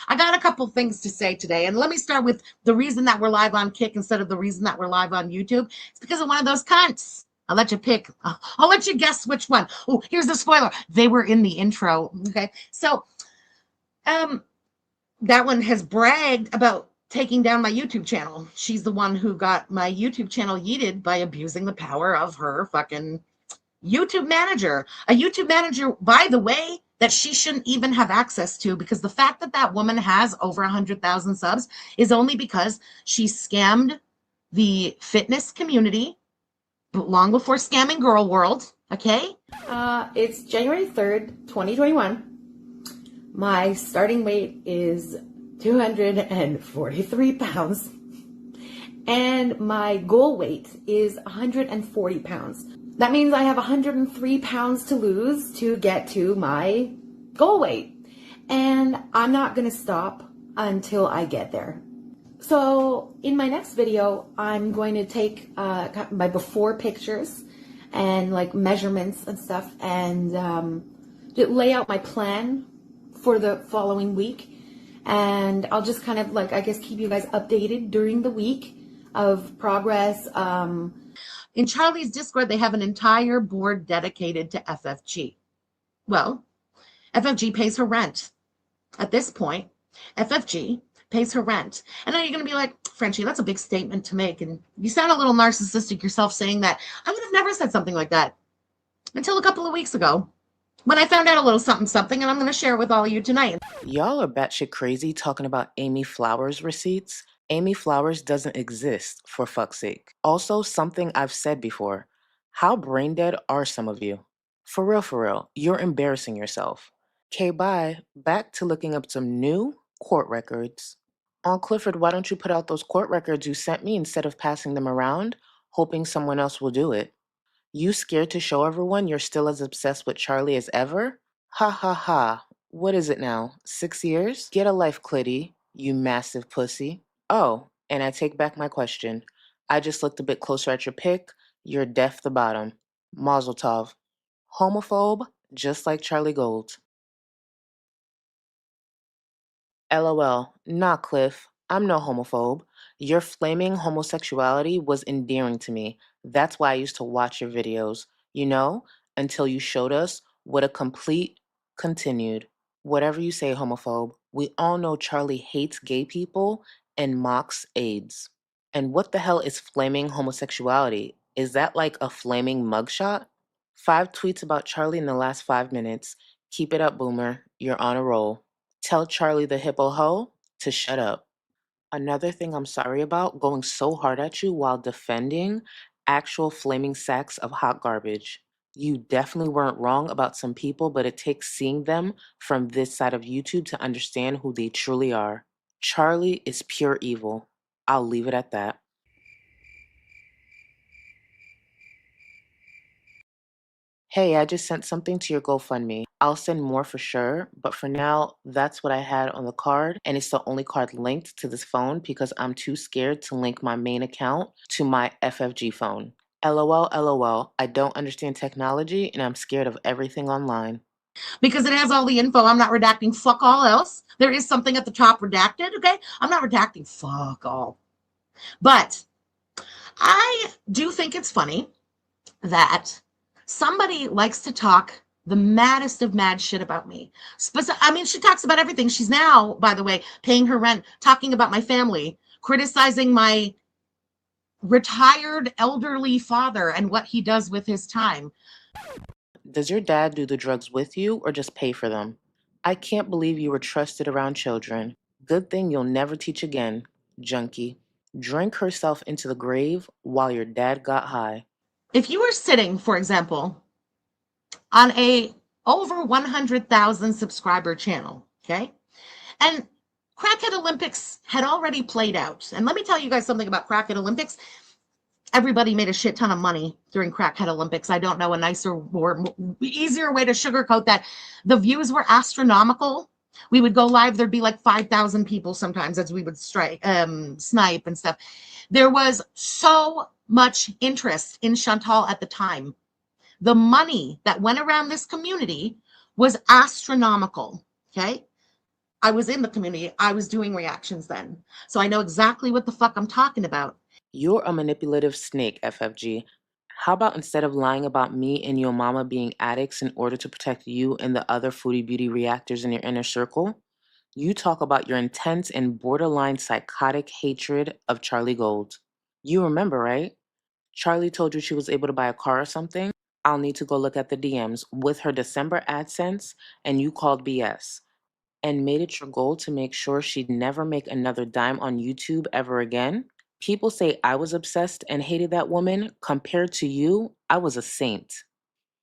I got a couple things to say today, and let me start with the reason that we're live on Kick instead of the reason that we're live on YouTube. It's because of one of those cunts. I'll let you pick. I'll let you guess which one. Oh, here's the spoiler. They were in the intro. Okay. So, that one has bragged about taking down my YouTube channel. She's the one who got my YouTube channel yeeted by abusing the power of her fucking YouTube manager. A YouTube manager, by the way, that she shouldn't even have access to, because the fact that that woman has over 100,000 subs is only because she scammed the fitness community long before scamming Girl World. Okay. It's January 3rd, 2021. My starting weight is 243 pounds. And my goal weight is 140 pounds. That means I have 103 pounds to lose to get to my goal weight. And I'm not going to stop until I get there. So in my next video, I'm going to take my before pictures and like measurements and stuff, and lay out my plan for the following week. And I'll just kind of like, I guess, keep you guys updated during the week of progress. In Charlie's Discord, they have an entire board dedicated to FFG. Well, FFG pays her rent. At this point, FFG pays her rent. And then you're going to be like, Frenchie, that's a big statement to make. And you sound a little narcissistic yourself saying that. I would have never said something like that until a couple of weeks ago, when I found out a little something, and I'm going to share it with all of you tonight. Y'all are batshit crazy talking about Amy Flowers receipts. Amy Flowers doesn't exist, for fuck's sake. Also, something I've said before. How brain dead are some of you? For real, you're embarrassing yourself. Okay, bye. Back to looking up some new court records. Clifford, why don't you put out those court records you sent me instead of passing them around, hoping someone else will do it? You scared to show everyone you're still as obsessed with Charlie as ever? Ha ha ha. What is it now? 6 years? Get a life, Clitty, you massive pussy. Oh, and I take back my question. I just looked a bit closer at your pic. You're deaf the bottom. Mazel tov. Homophobe, just like Charlie Gold. LOL. Nah, Cliff. I'm no homophobe. Your flaming homosexuality was endearing to me. That's why I used to watch your videos. You know, until you showed us what a complete continued. Whatever you say, homophobe, we all know Charlie hates gay people and mocks AIDS. And what the hell is flaming homosexuality? Is that like a flaming mugshot? 5 tweets about Charlie in the last 5 minutes. Keep it up, Boomer. You're on a roll. Tell Charlie the hippo ho to shut up. Another thing I'm sorry about, going so hard at you while defending actual flaming sacks of hot garbage. You definitely weren't wrong about some people, but it takes seeing them from this side of YouTube to understand who they truly are. Charlie is pure evil. I'll leave it at that. Hey, I just sent something to your GoFundMe. I'll send more for sure, but for now, that's what I had on the card, and it's the only card linked to this phone because I'm too scared to link my main account to my FFG phone. LOL, LOL, I don't understand technology, and I'm scared of everything online. Because it has all the info. I'm not redacting fuck all else. There is something at the top redacted, okay? I'm not redacting fuck all. But I do think it's funny that somebody likes to talk the maddest of mad shit about me. I mean, she talks about everything. She's now, by the way, paying her rent, talking about my family, criticizing my retired elderly father and what he does with his time. Does your dad do the drugs with you or just pay for them? I can't believe you were trusted around children. Good thing you'll never teach again, junkie. Drink herself into the grave while your dad got high. If you were sitting, for example, on a over 100,000 subscriber channel, okay, and Crackhead Olympics had already played out, and let me tell you guys something about Crackhead Olympics. Everybody made a shit ton of money during Crackhead Olympics. I don't know a nicer or easier way to sugarcoat that. The views were astronomical. We would go live. There'd be like 5,000 people sometimes as we would snipe and stuff. There was so much interest in Chantal at the time. The money that went around this community was astronomical. Okay. I was in the community. I was doing reactions then. So I know exactly what the fuck I'm talking about. You're a manipulative snake, FFG. How about instead of lying about me and your mama being addicts in order to protect you and the other foodie beauty reactors in your inner circle, you talk about your intense and borderline psychotic hatred of Charlie Gold. You remember, right? Charlie told you she was able to buy a car or something? I'll need to go look at the DMs with her December AdSense, and you called BS and made it your goal to make sure she'd never make another dime on YouTube ever again? People say I was obsessed and hated that woman. Compared to you, I was a saint.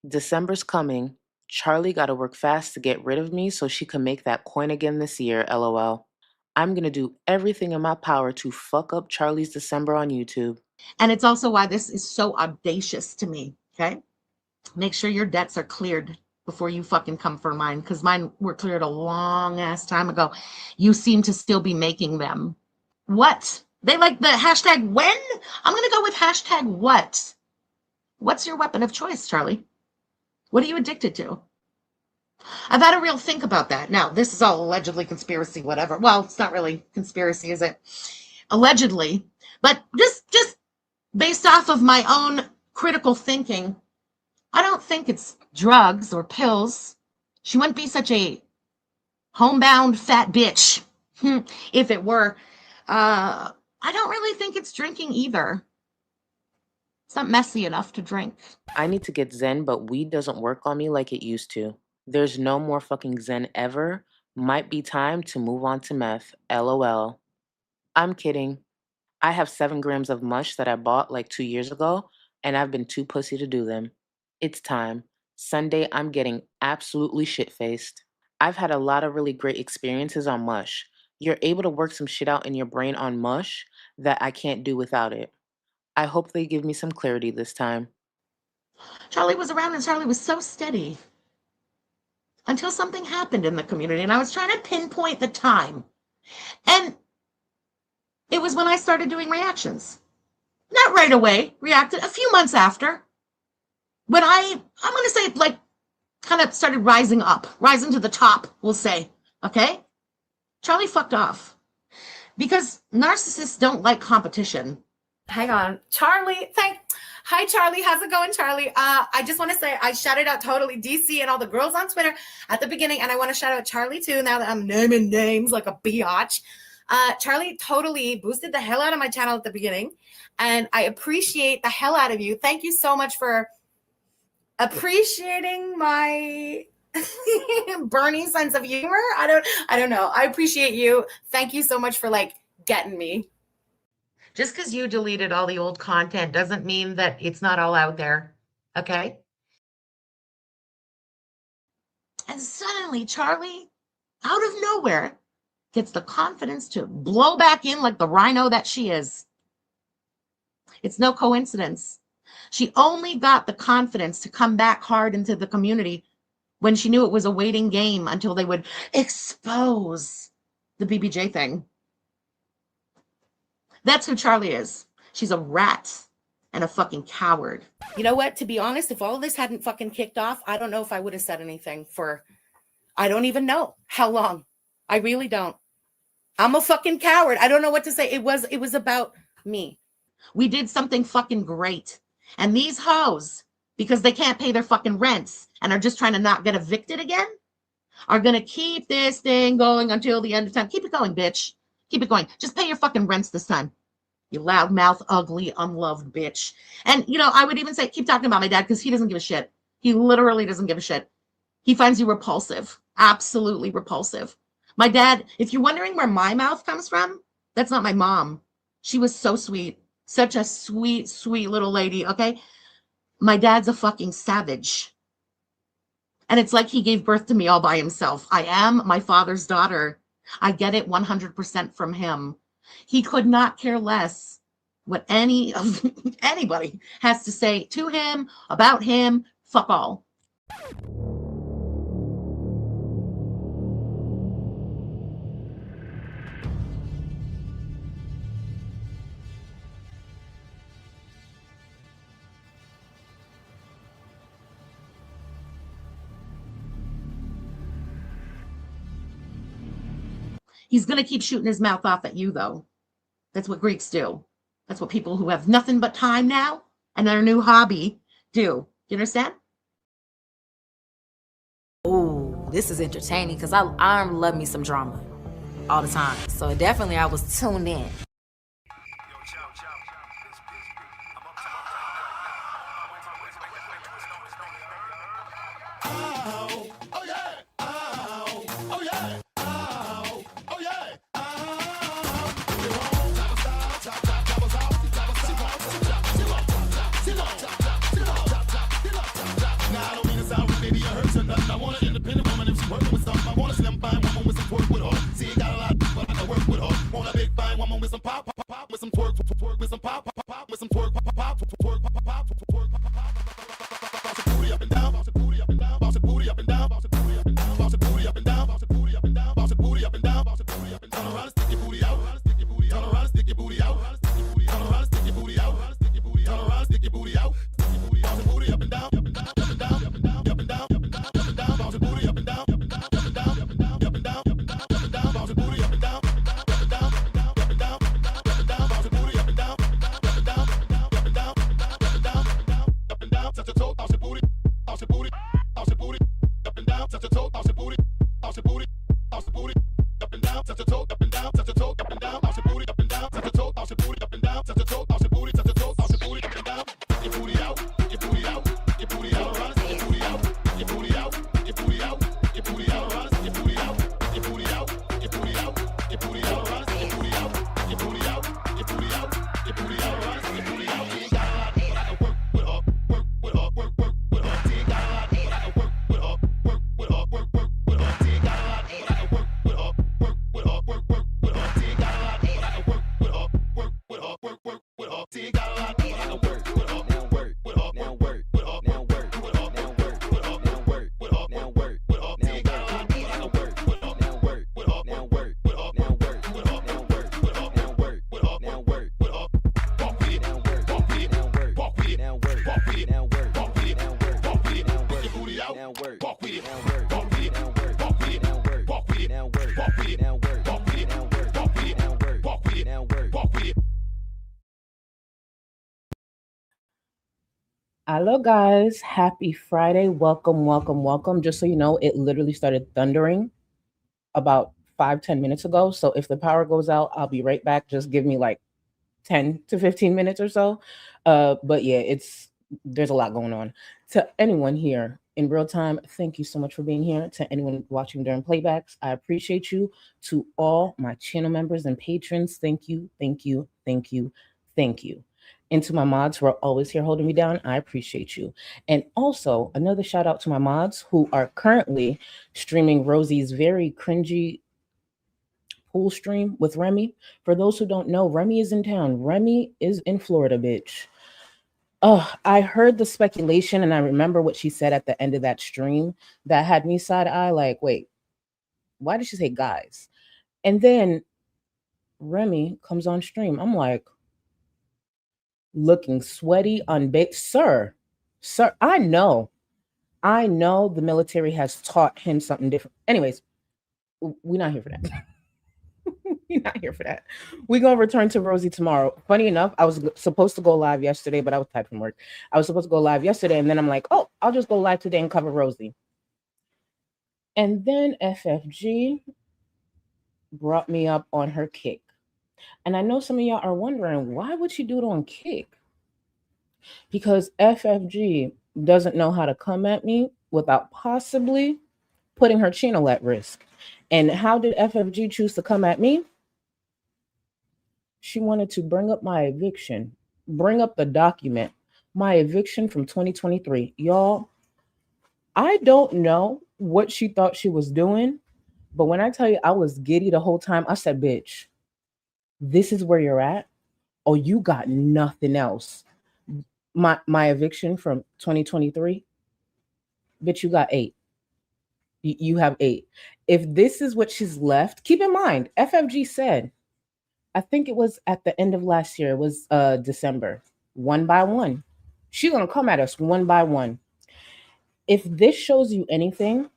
December's coming. Charlie gotta work fast to get rid of me so she can make that coin again this year, lol. I'm gonna do everything in my power to fuck up Charlie's December on YouTube. And it's also why this is so audacious to me. Okay. Make sure your debts are cleared before you fucking come for mine, because mine were cleared a long ass time ago. You seem to still be making them. What? They like the hashtag when? I'm going to go with hashtag what? What's your weapon of choice, Charlie? What are you addicted to? I've had a real think about that. Now, this is all allegedly conspiracy, whatever. Well, it's not really conspiracy, is it? Allegedly. But just based off of my own critical thinking, I don't think it's drugs or pills. She wouldn't be such a homebound fat bitch if it were. I don't really think it's drinking either. It's not messy enough to drink. I need to get Zen, but weed doesn't work on me like it used to. There's no more fucking Zen ever. Might be time to move on to meth, lol. I'm kidding. I have 7 grams of mush that I bought like 2 years ago, and I've been too pussy to do them. It's time. Sunday, I'm getting absolutely shit-faced. I've had a lot of really great experiences on mush. You're able to work some shit out in your brain on mush that I can't do without it. I hope they give me some clarity this time. Charlie was around and Charlie was so steady until something happened in the community. And I was trying to pinpoint the time. And it was when I started doing reactions. Not right away, reacted a few months after. When I'm going to say, like, kind of started rising up, rising to the top, we'll say. Okay? Charlie fucked off. Because narcissists don't like competition. Hang on. Charlie, hi Charlie, how's it going, Charlie? I just want to say I shouted out totally DC and all the girls on Twitter at the beginning, and I want to shout out Charlie too, now that I'm naming names like a biatch. Charlie totally boosted the hell out of my channel at the beginning, and I appreciate the hell out of you. Thank you so much for appreciating my Bernie sense of humor. I don't know. I appreciate you. Thank you so much for like getting me. Just because you deleted all the old content doesn't mean that it's not all out there, okay? And suddenly, Charlie, out of nowhere, gets the confidence to blow back in like the rhino that she is. It's no coincidence. She only got the confidence to come back hard into the community when she knew it was a waiting game until they would expose the BBJ thing. That's who Charlie is. She's a rat and a fucking coward. You know what? To be honest, if all of this hadn't fucking kicked off, I don't know if I would have said anything for, I don't even know how long. I really don't. I'm a fucking coward. I don't know what to say. It was about me. We did something fucking great. And these hoes, because they can't pay their fucking rents and are just trying to not get evicted again, are going to keep this thing going until the end of time. Keep it going, bitch. Keep it going. Just pay your fucking rents this time. You loudmouth, ugly, unloved bitch. And, you know, I would even say, keep talking about my dad because he doesn't give a shit. He literally doesn't give a shit. He finds you repulsive. Absolutely repulsive. My dad, if you're wondering where my mouth comes from, that's not my mom. She was so sweet. Such a sweet, sweet little lady, okay? My dad's a fucking savage. And it's like he gave birth to me all by himself. I am my father's daughter. I get it 100% from him. He could not care less what anybody has to say to him, about him, fuck all. He's going to keep shooting his mouth off at you, though. That's what Greeks do. That's what people who have nothing but time now and their new hobby do. You understand? Ooh, this is entertaining because I love me some drama all the time. So definitely I was tuned in. Hello, guys. Happy Friday. Welcome, welcome, welcome. Just so you know, it literally started thundering about 5-10 minutes ago. So if the power goes out, I'll be right back. Just give me like 10 to 15 minutes or so. But yeah, there's a lot going on. To anyone here in real time, thank you so much for being here. To anyone watching during playbacks, I appreciate you. To all my channel members and patrons, thank you, thank you, thank you, thank you. And to my mods who are always here holding me down, I appreciate you. And also another shout out to my mods who are currently streaming Rosie's very cringy pool stream with Remy. For those who don't know, Remy is in town. Remy is in Florida, bitch. Oh, I heard the speculation and I remember what she said at the end of that stream that had me side eye like, wait, why did she say guys? And then Remy comes on stream. I'm like, looking sweaty, unbaked. Sir, I know the military has taught him something different. Anyways, we're not here for that. We're not here for that. We're going to return to Rosie tomorrow. Funny enough, I was supposed to go live yesterday, but I was tired from work. I was supposed to go live yesterday, and then I'm like, oh, I'll just go live today and cover Rosie. And then FFG brought me up on her kick. And I know some of y'all are wondering, why would she do it on kick? Because FFG doesn't know how to come at me without possibly putting her channel at risk. And how did FFG choose to come at me? She wanted to bring up my eviction, bring up the document, my eviction from 2023. Y'all, I don't know what she thought she was doing, but when I tell you I was giddy the whole time, I said, bitch, this is where you're at. Oh, you got nothing else. My eviction from 2023, bitch, you got 8. You have 8. If this is what she's left, keep in mind, FFG said, I think it was at the end of last year, it was December, one by one. She's gonna come at us one by one. If this shows you anything,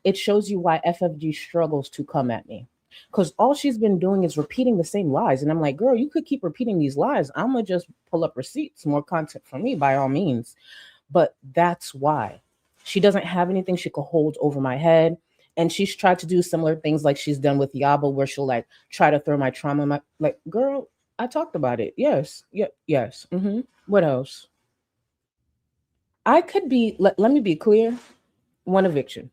it shows you why FFG struggles to come at me. Because all she's been doing is repeating the same lies. And I'm like, girl, you could keep repeating these lies. I'm going to just pull up receipts, more content for me by all means. But that's why. She doesn't have anything she could hold over my head. And she's tried to do similar things like she's done with Yaba, where she'll like try to throw my trauma. Like, girl, I talked about it. Yes. Yeah. Yes. What else? I could be, let me be clear, one eviction.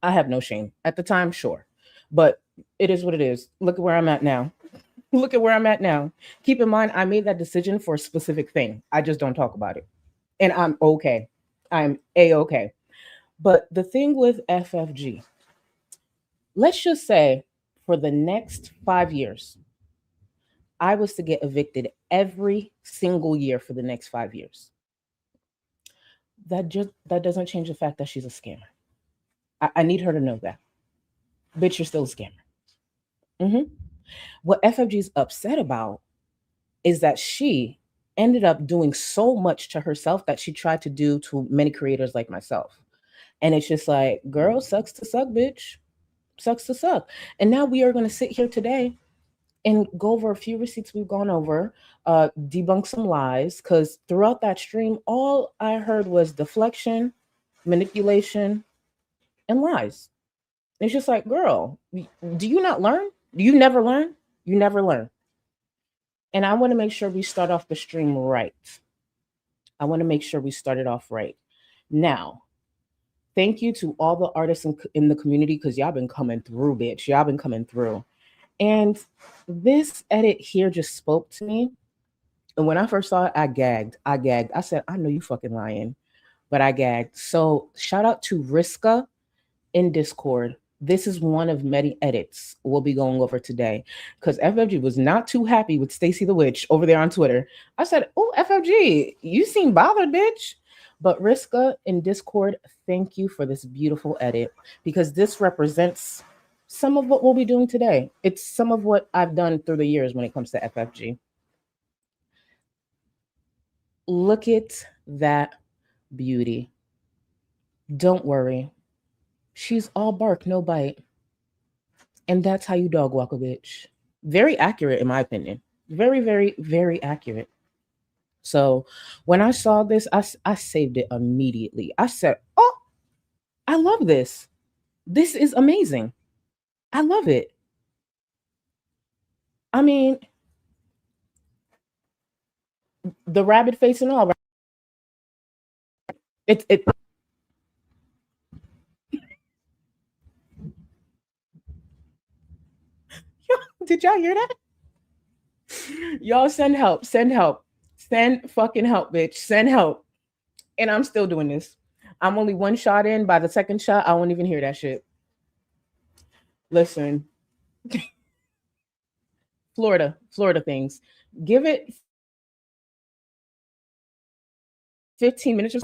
I have no shame. At the time, sure. But it is what it is. Look at where I'm at now. Look at where I'm at now. Keep in mind, I made that decision for a specific thing. I just don't talk about it. And I'm okay. I'm A-okay. But the thing with FFG, let's just say for the next 5 years, I was to get evicted every single year for the next 5 years. That doesn't change the fact that she's a scammer. I need her to know that. Bitch, you're still a scammer. What FFG's upset about is that she ended up doing so much to herself that she tried to do to many creators like myself. And it's just like, girl, sucks to suck, bitch. Sucks to suck. And now we are going to sit here today and go over a few receipts we've gone over, debunk some lies, because throughout that stream, all I heard was deflection, manipulation, and lies. It's just like, girl, do you not learn? Do you never learn? You never learn. And I want to make sure we start off the stream right. I want to make sure we start it off right. Now, thank you to all the artists in the community, because y'all been coming through, bitch. Y'all been coming through. And this edit here just spoke to me. And when I first saw it, I gagged. I said, I know you fucking lying, but I gagged. So shout out to Riska in Discord. This is one of many edits we'll be going over today, because FFG was not too happy with Stacy the Witch over there on Twitter. I said, oh, FFG, you seem bothered, bitch. But Riska in Discord, thank you for this beautiful edit, because this represents some of what we'll be doing today. It's some of what I've done through the years when it comes to FFG. Look at that beauty. Don't worry. She's all bark, no bite. And that's how you dog walk a bitch. Very accurate, in my opinion. Very, very, very accurate. So when I saw this, I saved it immediately. I said, oh, I love this. This is amazing. I love it. I mean, the rabbit face and all, right? It did y'all hear that? Y'all send help, send help. Send fucking help, bitch. Send help. And I'm still doing this. I'm only one shot in. By the second shot, I won't even hear that shit. Listen. Florida things. Give it 15 minutes.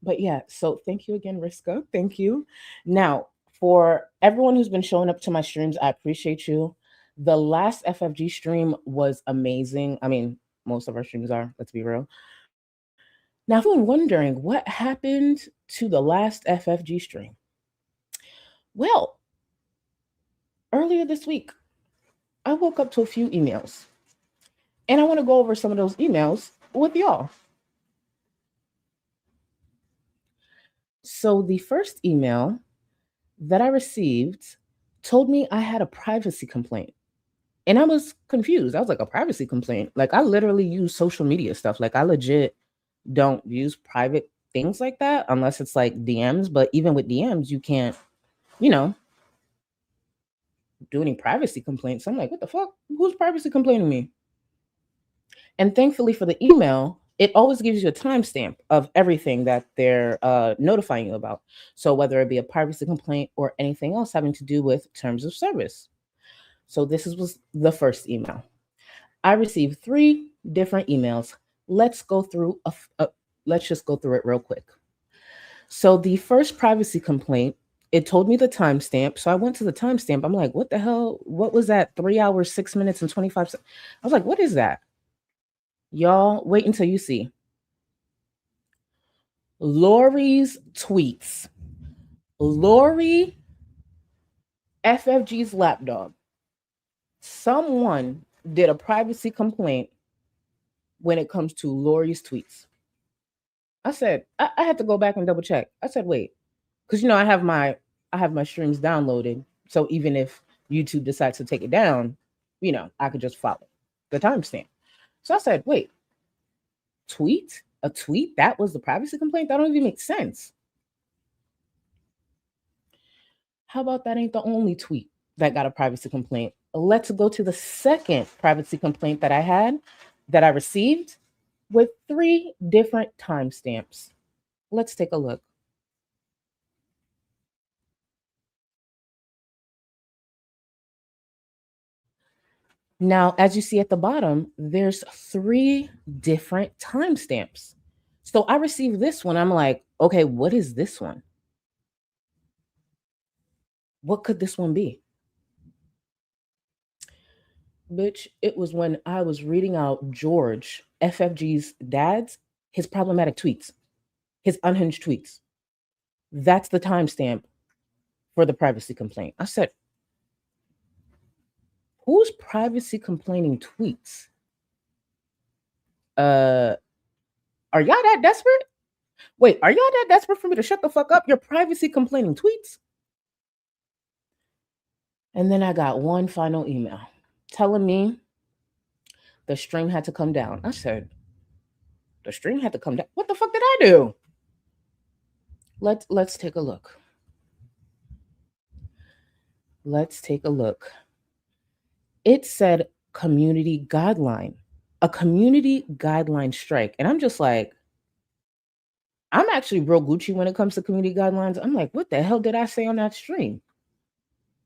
But yeah, so thank you again, Riska. Thank you. Now, for everyone who's been showing up to my streams, I appreciate you. The last FFG stream was amazing. I mean, most of our streams are, let's be real. Now, if you're wondering what happened to the last FFG stream, well, earlier this week, I woke up to a few emails, and I want to go over some of those emails with y'all. So the first email that I received told me I had a privacy complaint. And I was confused. I was like, a privacy complaint? Like, I literally use social media stuff. Like, I legit don't use private things like that unless it's like DMs. But even with DMs, you can't, do any privacy complaints. I'm like, what the fuck? Who's privacy complaining me? And thankfully for the email, it always gives you a timestamp of everything that they're notifying you about. So whether it be a privacy complaint or anything else having to do with terms of service. So this was the first email. I received 3 different emails. Let's go through let's just go through it real quick. So the first privacy complaint, it told me the timestamp. So I went to the timestamp. I'm like, what the hell? What was that? 3 hours, 6 minutes, and 25 seconds. I was like, what is that? Y'all, wait until you see. Lori's tweets. Lori, FFG's lapdog. Someone did a privacy complaint when it comes to Lori's tweets. I said, I had to go back and double check. I said, wait, because I have my streams downloaded. So even if YouTube decides to take it down, I could just follow the timestamp. So I said, wait, a tweet? That was the privacy complaint? That don't even make sense. How about that ain't the only tweet that got a privacy complaint? Let's go to the second privacy complaint that I received with 3 different timestamps. Let's take a look. Now, as you see at the bottom, there's 3 different timestamps. So I received this one. I'm like, okay, what is this one? What could this one be? Bitch, it was when I was reading out George, FFG's dad's, his problematic tweets, his unhinged tweets. That's the timestamp for the privacy complaint. I said, who's privacy complaining tweets? Are y'all that desperate? Wait, are y'all that desperate for me to shut the fuck up? Your privacy complaining tweets? And then I got one final email telling me the stream had to come down. I said, the stream had to come down? What the fuck did I do? Let's take a look. Let's take a look. It said community guideline, a community guideline strike. And I'm just like, I'm actually real Gucci when it comes to community guidelines. I'm like, what the hell did I say on that stream?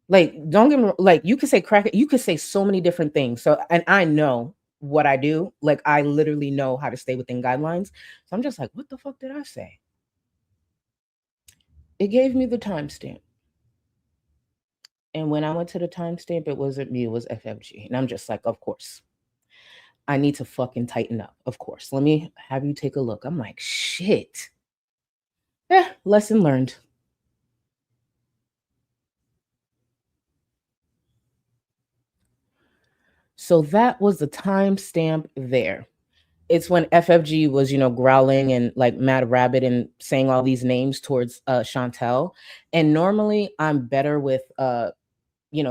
Like, don't get me like, you could say crack it. You could say so many different things. So, and I know what I do. Like, I literally know how to stay within guidelines. So I'm just like, what the fuck did I say? It gave me the timestamp. And when I went to the timestamp, it wasn't me, it was FFG. And I'm just like, of course. I need to fucking tighten up. Of course. Let me have you take a look. I'm like, shit. Lesson learned. So that was the timestamp there. It's when FFG was, growling and like Mad Rabbit and saying all these names towards Chantel. And normally I'm better with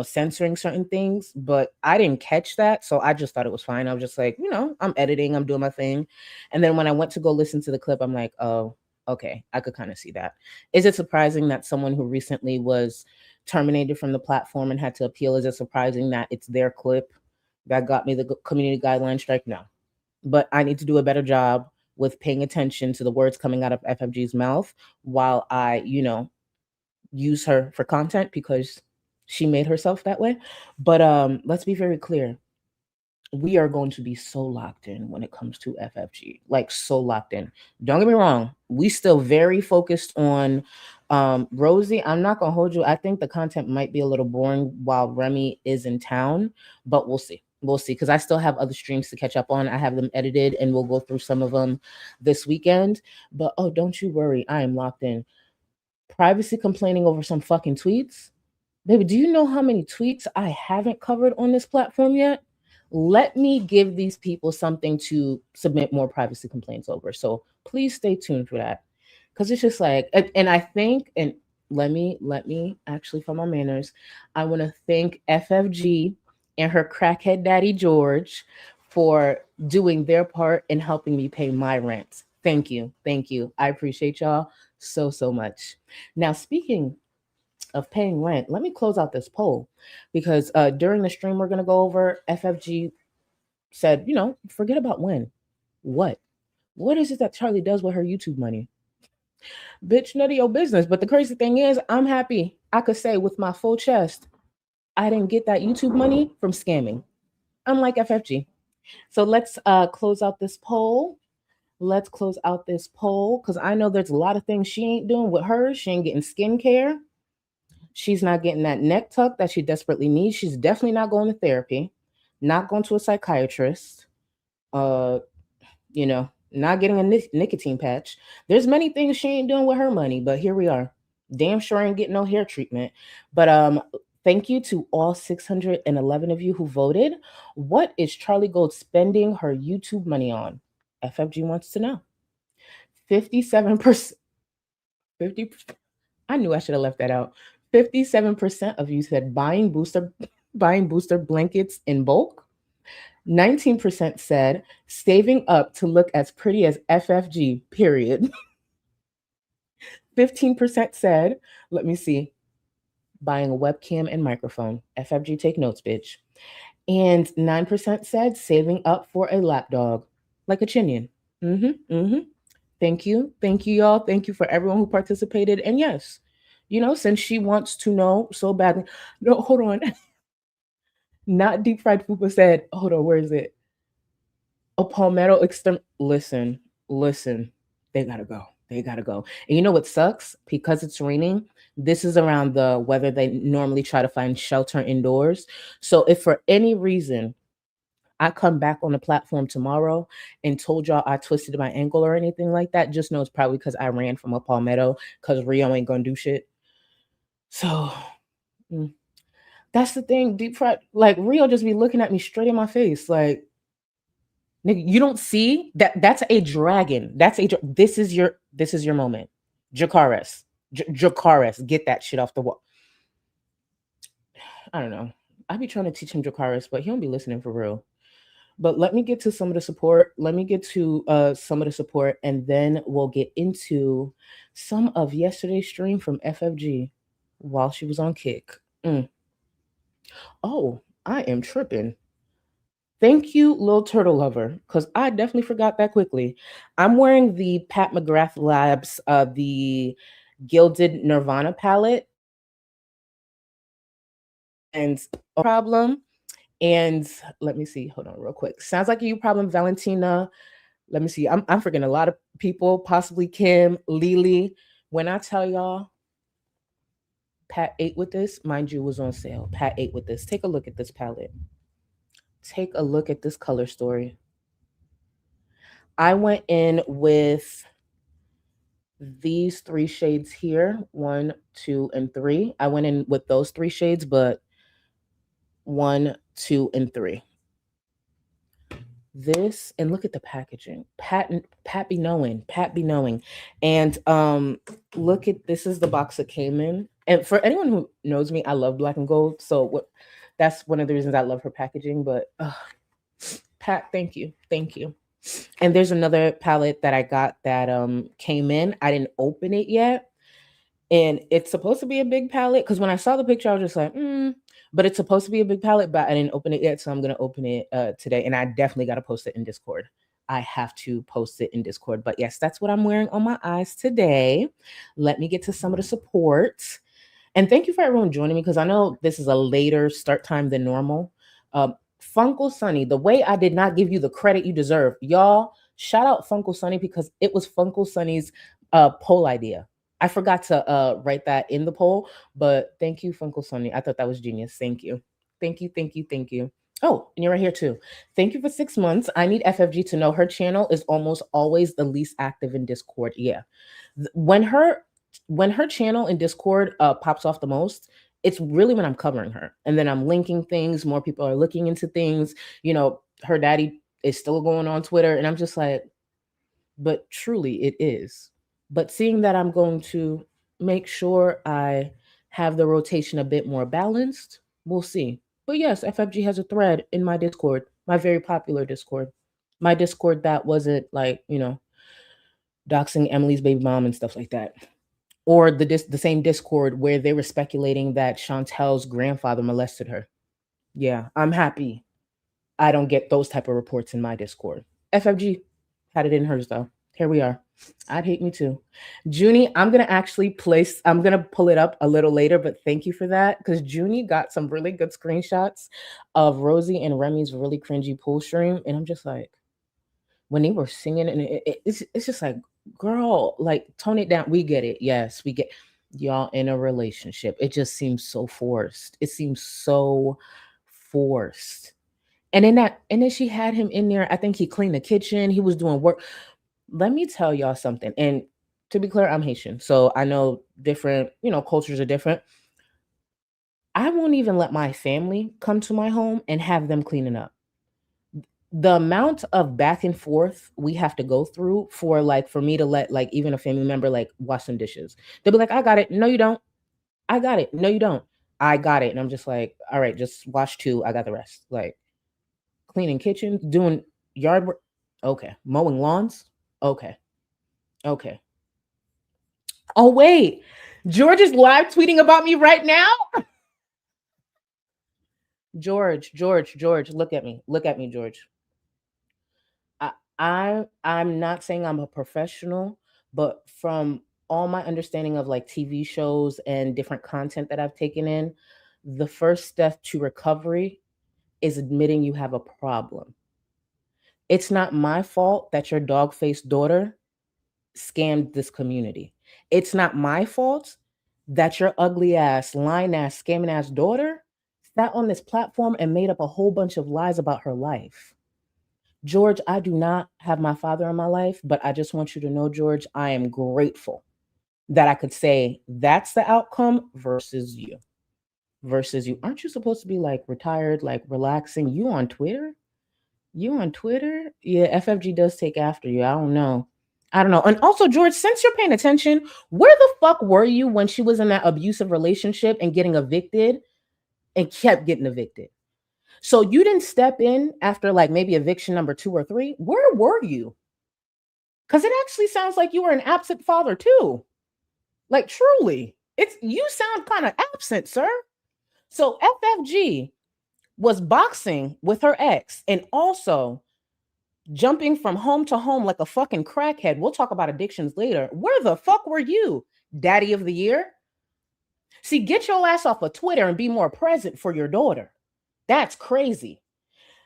censoring certain things, but I didn't catch that. So I just thought it was fine. I was just like, I'm editing, I'm doing my thing. And then when I went to go listen to the clip, I'm like, oh, okay, I could kind of see that. Is it surprising that someone who recently was terminated from the platform and had to appeal, is it surprising that it's their clip that got me the community guideline strike? No. But I need to do a better job with paying attention to the words coming out of FFG's mouth while I, use her for content because she made herself that way. But let's be very clear. We are going to be so locked in when it comes to FFG, like so locked in. Don't get me wrong. We still very focused on Rosie. I'm not going to hold you. I think the content might be a little boring while Remy is in town, but we'll see. We'll see, because I still have other streams to catch up on. I have them edited and we'll go through some of them this weekend. But oh, don't you worry. I am locked in. Privacy complaining over some fucking tweets. Baby, do you know how many tweets I haven't covered on this platform yet? Let me give these people something to submit more privacy complaints over. So please stay tuned for that. Because it's just like, and I think, and let me actually, for my manners, I want to thank FFG and her crackhead daddy George for doing their part in helping me pay my rent. Thank you. Thank you. I appreciate y'all so much. Now, speaking of paying rent, let me close out this poll because during the stream we're going to go over, FFG said, forget about when. What is it that Charlie does with her YouTube money? Bitch, none of your business. But the crazy thing is, I'm happy I could say with my full chest, I didn't get that YouTube money from scamming. Unlike FFG. So let's close out this poll. Let's close out this poll because I know there's a lot of things she ain't doing with hers. She ain't getting skincare. She's not getting that neck tuck that she desperately needs. She's definitely not going to therapy, not going to a psychiatrist. Uh, not getting a nicotine patch. There's many things she ain't doing with her money, but here we are. Damn sure ain't getting no hair treatment. But thank you to all 611 of you who voted. What is Charlie Gold spending her YouTube money on? FFG wants to know. 57%. 50. I knew I should have left that out. 57% of you said buying booster blankets in bulk. 19% said saving up to look as pretty as FFG, period. 15% said, let me see, buying a webcam and microphone. FFG, take notes, bitch. And 9% said saving up for a lap dog, like a chinion. Thank you, y'all. Thank you for everyone who participated. And yes, since she wants to know so badly. No, hold on. Not deep fried fupa said, hold on, where is it? A palmetto listen. They gotta go. And you know what sucks? Because it's raining, this is around the weather they normally try to find shelter indoors. So if for any reason I come back on the platform tomorrow and told y'all I twisted my ankle or anything like that, just know it's probably because I ran from a palmetto because Rio ain't gonna do shit. So that's the thing. Deep fried, like Rio just be looking at me straight in my face, like, nigga, you don't see that? That's a dragon. This is your moment. Jakaris. Jakaris, get that shit off the wall. I don't know. I be trying to teach him Jakaris, but he don't be listening for real. But let me get to some of the support. And then we'll get into some of yesterday's stream from FFG while she was on Kick. Oh, I am tripping. Thank you, Little Turtle Lover, because I definitely forgot that quickly. I'm wearing the Pat McGrath Labs, the Gilded Nirvana palette. And problem. And let me see. Hold on real quick. Sounds like you problem, Valentina. Let me see. I'm forgetting a lot of people, possibly Kim, Lily. When I tell y'all, Pat 8 with this, mind you, was on sale. Pat 8 with this. Take a look at this palette. Take a look at this color story. I went in with these 3 shades here, 1, 2, and 3. I went in with those 3 shades, but 1, 2, and 3. This, and look at the packaging. Pat be knowing. And look at, this is the box that came in. And for anyone who knows me, I love black and gold. So that's one of the reasons I love her packaging. But Pat, thank you. And there's another palette that I got that came in. I didn't open it yet. And it's supposed to be a big palette, because when I saw the picture, I was just like, but it's supposed to be a big palette, but I didn't open it yet. So I'm going to open it today. And I definitely got to post it in Discord. I have to post it in Discord. But yes, that's what I'm wearing on my eyes today. Let me get to some of the support. And thank you for everyone joining me, because I know this is a later start time than normal. Funkle Sunny, the way I did not give you the credit you deserve. Y'all, shout out Funkle Sunny, because it was Funkle Sunny's poll idea. I forgot to write that in the poll, but thank you, Funkle Sunny. I thought that was genius. Thank you. Oh, and you're right here too. Thank you for 6 months. I need FFG to know her channel is almost always the least active in Discord. Yeah. When her channel in Discord pops off the most, it's really when I'm covering her. And then I'm linking things. More people are looking into things. Her daddy is still going on Twitter. And I'm just like, but truly it is. But seeing that I'm going to make sure I have the rotation a bit more balanced, we'll see. But yes, FFG has a thread in my Discord, my very popular Discord. My Discord that wasn't like, doxing Emily's baby mom and stuff like that. Or the same Discord where they were speculating that Chantel's grandfather molested her. Yeah, I'm happy I don't get those type of reports in my Discord. FFG had it in hers though. Here we are. I'd hate me too. Junie, I'm gonna pull it up a little later, but thank you for that. Because Junie got some really good screenshots of Rosie and Remy's really cringy pool stream. And I'm just like, when they were singing, and it's just like, girl, like tone it down. We get it. Yes, we get y'all in a relationship. It just seems so forced. It seems so forced. And then she had him in there. I think he cleaned the kitchen. He was doing work. Let me tell y'all something. And to be clear, I'm Haitian, so I know different, cultures are different. I won't even let my family come to my home and have them cleaning up. The amount of back and forth we have to go through for me to let like even a family member like wash some dishes. They'll be like, I got it. No, you don't. I got it. No, you don't. I got it. And I'm just like, all right, just wash two. I got the rest. Like cleaning kitchens, doing yard work. Okay. Mowing lawns. Okay. Okay. Oh, wait. George is live tweeting about me right now. George, look at me. Look at me, George. I'm not saying I'm a professional, but from all my understanding of like TV shows and different content that I've taken in, the first step to recovery is admitting you have a problem. It's not my fault that your dog-faced daughter scammed this community. It's not my fault that your ugly ass, lying ass, scamming ass daughter sat on this platform and made up a whole bunch of lies about her life. George, I do not have my father in my life, but I just want you to know, George, I am grateful that I could say that's the outcome versus you. Versus you. Aren't you supposed to be like retired, like relaxing? You on Twitter? You on Twitter? Yeah, FFG does take after you. I don't know. I don't know. And also, George, since you're paying attention, where the fuck were you when she was in that abusive relationship and getting evicted and kept getting evicted? So you didn't step in after like maybe eviction number 2 or 3. Where were you? Because it actually sounds like you were an absent father too. Like truly, you sound kind of absent, sir. So FFG was boxing with her ex and also jumping from home to home like a fucking crackhead. We'll talk about addictions later. Where the fuck were you, daddy of the year? See, get your ass off of Twitter and be more present for your daughter. That's crazy.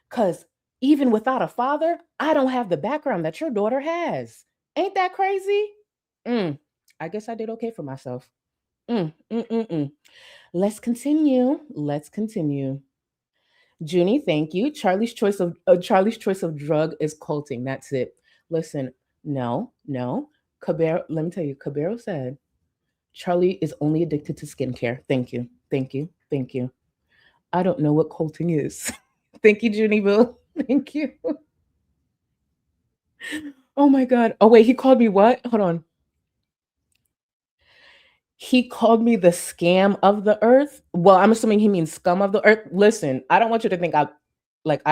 Because even without a father, I don't have the background that your daughter has. Ain't that crazy? I guess I did okay for myself. Let's continue. Junie, thank you. Charlie's choice of drug is colting. That's it. Listen, no. Cabero, let me tell you, Cabero said Charlie is only addicted to skincare. Thank you. I don't know what colting is. Thank you, Junie Boo. Thank you. Oh my God. Oh wait, he called me what? Hold on. He called me the scam of the earth. Well, I'm assuming he means scum of the earth. Listen, I don't want you to think I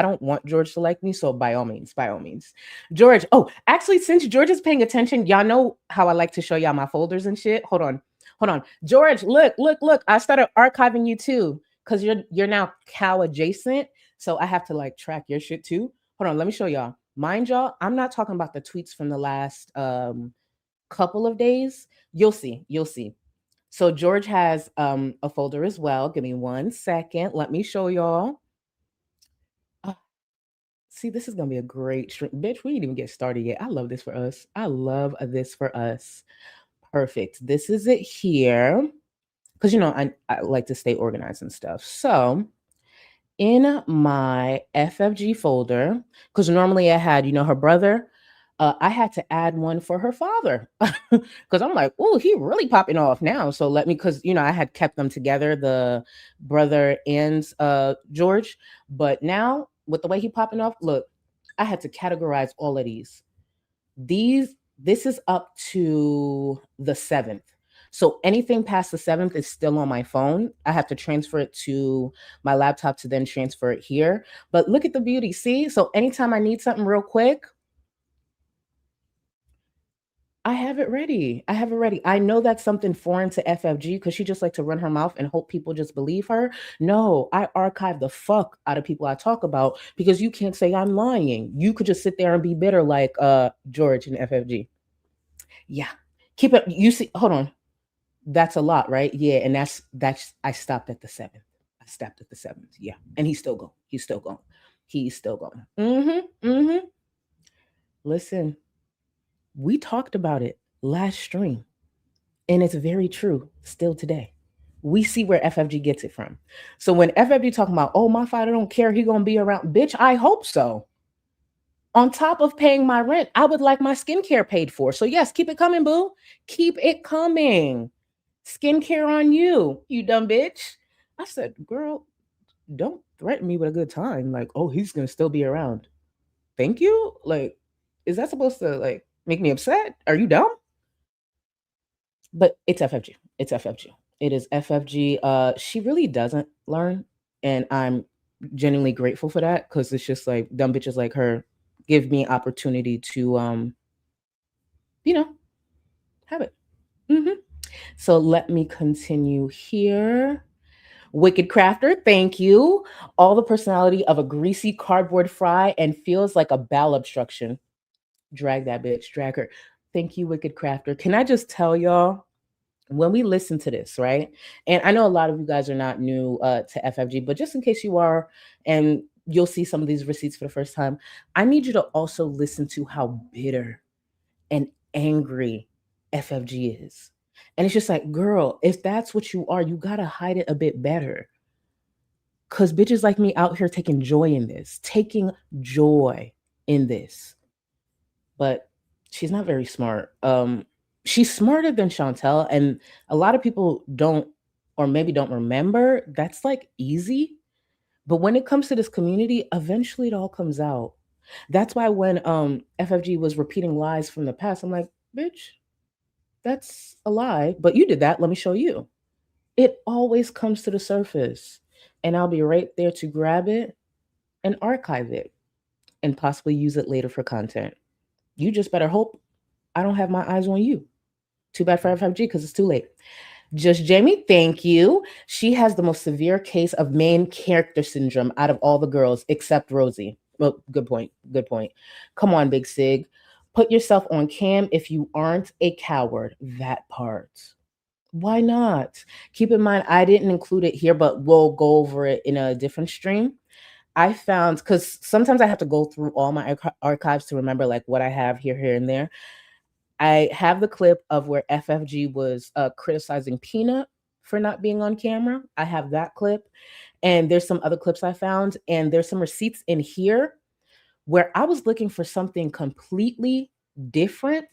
don't want George to like me. So by all means. George. Oh, actually, since George is paying attention, y'all know how I like to show y'all my folders and shit. Hold on. George, look. I started archiving you too. Because you're now cow adjacent. So I have to like track your shit too. Hold on, let me show y'all. Mind y'all, I'm not talking about the tweets from the last couple of days. You'll see. So George has a folder as well. Give me 1 second. Let me show y'all. See, this is gonna be a great stream. Bitch, we didn't even get started yet. I love this for us. Perfect. This is it here. Because I like to stay organized and stuff. So in my FFG folder, because normally I had, her brother, I had to add one for her father because I'm like, oh, he really popping off now. So because I had kept them together, the brother and George, but now with the way he popping off, look, I had to categorize all of these. This is up to the 7th. So anything past the 7th is still on my phone. I have to transfer it to my laptop to then transfer it here. But look at the beauty. See? So anytime I need something real quick, I have it ready. I have it ready. I know that's something foreign to FFG because she just like to run her mouth and hope people just believe her. No, I archive the fuck out of people I talk about because you can't say I'm lying. You could just sit there and be bitter like George and FFG. Yeah. Keep it. You see, hold on. That's a lot, right? Yeah, and that's I stopped at the seventh. I stopped at the seventh. Yeah. And he's still going. He's still going. He's still going. Mm-hmm. Mm-hmm. Listen, we talked about it last stream. And it's very true still today. We see where FFG gets it from. So when FFG talking about, oh, my father don't care, he gonna be around, bitch, I hope so. On top of paying my rent, I would like my skincare paid for. So yes, keep it coming, boo. Keep it coming. Skincare on you, you dumb bitch. I said, girl, don't threaten me with a good time. Like, oh, he's gonna still be around. Thank you. Like, is that supposed to like make me upset? Are you dumb? But it's FFG. It's FFG. It is FFG. She really doesn't learn, and I'm genuinely grateful for that because it's just like dumb bitches like her give me opportunity to you know, have it. Mm-hmm. So let me continue here. Wicked Crafter, thank you. All the personality of a greasy cardboard fry and feels like a bowel obstruction. Drag that bitch, drag her. Thank you, Wicked Crafter. Can I just tell y'all? When we listen to this, right? And I know a lot of you guys are not new to FFG, but just in case you are, and you'll see some of these receipts for the first time, I need you to also listen to how bitter and angry FFG is. And it's just like, girl, if that's what you are, you gotta hide it a bit better. Cause bitches like me out here taking joy in this, taking joy in this. But she's not very smart. She's smarter than Chantel, and a lot of people don't, or maybe don't remember. That's like easy, but when it comes to this community, eventually it all comes out. That's why when FFG was repeating lies from the past, I'm like, bitch, that's a lie, but you did that. Let me show you. It always comes to the surface, and I'll be right there to grab it and archive it and possibly use it later for content. You just better hope I don't have my eyes on you. Too bad for FFG because it's too late. Just Jamie, thank you. She has the most severe case of main character syndrome out of all the girls except Rosie. Well, good point. Good point. Come on, Big Sig. Put yourself on cam if you aren't a coward. That part. Why not? Keep in mind, I didn't include it here, but we'll go over it in a different stream. I found, because sometimes I have to go through all my archives to remember like what I have here, and there. I have the clip of where FFG was criticizing Peanut for not being on camera. I have that clip. And there's some other clips I found. And there's some receipts in here where I was looking for something completely different.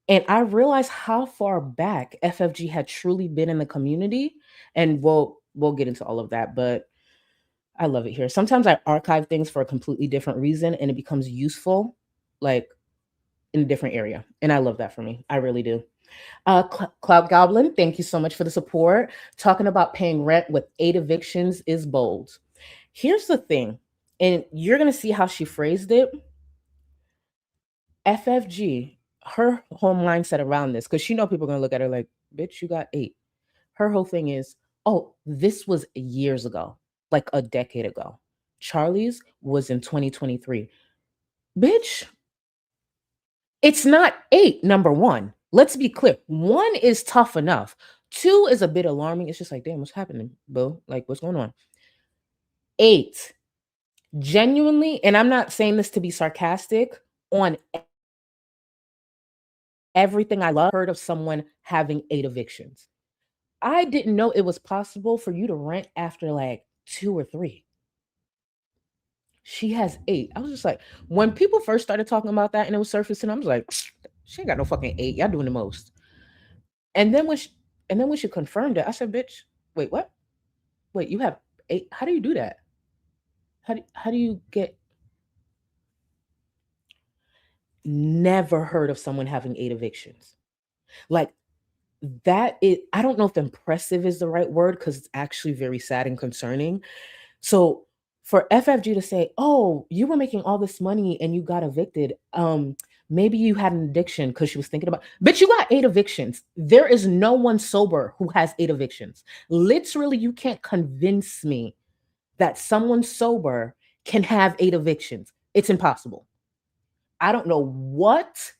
And I realized how far back FFG had truly been in the community. And we'll get into all of that. But I love it here. Sometimes I archive things for a completely different reason and it becomes useful. Like in a different area. And I love that for me. I really do. Cloud Goblin, thank you so much for the support. Talking about paying rent with 8 evictions is bold. Here's the thing, and you're going to see how she phrased it. FFG, her whole mindset around this, because she know people are going to look at her like, bitch, you got 8. Her whole thing is, oh, this was years ago, like a decade ago. Charlie's was in 2023. Bitch, it's not 8, number one. Let's be clear. 1 is tough enough. 2 is a bit alarming. It's just like, damn, what's happening, boo? Like, what's going on? 8, genuinely, and I'm not saying this to be sarcastic, on everything I love, heard of someone having 8 evictions. I didn't know it was possible for you to rent after like 2 or 3. She has 8. I was just like, when people first started talking about that and it was surfacing, I was like, she ain't got no fucking 8. Y'all doing the most. And then when she confirmed it, I said, bitch, wait, what? Wait, you have 8? How do you do that? How do you get? Never heard of someone having 8 evictions. Like that is, I don't know if impressive is the right word because it's actually very sad and concerning. So for FFG to say, oh, you were making all this money and you got evicted, Maybe you had an addiction because she was thinking about, bitch, you got 8 evictions. There is no one sober who has 8 evictions. Literally, you can't convince me that someone sober can have 8 evictions. It's impossible. I don't know what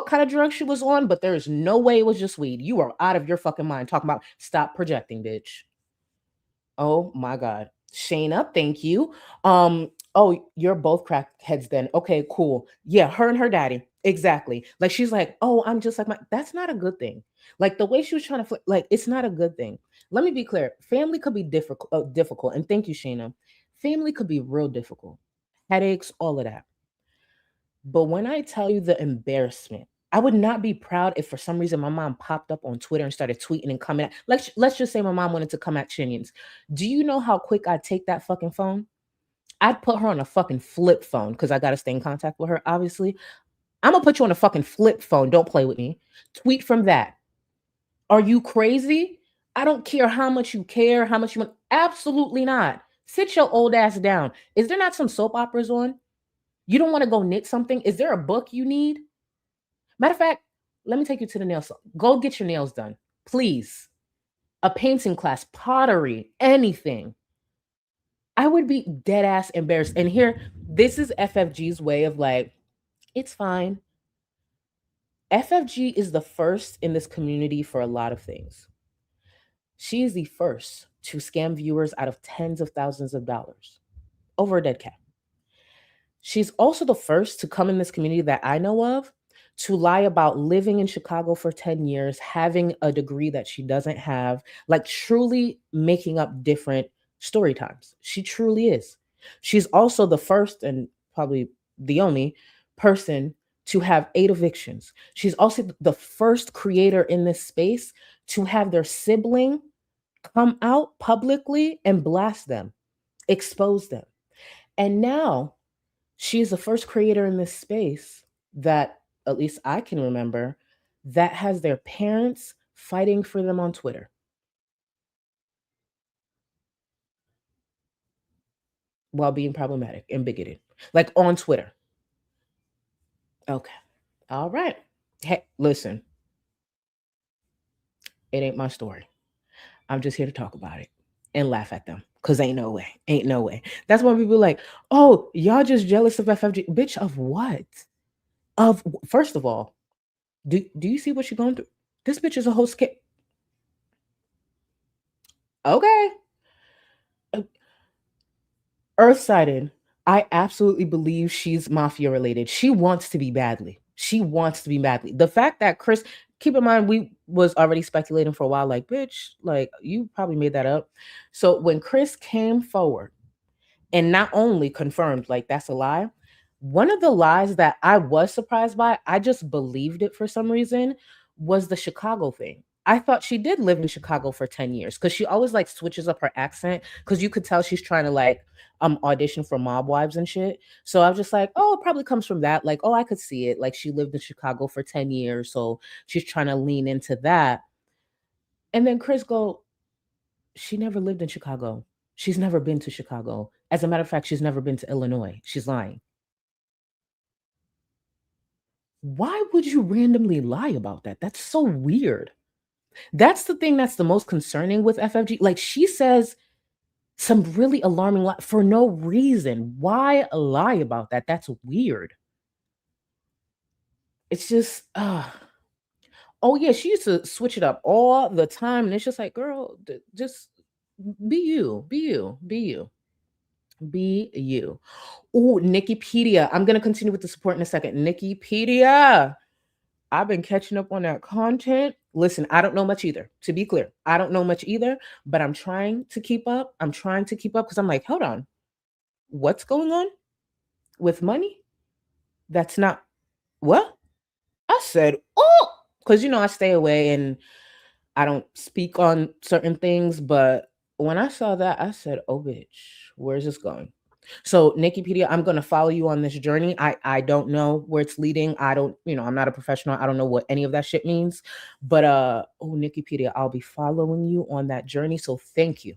kind of drug she was on, but there is no way it was just weed. You are out of your fucking mind talking about stop projecting, bitch. Oh my God. Shayna, thank you. Oh, you're both crackheads then. Okay, cool. Yeah, her and her daddy. Exactly. Like she's like, oh, I'm just like my that's not a good thing. Like the way she was trying to like it's not a good thing. Let me be clear. Family could be difficult. And thank you, Shayna. Family could be real difficult. Headaches, all of that. But when I tell you the embarrassment, I would not be proud if for some reason my mom popped up on Twitter and started tweeting and coming at. Let's just say my mom wanted to come at Shinians. Do you know how quick I'd take that fucking phone? I'd put her on a fucking flip phone because I gotta stay in contact with her, obviously. I'm gonna put you on a fucking flip phone. Don't play with me. Tweet from that. Are you crazy? I don't care how much you care, how much you want. Absolutely not. Sit your old ass down. Is there not some soap operas on? You don't want to go knit something? Is there a book you need? Matter of fact, let me take you to the nail salon. Go get your nails done, please. A painting class, pottery, anything. I would be dead ass embarrassed. And here, this is FFG's way of like, it's fine. FFG is the first in this community for a lot of things. She is the first to scam viewers out of tens of thousands of dollars over a dead cat. She's also the first to come in this community that I know of to lie about living in Chicago for 10 years, having a degree that she doesn't have, like truly making up different story times. She truly is. She's also the first and probably the only person to have 8 evictions. She's also the first creator in this space to have their sibling come out publicly and blast them, expose them. And now she's the first creator in this space that, at least I can remember, that has their parents fighting for them on Twitter while being problematic and bigoted, like on Twitter. Okay. All right. Hey, listen, it ain't my story. I'm just here to talk about it and laugh at them. Cause ain't no way. Ain't no way. That's why people are like, oh, y'all just jealous of FFG. Bitch, of what? Of first of all, do you see what she's going through? This bitch is a whole skip. Okay. Earthsided, I absolutely believe she's mafia related. She wants to be badly. She wants to be badly. The fact that Chris, keep in mind, we was already speculating for a while, like, bitch, like you probably made that up. So when Chris came forward and not only confirmed, like that's a lie, one of the lies that I was surprised by, I just believed it for some reason, was the Chicago thing. I thought she did live in Chicago for 10 years because she always like switches up her accent because you could tell she's trying to like audition for Mob Wives and shit. So I was just like, oh, it probably comes from that. Like, oh, I could see it. Like she lived in Chicago for 10 years. So she's trying to lean into that. And then Chris go, she never lived in Chicago. She's never been to Chicago. As a matter of fact, she's never been to Illinois. She's lying. Why would you randomly lie about that? That's so weird. That's the thing that's the most concerning with FFG. Like she says some really alarming lie for no reason. Why lie about that? That's weird. It's just, oh yeah, she used to switch it up all the time. And it's just like, girl, just be you, be you, be you. Be you. Oh, Nikipedia. I'm gonna continue with the support in a second. Nikipedia. I've been catching up on that content. Listen, I don't know much either. To be clear, I don't know much either, but I'm trying to keep up. I'm trying to keep up because I'm like, hold on, what's going on with money? That's not what I said. Oh, because I stay away and I don't speak on certain things. But when I saw that, I said, oh, bitch, where's this going? So Nikipedia, I'm going to follow you on this journey. I don't know where it's leading. I don't, I'm not a professional. I don't know what any of that shit means. But Nikipedia, I'll be following you on that journey. So thank you.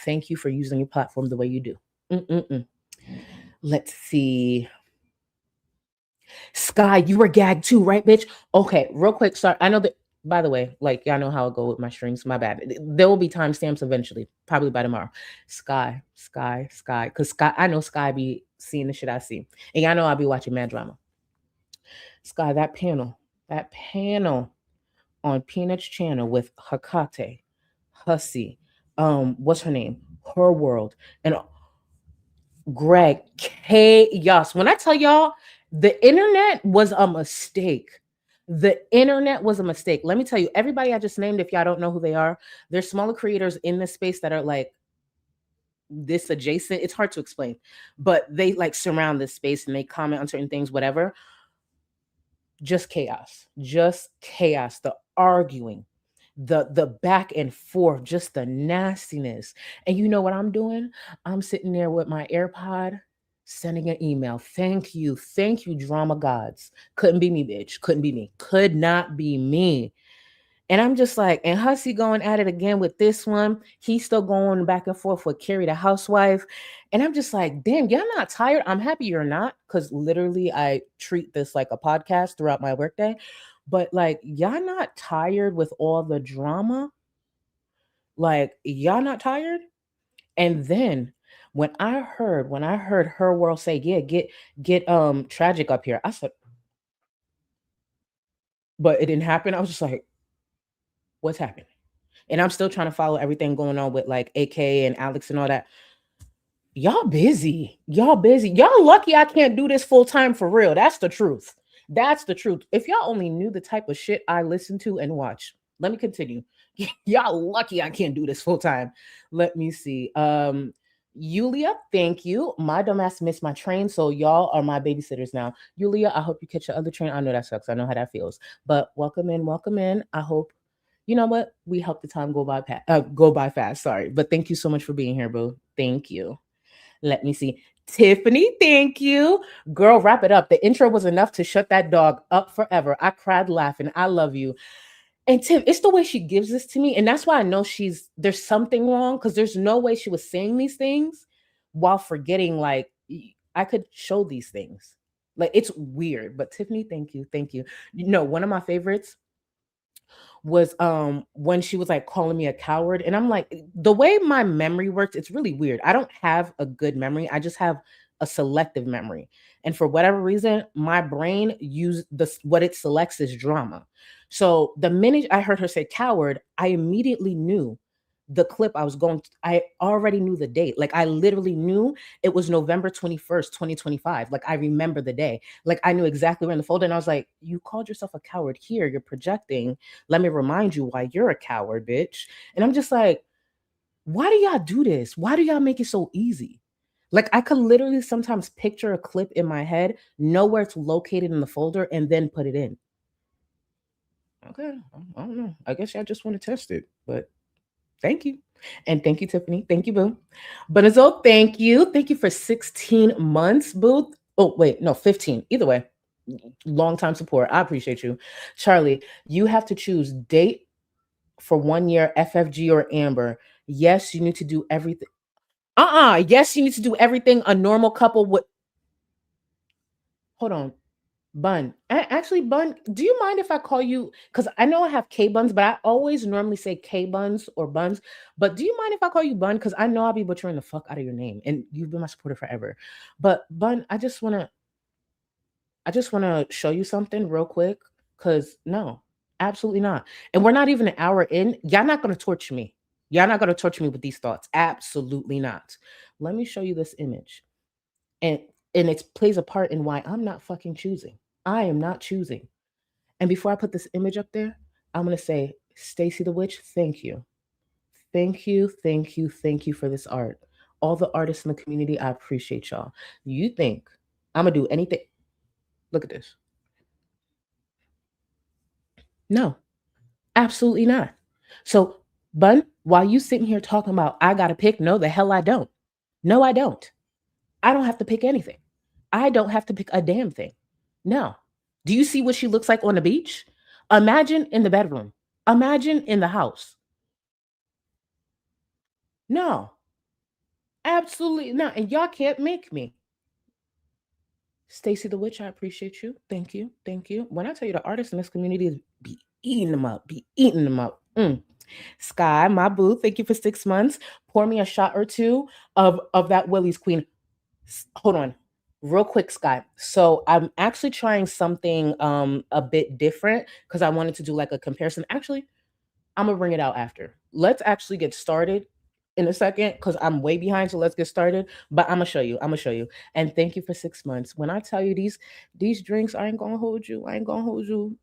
Thank you for using your platform the way you do. Let's see. Sky, you were gagged too, right, bitch? Okay, real quick. Sorry, I know that. By the way, like y'all know how it go with my streams. My bad. There will be timestamps eventually, probably by tomorrow. Sky, Sky, Sky, because Sky, I know Sky be seeing the shit I see, and y'all know I'll be watching mad drama. Sky, that panel on Peanuts channel with Hakate, Hussy, what's her name? Her World, and Greg, chaos. When I tell y'all, the internet was a mistake. The internet was a mistake. Let me tell you, everybody I just named, if y'all don't know who they are, there's smaller creators in this space that are like this adjacent. It's hard to explain, but they like surround this space and they comment on certain things, whatever. Just chaos. Just chaos. The arguing, the back and forth, just the nastiness. And you know what I'm doing? I'm sitting there with my AirPod, sending an email. Thank you, drama gods. Couldn't be me, bitch. Couldn't be me. Could not be me. And I'm just like, and Hussy going at it again with this one. He's still going back and forth with Carrie, the housewife. And I'm just like, damn, y'all not tired? I'm happy you're not, because literally I treat this like a podcast throughout my workday. But like, y'all not tired with all the drama? Like, y'all not tired? And then when I heard Her World say, yeah, get Tragic up here, I said, but it didn't happen. I was just like, what's happening? And I'm still trying to follow everything going on with like AK and Alex and all that. Y'all busy. Y'all busy. Y'all lucky I can't do this full time for real. That's the truth. That's the truth. If y'all only knew the type of shit I listen to and watch. Let me continue. Y'all lucky I can't do this full time. Let me see. Yulia, thank you. My dumbass missed my train, so y'all are my babysitters now. Yulia, I hope you catch your other train. I know that sucks. I know how that feels. But welcome in, welcome in. I hope you know what? We help the time go by fast. Sorry, but thank you so much for being here, boo. Thank you. Let me see. Tiffany, thank you. Girl, wrap it up. The intro was enough to shut that dog up forever. I cried laughing. I love you. And Tiff, it's the way she gives this to me. And that's why I know there's something wrong, because there's no way she was saying these things while forgetting, like, I could show these things. Like, it's weird. But Tiffany, thank you. Thank you. You know, one of my favorites was when she was like calling me a coward, and I'm like, the way my memory works, it's really weird. I don't have a good memory. I just have a selective memory, and for whatever reason my brain used this, what it selects is drama. So the minute I heard her say coward, I immediately knew the clip I was going to, I already knew the date. Like, I literally knew it was November 21st, 2025. Like, I remember the day. Like, I knew exactly where in the folder. And I was like, you called yourself a coward here. You're projecting. Let me remind you why you're a coward, bitch. And I'm just like, why do y'all do this? Why do y'all make it so easy? Like, I could literally sometimes picture a clip in my head, know where it's located in the folder, and then put it in. Okay. I don't know. I guess y'all just want to test it, but thank you. And thank you, Tiffany. Thank you, Boo. Benazzo, thank you. Thank you for 16 months, Boo. Oh, wait, no, 15. Either way, long time support. I appreciate you. Charlie, you have to choose date for 1 year, FFG or Amber. Yes, you need to do everything. Yes, you need to do everything a normal couple would. Hold on. Bun. Actually, Bun, do you mind if I call you? Because I know I have K buns, but I always normally say K buns or buns. But do you mind if I call you Bun? Because I know I'll be butchering the fuck out of your name, and you've been my supporter forever. But Bun, I just wanna show you something real quick. Because no, absolutely not. And we're not even an hour in. Y'all not gonna torture me. Y'all not gonna torture me with these thoughts. Absolutely not. Let me show you this image, and it plays a part in why I'm not fucking choosing. I am not choosing. And before I put this image up there, I'm gonna say, Stacy the Witch, thank you. Thank you, thank you, thank you for this art. All the artists in the community, I appreciate y'all. You think I'm gonna do anything? Look at this. No, absolutely not. So, Bun, while you sitting here talking about I gotta pick, no, the hell I don't. No, I don't. I don't have to pick anything. I don't have to pick a damn thing. No. Do you see what she looks like on the beach? Imagine in the bedroom. Imagine in the house. No, absolutely not. And y'all can't make me. Stacy the Witch, I appreciate you. Thank you. Thank you. When I tell you the artists in this community be eating them up, be eating them up. Sky, my boo, thank you for 6 months. Pour me a shot or two of that Willie's Queen. Hold on. Real quick, Sky. So I'm actually trying something a bit different because I wanted to do like a comparison. Actually, I'm gonna bring it out after. Let's actually get started in a second because I'm way behind. So let's get started. But I'm gonna show you. I'm gonna show you. And thank you for 6 months. When I tell you these drinks, I ain't gonna hold you. I ain't gonna hold you.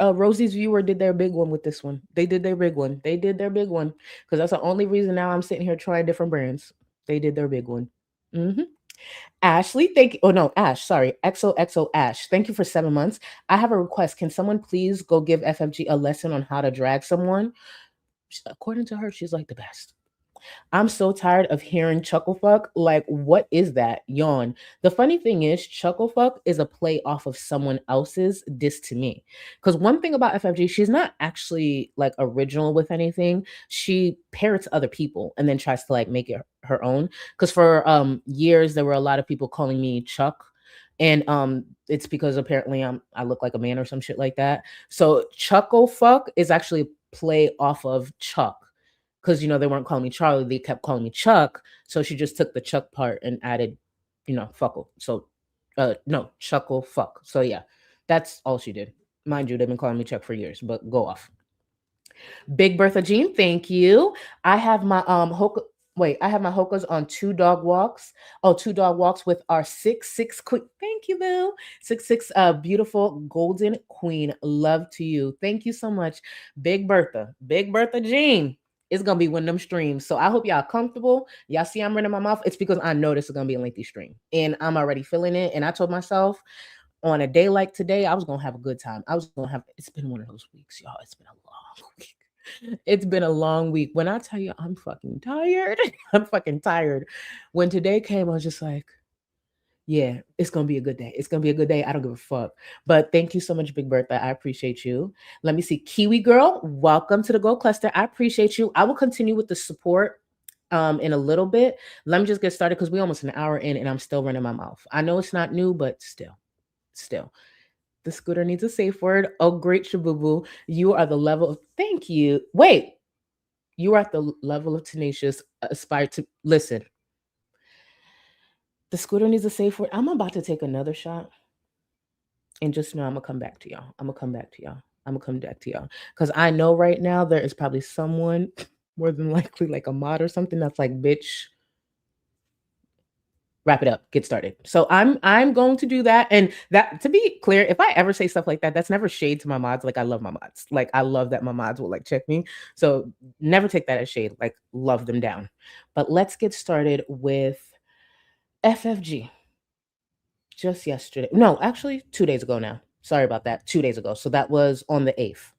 Rosie's viewer did their big one with this one. They did their big one. They did their big one because that's the only reason now I'm sitting here trying different brands. They did their big one. Ashley, thank you. Oh no, Ash, sorry. XOXO Ash. Thank you for 7 months. I have a request. Can someone please go give FFG a lesson on how to drag someone? According to her, she's like the best. I'm so tired of hearing chuckle fuck. Like, what is that? Yawn. The funny thing is, chuckle fuck is a play off of someone else's diss to me. Because one thing about FFG, she's not actually like original with anything. She parrots other people and then tries to like make it her own. Because for years there were a lot of people calling me Chuck. And it's because apparently I look like a man or some shit like that. So chuckle fuck is actually a play off of Chuck because they weren't calling me Charlie, they kept calling me Chuck. So she just took the Chuck part and added, fuckle. So no, chuckle fuck. So yeah, that's all she did. Mind you, they've been calling me Chuck for years, but go off. Big Bertha Jean, thank you. I have my hoka. Wait, I have my hokas on 2 dog walks. Oh, 2 dog walks with our 6'6" queen. Thank you, Boo. 6'6" beautiful golden queen. Love to you. Thank you so much. Big Bertha Jean. It's gonna be one of them streams. So I hope y'all comfortable. Y'all see I'm running my mouth. It's because I know this is gonna be a lengthy stream. And I'm already feeling it. And I told myself on a day like today, I was gonna have a good time. It's been one of those weeks, y'all. It's been a long week. It's been a long week. When I tell you I'm fucking tired, I'm fucking tired. When today came, I was just like, yeah, it's going to be a good day. It's going to be a good day. I don't give a fuck. But thank you so much, Big Bertha. I appreciate you. Let me see. Kiwi Girl, welcome to the Gold Cluster. I appreciate you. I will continue with the support in a little bit. Let me just get started because we're almost an hour in and I'm still running my mouth. I know it's not new, but still. The scooter needs a safe word. Oh, great, Shabubu. You are the level of, thank you. Wait, you are at the level of tenacious, aspire to, listen. The scooter needs a safe word. I'm about to take another shot. And just know I'm going to come back to y'all. Because I know right now there is probably someone, more than likely like a mod or something, that's like, bitch, wrap it up, get started. So I'm going to do that. And that, to be clear, if I ever say stuff like that, that's never shade to my mods. Like, I love my mods. Like, I love that my mods will like check me. So never take that as shade. Like, love them down. But let's get started with FFG. Just yesterday. No, actually 2 days ago now. Sorry about that. 2 days ago. So that was on the 8th.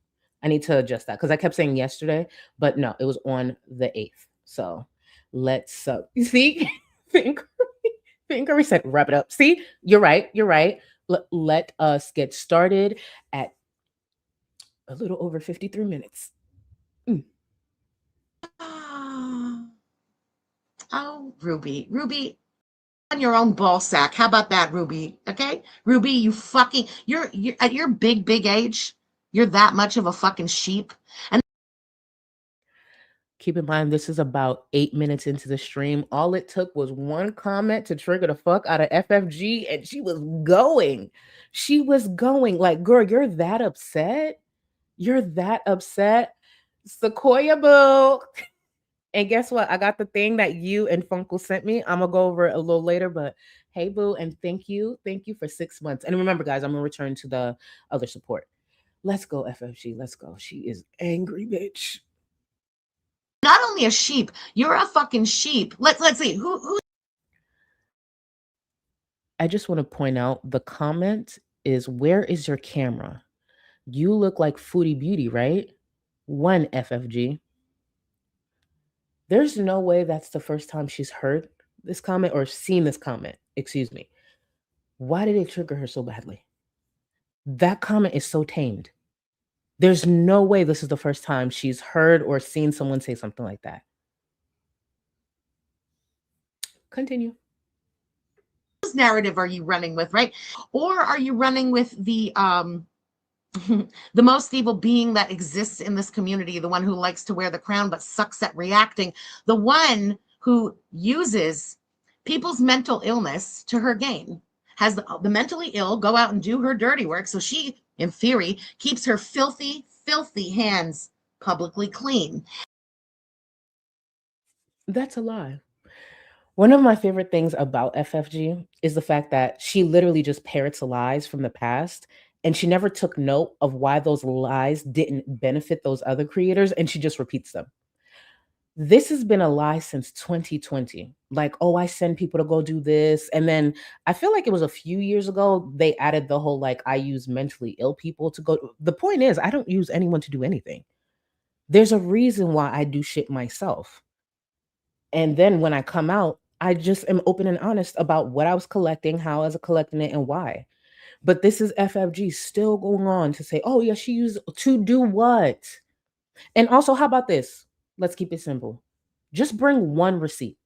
I need to adjust that because I kept saying yesterday, but no, it was on the 8th. So let's you see, Curry said wrap it up. See, you're right. Let us get started at a little over 53 minutes. Oh, Ruby, on your own ball sack. How about that, Ruby? Okay, Ruby, you fucking, you're at your big age, you're that much of a fucking sheep. And keep in mind, this is about 8 minutes into the stream. All it took was one comment to trigger the fuck out of FFG, and she was going. Like, girl, you're that upset. Sequoia boo. And guess what? I got the thing that you and Funkle sent me. I'm gonna go over it a little later, but hey boo, and thank you for 6 months. And remember, guys, I'm gonna return to the other support. Let's go, FFG. Let's go. She is angry, bitch. Not only a sheep, you're a fucking sheep. Let's see who. I just want to point out the comment is, where is your camera? You look like Foodie Beauty, right? One FFG. There's no way that's the first time she's heard this comment or seen this comment. Excuse me. Why did it trigger her so badly? That comment is so tamed. There's no way this is the first time she's heard or seen someone say something like that. Continue. whose narrative are you running with, right? Or are you running with the the most evil being that exists in this community, the one who likes to wear the crown but sucks at reacting, the one who uses people's mental illness to her gain, has the mentally ill go out and do her dirty work so she, in theory, keeps her filthy, filthy hands publicly clean. That's a lie. One of my favorite things about FFG is the fact that she literally just parrots lies from the past and she never took note of why those lies didn't benefit those other creators and she just repeats them. This has been a lie since 2020. Like, oh, I send people to go do this. And then I feel like it was a few years ago, they added the whole like, I use mentally ill people to go. The point is, I don't use anyone to do anything. There's a reason why I do shit myself. And then when I come out, I just am open and honest about what I was collecting, how I was collecting it, and why. But this is FFG still going on to say, oh, yeah, she used to do what? And also, how about this? Let's keep it simple. Just bring one receipt.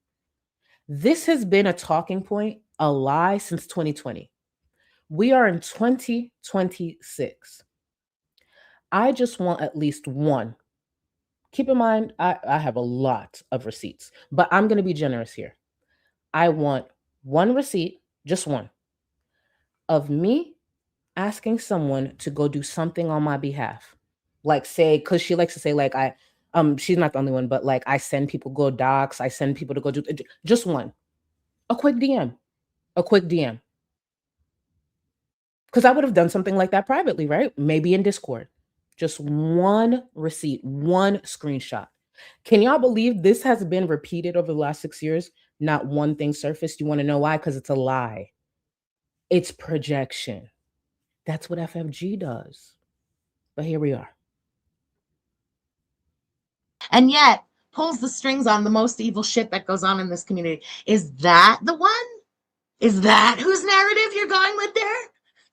This has been a talking point, a lie since 2020. We are in 2026. I just want at least one. Keep in mind, I have a lot of receipts, but I'm going to be generous here. I want one receipt, just one, of me asking someone to go do something on my behalf. Like say, because she likes to say, like, she's not the only one, but like I send people go docs, I send people to go do just one. A quick DM. A quick DM. Because I would have done something like that privately, right? Maybe in Discord. Just one receipt, one screenshot. Can y'all believe this has been repeated over the last 6 years? Not one thing surfaced. You want to know why? Because it's a lie. It's projection. That's what FFG does. But here we are. And yet pulls the strings on the most evil shit that goes on in this community. Is that the one? Is that whose narrative you're going with there?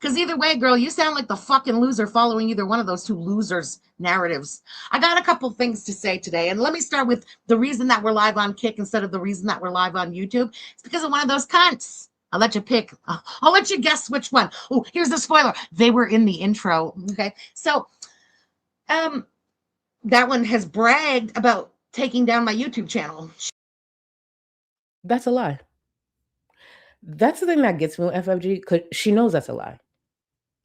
Because either way, girl, you sound like the fucking loser following either one of those two losers' narratives. I got a couple things to say today. And let me start with the reason that we're live on Kick instead of the reason that we're live on YouTube. It's because of one of those cunts. I'll let you pick. I'll let you guess which one. Oh, here's the spoiler. They were in the intro. Okay. So that one has bragged about taking down my YouTube channel. That's a lie. That's the thing that gets me with FFG, because she knows that's a lie.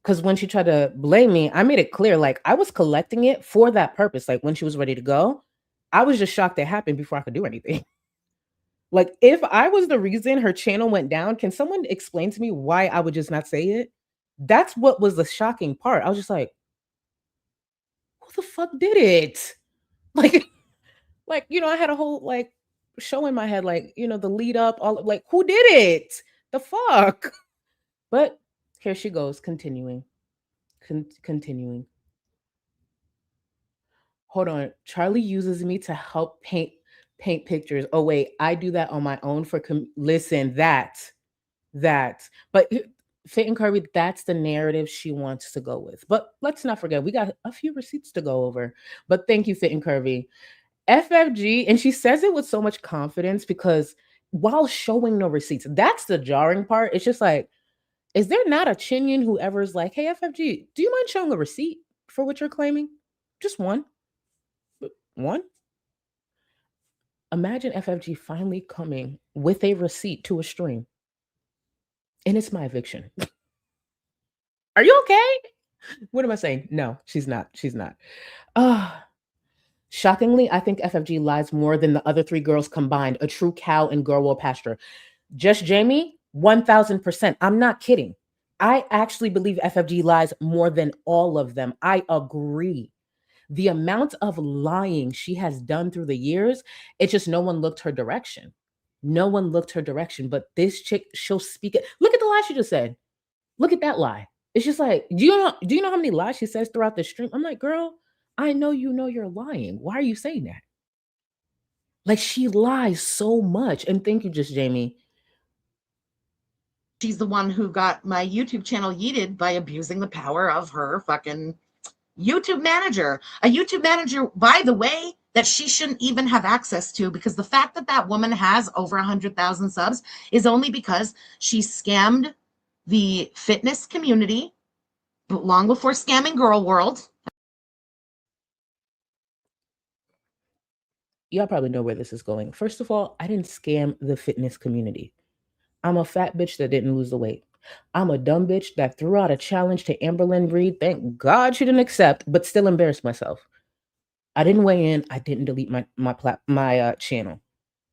Because when she tried to blame me, I made it clear, like, I was collecting it for that purpose. Like, when she was ready to go, I was just shocked it happened before I could do anything. Like, if I was the reason her channel went down, can someone explain to me why I would just not say it? That's what was the shocking part. I was just like, who the fuck did it? Like, I had a whole, like, show in my head, like, the lead up, all like, who did it? The fuck? But here she goes, continuing. Continuing. Hold on. Charlie uses me to help paint pictures. Oh, wait, I do that on my own for listen, that. But Fit and Curvy, that's the narrative she wants to go with. But let's not forget, we got a few receipts to go over. But thank you, Fit and Curvy. FFG, and she says it with so much confidence because while showing no receipts, that's the jarring part. It's just like, is there not a Chinyan who ever's like, hey, FFG, do you mind showing a receipt for what you're claiming? Just one. One? Imagine FFG finally coming with a receipt to a stream. And it's my eviction. Are you okay? What am I saying? No, she's not. She's not. Shockingly, I think FFG lies more than the other three girls combined, a true cow and Gorl pasture. Just Jamie, 1000%. I'm not kidding. I actually believe FFG lies more than all of them. I agree. The amount of lying she has done through the years, it's just no one looked her direction. No one looked her direction. But this chick, she'll speak it. Look at the lie she just said. Look at that lie. It's just like, do you know how many lies she says throughout the stream? I'm like, girl, I know you're lying. Why are you saying that? Like, she lies so much. And thank you, Just Jamie. She's the one who got my YouTube channel yeeted by abusing the power of her fucking YouTube manager. A YouTube manager, by the way, that she shouldn't even have access to, because the fact that that woman has over 100,000 subs is only because she scammed the fitness community long before scamming Girl World. Y'all probably know where this is going. First of all, I didn't scam the fitness community. I'm a fat bitch that didn't lose the weight. I'm a dumb bitch that threw out a challenge to Amberlynn Reed. Thank God she didn't accept, but still embarrassed myself. I didn't weigh in. I didn't delete my channel.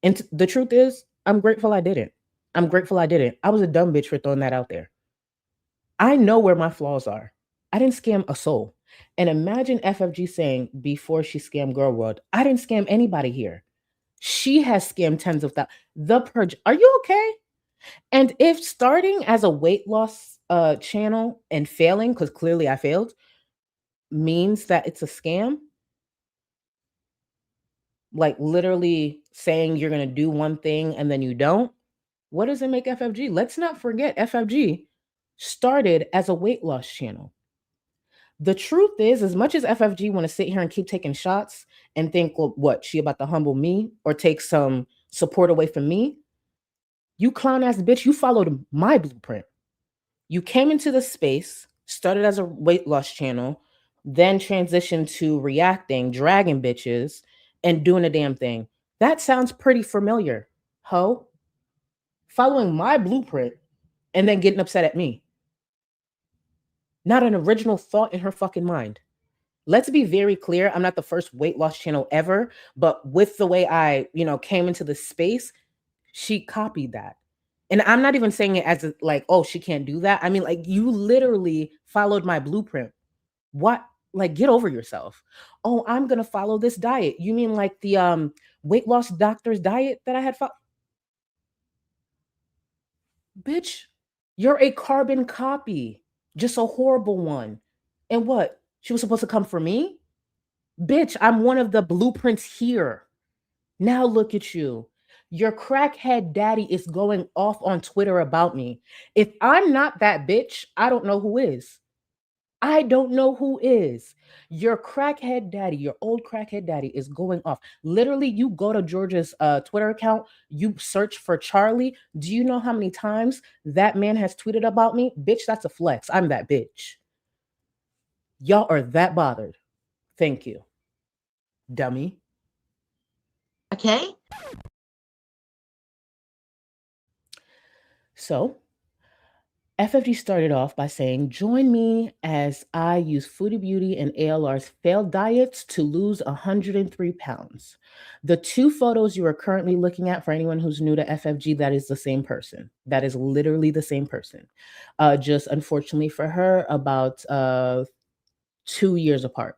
And the truth is, I'm grateful I didn't. I'm grateful I didn't. I was a dumb bitch for throwing that out there. I know where my flaws are. I didn't scam a soul. And imagine FFG saying before she scammed Girl World, I didn't scam anybody here. She has scammed tens of thousands. The Purge. Are you okay? And if starting as a weight loss channel and failing, because clearly I failed, means that it's a scam, like literally saying you're going to do one thing and then you don't, what does it make FFG? Let's not forget FFG started as a weight loss channel. The truth is, as much as FFG want to sit here and keep taking shots and think, well, what, she about to humble me or take some support away from me? You clown ass bitch, you followed my blueprint. You came into the space, started as a weight loss channel, then transitioned to reacting, dragging bitches, and doing a damn thing. That sounds pretty familiar, ho. Following my blueprint and then getting upset at me. Not an original thought in her fucking mind. Let's be very clear. I'm not the first weight loss channel ever, but with the way I, came into the space, she copied that. And I'm not even saying it as like, oh, she can't do that. I mean, like, you literally followed my blueprint. What? Like, get over yourself. Oh, I'm going to follow this diet. You mean like the weight loss doctor's diet that I had followed? Bitch, you're a carbon copy. Just a horrible one. And what? She was supposed to come for me? Bitch, I'm one of the blueprints here. Now look at you. Your crackhead daddy is going off on Twitter about me. If I'm not that bitch, I don't know who is. I don't know who is. Your crackhead daddy, your old crackhead daddy is going off. Literally, you go to Georgia's Twitter account, you search for Charlie. Do you know how many times that man has tweeted about me? Bitch, that's a flex. I'm that bitch. Y'all are that bothered. Thank you. Dummy. Okay. So, FFG started off by saying, join me as I use Foodie Beauty and ALR's failed diets to lose 103 pounds. The two photos you are currently looking at, for anyone who's new to FFG, that is the same person. That is literally the same person. Just unfortunately for her, about 2 years apart.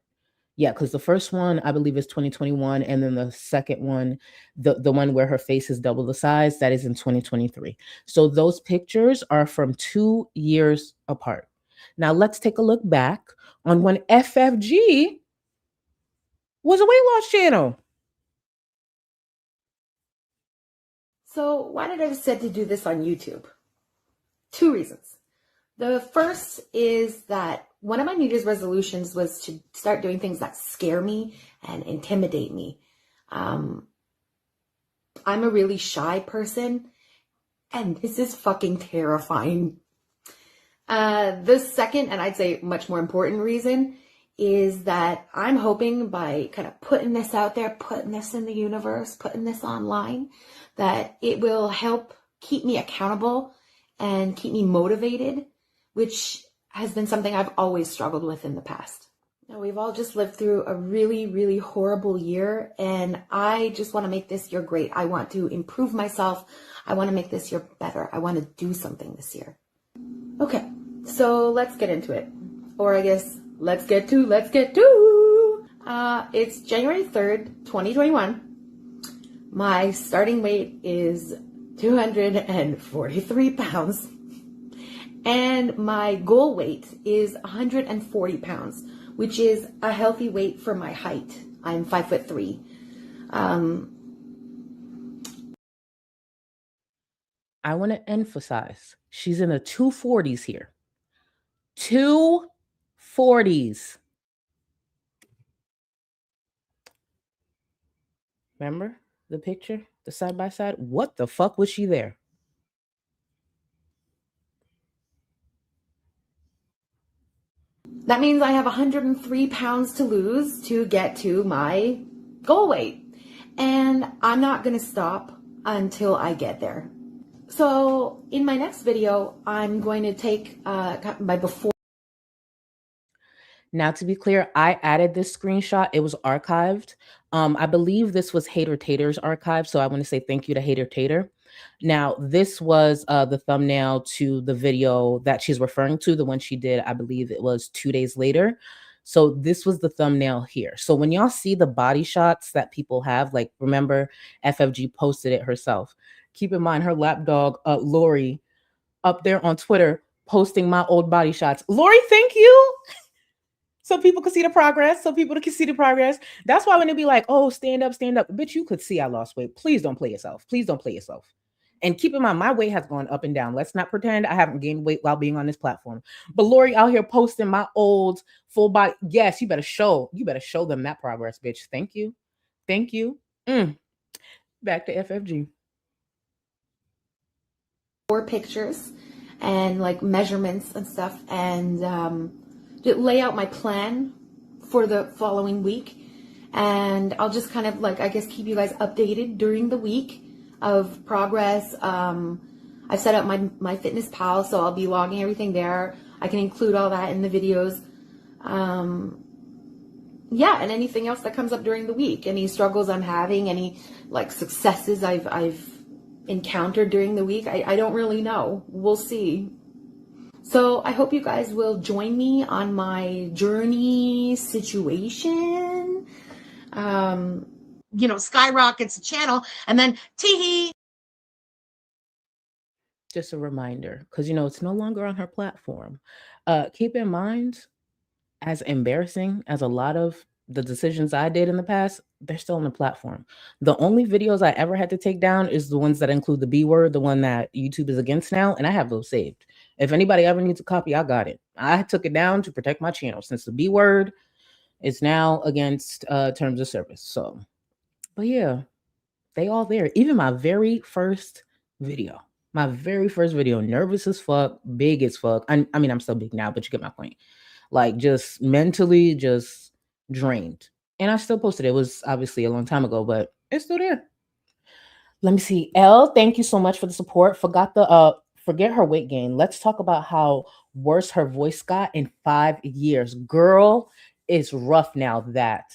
Yeah, because the first one I believe is 2021, and then the second one, the one where her face is double the size, that is in 2023. So those pictures are from 2 years apart. Now let's take a look back on when FFG was a weight loss channel. So why did I decide to do this on YouTube? 2 reasons. The first is that one of my New Year's resolutions was to start doing things that scare me and intimidate me. I'm a really shy person, and this is fucking terrifying. The second, and I'd say much more important reason, is that I'm hoping by kind of putting this out there, putting this in the universe, putting this online, that it will help keep me accountable and keep me motivated, which has been something I've always struggled with in the past. Now, we've all just lived through a really, really horrible year, and I just want to make this year great. I want to improve myself. I want to make this year better. I want to do something this year. Okay, so let's get into it. Or I guess, let's get to. It's January 3rd, 2021. My starting weight is 243 pounds. And my goal weight is 140 pounds, which is a healthy weight for my height. I'm 5'3". I want to emphasize, she's in the 240s here. 240s. Remember the picture, the side by side? What the fuck was she there? That means I have 103 pounds to lose to get to my goal weight. And I'm not going to stop until I get there. So in my next video, I'm going to take my before. Now, to be clear, I added this screenshot. It was archived. I believe this was Hater Tater's archive. So I want to say thank you to Hater Tater. Now, this was the thumbnail to the video that she's referring to, the one she did, I believe it was 2 days later. So this was the thumbnail here. So when y'all see the body shots that people have, like remember FFG posted it herself. Keep in mind her lapdog, Lori, up there on Twitter posting my old body shots. Lori, thank you. So people could see the progress. So people can see the progress. That's why when they be like, oh, stand up. Bitch, you could see I lost weight. Please don't play yourself. Please don't play yourself. And keep in mind, my weight has gone up and down. Let's not pretend I haven't gained weight while being on this platform. But Lori out here posting my old full body. Yes, you better show them that progress, bitch. Thank you. Thank you. Back to FFG. 4 pictures and like measurements and stuff, and lay out my plan for the following week. And I'll just kind of like, I guess, keep you guys updated during the week of progress. I set up my Fitness Pal, so I'll be logging everything there. I can include all that in the videos. Yeah, and anything else that comes up during the week, any struggles I'm having, any like successes I've encountered during the week. I don't really know. We'll see. So I hope you guys will join me on my journey situation. Skyrockets the channel, and then teehee. Just a reminder, because it's no longer on her platform. Keep in mind, as embarrassing as a lot of the decisions I did in the past, they're still on the platform. The only videos I ever had to take down is the ones that include the B word, the one that YouTube is against now, and I have those saved. If anybody ever needs a copy, I got it. I took it down to protect my channel since the B word is now against terms of service. So, but yeah, they all there. Even my very first video, nervous as fuck, big as fuck. I mean, I'm still big now, but you get my point. Like just mentally just drained. And I still posted it. It was obviously a long time ago, but it's still there. Let me see. Elle, thank you so much for the support. Forget her weight gain. Let's talk about how worse her voice got in 5 years. Girl is rough now. That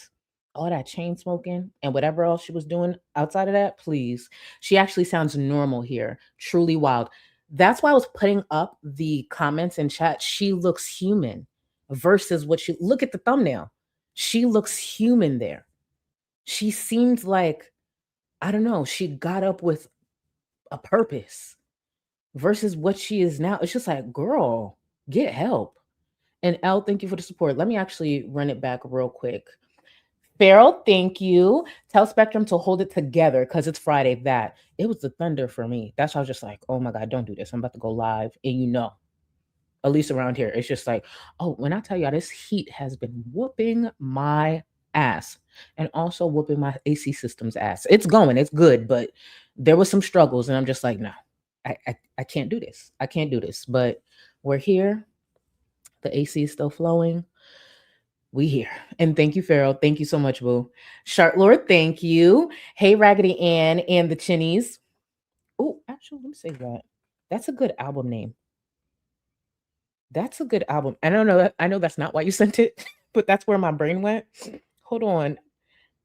all that chain smoking and whatever else she was doing outside of that, please. She actually sounds normal here. Truly wild. That's why I was putting up the comments in chat. She looks human versus what she look at the thumbnail. She looks human there. She seemed like, I don't know, she got up with a purpose versus what she is now. It's just like, girl, get help. And Elle, thank you for the support. Let me actually run it back real quick. Farrell, thank you. Tell Spectrum to hold it together because it's Friday. It was the thunder for me. That's why I was just like, oh my God, don't do this. I'm about to go live. And at least around here, it's just like, oh, when I tell y'all, this heat has been whooping my ass and also whooping my AC system's ass. It's going, it's good, but there was some struggles and I'm just like, no, I can't do this. I can't do this, but we're here. The AC is still flowing. We here. And thank you, Farrell. Thank you so much, boo. Shark Lord, thank you. Hey, Raggedy Ann and the Chinnies. Oh, actually, let me say that. That's a good album name. That's a good album. I don't know. I know that's not why you sent it, but that's where my brain went. Hold on.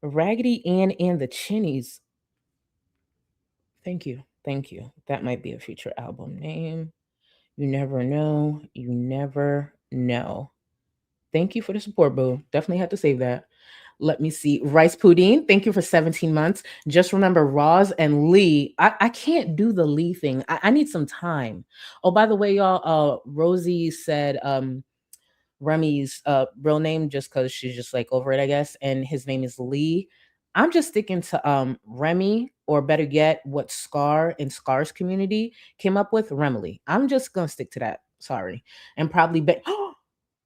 Raggedy Ann and the Chinnies. Thank you. Thank you. That might be a future album name. You never know. You never know. Thank you for the support, boo. Definitely had to save that. Let me see. Rice Pudding, thank you for 17 months. Just remember, Roz and Lee. I can't do the Lee thing. I need some time. Oh, by the way, y'all, Rosie said Remy's real name just because she's just like over it, I guess. And his name is Lee. I'm just sticking to Remy, or better yet, what Scar and Scar's community came up with, Remily. I'm just gonna stick to that. Sorry. And probably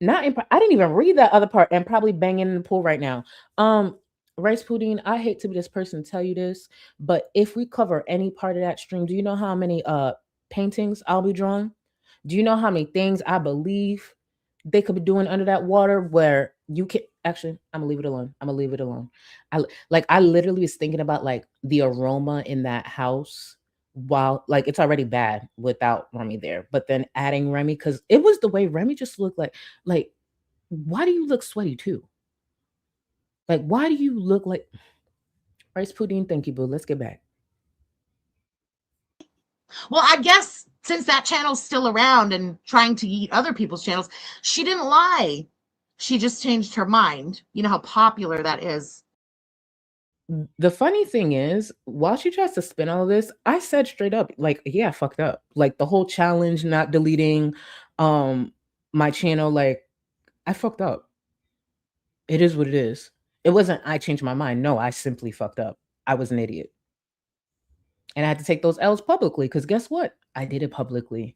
I didn't even read that other part, and probably banging in the pool right now. Rice Pudding, I hate to be this person to tell you this, but if we cover any part of that stream, do you know how many paintings I'll be drawing? Do you know how many things I believe they could be doing under that water where you can actually I'm gonna leave it alone. I'm gonna leave it alone. I literally was thinking about like the aroma in that house while like it's already bad without Remy there, but then adding Remy because it was the way Remy just looked like why do you look sweaty too? Like why do you look like Rice Pudding? Thank you, boo. Let's get back. Well, I guess since that channel's still around and trying to eat other people's channels, she didn't lie. She just changed her mind. You know how popular that is. The funny thing is, while she tries to spin all of this, I said straight up, like, yeah, I fucked up. Like the whole challenge, not deleting um my channel, like I fucked up. It is what it is. It wasn't I changed my mind. No, I simply fucked up. I was an idiot. And I had to take those L's publicly because guess what? I did it publicly.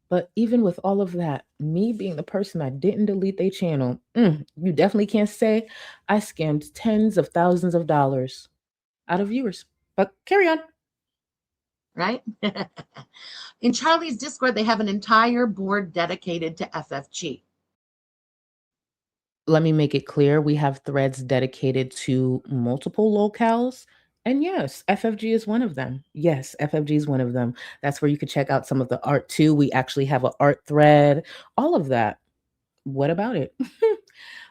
But even with all of that, me being the person that didn't delete their channel, you definitely can't say I scammed tens of thousands of dollars out of viewers. But carry on. Right? In Charlie's Discord, they have an entire board dedicated to FFG. Let me make it clear we have threads dedicated to multiple locales. And yes, FFG is one of them. Yes, FFG is one of them. That's where you could check out some of the art too. We actually have an art thread, all of that. What about it?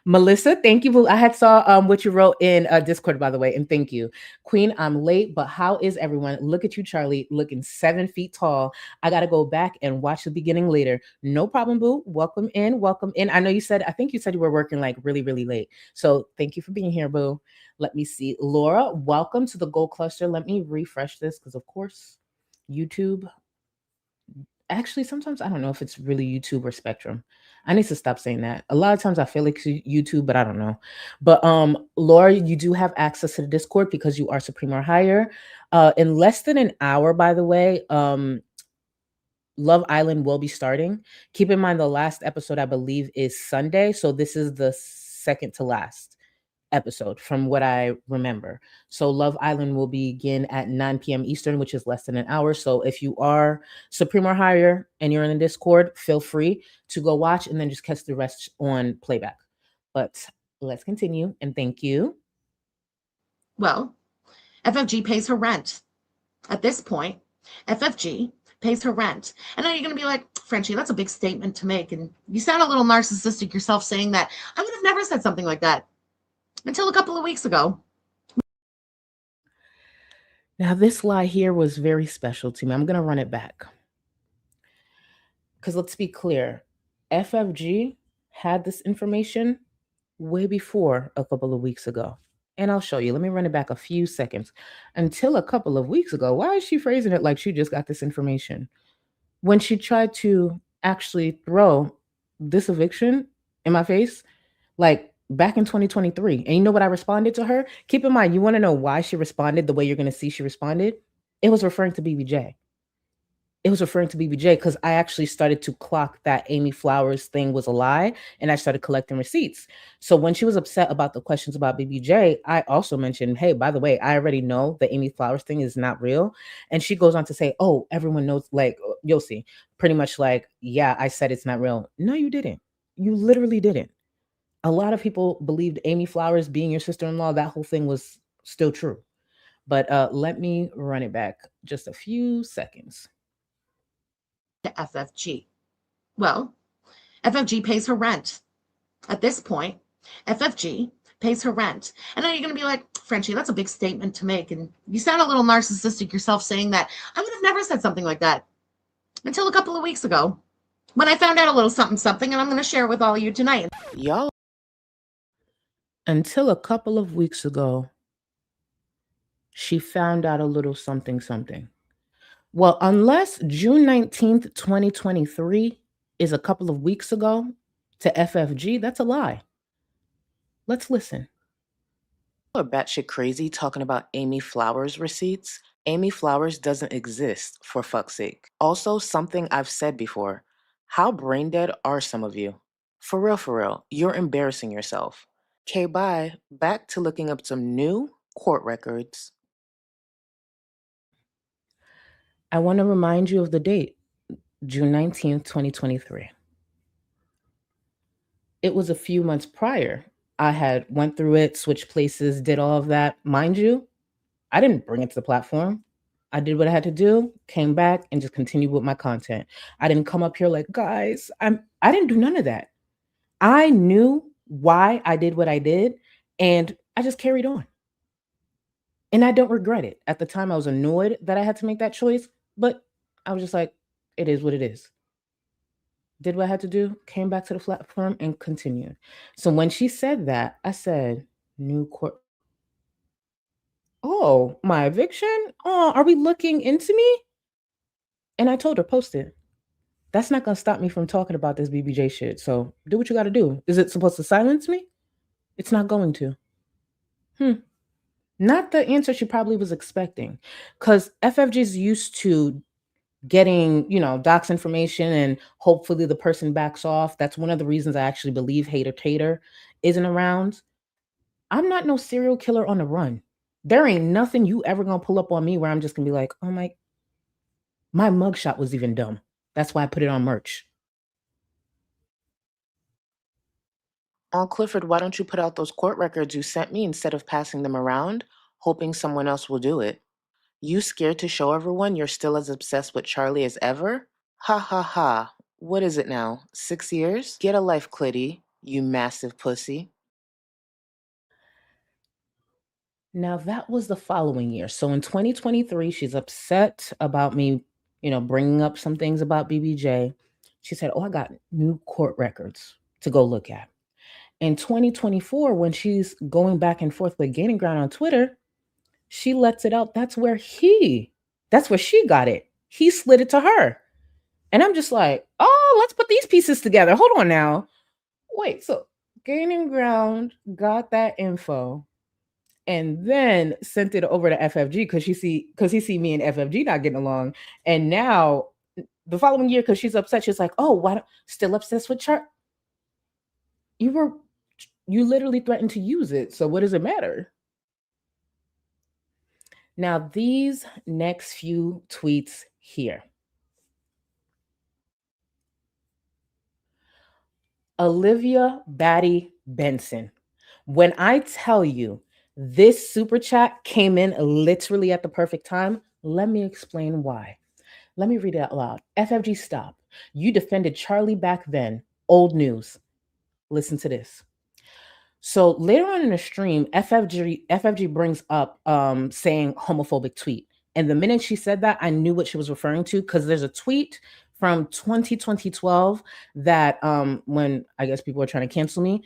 Melissa, thank you. I had saw what you wrote in Discord, by the way, and thank you. Queen, I'm late, but how is everyone? Look at you, Charlie, looking 7 feet tall. I got to go back and watch the beginning later. No problem, boo. Welcome in. Welcome in. I know you said, I think you said you were working like really, really late. So thank you for being here, boo. Let me see. Laura, welcome to the Goal Cluster. Let me refresh this because, of course, YouTube. Actually, sometimes I don't know if it's really YouTube or Spectrum. I need to stop saying that. A lot of times I feel like it's YouTube, but I don't know. But Laura, you do have access to the Discord because you are Supreme or higher. In less than an hour, by the way, Love Island will be starting. Keep in mind the last episode, I believe, is Sunday. So this is the second to last episode from what I remember. So Love Island will begin at 9 p.m. Eastern, which is less than an hour. So if you are Supreme or higher and you're in the Discord, feel free to go watch and then just catch the rest on playback. But let's continue and thank you. Well, FFG pays her rent. At this point, FFG pays her rent. And then you're going to be like, Frenchie, that's a big statement to make. And you sound a little narcissistic yourself saying that. I would have never said something like that until a couple of weeks ago. Now, this lie here was very special to me. I'm going to run it back. Because let's be clear, FFG had this information way before a couple of weeks ago. And I'll show you. Let me run it back a few seconds. Until a couple of weeks ago, why is she phrasing it like she just got this information? When she tried to actually throw this eviction in my face, like back in 2023. And you know what I responded to her? Keep in mind, you want to know why she responded the way you're going to see she responded? It was referring to BBJ. It was referring to BBJ because I actually started to clock that Amy Flowers thing was a lie, and I started collecting receipts. So when she was upset about the questions about BBJ, I also mentioned, hey, by the way, I already know the Amy Flowers thing is not real. And she goes on to say, oh, everyone knows, like, you'll see, pretty much like, yeah, I said it's not real. No, you didn't. You literally didn't. A lot of people believed Amy Flowers being your sister-in-law, that whole thing was still true. But let me run it back just a few seconds. To FFG. Well, FFG pays her rent. At this point, FFG pays her rent. And then you're going to be like, Frenchie, that's a big statement to make. And you sound a little narcissistic yourself saying that. I would have never said something like that until a couple of weeks ago when I found out a little something, and I'm going to share it with all of you tonight. Y'all. Until a couple of weeks ago, she found out a little something. Well, unless June 19th, 2023 is a couple of weeks ago to FFG, that's a lie. Let's listen. People are batshit crazy talking about Amy Flowers receipts. Amy Flowers doesn't exist, for fuck's sake. Also, something I've said before. How brain dead are some of you? For real, you're embarrassing yourself. Okay, bye. Back to looking up some new court records. I want to remind you of the date, June 19th, 2023. It was a few months prior. I had went through it, switched places, did all of that. Mind you, I didn't bring it to the platform. I did what I had to do, came back, and just continued with my content. I didn't come up here like, guys, I didn't do none of that. I knew why I did what I did, and I just carried on. And I don't regret it. At the time, I was annoyed that I had to make that choice, but I was just like, it is what it is. Did what I had to do, came back to the platform, and continued. So when she said that, I said, new court. Oh, my eviction? Oh, are we looking into me? And I told her, post it. That's not going to stop me from talking about this BBJ shit. So do what you got to do. Is it supposed to silence me? It's not going to. Not the answer she probably was expecting. Because FFG's used to getting, docs information and hopefully the person backs off. That's one of the reasons I actually believe Hater Tater isn't around. I'm not no serial killer on the run. There ain't nothing you ever gonna pull up on me where I'm just gonna be like, oh my mugshot was even dumb. That's why I put it on merch. Clifford, why don't you put out those court records you sent me instead of passing them around, hoping someone else will do it? You scared to show everyone you're still as obsessed with Charlie as ever? Ha ha ha. What is it now? 6 years? Get a life, Clitty, you massive pussy. Now that was the following year. So in 2023, she's upset about me, bringing up some things about BBJ. She said, "Oh, I got new court records to go look at." In 2024, when she's going back and forth with Gaining Ground on Twitter, she lets it out. That's where she got it. He slid it to her. And I'm just like, oh, let's put these pieces together. Hold on now. Wait, so Gaining Ground got that info and then sent it over to FFG because he see me and FFG not getting along. And now the following year, because she's upset, she's like, oh, why still obsessed with Chart? You literally threatened to use it. So what does it matter? Now, these next few tweets here. Olivia Batty Benson. When I tell you this super chat came in literally at the perfect time, let me explain why. Let me read it out loud. FFG, stop. You defended Charlie back then. Old news. Listen to this. So later on in the stream, FFG brings up saying homophobic tweet. And the minute she said that, I knew what she was referring to because there's a tweet from 2012 that when I guess people were trying to cancel me,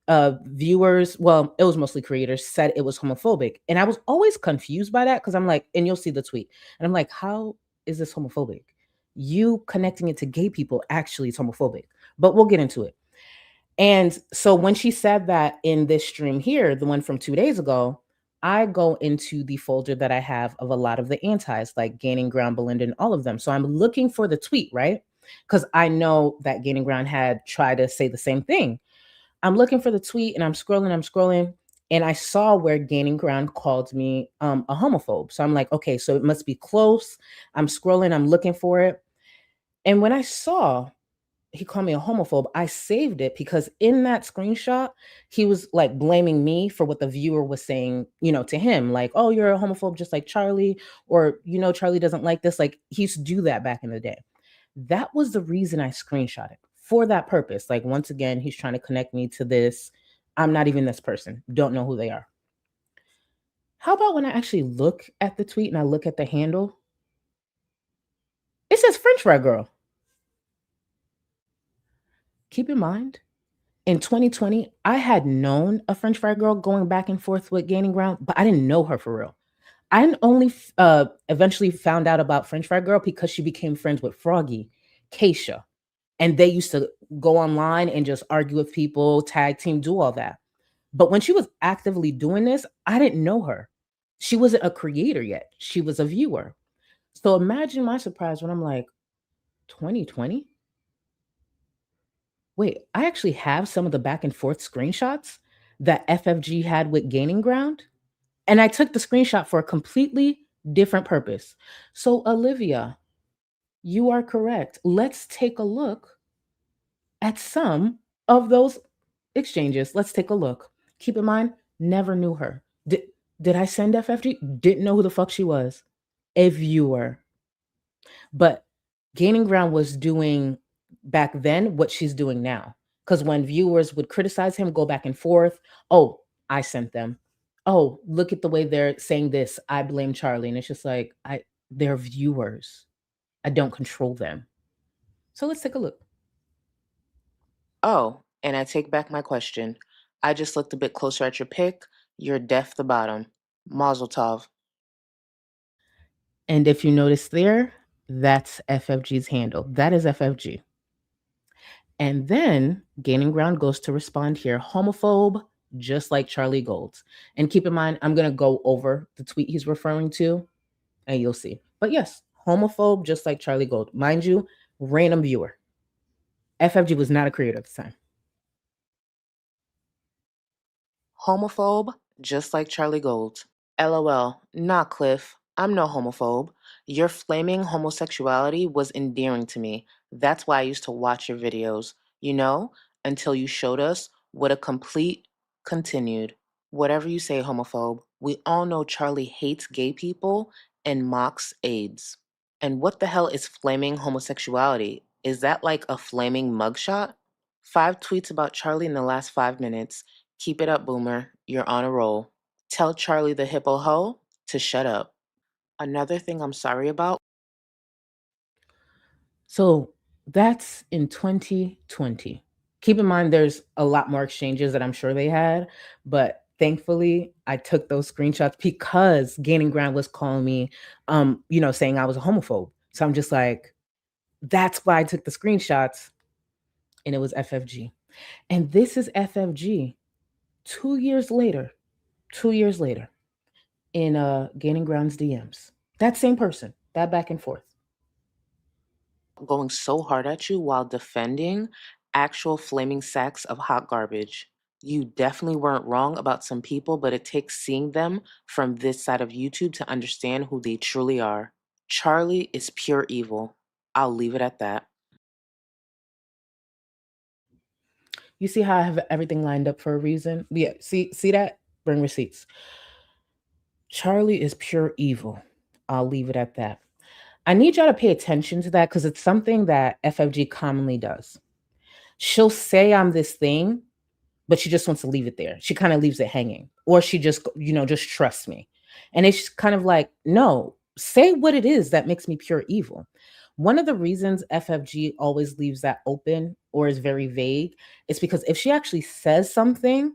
viewers, well, it was mostly creators, said it was homophobic. And I was always confused by that because I'm like, and you'll see the tweet. And I'm like, how is this homophobic? You connecting it to gay people actually is homophobic. But we'll get into it. And so when she said that in this stream here, the one from 2 days ago, I go into the folder that I have of a lot of the antis, like Gaining Ground, Belinda, and all of them. So I'm looking for the tweet, right? Because I know that Gaining Ground had tried to say the same thing. I'm looking for the tweet and I'm scrolling, and I saw where Gaining Ground called me a homophobe. So I'm like, okay, so it must be close. I'm scrolling, I'm looking for it. And when I saw he called me a homophobe, I saved it because in that screenshot, he was like blaming me for what the viewer was saying, to him, like, oh, you're a homophobe just like Charlie, or, Charlie doesn't like this. Like, he used to do that back in the day. That was the reason I screenshot it for that purpose. Like, once again, he's trying to connect me to this. I'm not even this person. Don't know who they are. How about when I actually look at the tweet and I look at the handle? It says French fry girl. Keep in mind, in 2020, I had known a French fry girl going back and forth with Gaining Ground, but I didn't know her for real. I only eventually found out about French fry girl because she became friends with Froggy, Keisha, and they used to go online and just argue with people, tag team, do all that. But when she was actively doing this, I didn't know her. She wasn't a creator yet. She was a viewer. So imagine my surprise when I'm like, 2020? Wait, I actually have some of the back and forth screenshots that FFG had with Gaining Ground. And I took the screenshot for a completely different purpose. So, Olivia, you are correct. Let's take a look at some of those exchanges. Let's take a look. Keep in mind, never knew her. Did I send FFG? Didn't know who the fuck she was. A viewer. But Gaining Ground was doing back then what she's doing now. Because when viewers would criticize him, go back and forth, oh, I sent them. Oh, look at the way they're saying this. I blame Charlie. And it's just like, they're viewers. I don't control them. So let's take a look. Oh, and I take back my question. I just looked a bit closer at your pic. You're deaf the bottom. Mazel tov. And if you notice there, that's FFG's handle. That is FFG. And then Gaining Ground goes to respond here, homophobe, just like Charlie Gold's. And keep in mind, I'm going to go over the tweet he's referring to, and you'll see. But yes, homophobe, just like Charlie Gold. Mind you, random viewer. FFG was not a creator at the time. Homophobe, just like Charlie Gold. LOL, nah, Cliff. I'm no homophobe. Your flaming homosexuality was endearing to me. That's why I used to watch your videos, until you showed us what a complete continued. Whatever you say, homophobe, we all know Charlie hates gay people and mocks AIDS. And what the hell is flaming homosexuality? Is that like a flaming mugshot? 5 tweets about Charlie in the last 5 minutes. Keep it up, Boomer. You're on a roll. Tell Charlie the hippo ho to shut up. Another thing I'm sorry about. So that's in 2020. Keep in mind, there's a lot more exchanges that I'm sure they had, but thankfully I took those screenshots because Gaining Ground was calling me, saying I was a homophobe. So I'm just like, that's why I took the screenshots, and it was FFG. And this is FFG 2 years later, in Gaining Ground's DMs. That same person, that back and forth. Going so hard at you while defending actual flaming sacks of hot garbage. You definitely weren't wrong about some people, but it takes seeing them from this side of YouTube to understand who they truly are. Charlie is pure evil. I'll leave it at that. You see how I have everything lined up for a reason? Yeah, see that? Bring receipts. Charlie is pure evil. I'll leave it at that. I need y'all to pay attention to that because it's something that FFG commonly does. She'll say I'm this thing, but she just wants to leave it there. She kind of leaves it hanging. Or she just, just trusts me. And it's kind of like, no, say what it is that makes me pure evil. One of the reasons FFG always leaves that open or is very vague is because if she actually says something,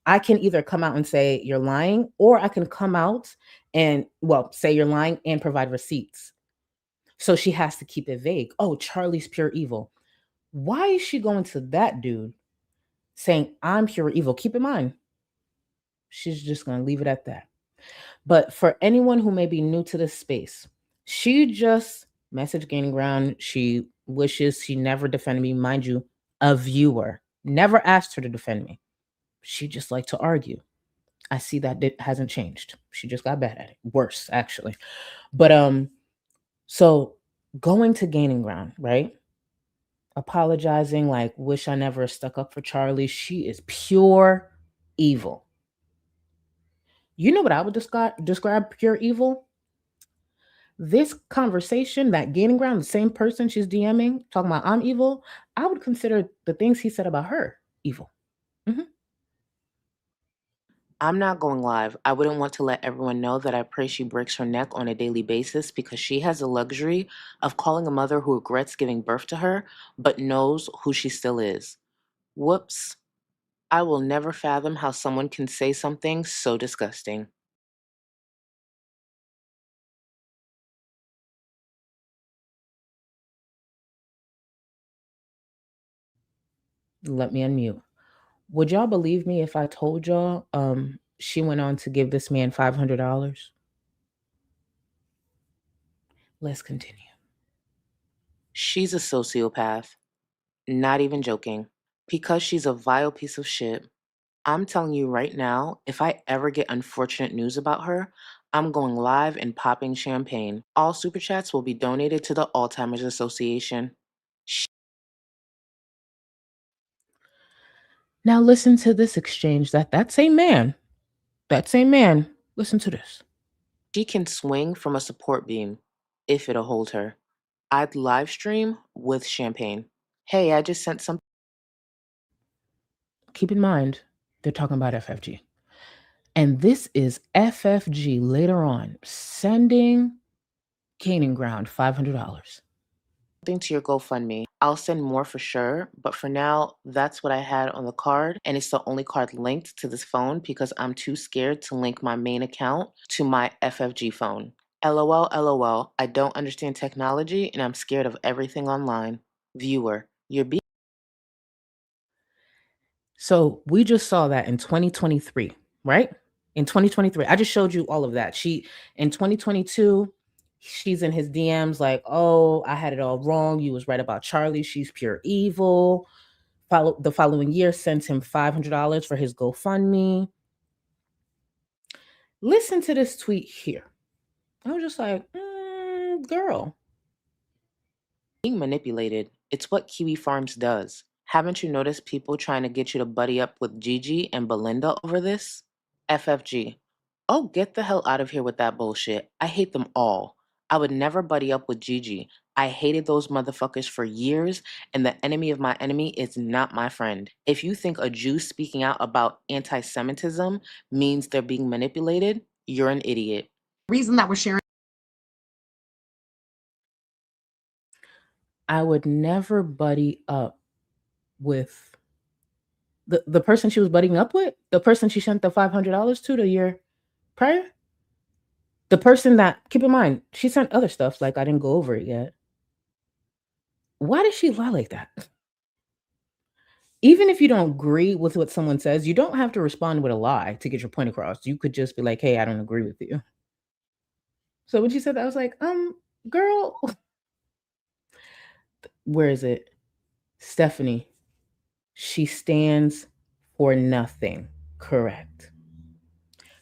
I can either come out and say you're lying, or I can come out and, say you're lying and provide receipts. So she has to keep it vague. Oh, Charlie's pure evil. Why is she going to that dude saying I'm pure evil? Keep in mind, she's just going to leave it at that. But for anyone who may be new to this space, she just messaged Gaining Ground. She wishes she never defended me. Mind you, a viewer never asked her to defend me. She just liked to argue. I see that it hasn't changed. She just got bad at it. Worse, actually. But so going to Gaining Ground, right? Apologizing, like, wish I never stuck up for Charlie. She is pure evil. You know what I would describe pure evil? This conversation, that Gaining Ground, the same person she's DMing, talking about I'm evil, I would consider the things he said about her evil. I'm not going live. I wouldn't want to let everyone know that I pray she breaks her neck on a daily basis because she has the luxury of calling a mother who regrets giving birth to her, but knows who she still is. Whoops. I will never fathom how someone can say something so disgusting. Let me unmute. Would y'all believe me if I told y'all she went on to give this man $500? Let's continue. She's a sociopath. Not even joking. Because she's a vile piece of shit. I'm telling you right now, if I ever get unfortunate news about her, I'm going live and popping champagne. All super chats will be donated to the Alzheimer's Association. Now listen to this exchange that same man, listen to this. She can swing from a support beam if it'll hold her. I'd live stream with champagne. Hey, I just sent some. Keep in mind, they're talking about FFG. And this is FFG later on sending Gaining Ground $500. Something to your GoFundMe. I'll send more for sure, but for now, that's what I had on the card, and it's the only card linked to this phone because I'm too scared to link my main account to my FFG phone. LOL, LOL. I don't understand technology, and I'm scared of everything online. Viewer, you're being. So we just saw that in 2023, right? In 2023, I just showed you all of that. In 2022, she's in his DMs like, "Oh, I had it all wrong. You was right about Charlie. She's pure evil." The following year, sends him $500 for his GoFundMe. Listen to this tweet here. I was just like, girl. Being manipulated. It's what Kiwi Farms does. Haven't you noticed people trying to get you to buddy up with Gigi and Belinda over this? FFG. Oh, get the hell out of here with that bullshit. I hate them all. I would never buddy up with Gigi. I hated those motherfuckers for years, and the enemy of my enemy is not my friend. If you think a Jew speaking out about anti Semitism means they're being manipulated, you're an idiot. Reason that we're sharing. I would never buddy up with the person she was buddying up with, the person she sent the $500 to the year prior. The person that, keep in mind, she sent other stuff, like I didn't go over it yet. Why did she lie like that? Even if you don't agree with what someone says, you don't have to respond with a lie to get your point across. You could just be like, hey, I don't agree with you. So when she said that, I was like, girl, where is it? Stephanie, she stands for nothing. Correct.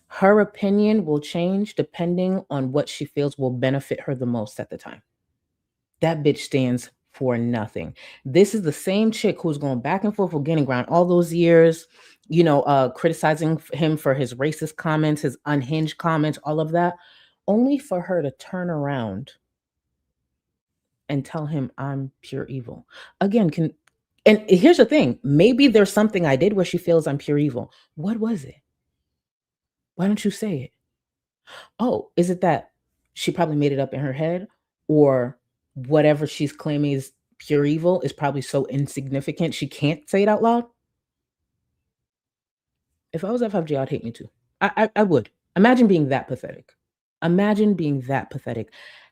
Her opinion will change depending on what she feels will benefit her the most at the time. That bitch stands for nothing. This is the same chick who's going back and forth with Gaining Ground all those years, criticizing him for his racist comments, his unhinged comments, all of that, only for her to turn around and tell him I'm pure evil. Again, and here's the thing, maybe there's something I did where she feels I'm pure evil. What was it? Why don't you say it? Oh, is it that she probably made it up in her head, or whatever she's claiming is pure evil is probably so insignificant she can't say it out loud? If I was FFG, I'd hate me too. I would. Imagine being that pathetic.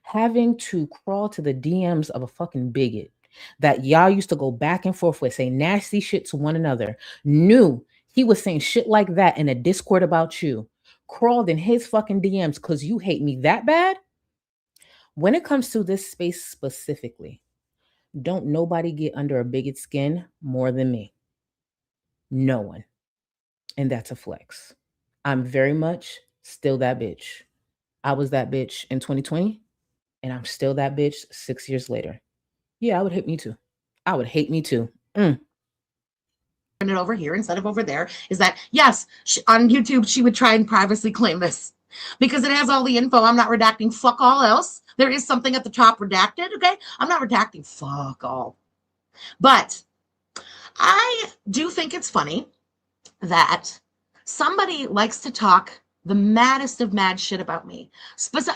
Having to crawl to the DMs of a fucking bigot that y'all used to go back and forth with, say nasty shit to one another, knew he was saying shit like that in a Discord about you, crawled in his fucking DMs because you hate me that bad. When it comes to this space specifically, don't nobody get under a bigot's skin more than me. No one. And that's a flex. I'm very much still that bitch. I was that bitch in 2020, and I'm still that bitch 6 years later. Yeah, I would hate me too. It over here instead of over there is that, yes, on YouTube, she would try and privacy claim this because it has all the info. I'm not redacting fuck all else. There is something at the top redacted, okay? I'm not redacting fuck all. But I do think it's funny that somebody likes to talk the maddest of mad shit about me.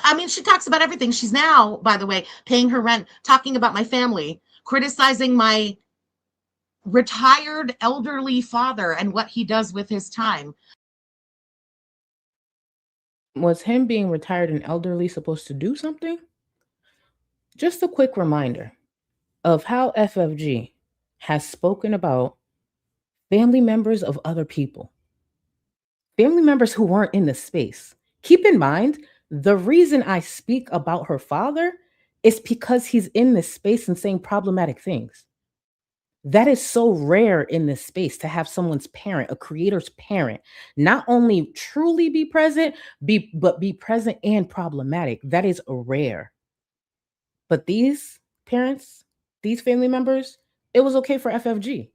I mean, she talks about everything. She's now, by the way, paying her rent, talking about my family, criticizing my retired elderly father and what he does with his time. Was him being retired and elderly supposed to do something? Just a quick reminder of how FFG has spoken about family members of other people, family members who weren't in the space. Keep in mind, the reason I speak about her father is because he's in this space and saying problematic things. That is so rare in this space to have someone's parent, a creator's parent, not only truly be present, but be present and problematic. That is rare. But these parents, these family members, it was okay for FFG.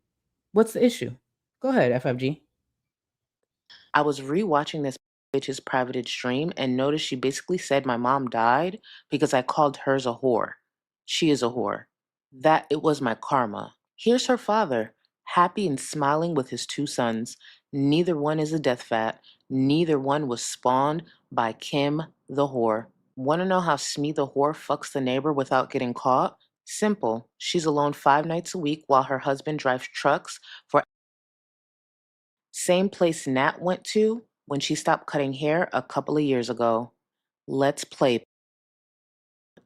What's the issue? Go ahead, FFG. I was rewatching this bitch's privated stream and noticed she basically said my mom died because I called hers a whore. She is a whore. That it was my karma. Here's her father, happy and smiling with his 2 sons. Neither one is a death fat. Neither one was spawned by Kim the whore. Want to know how Smee the whore fucks the neighbor without getting caught? Simple. She's alone 5 nights a week while her husband drives trucks for same place Nat went to when she stopped cutting hair a couple of years ago. Let's play.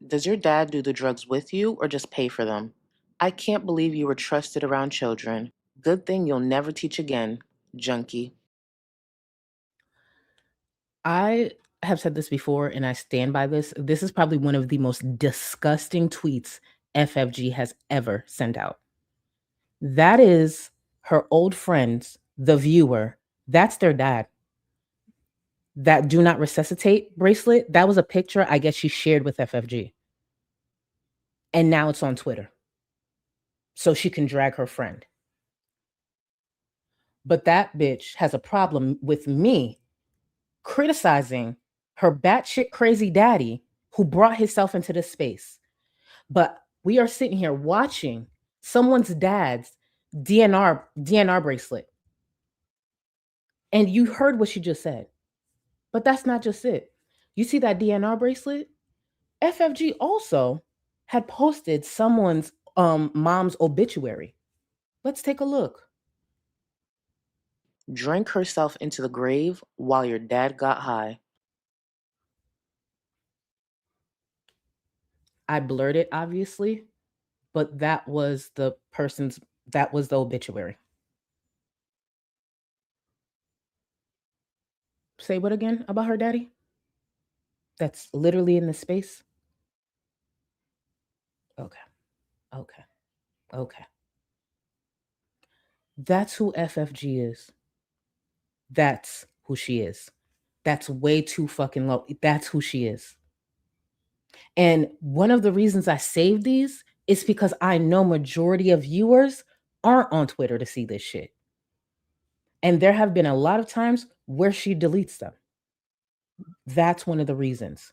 Does your dad do the drugs with you or just pay for them? I can't believe you were trusted around children. Good thing you'll never teach again, junkie. I have said this before and I stand by this. This is probably one of the most disgusting tweets FFG has ever sent out. That is her old friends, the viewer. That's their dad. That do not resuscitate bracelet, that was a picture I guess she shared with FFG. And now it's on Twitter. So she can drag her friend. But that bitch has a problem with me criticizing her batshit crazy daddy who brought himself into this space. But we are sitting here watching someone's dad's DNR bracelet. And you heard what she just said. But that's not just it. You see that DNR bracelet? FFG also had posted someone's mom's obituary. Let's take a look. Drank herself into the grave while your dad got high. I blurred it, obviously, but that was the obituary. Say what again about her daddy? That's literally in the space? Okay. That's who FFG is. That's who she is. That's way too fucking low. That's who she is. And one of the reasons I saved these is because I know majority of viewers aren't on Twitter to see this shit. And there have been a lot of times where she deletes them. That's one of the reasons.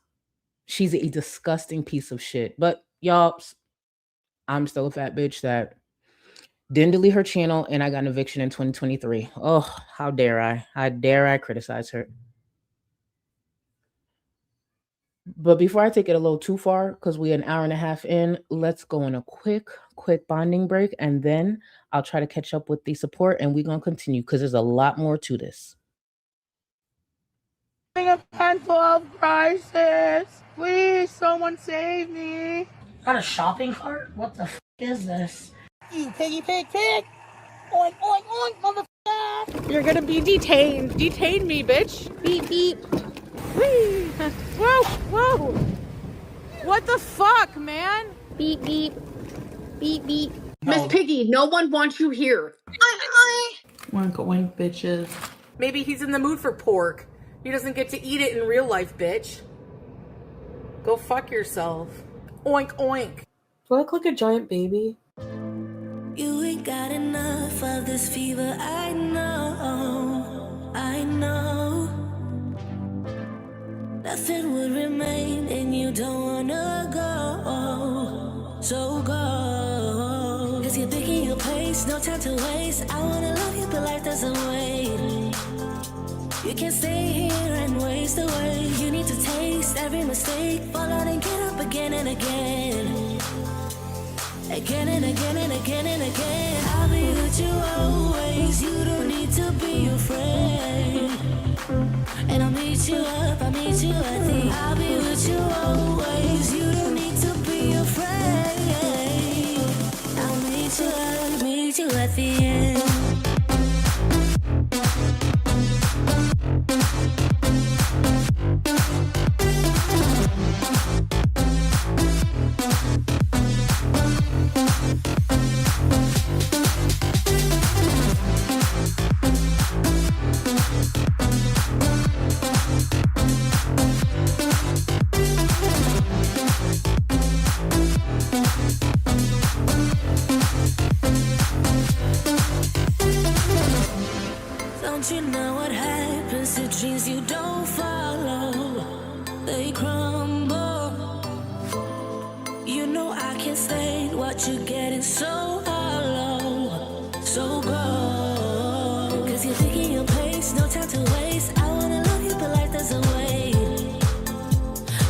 She's a disgusting piece of shit. But y'all, I'm still a fat bitch that didn't delete her channel and I got an eviction in 2023. Oh, how dare I? How dare I criticize her? But before I take it a little too far, because we're an hour and a half in, let's go on a quick bonding break. And then I'll try to catch up with the support and we're going to continue because there's a lot more to this. A handful of crisis. Please, someone save me. Got a shopping cart? What the f is this? You piggy pig pig. Oink, oink, oink, motherfucker. You're gonna be detained. Detain me, bitch. Beep, beep. Whee. Whoa, whoa. What the fuck, man? Beep, beep. Beep, beep. No. Miss Piggy, no one wants you here. Oink oink, bitches. Maybe he's in the mood for pork. He doesn't get to eat it in real life, bitch. Go fuck yourself. Oink, oink. Do I look like a giant baby? You ain't got enough of this fever, I know, I know. Nothing would remain and you don't wanna go, so go. Cause you're picking your pace, no time to waste. I wanna love you but life doesn't wait. You can't stay here and waste away. You need to taste every mistake, fall out and get up again and again. Again and again and again and again. I'll be with you always. You don't need to be afraid. And I'll meet you up, I'll meet you at the. I'll be with you always. You don't need to be afraid. I'll meet you at the end. Don't you know what happens to dreams you don't follow? They crumble. You know I can't stand what you're getting so hollow. So go. Cause you're taking your pace, no time to waste. I wanna love you, but life doesn't wait.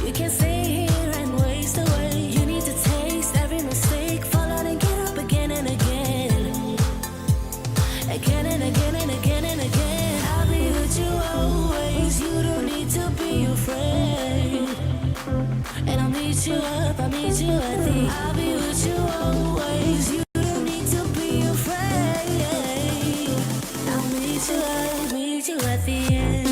You can't stay here and waste away. You need to taste every mistake. Fall out and get up again and again. Again and again and again and again. I'll be with you always. You don't need to be afraid. And I'll meet you up, I'll meet you at the. I'll be with you always. You don't need to be afraid. I'll meet you at the end.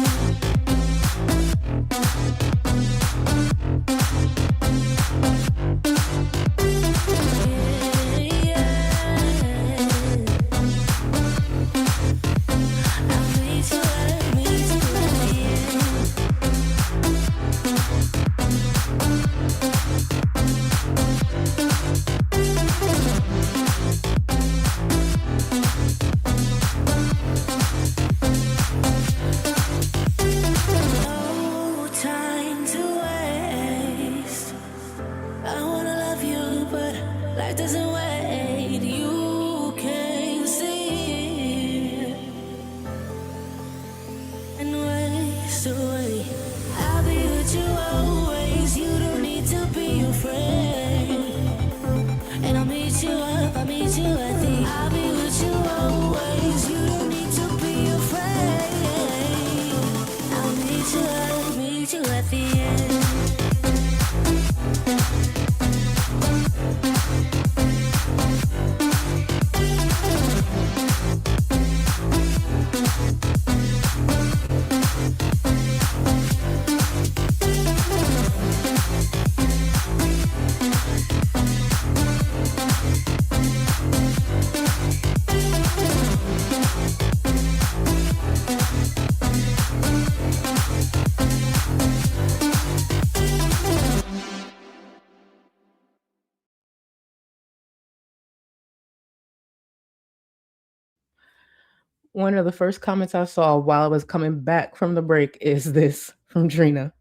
One of the first comments I saw while I was coming back from the break is this from Drina.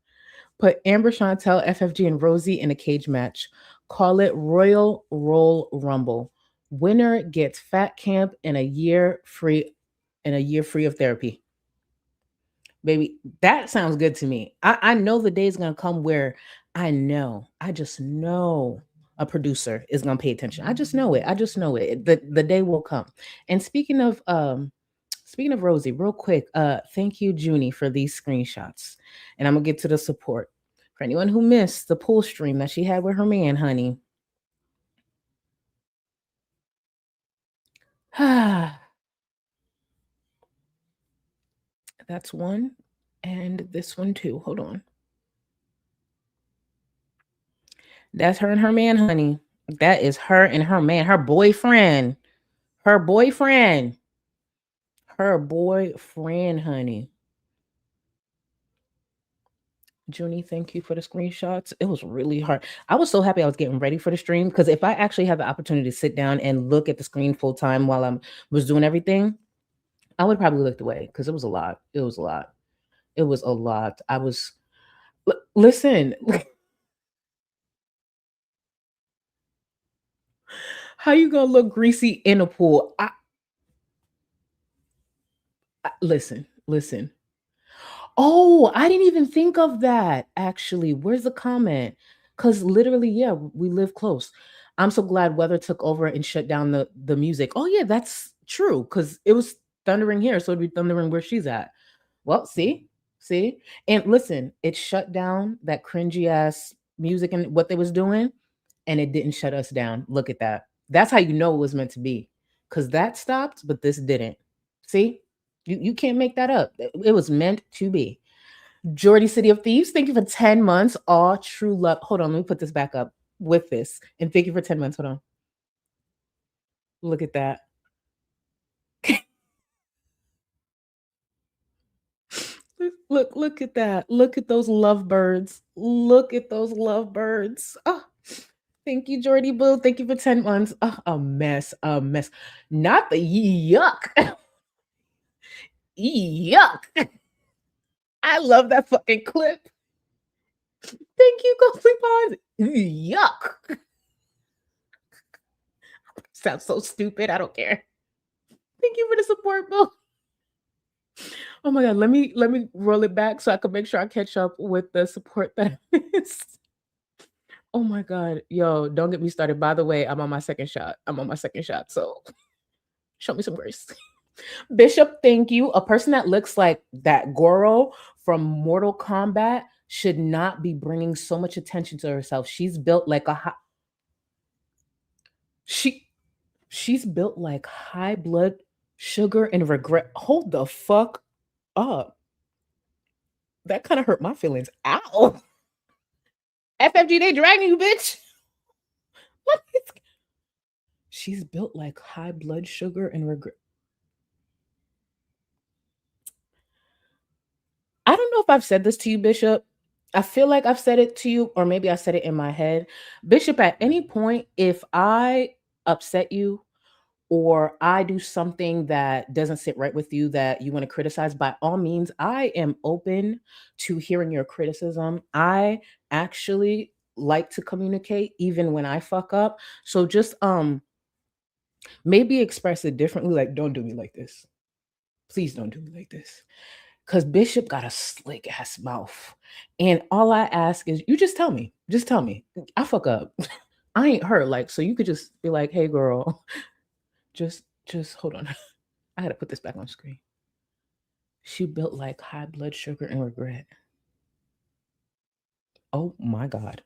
Put Amber, Chantel, FFG, and Rosie in a cage match. Call it Royal Roll Rumble. Winner gets fat camp and a year free of therapy. Baby, that sounds good to me. I know the day is gonna come where I just know a producer is gonna pay attention. I just know it. The day will come. And speaking of Rosie, real quick, thank you, Junie, for these screenshots. And I'm gonna get to the support. For anyone who missed the pool stream that she had with her man, honey. That's one. And this one too. Hold on. That's her and her man, honey. That is her and her man, her boyfriend. Her boyfriend, honey. Junie, thank you for the screenshots. It was really hard. I was so happy I was getting ready for the stream because if I actually had the opportunity to sit down and look at the screen full time while I was doing everything, I would probably looked away because it was a lot. I was listen. How you gonna look greasy in a pool? Listen. Oh, I didn't even think of that. Actually, where's the comment? Because literally, yeah, we live close. I'm so glad weather took over and shut down the music. Oh yeah, that's true. Because it was thundering here, so it'd be thundering where she's at. Well, see, and listen, it shut down that cringy ass music and what they was doing, and it didn't shut us down. Look at that. That's how you know it was meant to be. Because that stopped, but this didn't. See? You can't make that up. It was meant to be. Jordy City of Thieves, thank you for 10 months. All true love. Hold on, let me put this back up with this. And thank you for 10 months. Hold on. Look at that. Look at that. Look at those lovebirds. Oh, thank you, Jordy Boo. Thank you for 10 months. Oh, a mess. Not the yuck. Yuck. I love that fucking clip. Thank you, Ghostly Pawns. Yuck. Sounds so stupid. I don't care. Thank you for the support, Bill. Oh my god, let me roll it back so I can make sure I catch up with the support that I missed. Oh my god, yo, don't get me started. By the way, I'm on my second shot. So show me some grace. Bishop, thank you. A person that looks like that Gorl from Mortal Kombat should not be bringing so much attention to herself. She's built like she's built like high blood sugar and regret. Hold the fuck up. That kind of hurt my feelings. Ow. FFG, they dragging you, bitch. What? She's built like high blood sugar and regret. I don't know if I've said this to you, Bishop. I feel like I've said it to you, or maybe I said it in my head. Bishop, at any point, if I upset you or I do something that doesn't sit right with you that you want to criticize, by all means, I am open to hearing your criticism. I actually like to communicate even when I fuck up. So just maybe express it differently, like don't do me like this. Please don't do me like this. Because Bishop got a slick ass mouth. And all I ask is you just tell me. Just tell me. I fuck up. I ain't her. Like, so you could just be like, hey girl, just hold on. I had to put this back on screen. She built like high blood sugar and regret. Oh my God.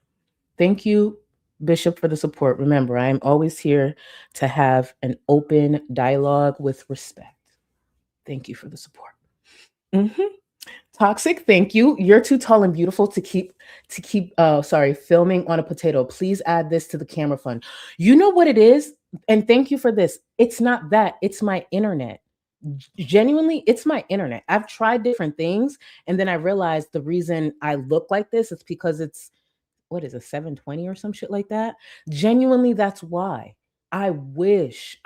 Thank you, Bishop, for the support. Remember, I am always here to have an open dialogue with respect. Thank you for the support. Toxic, thank you. You're too tall and beautiful to keep filming on a potato. Please add this to the camera fund. You know what it is? And thank you for this. It's not that, it's my internet. Genuinely, it's my internet. I've tried different things, and then I realized the reason I look like this is because it's, what is it, 720 or some shit like that? Genuinely, that's why. I wish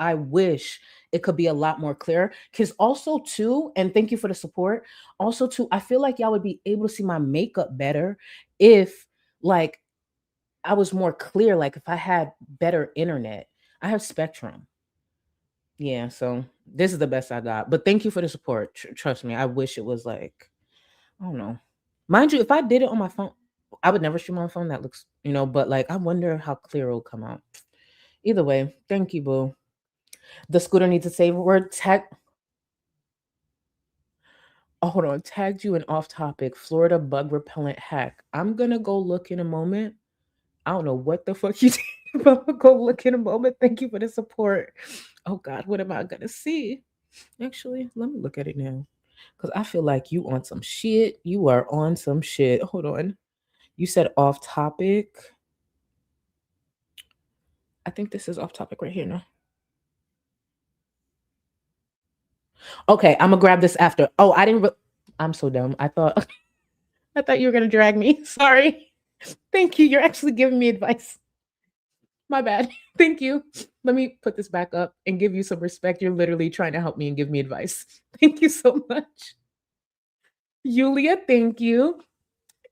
it could be a lot more clear. Because also too, and thank you for the support. Also too, I feel like y'all would be able to see my makeup better if like I was more clear. Like if I had better internet. I have Spectrum. Yeah, so this is the best I got. But thank you for the support. Trust me, I wish it was like, I don't know. Mind you, if I did it on my phone, I would never stream on my phone. That looks, but like I wonder how clear it'll come out. Either way, thank you, boo. The scooter needs a save word. Hold on. Tagged you in off topic. Florida bug repellent hack. I'm gonna go look in a moment. I don't know what the fuck you did, but I'm gonna go look in a moment. Thank you for the support. Oh God, what am I gonna see? Actually, let me look at it now. Because I feel like you on some shit. You are on some shit. Hold on. You said off topic. I think this is off topic right here now. Okay, I'm gonna grab this after. Oh, I'm so dumb. I thought you were gonna drag me. Sorry. Thank you. You're actually giving me advice. My bad. Thank you. Let me put this back up and give you some respect. You're literally trying to help me and give me advice. Thank you so much. Yulia, thank you.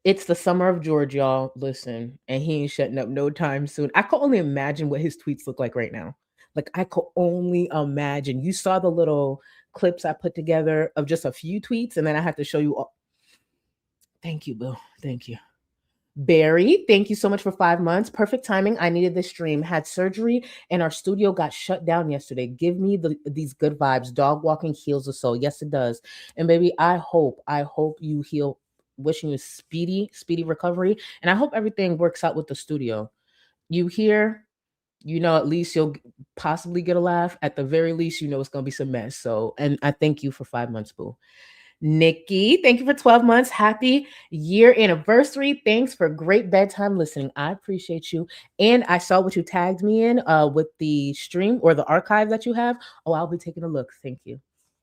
It's the summer of George, y'all. Listen, and he ain't shutting up no time soon. I can only imagine what his tweets look like right now. Like, I could only imagine. You saw the little clips I put together of just a few tweets, and then I had to show you all. Thank you, boo. Thank you. Barry, thank you so much for 5 months. Perfect timing. I needed this stream. Had surgery, and our studio got shut down yesterday. Give me these good vibes. Dog walking heals the soul. Yes, it does. And baby, I hope you heal. Wishing you speedy recovery. And I hope everything works out with the studio. You hear, at least you'll possibly get a laugh. At the very least, it's going to be some mess. So, and I thank you for 5 months, boo. Nikki, thank you for 12 months. Happy year anniversary. Thanks for great bedtime listening. I appreciate you. And I saw what you tagged me in with the stream or the archive that you have. Oh, I'll be taking a look. Thank you.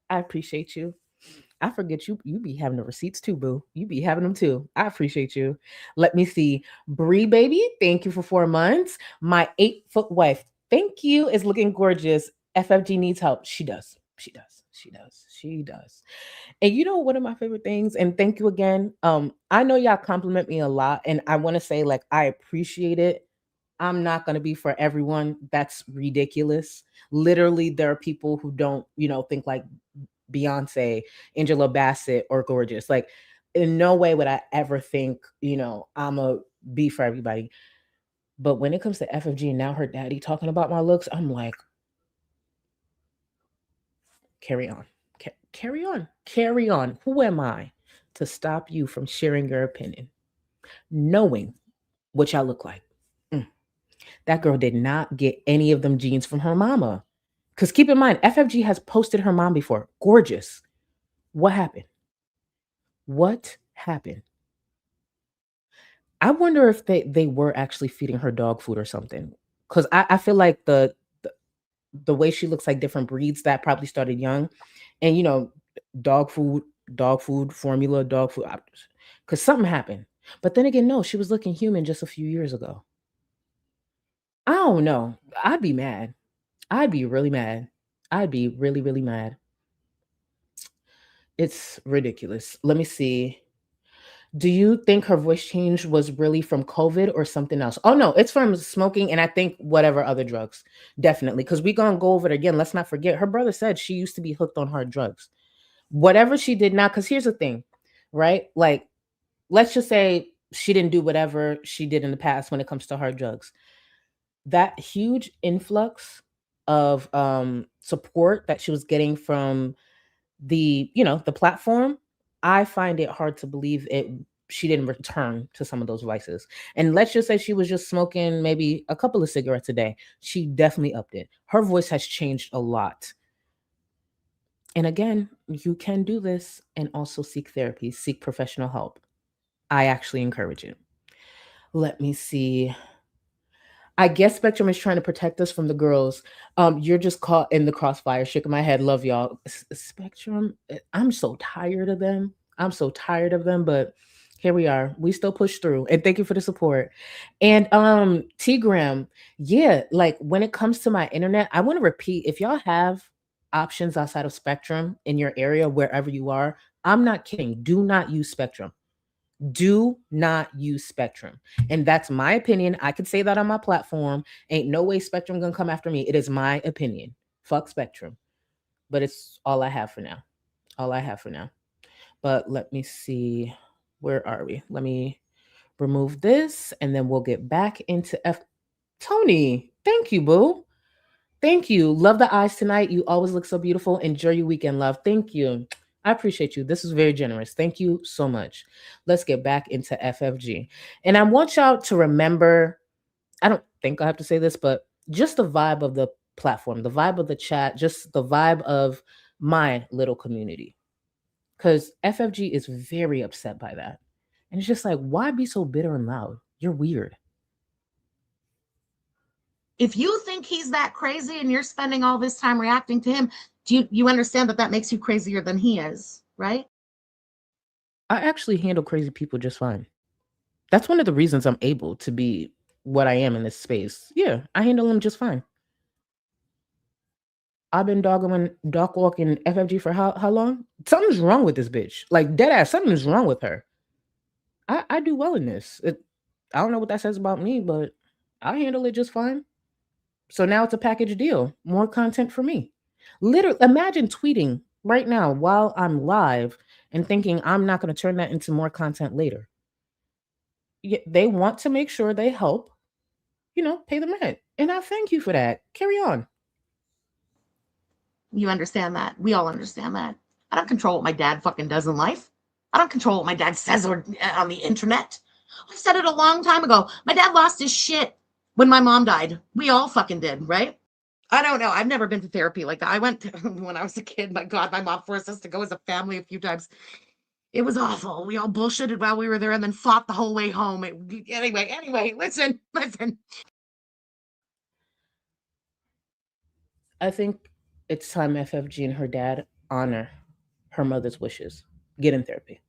I appreciate you. I forget you be having the receipts too, boo. You be having them too. I appreciate you. Let me see. Bree, baby, thank you for 4 months. My 8-foot wife, thank you, is looking gorgeous. FFG needs help. She does. She does. She does. And you know one of my favorite things, and thank you again. I know y'all compliment me a lot, and I want to say like I appreciate it. I'm not gonna be for everyone. That's ridiculous. Literally, there are people who don't, think like Beyonce, Angela Bassett, or gorgeous. Like, in no way would I ever think, I'm a be for everybody. But when it comes to FFG and now her daddy talking about my looks, I'm like, carry on. Carry on. Carry on. Who am I to stop you from sharing your opinion? Knowing what y'all look like. That girl did not get any of them jeans from her mama. Because keep in mind, FFG has posted her mom before. Gorgeous. What happened? What happened? I wonder if they were actually feeding her dog food or something. Because I feel like the way she looks like different breeds that probably started young. And dog food, formula, dog food. Because something happened. But then again, no, she was looking human just a few years ago. I don't know. I'd be mad. I'd be really mad. I'd be really, really mad. It's ridiculous. Let me see. Do you think her voice change was really from COVID or something else? Oh no, it's from smoking and I think whatever other drugs. Definitely. Because we're gonna go over it again. Let's not forget her brother said she used to be hooked on hard drugs. Whatever she did now, because here's the thing, right? Like, let's just say she didn't do whatever she did in the past when it comes to hard drugs. That huge influx of support that she was getting from the platform, I find it hard to believe she didn't return to some of those vices. And let's just say she was just smoking maybe a couple of cigarettes a day. She definitely upped it. Her voice has changed a lot. And again, you can do this and also seek therapy, seek professional help. I actually encourage it. Let me see. I guess Spectrum is trying to protect us from the girls. You're just caught in the crossfire. Shaking my head. Love y'all. Spectrum, I'm so tired of them. But here we are. We still push through. And thank you for the support. And T-Gram, yeah, like when it comes to my internet, I want to repeat, if y'all have options outside of Spectrum in your area, wherever you are, I'm not kidding. Do not use Spectrum. Do not use Spectrum. And that's my opinion. I could say that on my platform. Ain't no way Spectrum gonna come after me. It is my opinion. Fuck Spectrum. But it's all I have for now. But let me see. Where are we? Let me remove this and then we'll get back into Tony, thank you, boo. Thank you. Love the eyes tonight. You always look so beautiful. Enjoy your weekend, love. Thank you. I appreciate you. This is very generous. Thank you so much. Let's get back into FFG. And I want y'all to remember, I don't think I have to say this, but just the vibe of the platform, the vibe of the chat, just the vibe of my little community. Because FFG is very upset by that. And it's just like, why be so bitter and loud? You're weird. If you think he's that crazy and you're spending all this time reacting to him, do you understand that makes you crazier than he is, right? I actually handle crazy people just fine. That's one of the reasons I'm able to be what I am in this space. Yeah, I handle them just fine. I've been dog walking FFG for how long? Something's wrong with this bitch. Like, dead ass, something's wrong with her. I do well in this. I don't know what that says about me, but I handle it just fine. So now it's a package deal. More content for me. Literally, imagine tweeting right now while I'm live and thinking I'm not going to turn that into more content later. They want to make sure they help, pay the rent. And I thank you for that. Carry on. You understand that. We all understand that. I don't control what my dad fucking does in life. I don't control what my dad says on the internet. I said it a long time ago. My dad lost his shit when my mom died. We all fucking did, right? I don't know. I've never been to therapy like that. I went when I was a kid. My God, my mom forced us to go as a family a few times. It was awful. We all bullshitted while we were there and then fought the whole way home. Anyway, listen. I think it's time FFG and her dad honor her mother's wishes. Get in therapy.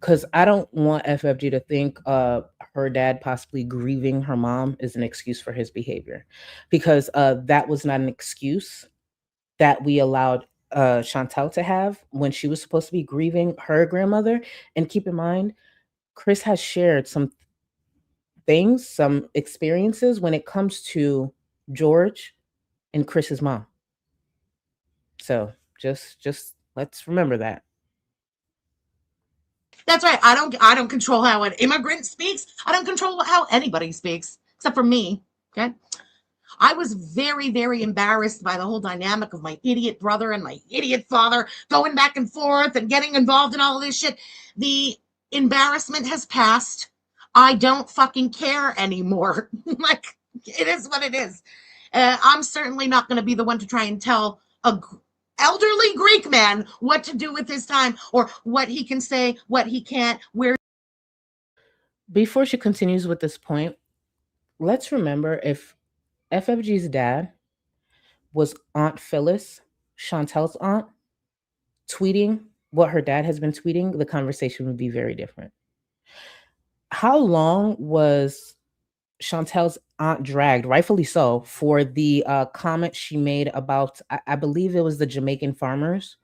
Because I don't want FFG to think her dad possibly grieving her mom is an excuse for his behavior. Because that was not an excuse. that we allowed Chantel to have when she was supposed to be grieving her grandmother. And keep in mind, Chris has shared some things, some experiences when it comes to George and Chris's mom. So just let's remember that. That's right. I don't control how an immigrant speaks. I don't control how anybody speaks, except for me. Okay. I was very, very embarrassed by the whole dynamic of my idiot brother and my idiot father going back and forth and getting involved in all of this shit. The embarrassment has passed. I don't fucking care anymore. Like, it is what it is. I'm certainly not going to be the one to try and tell a elderly Greek man what to do with his time or what he can say, what he can't, where. Before she continues with this point, let's remember if FFG's dad was Aunt Phyllis, Chantel's aunt, tweeting what her dad has been tweeting, the conversation would be very different. How long was Chantel's aunt dragged, rightfully so, for the comment she made about, I believe it was the Jamaican farmers?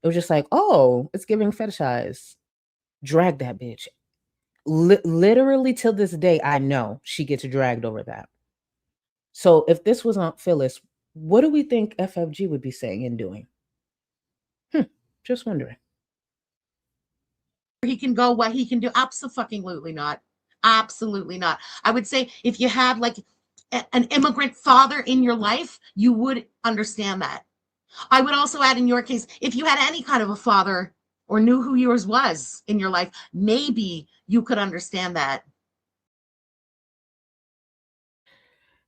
It was just like, oh, it's giving fetishized. Drag that bitch. Literally till this day, I know she gets dragged over that. So if this was Aunt Phyllis, what do we think FFG would be saying and doing? Just wondering. He can go, what he can do. Absolutely not. Absolutely not. I would say if you had like an immigrant father in your life, you would understand that. I would also add in your case, if you had any kind of a father or knew who yours was in your life, maybe you could understand that.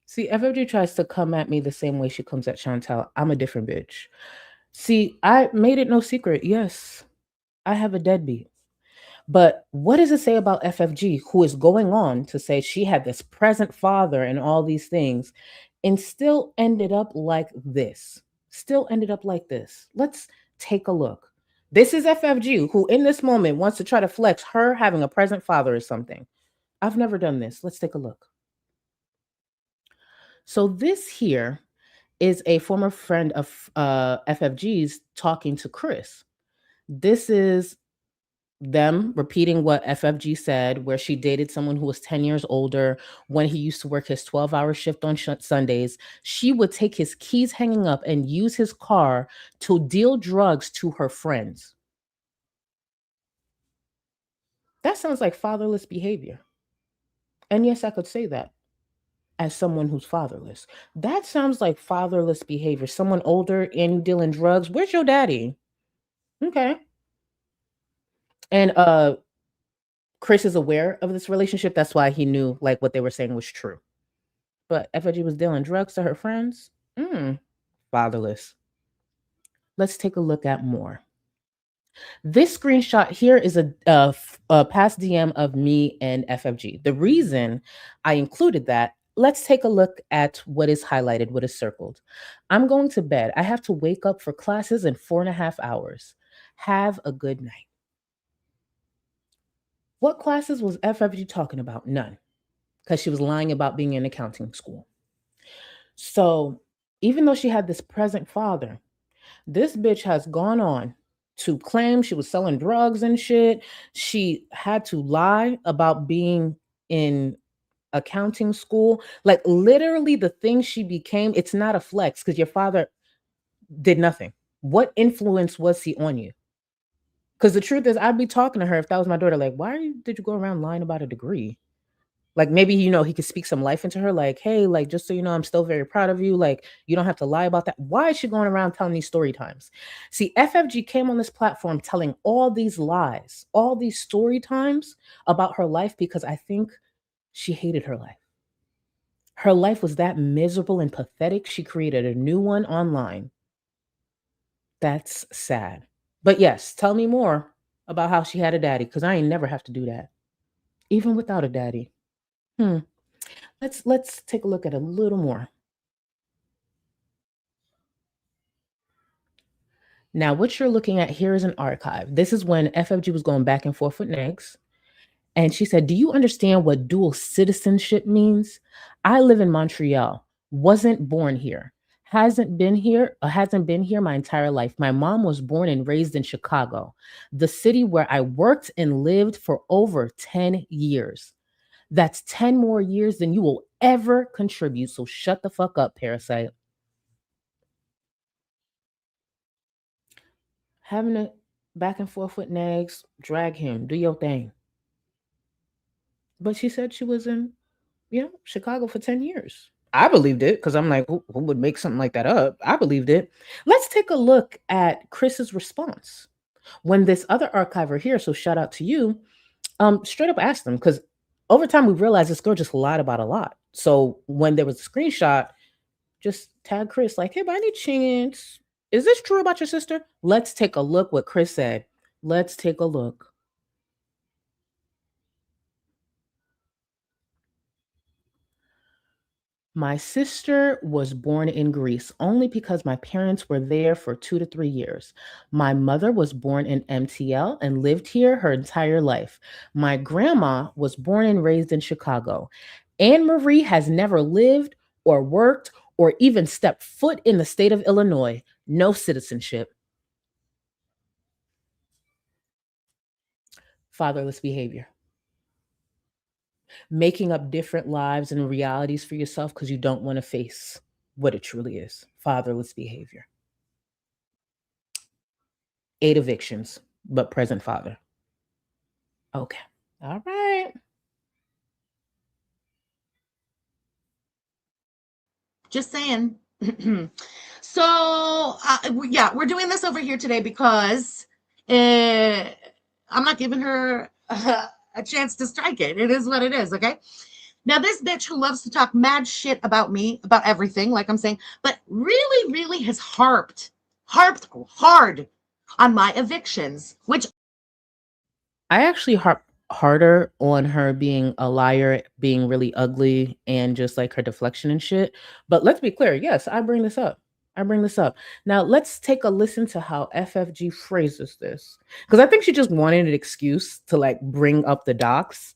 See, FFG tries to come at me the same way she comes at Chantel. I'm a different bitch. See, I made it no secret. Yes, I have a deadbeat. But what does it say about FFG, who is going on to say she had this present father and all these things and still ended up like this? Still ended up like this. Let's take a look. This is FFG, who in this moment wants to try to flex her having a present father or something. I've never done this. Let's take a look. So this here is a former friend of FFG's talking to Chris. This is them repeating what FFG said, where she dated someone who was 10 years older. When he used to work his 12-hour shift on Sundays, she would take his keys hanging up and use his car to deal drugs to her friends. That sounds like fatherless behavior. And yes, I could say that as someone who's fatherless. That sounds like fatherless behavior. Someone older and you dealing drugs. Where's your daddy? Okay. And Chris is aware of this relationship. That's why he knew like what they were saying was true. But FFG was dealing drugs to her friends. Fatherless. Let's take a look at more. This screenshot here is a past DM of me and FFG. The reason I included that, let's take a look at what is highlighted, what is circled. I'm going to bed. I have to wake up for classes in 4.5 hours. Have a good night. What classes was FFG talking about? None. Because she was lying about being in accounting school. So even though she had this present father, this bitch has gone on to claim she was selling drugs and shit. She had to lie about being in accounting school. Like literally the thing she became, it's not a flex because your father did nothing. What influence was he on you? Because the truth is, I'd be talking to her if that was my daughter, like, did you go around lying about a degree? Like maybe, he could speak some life into her, like, hey, like, just so you know, I'm still very proud of you. Like, you don't have to lie about that. Why is she going around telling these story times? See, FFG came on this platform telling all these lies, all these story times about her life because I think she hated her life. Her life was that miserable and pathetic. She created a new one online. That's sad. But yes, tell me more about how she had a daddy because I ain't never have to do that. Even without a daddy. Let's take a look at a little more. Now, what you're looking at here is an archive. This is when FFG was going back and forth with Negs. And she said, do you understand what dual citizenship means? I live in Montreal, wasn't born here, hasn't been here my entire life. My mom was born and raised in Chicago, the city where I worked and lived for over 10 years. That's 10 more years than you will ever contribute. So shut the fuck up, parasite. Having a back and forth with Nags, drag him, do your thing. But she said she was in, Chicago for 10 years. I believed it because I'm like, who would make something like that up? I believed it. Let's take a look at Chris's response when this other archiver here, so shout out to you, straight up asked them, because over time we've realized this girl just lied about a lot. So when there was a screenshot, just tag Chris like, hey, by any chance, is this true about your sister? Let's take a look what Chris said. Let's take a look. My sister was born in Greece only because my parents were there for 2 to 3 years. My mother was born in MTL and lived here her entire life. My grandma was born and raised in Chicago. Anne Marie has never lived or worked or even stepped foot in the state of Illinois. No citizenship. Fatherless behavior. Making up different lives and realities for yourself because you don't want to face what it truly is. Fatherless behavior. 8 evictions, but present father. Okay. All right. Just saying. So, yeah, we're doing this over here today because I'm not giving her a chance to strike it. It is what it is, okay? Now, this bitch who loves to talk mad shit about me, about everything, like I'm saying, but really, really has harped hard on my evictions, which I actually harp harder on her being a liar, being really ugly, and just like her deflection and shit. But let's be clear. Yes, I bring this up. Now, let's take a listen to how FFG phrases this. Because I think she just wanted an excuse to like bring up the docs,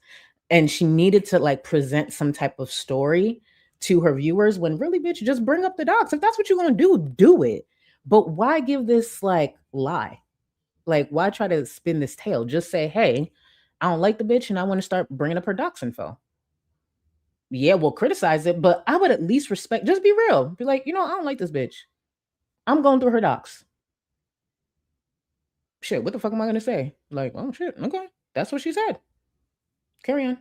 and she needed to like present some type of story to her viewers when really, bitch, just bring up the docs. If that's what you're going to do it. But why give this like lie? Like, why try to spin this tale? Just say, hey, I don't like the bitch and I want to start bringing up her docs info. Yeah, we'll criticize it, but I would at least respect, just be real. Be like, I don't like this bitch. I'm going through her docs. Shit, what the fuck am I going to say? Like, oh shit, okay. That's what she said. Carry on.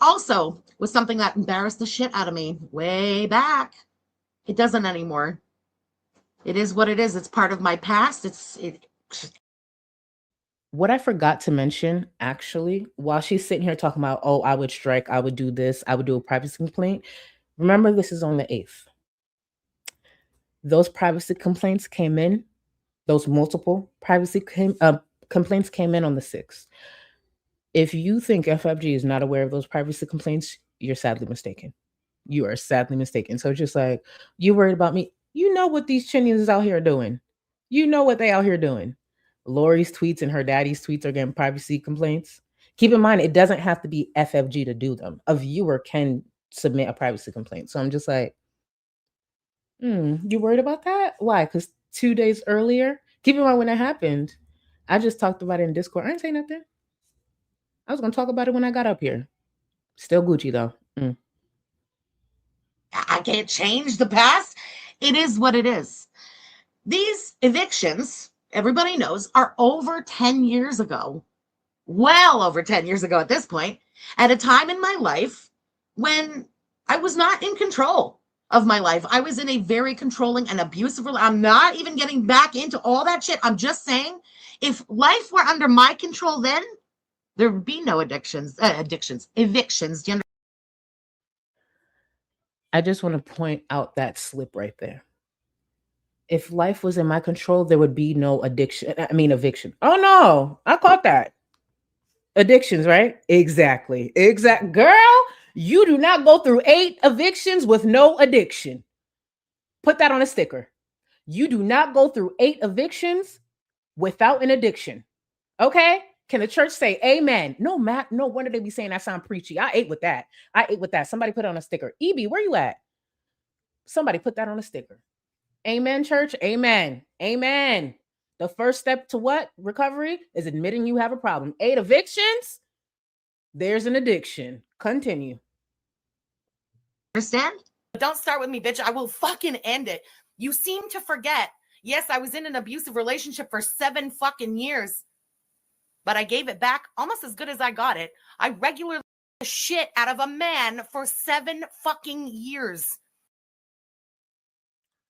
also was something that embarrassed the shit out of me way back. It doesn't anymore. It is what it is. It's part of my past. What I forgot to mention, actually, while she's sitting here talking about, oh, I would strike, I would do this, I would do a privacy complaint. Remember, this is on the 8th. Those privacy complaints came in, those multiple privacy complaints came in on the 6th. If you think FFG is not aware of those privacy complaints, you're sadly mistaken. You are sadly mistaken. So just like, you worried about me? You know what these Chinians out here doing. You know what they out here doing. Lori's tweets and her daddy's tweets are getting privacy complaints. Keep in mind, it doesn't have to be FFG to do them. A viewer can submit a privacy complaint. So I'm just like, you worried about that? Why? Because 2 days earlier, keep in mind when that happened, I just talked about it in Discord. I didn't say nothing. I was going to talk about it when I got up here. Still Gucci, though. I can't change the past. It is what it is. These evictions, everybody knows, are over 10 years ago. Well over 10 years ago at this point, at a time in my life when I was not in control of my life. I was in a very controlling and abusive relationship. I'm not even getting back into all that shit. I'm just saying, if life were under my control then, there would be no evictions. I just want to point out that slip right there. If life was in my control, there would be no eviction. Oh no, I caught that. Addictions, right? Exactly. Girl, you do not go through 8 evictions with no addiction. Put that on a sticker. You do not go through 8 evictions without an addiction. Okay? Can the church say amen? No, Matt. No wonder they be saying I sound preachy. I ate with that. Somebody put it on a sticker. EB, where you at? Somebody put that on a sticker. Amen, church. Amen. Amen. The first step to what? Recovery is admitting you have a problem. 8 evictions. There's an addiction. Continue. Understand? Don't start with me, bitch. I will fucking end it. You seem to forget. Yes, I was in an abusive relationship for 7 fucking years, but I gave it back almost as good as I got it. I regularly the shit out of a man for 7 fucking years.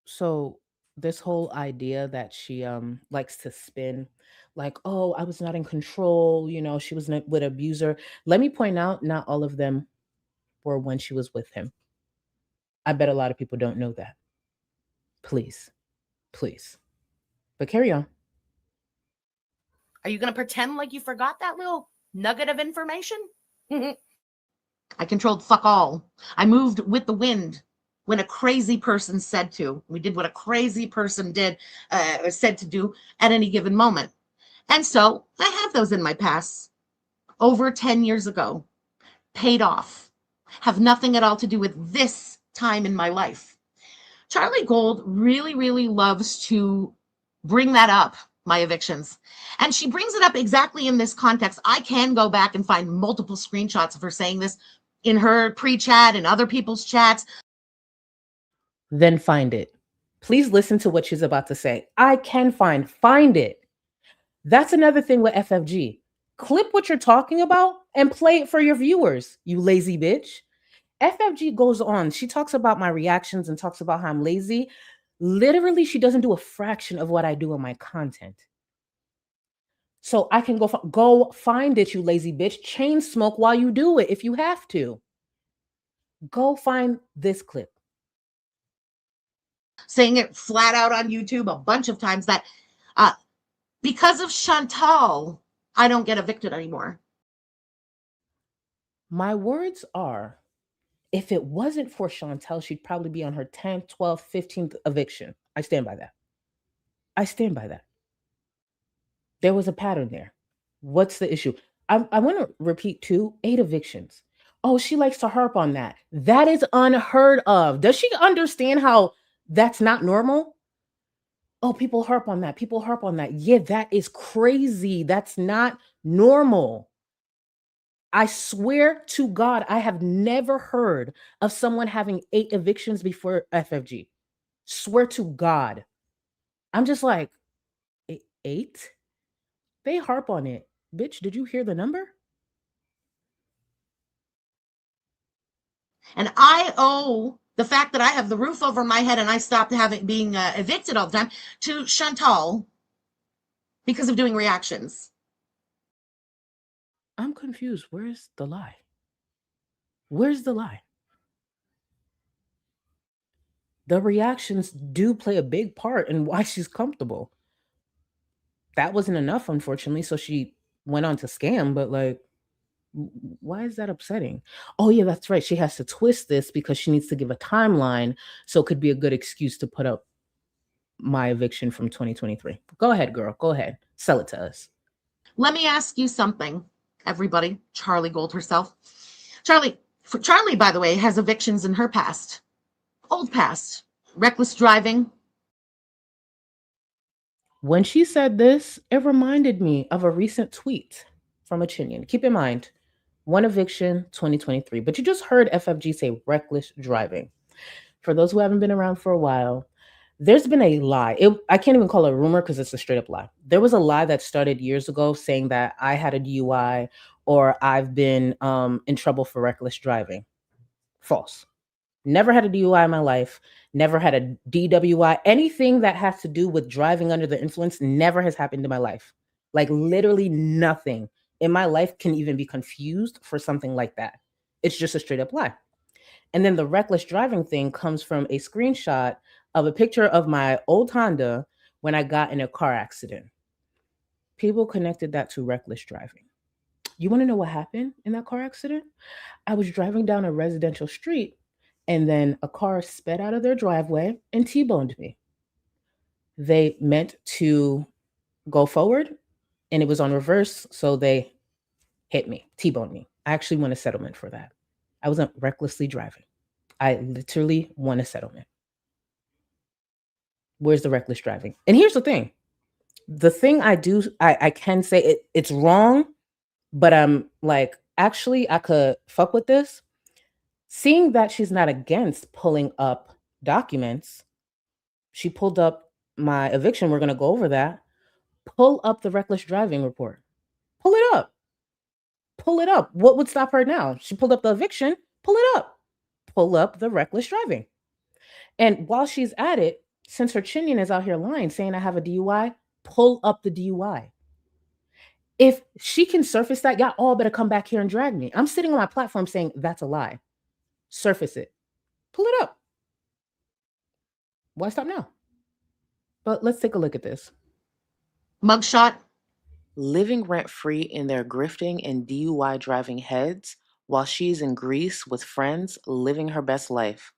So this whole idea that she likes to spin like, oh, I was not in control, she was with an abuser. Let me point out, not all of them were when she was with him. I bet a lot of people don't know that. Please. But carry on. Are you going to pretend like you forgot that little nugget of information? I controlled fuck all. I moved with the wind when a crazy person said to. We did what a crazy person said to do at any given moment. And so I have those in my past. Over 10 years ago. Paid off. Have nothing at all to do with this time in my life. Charlie Gold really, really loves to bring that up, my evictions. And she brings it up exactly in this context. I can go back and find multiple screenshots of her saying this in her pre-chat and other people's chats. Then find it. Please listen to what she's about to say. I can find it. That's another thing with FFG. Clip what you're talking about and play it for your viewers, you lazy bitch. FFG goes on. She talks about my reactions and talks about how I'm lazy. Literally, she doesn't do a fraction of what I do in my content. So I can go find it, you lazy bitch. Chain smoke while you do it if you have to. Go find this clip. Saying it flat out on YouTube a bunch of times that because of Chantal, I don't get evicted anymore. My words are, if it wasn't for Chantal, she'd probably be on her 10th, 12th, 15th eviction. I stand by that. There was a pattern there. What's the issue? I want to repeat too, 8 evictions. Oh, she likes to harp on that. That is unheard of. Does she understand how that's not normal? Oh, people harp on that. Yeah, that is crazy. That's not normal. I swear to God, I have never heard of someone having 8 evictions before FFG. Swear to God. I'm just like, 8? They harp on it. Bitch, did you hear the number? And I owe the fact that I have the roof over my head and I stopped being evicted all the time to Chantal because of doing reactions. I'm confused. Where's the lie? Where's the lie? The reactions do play a big part in why she's comfortable. That wasn't enough, unfortunately, so she went on to scam, but like, why is that upsetting? Oh yeah, that's right. She has to twist this because she needs to give a timeline, so it could be a good excuse to put up my eviction from 2023. Go ahead, girl. Go ahead. Sell it to us. Let me ask you something, everybody. Charlie Gold herself. Charlie, by the way, has evictions in her past. Old past. Reckless driving. When she said this, it reminded me of a recent tweet from a Chinian. Keep in mind, 1 eviction, 2023. But you just heard FFG say reckless driving. For those who haven't been around for a while, there's been a lie. I can't even call it a rumor because it's a straight up lie. There was a lie that started years ago saying that I had a DUI or I've been in trouble for reckless driving. False. Never had a DUI in my life. Never had a DWI. Anything that has to do with driving under the influence never has happened in my life. Like literally nothing in my life can even be confused for something like that. It's just a straight up lie. And then the reckless driving thing comes from a screenshot of a picture of my old Honda when I got in a car accident. People connected that to reckless driving. You want to know what happened in that car accident? I was driving down a residential street and then a car sped out of their driveway and T-boned me. They meant to go forward and it was on reverse, so they hit me, T-boned me. I actually won a settlement for that. I wasn't recklessly driving. I literally won a settlement. Where's the reckless driving? And here's the thing. The thing I can say it's wrong, but I'm like, actually, I could fuck with this. Seeing that she's not against pulling up documents, she pulled up my eviction. We're going to go over that. Pull up the reckless driving report. Pull it up. Pull it up. What would stop her now? She pulled up the eviction. Pull it up. Pull up the reckless driving. And while she's at it, since her chinian is out here lying, saying I have a DUI, pull up the DUI. If she can surface that, y'all all better come back here and drag me. I'm sitting on my platform saying that's a lie. Surface it. Pull it up. Why stop now? But let's take a look at this. Mugshot. Living rent-free in their grifting and DUI driving heads while she's in Greece with friends living her best life.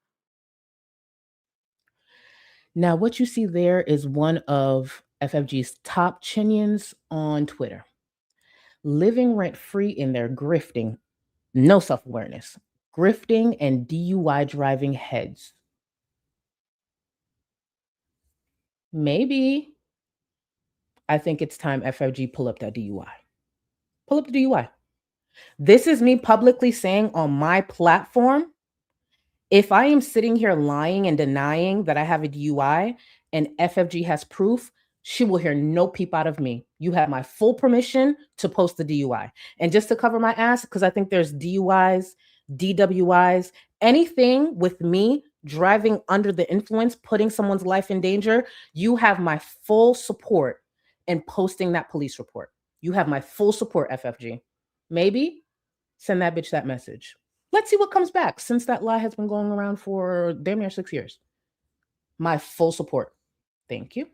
Now, what you see there is one of FFG's top chinians on Twitter. Living rent-free in their grifting, no self-awareness, grifting and DUI driving heads. Maybe I think it's time FFG pull up that DUI. Pull up the DUI. This is me publicly saying on my platform, if I am sitting here lying and denying that I have a DUI and FFG has proof, she will hear no peep out of me. You have my full permission to post the DUI. And just to cover my ass, because I think there's DUIs, DWIs, anything with me driving under the influence, putting someone's life in danger, you have my full support in posting that police report. You have my full support, FFG. Maybe send that bitch that message. Let's see what comes back since that lie has been going around for damn near 6 years. My full support. Thank you.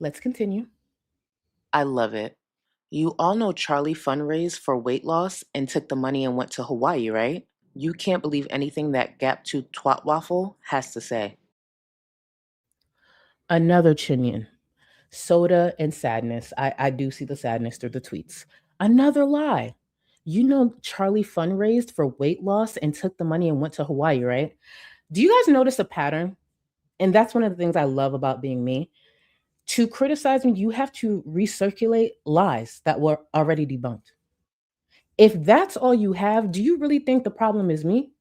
Let's continue. I love it. You all know Charlie fundraised for weight loss and took the money and went to Hawaii, right? You can't believe anything that Gap2 Twat Waffle has to say. Another chinian. Soda and sadness. I do see the sadness through the tweets. Another lie. You know Charlie fundraised for weight loss and took the money and went to Hawaii, right? Do you guys notice a pattern? And that's one of the things I love about being me. To criticize me, you have to recirculate lies that were already debunked. If that's all you have, do you really think the problem is me?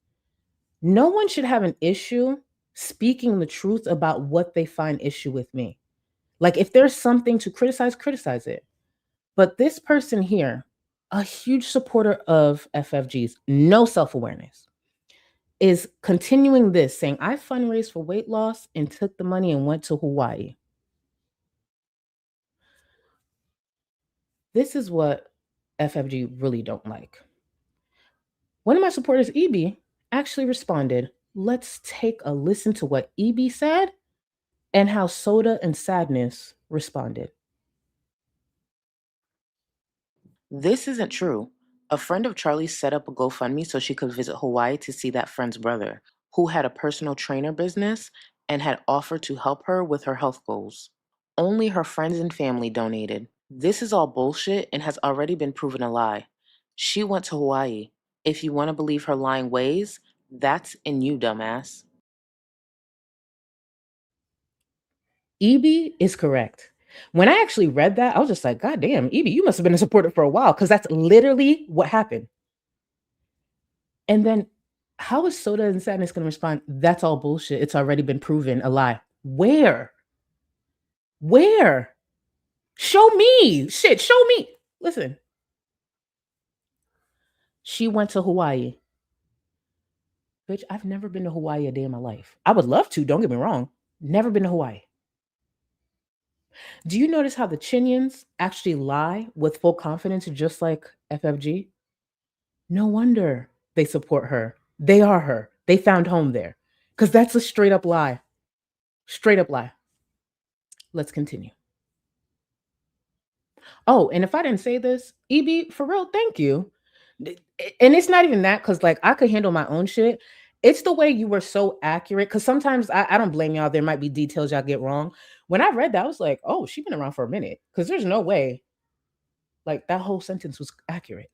No one should have an issue speaking the truth about what they find issue with me. Like if there's something to criticize, criticize it. But this person here, a huge supporter of FFG's, no self-awareness, is continuing this, saying, I fundraised for weight loss and took the money and went to Hawaii. This is what FFG really don't like. One of my supporters, EB, actually responded. Let's take a listen to what EB said and how Soda and Sadness responded. This isn't true. A friend of Charlie's set up a GoFundMe so she could visit Hawaii to see that friend's brother, who had a personal trainer business and had offered to help her with her health goals. Only her friends and family donated. This is all bullshit and has already been proven a lie. She went to Hawaii. If you want to believe her lying ways, that's in you, dumbass. EB is correct. When I actually read that, I was just like, God damn, EB, you must have been a supporter for a while, because that's literally what happened. And then how is Soda and Sadness going to respond? That's all bullshit. It's already been proven a lie. Where? Where? Show me. Shit, show me. Listen. She went to Hawaii. Bitch, I've never been to Hawaii a day in my life. I would love to, don't get me wrong. Never been to Hawaii. Do you notice how the chinians actually lie with full confidence, just like FFG? No wonder they support her. They are her. They found home there. Because that's a straight up lie. Straight up lie. Let's continue. Oh, and if I didn't say this, EB, for real, thank you. And it's not even that, because like I could handle my own shit. It's the way you were so accurate, because sometimes I don't blame y'all. There might be details y'all get wrong. When I read that, I was like, oh, she's been around for a minute, because there's no way like that whole sentence was accurate.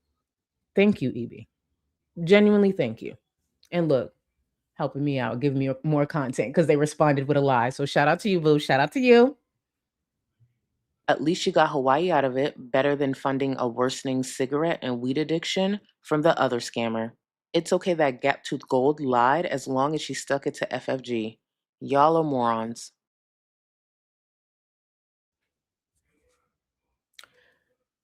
Thank you, EB. Genuinely thank you. And look, helping me out, giving me more content because they responded with a lie. So shout out to you, boo. Shout out to you. At least you got Hawaii out of it, better than funding a worsening cigarette and weed addiction from the other scammer. It's okay that Gaptooth Gold lied as long as she stuck it to FFG. Y'all are morons.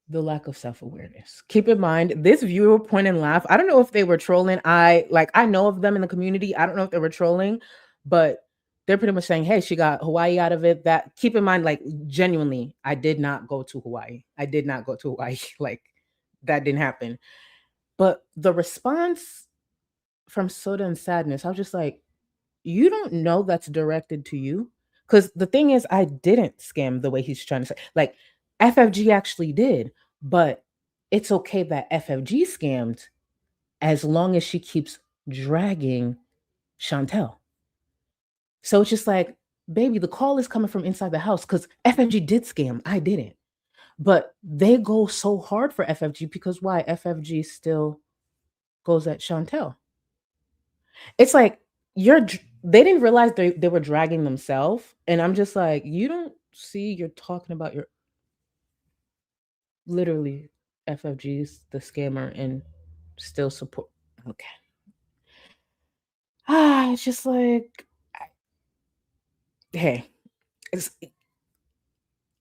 The lack of self-awareness. Keep in mind, this viewer point and laugh. I don't know if they were trolling. I know of them in the community. I don't know if they were trolling, but they're pretty much saying, hey, she got Hawaii out of it. That keep in mind, like genuinely, I did not go to Hawaii. I did not go to Hawaii. Like that didn't happen. But the response from Soda and Sadness, I was just like, you don't know that's directed to you. Because the thing is, I didn't scam the way he's trying to say. Like FFG actually did, but it's okay that FFG scammed as long as she keeps dragging Chantel. So it's just like, baby, the call is coming from inside the house because FFG did scam. I didn't. But they go so hard for FFG because why? FFG still goes at Chantel. It's like they didn't realize they were dragging themselves. And I'm just like, you don't see you're talking about your literally FFG's the scammer and still support. Okay. It's just like, hey,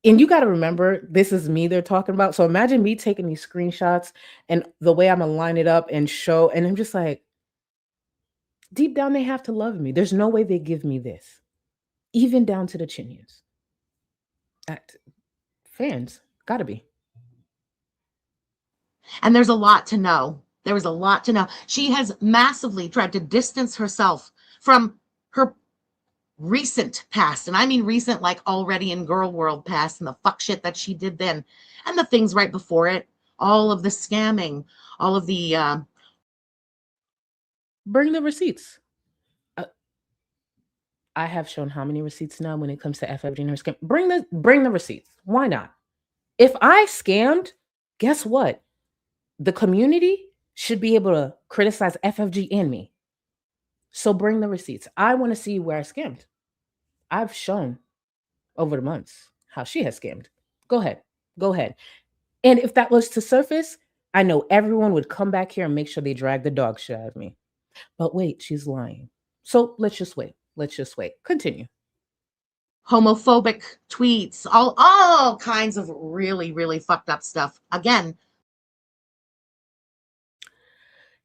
and you got to remember, this is me they're talking about. So imagine me taking these screenshots and the way I'm going to line it up and show. And I'm just like, deep down, they have to love me. There's no way they give me this, even down to the Chinians. Fans, gotta be. And there's a lot to know. There was a lot to know. She has massively tried to distance herself from her recent past. And I mean recent, like already in girl world past and the fuck shit that she did then. And the things right before it. All of the scamming. All of the... Bring the receipts. I have shown how many receipts now when it comes to FFG and her scam. Bring the receipts. Why not? If I scammed, guess what? The community should be able to criticize FFG and me. So bring the receipts. I want to see where I scammed. I've shown over the months how she has scammed. Go ahead. And if that was to surface, I know everyone would come back here and make sure they drag the dog shit out of me. But wait, she's lying. So let's just wait. Continue. Homophobic tweets, all kinds of really, really fucked up stuff. Again.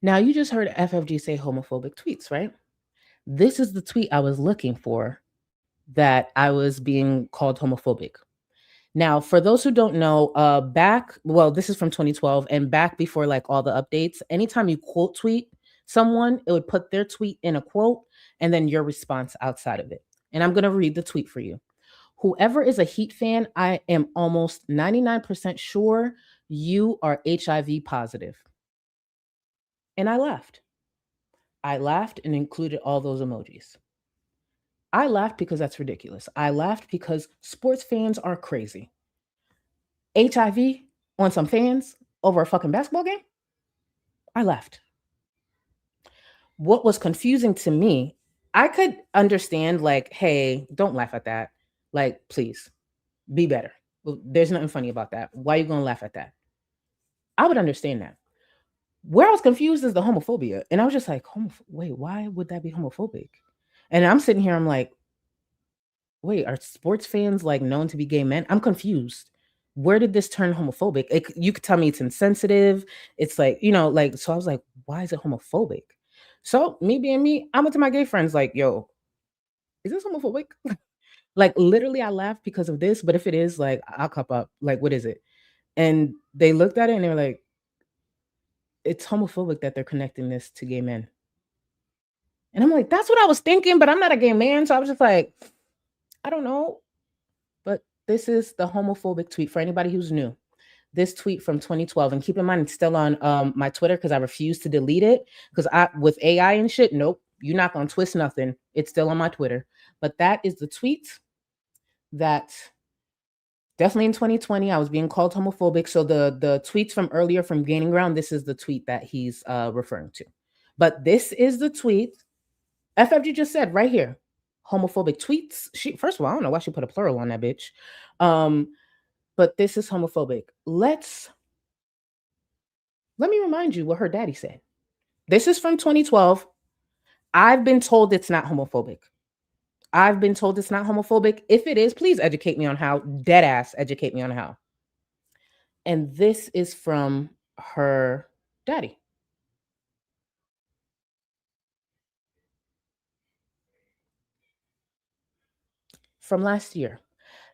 Now you just heard FFG say homophobic tweets, right? This is the tweet I was looking for that I was being called homophobic. Now, for those who don't know, this is from 2012 and back before like all the updates, anytime you quote tweet someone, it would put their tweet in a quote and then your response outside of it. And I'm going to read the tweet for you. Whoever is a Heat fan, I am almost 99% sure you are HIV positive. And I laughed. And included all those emojis. I laughed because that's ridiculous. I laughed because sports fans are crazy. HIV on some fans over a fucking basketball game? I laughed. What was confusing to me, I could understand like, hey, don't laugh at that. Like, please, be better. Well, there's nothing funny about that. Why are you going to laugh at that? I would understand that. Where I was confused is the homophobia. And I was just like, wait, why would that be homophobic? And I'm sitting here, I'm like, wait, are sports fans like known to be gay men? I'm confused. Where did this turn homophobic? You could tell me it's insensitive. It's like, so I was like, why is it homophobic? So me being me, I went to my gay friends like, yo, is this homophobic? Like literally I laughed because of this, but if it is, like, I'll cup up. Like, what is it? And they looked at it and they were like, it's homophobic that they're connecting this to gay men. And I'm like, that's what I was thinking, but I'm not a gay man. So I was just like, I don't know. But this is the homophobic tweet for anybody who's new. This tweet from 2012, and keep in mind, it's still on my Twitter because I refuse to delete it because with AI and shit, nope, you're not going to twist nothing. It's still on my Twitter. But that is the tweet that definitely in 2020, I was being called homophobic. So the tweets from earlier from Gaining Ground, this is the tweet that he's referring to. But this is the tweet FFG just said right here, homophobic tweets. She, first of all, I don't know why she put a plural on that bitch. But this is homophobic. Let me remind you what her daddy said. This is from 2012. I've been told it's not homophobic. I've been told it's not homophobic. If it is, please educate me on how. Dead ass, educate me on how. And this is from her daddy. From last year.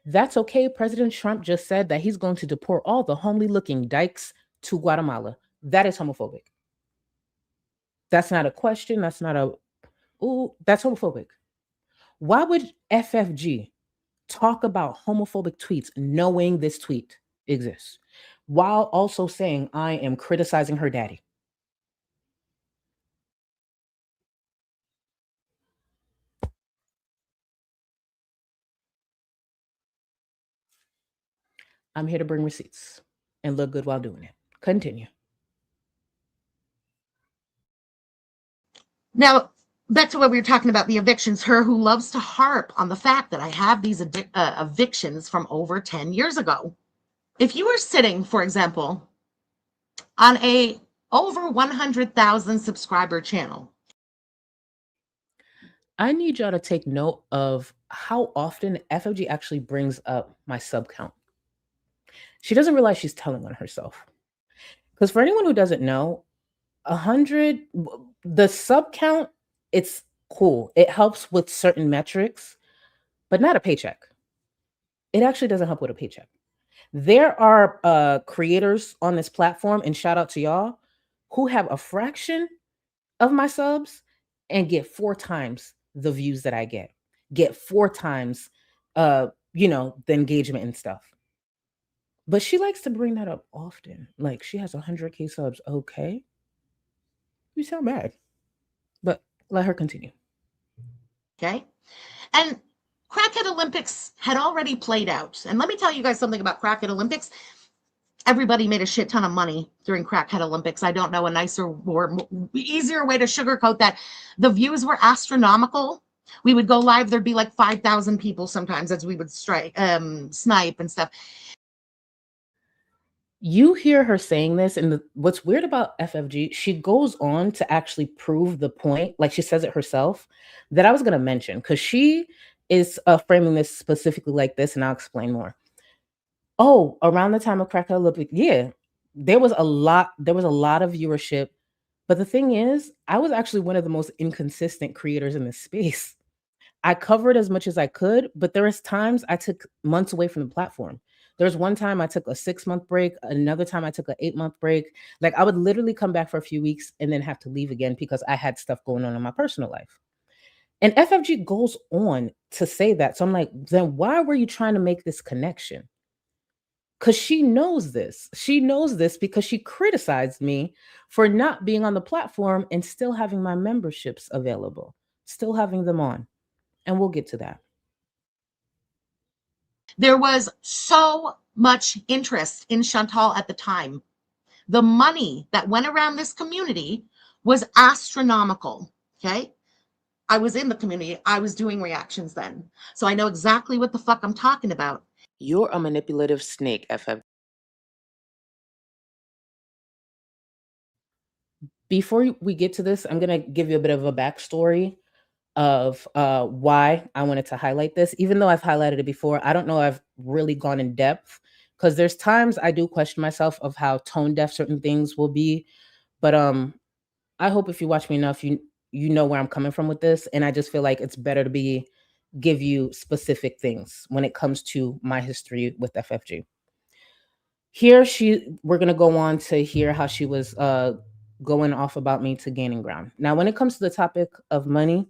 That's okay. President Trump just said that he's going to deport all the homely looking dykes to Guatemala. That is homophobic. That's not a question. That's not a, ooh, that's homophobic. Why would FFG talk about homophobic tweets knowing this tweet exists while also saying I am criticizing her daddy? I'm here to bring receipts and look good while doing it. Continue. Now, back to what we were talking about, the evictions, her who loves to harp on the fact that I have these evictions from over 10 years ago. If you were sitting, for example, on a over 100,000 subscriber channel, I need y'all to take note of how often FFG actually brings up my sub count. She doesn't realize she's telling on herself. Because for anyone who doesn't know, 100, the sub count, it's cool. It helps with certain metrics, but not a paycheck. It actually doesn't help with a paycheck. There are creators on this platform, and shout out to y'all, who have a fraction of my subs and get 4 times the views that I get 4 times, the engagement and stuff. But she likes to bring that up often. Like, she has 100K subs. Okay. You sound bad. But let her continue. Okay. And Crackhead Olympics had already played out. And let me tell you guys something about Crackhead Olympics. Everybody made a shit ton of money during Crackhead Olympics. I don't know a nicer or easier way to sugarcoat that. The views were astronomical. We would go live. There'd be like 5,000 people sometimes as we would snipe and stuff. You hear her saying this, and what's weird about FFG, she goes on to actually prove the point, like she says it herself, that I was going to mention, because she is framing this specifically like this, and I'll explain more. Oh, around the time of Crackhead Olympics, yeah, there was a lot of viewership, but the thing is, I was actually one of the most inconsistent creators in this space. I covered as much as I could, but there was times I took months away from the platform. There's one time I took a 6-month break. Another time I took an 8-month break. Like, I would literally come back for a few weeks and then have to leave again because I had stuff going on in my personal life. And FFG goes on to say that. So I'm like, then why were you trying to make this connection? Because she knows this. She knows this because she criticized me for not being on the platform and still having my memberships available, still having them on. And we'll get to that. There was so much interest in Chantal at the time. The money that went around this community was astronomical. Okay. I was in the community. I was doing reactions then. So I know exactly what the fuck I'm talking about. You're a manipulative snake, FF. Before we get to this, I'm going to give you a bit of a backstory of why I wanted to highlight this. Even though I've highlighted it before, I don't know I've really gone in depth, because there's times I do question myself of how tone deaf certain things will be. But I hope if you watch me enough, you know where I'm coming from with this. And I just feel like it's better to give you specific things when it comes to my history with FFG. Here we're going to go on to hear how she was going off about me to gaining ground. Now, when it comes to the topic of money,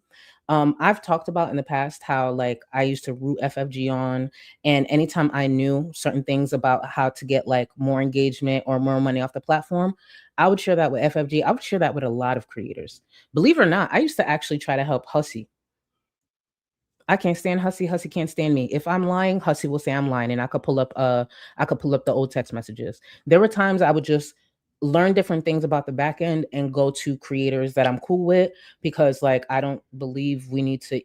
I've talked about in the past how, like, I used to root FFG on, and anytime I knew certain things about how to get like more engagement or more money off the platform, I would share that with FFG. I would share that with a lot of creators. Believe it or not, I used to actually try to help Hussy. I can't stand Hussy. Hussy can't stand me. If I'm lying, Hussy will say I'm lying, and I could pull up the old text messages. There were times I would just learn different things about the back end and go to creators that I'm cool with, because like I don't believe we need to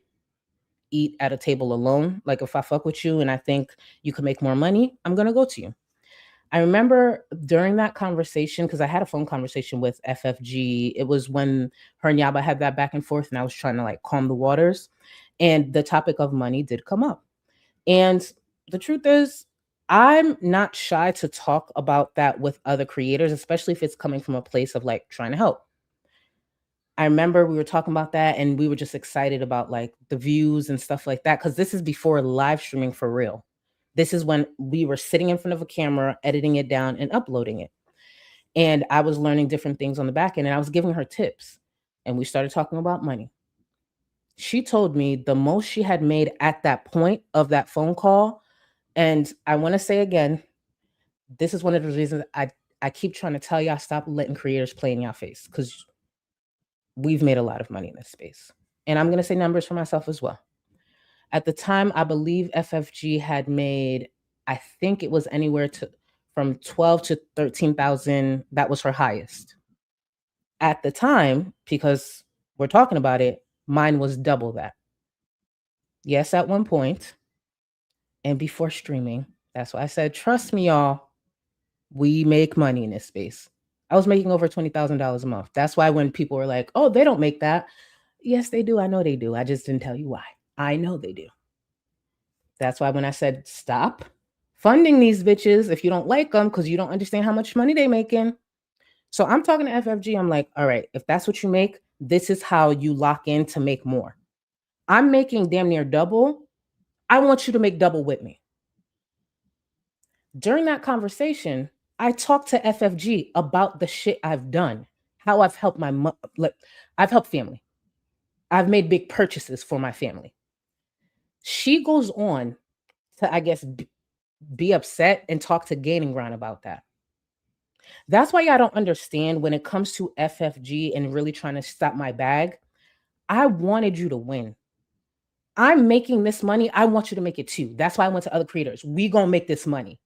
eat at a table alone. Like if I fuck with you and I think you could make more money, I'm gonna go to you. I remember during that conversation, because I had a phone conversation with FFG. It was when her and Yaba had that back and forth, and I was trying to like calm the waters. And the topic of money did come up. And the truth is, I'm not shy to talk about that with other creators, especially if it's coming from a place of like trying to help. I remember we were talking about that and we were just excited about like the views and stuff like that, because this is before live streaming for real. This is when we were sitting in front of a camera, editing it down and uploading it. And I was learning different things on the back end and I was giving her tips. And we started talking about money. She told me the most she had made at that point of that phone call. And I want to say again, this is one of the reasons I keep trying to tell y'all, stop letting creators play in your face, because we've made a lot of money in this space. And I'm going to say numbers for myself as well. At the time, I believe FFG had made, I think it was anywhere from 12 to 13,000. That was her highest. At the time, because we're talking about it, mine was double that. Yes, at one point, and before streaming. That's why I said, trust me, y'all, we make money in this space. I was making over $20,000 a month. That's why when people were like, oh, they don't make that. Yes, they do. I know they do. I just didn't tell you why. I know they do. That's why when I said stop funding these bitches if you don't like them because you don't understand how much money they making. So I'm talking to FFG. I'm like, all right, if that's what you make, this is how you lock in to make more. I'm making damn near double. I want you to make double with me. During that conversation, I talked to FFG about the shit I've done, how I've helped I've helped family. I've made big purchases for my family. She goes on to, I guess, be upset and talk to Gaining Ground about that. That's why I don't understand when it comes to FFG and really trying to stop my bag. I wanted you to win. I'm making this money. I want you to make it too. That's why I went to other creators. We gonna make this money.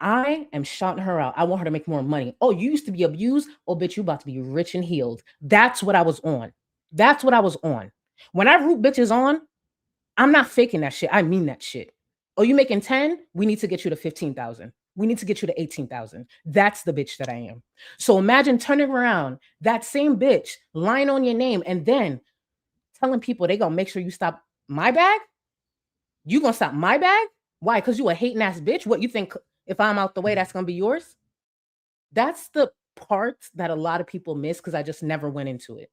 I am shouting her out. I want her to make more money. Oh, you used to be abused? Oh, bitch, you about to be rich and healed. That's what I was on. That's what I was on. When I root bitches on, I'm not faking that shit. I mean that shit. Oh, you making 10? We need to get you to 15,000. We need to get you to 18,000. That's the bitch that I am. So imagine turning around, that same bitch lying on your name and then telling people they gonna make sure you stop my bag? You gonna stop my bag? Why? Because you a hating ass bitch? What, you think if I'm out the way, that's gonna be yours? That's the part that a lot of people miss because I just never went into it.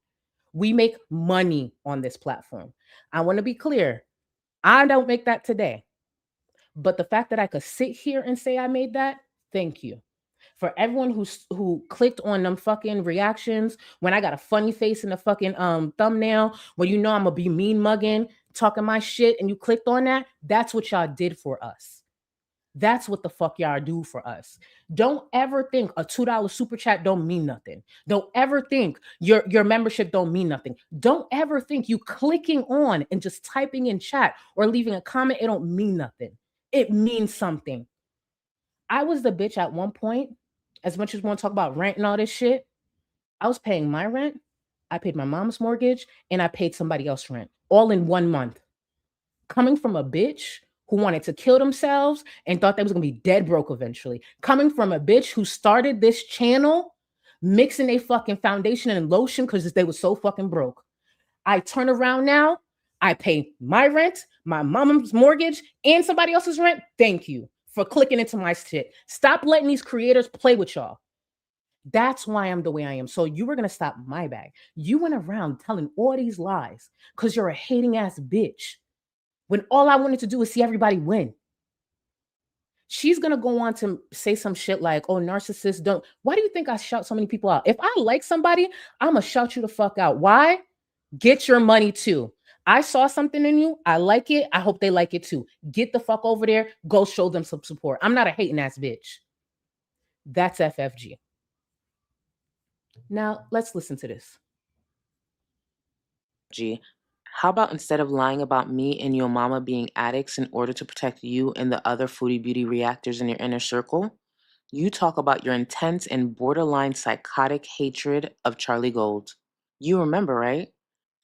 We make money on this platform. I want to be clear. I don't make that today. But the fact that I could sit here and say I made that, thank you. For everyone who clicked on them fucking reactions when I got a funny face in the fucking thumbnail, when you know I'm gonna be mean mugging, talking my shit, and you clicked on that, that's what y'all did for us. That's what the fuck y'all do for us. Don't ever think a $2 super chat don't mean nothing. Don't ever think your membership don't mean nothing. Don't ever think you clicking on and just typing in chat or leaving a comment, it don't mean nothing. It means something. I was the bitch at one point, as much as we want to talk about rent and all this shit, I was paying my rent, I paid my mom's mortgage, and I paid somebody else's rent all in 1 month. Coming from a bitch who wanted to kill themselves and thought they was gonna be dead broke eventually. Coming from a bitch who started this channel mixing a fucking foundation and lotion because they was so fucking broke. I turn around now, I pay my rent, my mom's mortgage, and somebody else's rent. Thank you for clicking into my shit. Stop letting these creators play with y'all. That's why I'm the way I am. So you were gonna stop my bag. You went around telling all these lies because you're a hating ass bitch. When all I wanted to do is see everybody win. She's going to go on to say some shit like, oh, narcissists don't. Why do you think I shout so many people out? If I like somebody, I'm going to shout you the fuck out. Why? Get your money too. I saw something in you. I like it. I hope they like it too. Get the fuck over there. Go show them some support. I'm not a hating ass bitch. That's FFG. Now, let's listen to this. G, how about instead of lying about me and your mama being addicts in order to protect you and the other foodie beauty reactors in your inner circle, You talk about your intense and borderline psychotic hatred of Charlie Gold. You remember, right?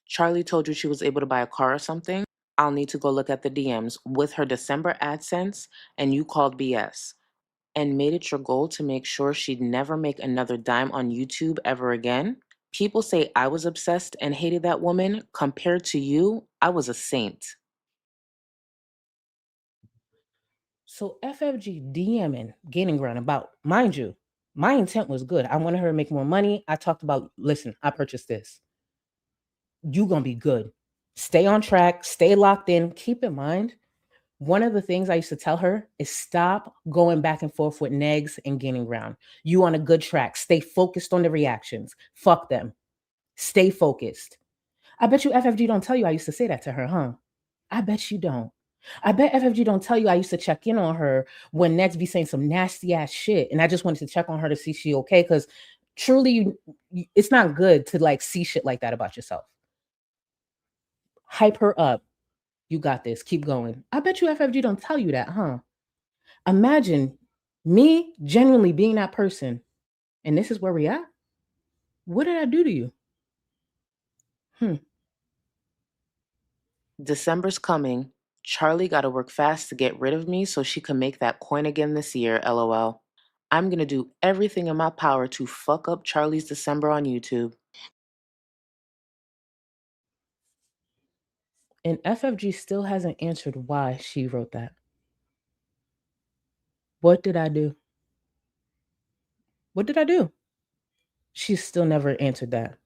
Charlie told you she was able to buy a car or something? I'll need to go look at the DMs with her December AdSense, and you called BS and made it your goal to make sure she'd never make another dime on YouTube ever again? People say I was obsessed and hated that woman. Compared to you, I was a saint. So FFG DMing, gaining ground about, mind you, my intent was good. I wanted her to make more money. I talked about, listen, I purchased this. You gonna be good. Stay on track, stay locked in. Keep in mind, one of the things I used to tell her is stop going back and forth with negs and gaining ground. You on a good track. Stay focused on the reactions. Fuck them. Stay focused. I bet you FFG don't tell you I used to say that to her, huh? I bet you don't. I bet FFG don't tell you I used to check in on her when Next be saying some nasty ass shit. And I just wanted to check on her to see she okay. Because truly, it's not good to like see shit like that about yourself. Hype her up. You got this. Keep going. I bet you FFG don't tell you that, huh? Imagine me genuinely being that person. And this is where we at. What did I do to you? December's coming. Charlie gotta work fast to get rid of me so she can make that coin again this year, LOL. I'm gonna do everything in my power to fuck up Charlie's December on YouTube. And FFG still hasn't answered why she wrote that. What did I do? What did I do? She's still never answered that.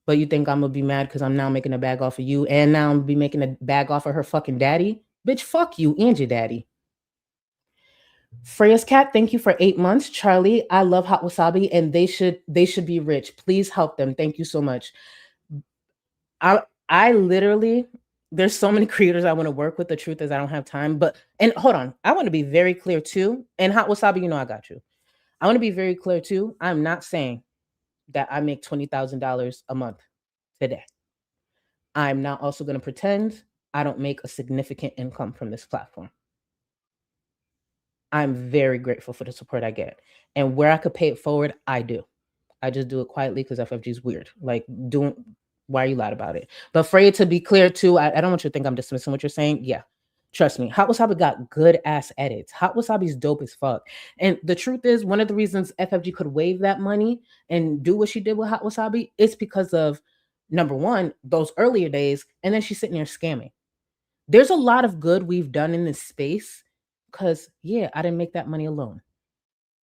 But you think I'm gonna be mad because I'm now making a bag off of you and now I'm gonna be making a bag off of her fucking daddy? Bitch, fuck you and your daddy. Freya's cat, thank you for 8 months. Charlie, I love hot wasabi and they should be rich. Please help them. Thank you so much. I literally, there's so many creators I want to work with. The truth is I don't have time. And hold on, I want to be very clear too. And hot wasabi, you know I got you. I want to be very clear too. I'm not saying that I make $20,000 a month today. I'm not also going to pretend I don't make a significant income from this platform. I'm very grateful for the support I get. And where I could pay it forward, I do. I just do it quietly because FFG is weird. Like, why are you loud about it? But Freya, to be clear too, I don't want you to think I'm dismissing what you're saying. Yeah, trust me. Hot Wasabi got good ass edits. Hot Wasabi's dope as fuck. And the truth is, one of the reasons FFG could waive that money and do what she did with Hot Wasabi is because of, number one, those earlier days, and then she's sitting there scamming. There's a lot of good we've done in this space because, yeah, I didn't make that money alone.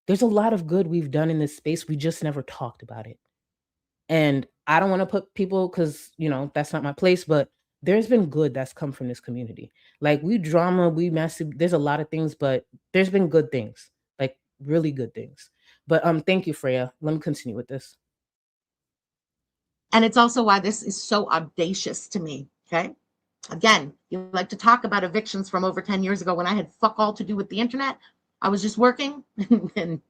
There's a lot of good we've done in this space. We just never talked about it. And I don't want to put people because, that's not my place, but there's been good that's come from this community. Like we drama, we massive, there's a lot of things, but there's been good things, like really good things. But thank you, Freya. Let me continue with this. And it's also why this is so audacious to me, okay? Again, you like to talk about evictions from over 10 years ago when I had fuck all to do with the internet. I was just working and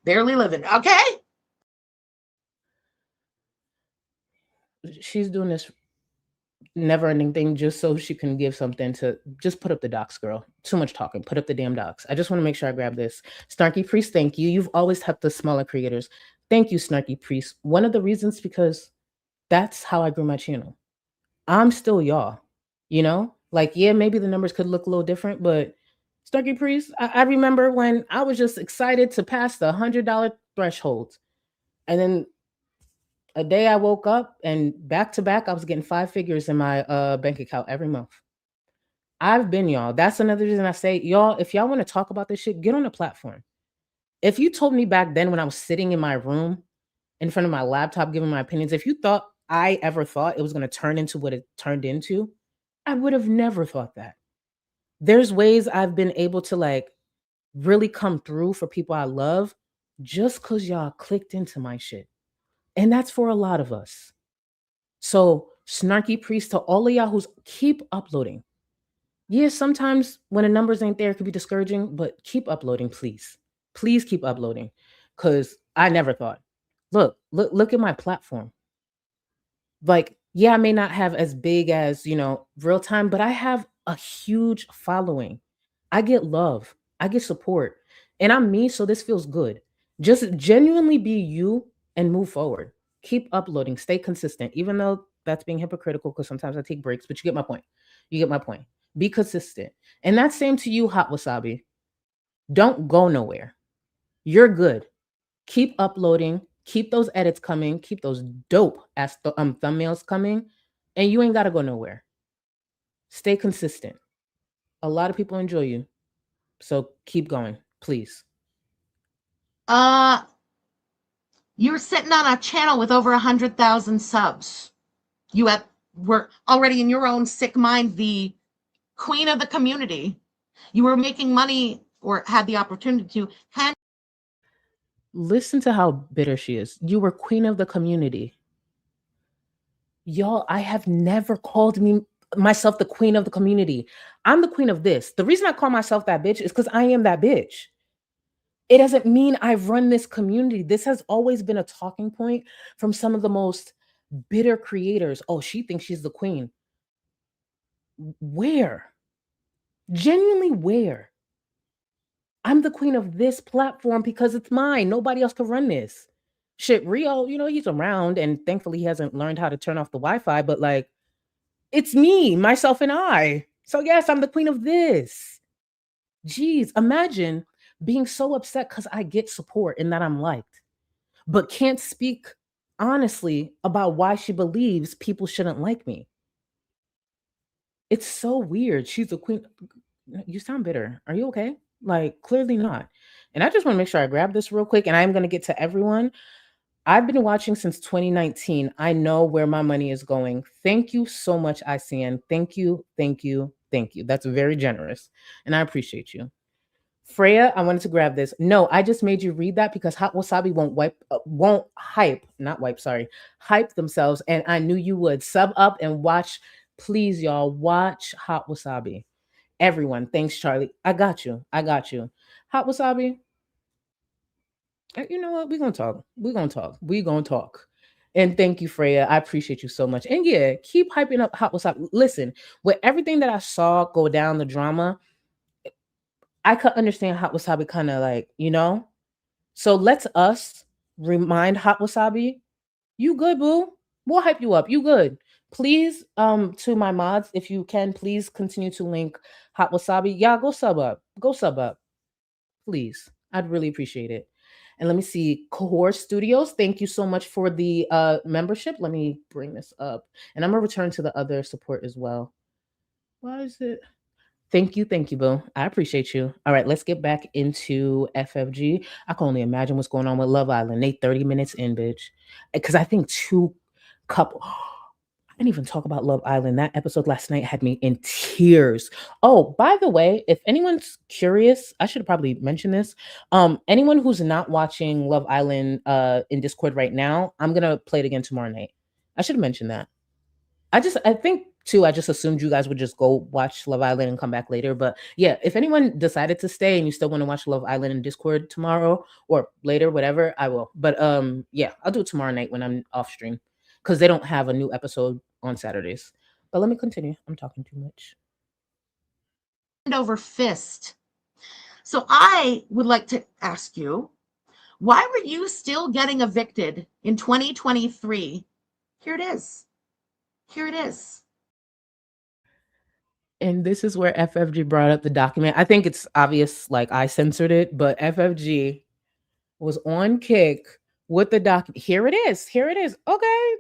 barely living, okay? She's doing this never-ending thing just so she can give something to just put up the docs, girl. Too much talking. Put up the damn docs. I just want to make sure I grab this. Snarky Priest, thank you. You've always helped the smaller creators. Thank you, Snarky Priest. One of the reasons because that's how I grew my channel. I'm still y'all, Like, yeah, maybe the numbers could look a little different, but Snarky Priest, I remember when I was just excited to pass the $100 threshold. And then a day I woke up and back to back, I was getting 5 figures in my bank account every month. I've been y'all. That's another reason I say, y'all, if y'all want to talk about this shit, get on the platform. If you told me back then when I was sitting in my room in front of my laptop giving my opinions, if you thought I ever thought it was going to turn into what it turned into, I would have never thought that. There's ways I've been able to like really come through for people I love just because y'all clicked into my shit. And that's for a lot of us. So Snarky Priest, to all of y'all who's keep uploading. Yeah, sometimes when the numbers ain't there, it could be discouraging, but keep uploading, please. Please keep uploading. Because I never thought. Look at my platform. Like, yeah, I may not have as big as, real time, but I have a huge following. I get love. I get support. And I'm me, so this feels good. Just genuinely be you and move forward. Keep uploading, stay consistent, even though that's being hypocritical because sometimes I take breaks, but you get my point. You get my point. Be consistent. And that's same to you, Hot Wasabi. Don't go nowhere. You're good. Keep uploading, keep those edits coming, keep those dope ass thumbnails coming, and you ain't got to go nowhere. Stay consistent. A lot of people enjoy you. So keep going, please. You're sitting on a channel with over 100,000 subs. You were already in your own sick mind the queen of the community. You were making money or had the opportunity to hand. Listen to how bitter she is. You were queen of the community. Y'all, I have never called myself the queen of the community. I'm the queen of this. The reason I call myself that bitch is because I am that bitch. It doesn't mean I've run this community. This has always been a talking point from some of the most bitter creators. Oh, she thinks she's the queen. Where? Genuinely, where? I'm the queen of this platform because it's mine. Nobody else can run this. Shit, Rio, he's around and thankfully he hasn't learned how to turn off the Wi-Fi, but like, it's me, myself, and I. So yes, I'm the queen of this. Jeez, imagine being so upset because I get support and that I'm liked, but can't speak honestly about why she believes people shouldn't like me. It's so weird. She's the queen. You sound bitter. Are you okay? Like, clearly not. And I just want to make sure I grab this real quick, and I'm going to get to everyone. I've been watching since 2019. I know where my money is going. Thank you so much, ICN. Thank you, thank you, thank you. That's very generous, and I appreciate you. Freya, I wanted to grab this. No, I just made you read that because Hot Wasabi hype themselves, and I knew you would. Sub up and watch, please, y'all. Watch Hot Wasabi. Everyone, thanks, Charlie. I got you. Hot Wasabi. You know what? We're gonna talk. And thank you, Freya. I appreciate you so much. And yeah, keep hyping up Hot Wasabi. Listen, with everything that I saw go down the drama, I could understand Hot Wasabi kind of like, So let's us remind Hot Wasabi, you good, boo. We'll hype you up. You good. Please, to my mods, if you can, please continue to link Hot Wasabi. Yeah, go sub up. Please. I'd really appreciate it. And let me see, Cohort Studios, thank you so much for the membership. Let me bring this up. And I'm going to return to the other support as well. Why is it? Thank you, boo. I appreciate you. All right, let's get back into FFG. I can only imagine what's going on with Love Island. They 30 minutes in, bitch. Because I think I didn't even talk about Love Island. That episode last night had me in tears. Oh, by the way, if anyone's curious, I should probably mention this. Anyone who's not watching Love Island in Discord right now, I'm gonna play it again tomorrow night. I should have mentioned that. I think too, I just assumed you guys would just go watch Love Island and come back later. But yeah, if anyone decided to stay and you still want to watch Love Island in Discord tomorrow or later, whatever, I will. But yeah, I'll do it tomorrow night when I'm off stream because they don't have a new episode on Saturdays. But let me continue. I'm talking too much. Over fist. So I would like to ask you, why were you still getting evicted in 2023? Here it is. And this is where FFG brought up the document. I think it's obvious, like I censored it, but FFG was on Kick with the document. Here it is. Okay.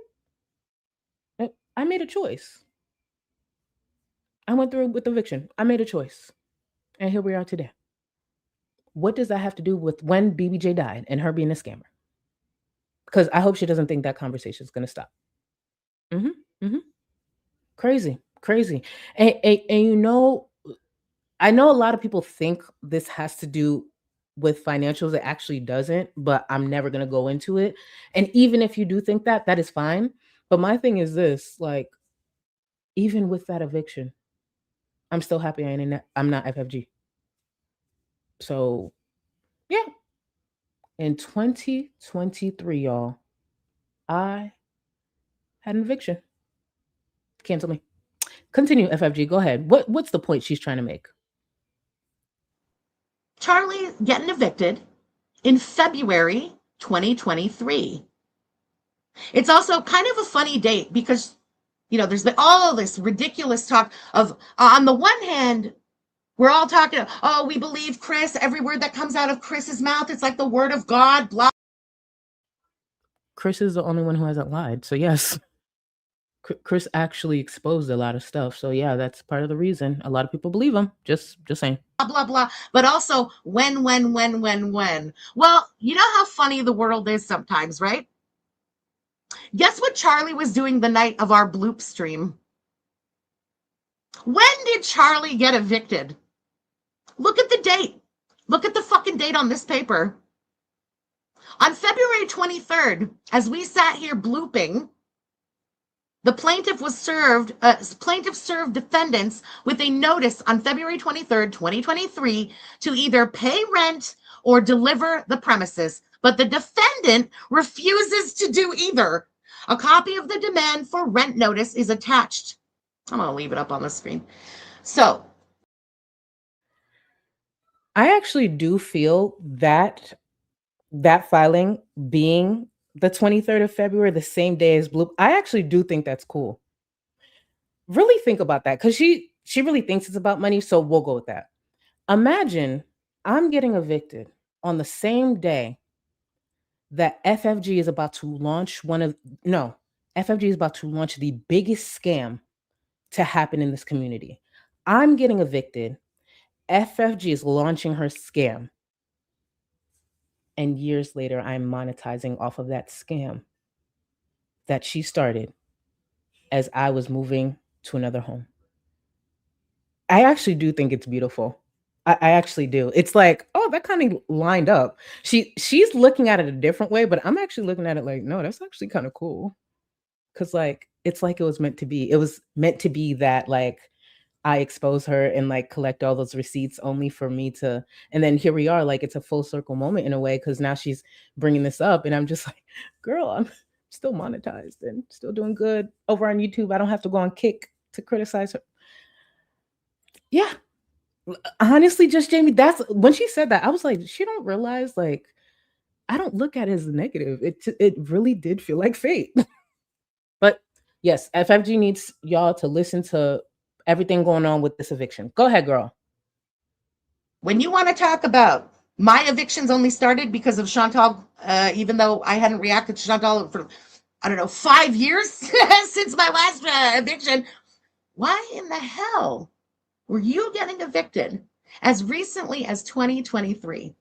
I made a choice. I went through with eviction. I made a choice. And here we are today. What does that have to do with when BBJ died and her being a scammer? Because I hope she doesn't think that conversation is going to stop. Crazy. And I know a lot of people think this has to do with financials. It actually doesn't, but I'm never going to go into it. And even if you do think that, that is fine. But my thing is this, like, even with that eviction, I'm still happy I'm not FFG. So, yeah. In 2023, y'all, I had an eviction. Cancel me. Continue, FFG. Go ahead. What's the point she's trying to make? Charlie getting evicted in February 2023. It's also kind of a funny date because, there's been all this ridiculous talk of, on the one hand, we're all talking, oh, we believe Chris, every word that comes out of Chris's mouth, it's like the word of God, blah. Chris is the only one who hasn't lied. So yes, Chris actually exposed a lot of stuff. So yeah, that's part of the reason a lot of people believe him. Just saying. Blah, blah. But also when. Well, you know how funny the world is sometimes, right? Guess what Charlie was doing the night of our bloop stream? When did Charlie get evicted? Look at the date. Look at the fucking date on this paper. On February 23rd, as we sat here blooping, the plaintiff served defendants with a notice on February 23rd, 2023 to either pay rent or deliver the premises, but the defendant refuses to do either. A copy of the demand for rent notice is attached. I'm going to leave it up on the screen. So, I actually do feel that filing being the 23rd of February, the same day as Bloop, I actually do think that's cool. Really think about that, because she really thinks it's about money, so we'll go with that. Imagine I'm getting evicted on the same day that FFG is about to launch FFG is about to launch the biggest scam to happen in this community. I'm getting evicted. FFG is launching her scam. And years later, I'm monetizing off of that scam that she started as I was moving to another home. I actually do think it's beautiful. I actually do. It's like, oh, that kind of lined up. She's looking at it a different way, but I'm actually looking at it like, no, that's actually kind of cool. Cause like, it's like it was meant to be. It was meant to be that like I expose her and like collect all those receipts only for me to, and then here we are, like it's a full circle moment in a way, because now she's bringing this up and I'm just like, girl, I'm still monetized and still doing good over on YouTube. I don't have to go on Kick to criticize her. Yeah, honestly, just Jamie, that's when she said that, I was like, she don't realize, like, I don't look at it as negative. It really did feel like fate. But yes, FFG needs y'all to listen to everything going on with this eviction. Go ahead, girl. when you want to talk about my evictions only started because of Chantal, even though I hadn't reacted to Chantal for, 5 years since my last eviction, why in the hell were you getting evicted as recently as 2023?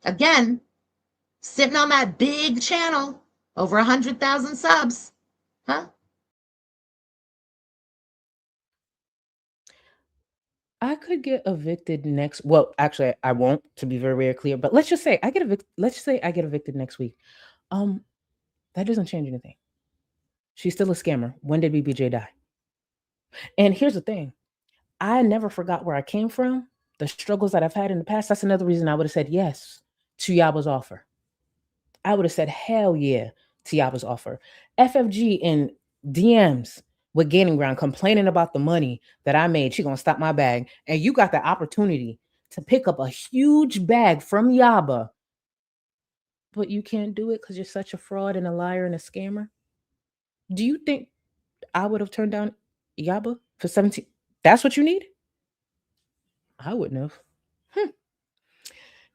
Again, sitting on that big channel, over 100,000 subs, huh? I could get evicted next. Well, actually, I won't. To be very, very clear, but let's just say I get evicted. Let's just say I get evicted next week. That doesn't change anything. She's still a scammer. When did BBJ die? And here's the thing: I never forgot where I came from, the struggles that I've had in the past. That's another reason I would have said yes to Yaba's offer. I would have said hell yeah to Yaba's offer. FFG in DMs with Gaining Ground complaining about the money that I made. She gonna stop my bag. And you got the opportunity to pick up a huge bag from Yaba, but you can't do it because you're such a fraud and a liar and a scammer. Do you think I would have turned down Yaba for 17? That's what you need? I wouldn't have.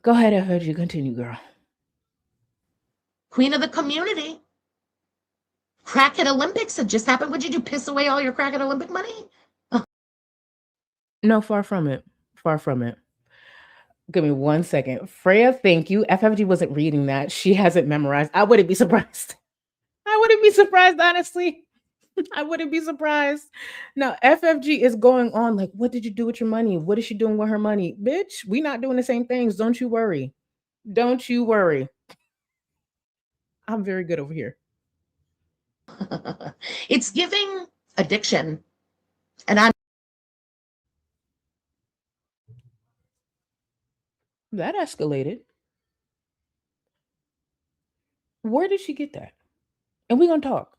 Go ahead, FFG. Continue, girl. Queen of the community. Crackhead Olympics had just happened. Would you do? Piss away all your Crackhead Olympic money? No, far from it. Far from it. Give me 1 second. Freya, thank you. FFG wasn't reading that. She hasn't memorized. I wouldn't be surprised. I wouldn't be surprised, honestly. I wouldn't be surprised. Now, FFG is going on like, what did you do with your money? What is she doing with her money? Bitch, we not doing the same things. Don't you worry. Don't you worry. I'm very good over here. It's giving addiction. And I'm That escalated. Where did she get that? And we're going to talk.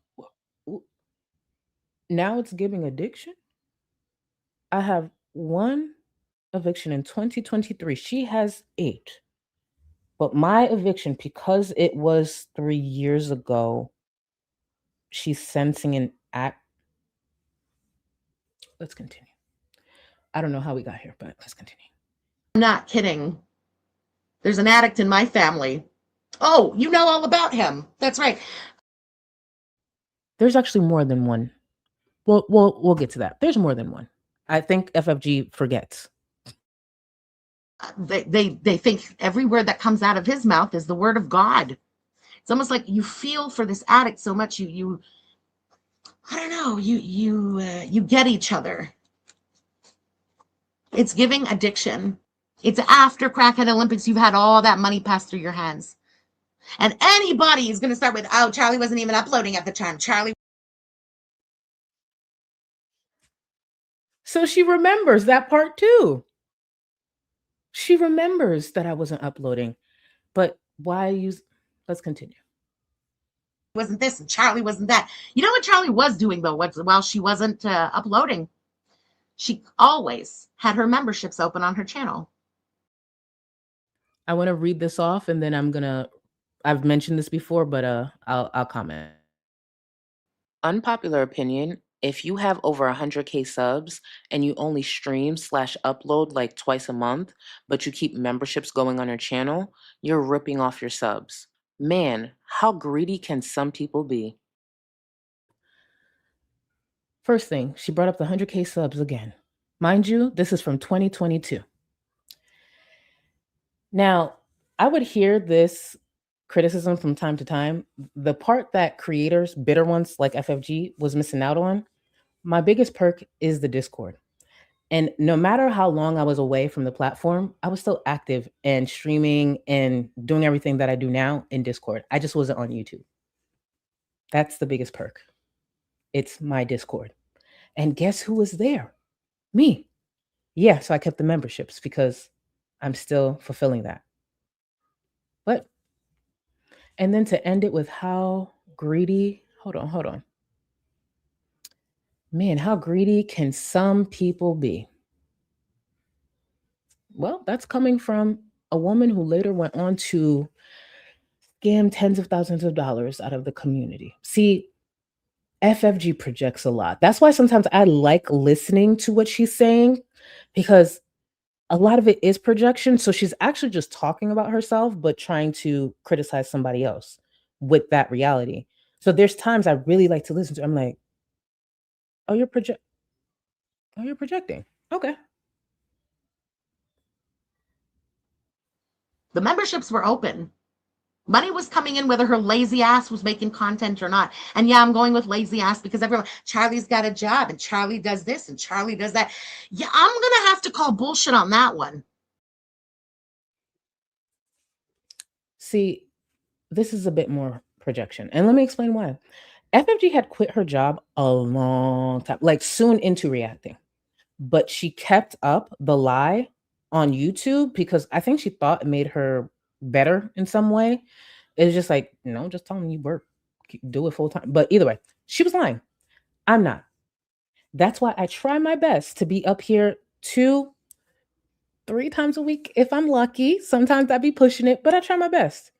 Now it's giving addiction. I have one eviction in 2023. She has 8. But my eviction, because it was 3 years ago, she's sensing an act. Let's continue. I don't know how we got here, but let's continue. I'm not kidding. There's an addict in my family. Oh, you know all about him. That's right. There's actually more than one. We'll get to that. There's more than one. I think FFG forgets. They think every word that comes out of his mouth is the word of God. It's almost like you feel for this addict so much you I don't know, you get each other. It's giving addiction. It's after Crackhead Olympics, you've had all that money pass through your hands. And anybody is going to start with, oh, Charlie wasn't even uploading at the time. Charlie. So she remembers that part too. She remembers that I wasn't uploading. But why use... Let's continue. Wasn't this and Charlie wasn't that. You know what Charlie was doing, though, while she wasn't uploading? She always had her memberships open on her channel. I want to read this off, and then I've mentioned this before, but I'll comment. Unpopular opinion, if you have over 100K subs and you only stream/upload like twice a month, but you keep memberships going on your channel, you're ripping off your subs. Man, how greedy can some people be? First thing, she brought up the 100K subs again. Mind you, this is from 2022. Now, I would hear this criticism from time to time. The part that creators, bitter ones like FFG, was missing out on, my biggest perk is the Discord. And no matter how long I was away from the platform, I was still active and streaming and doing everything that I do now in Discord. I just wasn't on YouTube. That's the biggest perk. It's my Discord. And guess who was there? Me. Yeah, so I kept the memberships because I'm still fulfilling that. But, and then to end it with how greedy, hold on. Man, how greedy can some people be? Well, that's coming from a woman who later went on to scam tens of thousands of dollars out of the community. See, FFG projects a lot. That's why sometimes I like listening to what she's saying, because a lot of it is projection. So she's actually just talking about herself, but trying to criticize somebody else with that reality. So there's times I really like to listen to. I'm like, oh, you're projecting. Okay. The memberships were open. Money was coming in whether her lazy ass was making content or not. And yeah, I'm going with lazy ass because everyone, Charlie's got a job and Charlie does this and Charlie does that. Yeah, I'm going to have to call bullshit on that one. See, this is a bit more projection. And let me explain why. FFG had quit her job a long time, like soon into reacting. But she kept up the lie on YouTube because I think she thought it made her better in some way. It's just like, no, just tell them you work, do it full time. But either way, she was lying. I'm not. That's why I try my best to be up here 2-3 times a week if I'm lucky. Sometimes I be pushing it, but I try my best.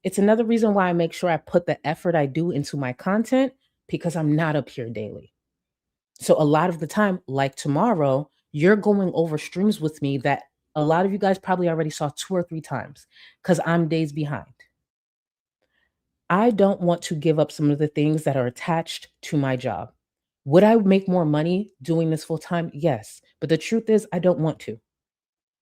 It's another reason why I make sure I put the effort I do into my content, because I'm not up here daily. So a lot of the time, like tomorrow, you're going over streams with me that a lot of you guys probably already saw 2 or 3 times because I'm days behind. I don't want to give up some of the things that are attached to my job. Would I make more money doing this full time? Yes. But the truth is, I don't want to.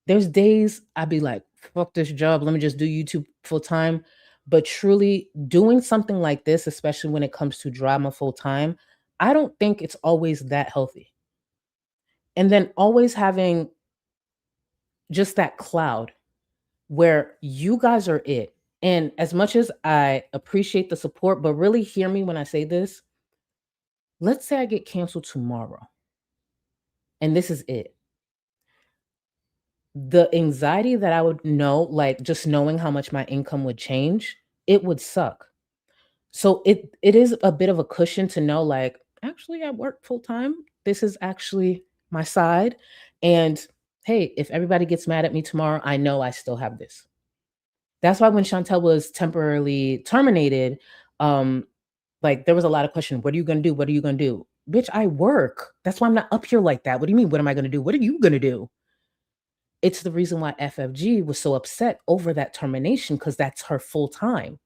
There's days I'd be like, fuck this job. Let me just do YouTube full time. But truly doing something like this, especially when it comes to drama full time, I don't think it's always that healthy. And then always having just that cloud where you guys are it. And as much as I appreciate the support, but really hear me when I say this, let's say I get canceled tomorrow and this is it. The anxiety that I would know, like just knowing how much my income would change, it would suck. So it is a bit of a cushion to know, like, actually I work full time. This is actually my side. And hey, if everybody gets mad at me tomorrow, I know I still have this. That's why when Chantel was temporarily terminated, like there was a lot of question, what are you gonna do? What are you gonna do? Bitch, I work. That's why I'm not up here like that. What do you mean? What am I gonna do? What are you gonna do? It's the reason why FFG was so upset over that termination, because that's her full time.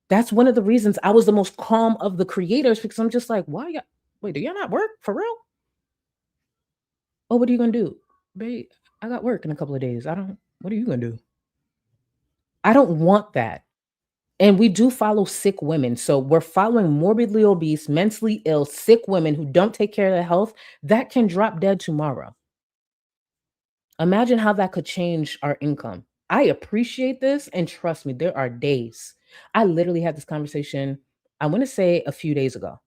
That's one of the reasons I was the most calm of the creators, because I'm just like, why y'all, wait, do y'all not work for real? Oh, what are you gonna do? Babe, I got work in a couple of days. What are you gonna do? I don't want that. And we do follow sick women. So we're following morbidly obese, mentally ill, sick women who don't take care of their health that can drop dead tomorrow. Imagine how that could change our income. I appreciate this. And trust me, there are days. I literally had this conversation, I want to say a few days ago.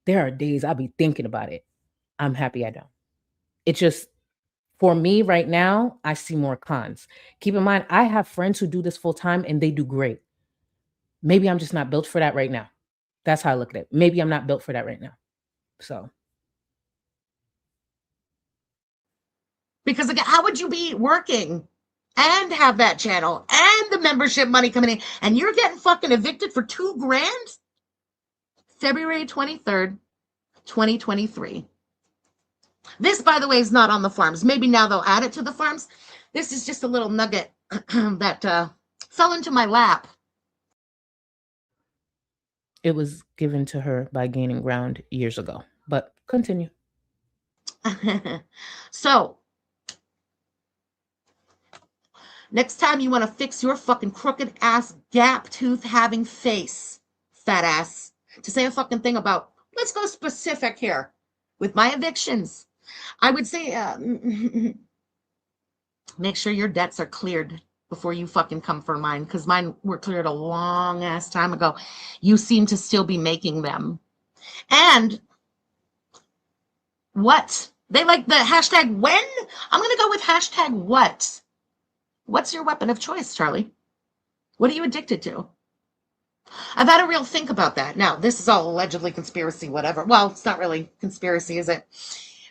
There are days I'll be thinking about it. I'm happy I don't. It just, for me right now, I see more cons. Keep in mind, I have friends who do this full time and they do great. Maybe I'm just not built for that right now. That's how I look at it. Maybe I'm not built for that right now. So. Because again, how would you be working and have that channel and the membership money coming in and you're getting fucking evicted for $2,000? February 23rd, 2023. This, by the way, is not on the farms. Maybe now they'll add it to the farms. This is just a little nugget that fell into my lap. It was given to her by Gaining Ground years ago, but continue. So, next time you want to fix your fucking crooked ass, gap tooth having face, fat ass, to say a fucking thing about, let's go specific here with my evictions. I would say, make sure your debts are cleared before you fucking come for mine, because mine were cleared a long ass time ago. You seem to still be making them. And what? They like the hashtag when? I'm going to go with hashtag what? What's your weapon of choice, Charlie? What are you addicted to? I've had a real think about that. Now, this is all allegedly conspiracy, whatever. Well, it's not really conspiracy, is it?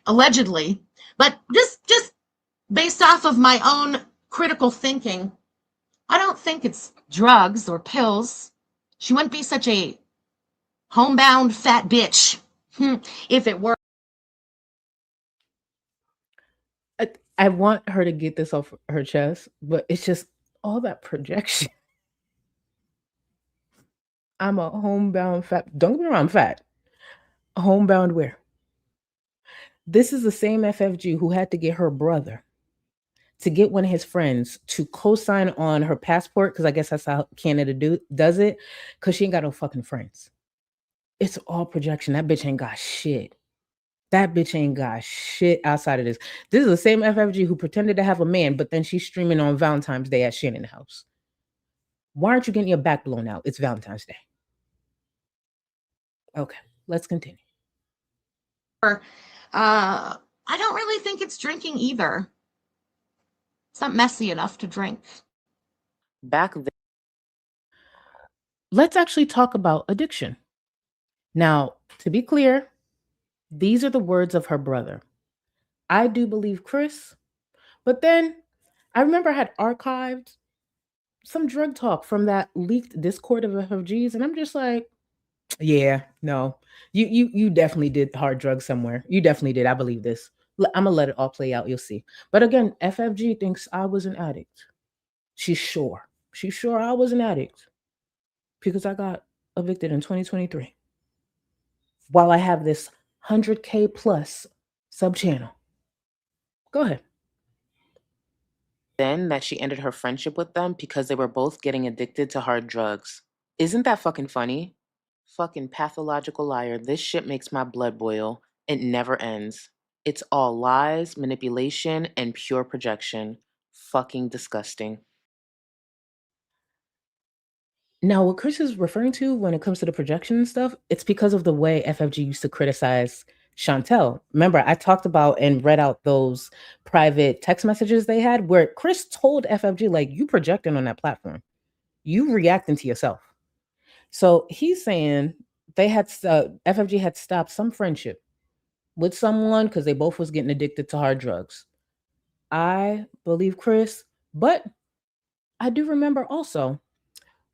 Allegedly. But just based off of my own critical thinking, I don't think it's drugs or pills. She wouldn't be such a homebound fat bitch if it were. I want her to get this off her chest, but it's just all that projection. I'm a homebound fat. Don't get me wrong, I'm fat. Homebound where? This is the same FFG who had to get her brother to get one of his friends to co-sign on her passport, because I guess that's how Canada does it, because she ain't got no fucking friends. It's all projection. That bitch ain't got shit. That bitch ain't got shit outside of this. This is the same FFG who pretended to have a man, but then she's streaming on Valentine's Day at Shannon House. Why aren't you getting your back blown out? It's Valentine's Day. Okay, let's continue. I don't really think it's drinking either. It's not messy enough to drink. Back then. Let's actually talk about addiction. Now, to be clear, these are the words of her brother. I do believe Chris, but then I remember I had archived some drug talk from that leaked Discord of FFGs, and I'm just like, yeah, no, you definitely did hard drugs somewhere. You definitely did. I believe this. I'm gonna let it all play out. You'll see. But again, FFG thinks I was an addict. She's sure I was an addict because I got evicted in 2023 while I have this 100K plus sub channel. Go ahead. Then that she ended her friendship with them because they were both getting addicted to hard drugs. Isn't that fucking funny? Fucking pathological liar. This shit makes my blood boil. It never ends. It's all lies, manipulation, and pure projection. Fucking disgusting. Now, what Chris is referring to when it comes to the projection and stuff, it's because of the way FFG used to criticize Chantel. Remember, I talked about and read out those private text messages they had where Chris told FFG, like, you projecting on that platform. You reacting to yourself. So he's saying they had FFG had stopped some friendship with someone because they both was getting addicted to hard drugs. I believe Chris, but I do remember also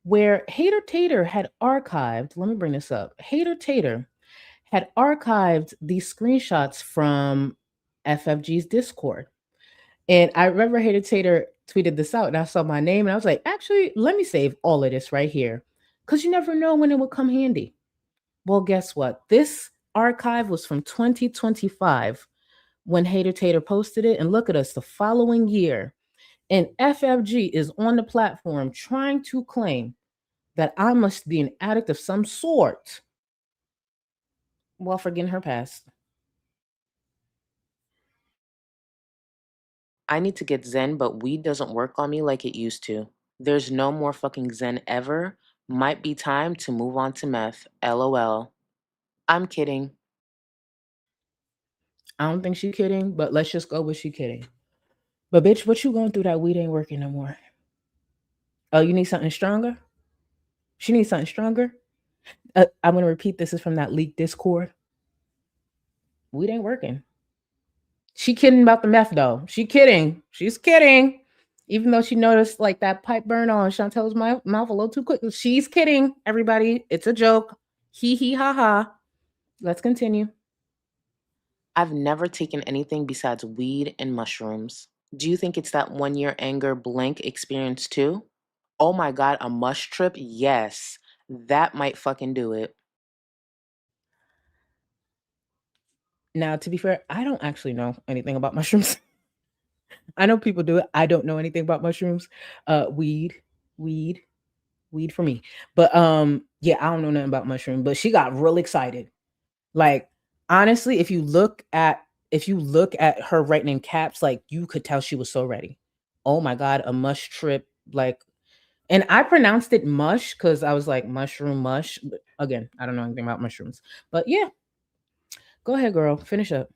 where Hater Tater had archived, let me bring this up. Hater Tater had archived these screenshots from FFG's Discord. And I remember Hater Tater tweeted this out, and I saw my name, and I was like, actually, let me save all of this right here, because you never know when it will come handy. Well, guess what? This archive was from 2025 when Hater Tater posted it, and look at us, the following year, and FFG is on the platform trying to claim that I must be an addict of some sort while forgetting her past. I need to get Zen, but weed doesn't work on me like it used to. There's no more fucking Zen ever. Might be time to move on to meth. LOL. I'm kidding. I don't think she kidding, but let's just go with she kidding. But bitch, what you going through that weed ain't working no more? Oh, you need something stronger? She needs something stronger? I'm going to repeat, this is from that leaked Discord. Weed ain't working. She kidding about the meth though. She kidding. She's kidding. Even though she noticed like that pipe burn on Chantel's mouth a little too quick. She's kidding, everybody. It's a joke. Hee hee ha ha. Let's continue. I've never taken anything besides weed and mushrooms. Do you think it's that 1 year anger blank experience too? Oh my God, a mush trip? Yes. That might fucking do it. Now, to be fair, I don't actually know anything about mushrooms. I know people do it. I don't know anything about mushrooms. Weed for me. But yeah, I don't know nothing about mushroom, but she got real excited. Like, honestly, if you look at her writing in caps, like you could tell she was so ready. Oh my God, a mush trip. Like, and I pronounced it mush because I was like mushroom mush. But again, I don't know anything about mushrooms. But yeah. Go ahead, girl. Finish up.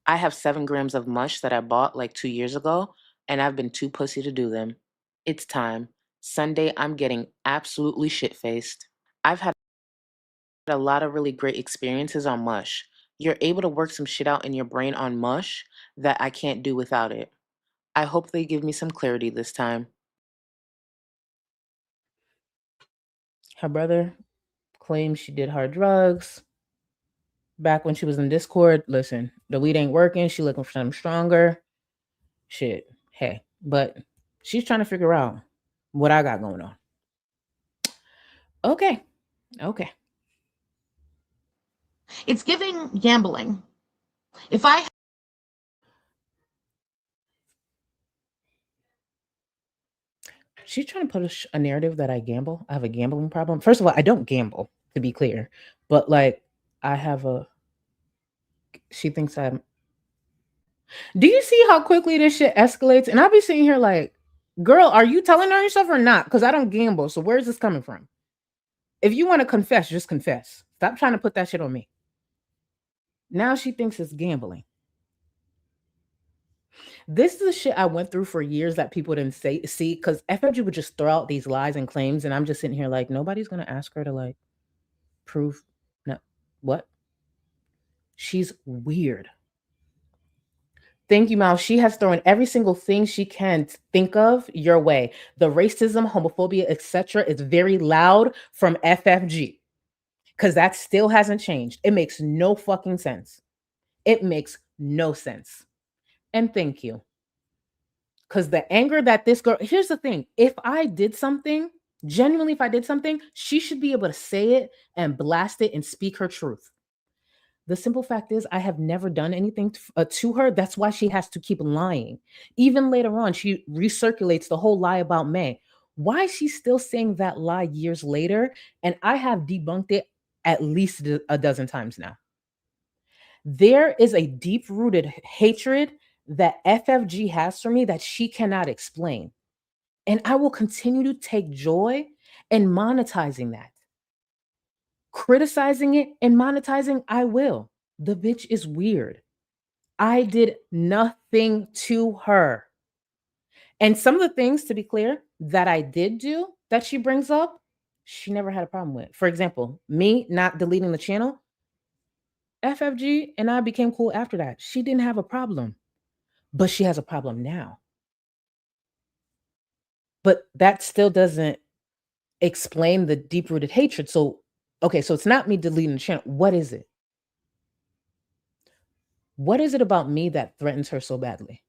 I have 7 grams of mush that I bought like 2 years ago, and I've been too pussy to do them. It's time. Sunday, I'm getting absolutely shit-faced. I've had a lot of really great experiences on mush. You're able to work some shit out in your brain on mush that I can't do without it. I hope they give me some clarity this time. Her brother claims she did hard drugs back when she was in Discord. Listen, the weed ain't working. She looking for something stronger. Shit. Hey, but she's trying to figure out what I got going on. Okay. It's giving gambling. If I She's trying to push a narrative that I gamble. I have a gambling problem. First of all, I don't gamble, to be clear. But like, she thinks I'm. Do you see how quickly this shit escalates? And I'll be sitting here like, girl, are you telling on yourself or not? Because I don't gamble. So where's this coming from? If you want to confess, just confess. Stop trying to put that shit on me. Now she thinks it's gambling. This is the shit I went through for years that people didn't see, because FFG would just throw out these lies and claims, and I'm just sitting here like, nobody's gonna ask her to like prove no what? She's weird. Thank you, Mal. She has thrown every single thing she can think of your way. The racism, homophobia, etc. is very loud from FFG, because that still hasn't changed. It makes no fucking sense. It makes no sense. And thank you. Because the anger that this girl, here's the thing. If I did something, genuinely, if I did something, she should be able to say it and blast it and speak her truth. The simple fact is, I have never done anything to her. That's why she has to keep lying. Even later on, she recirculates the whole lie about May. Why is she still saying that lie years later? And I have debunked it at least a dozen times now. There is a deep-rooted hatred that FFG has for me that she cannot explain. And I will continue to take joy in monetizing that. Criticizing it and monetizing, I will. The bitch is weird. I did nothing to her. And some of the things, to be clear, that I did do that she brings up, she never had a problem with. For example, me not deleting the channel, FFG and I became cool after that. She didn't have a problem. but she has a problem now. But that still doesn't explain the deep-rooted hatred. So, okay, so it's not me deleting the channel. What is it? What is it about me that threatens her so badly?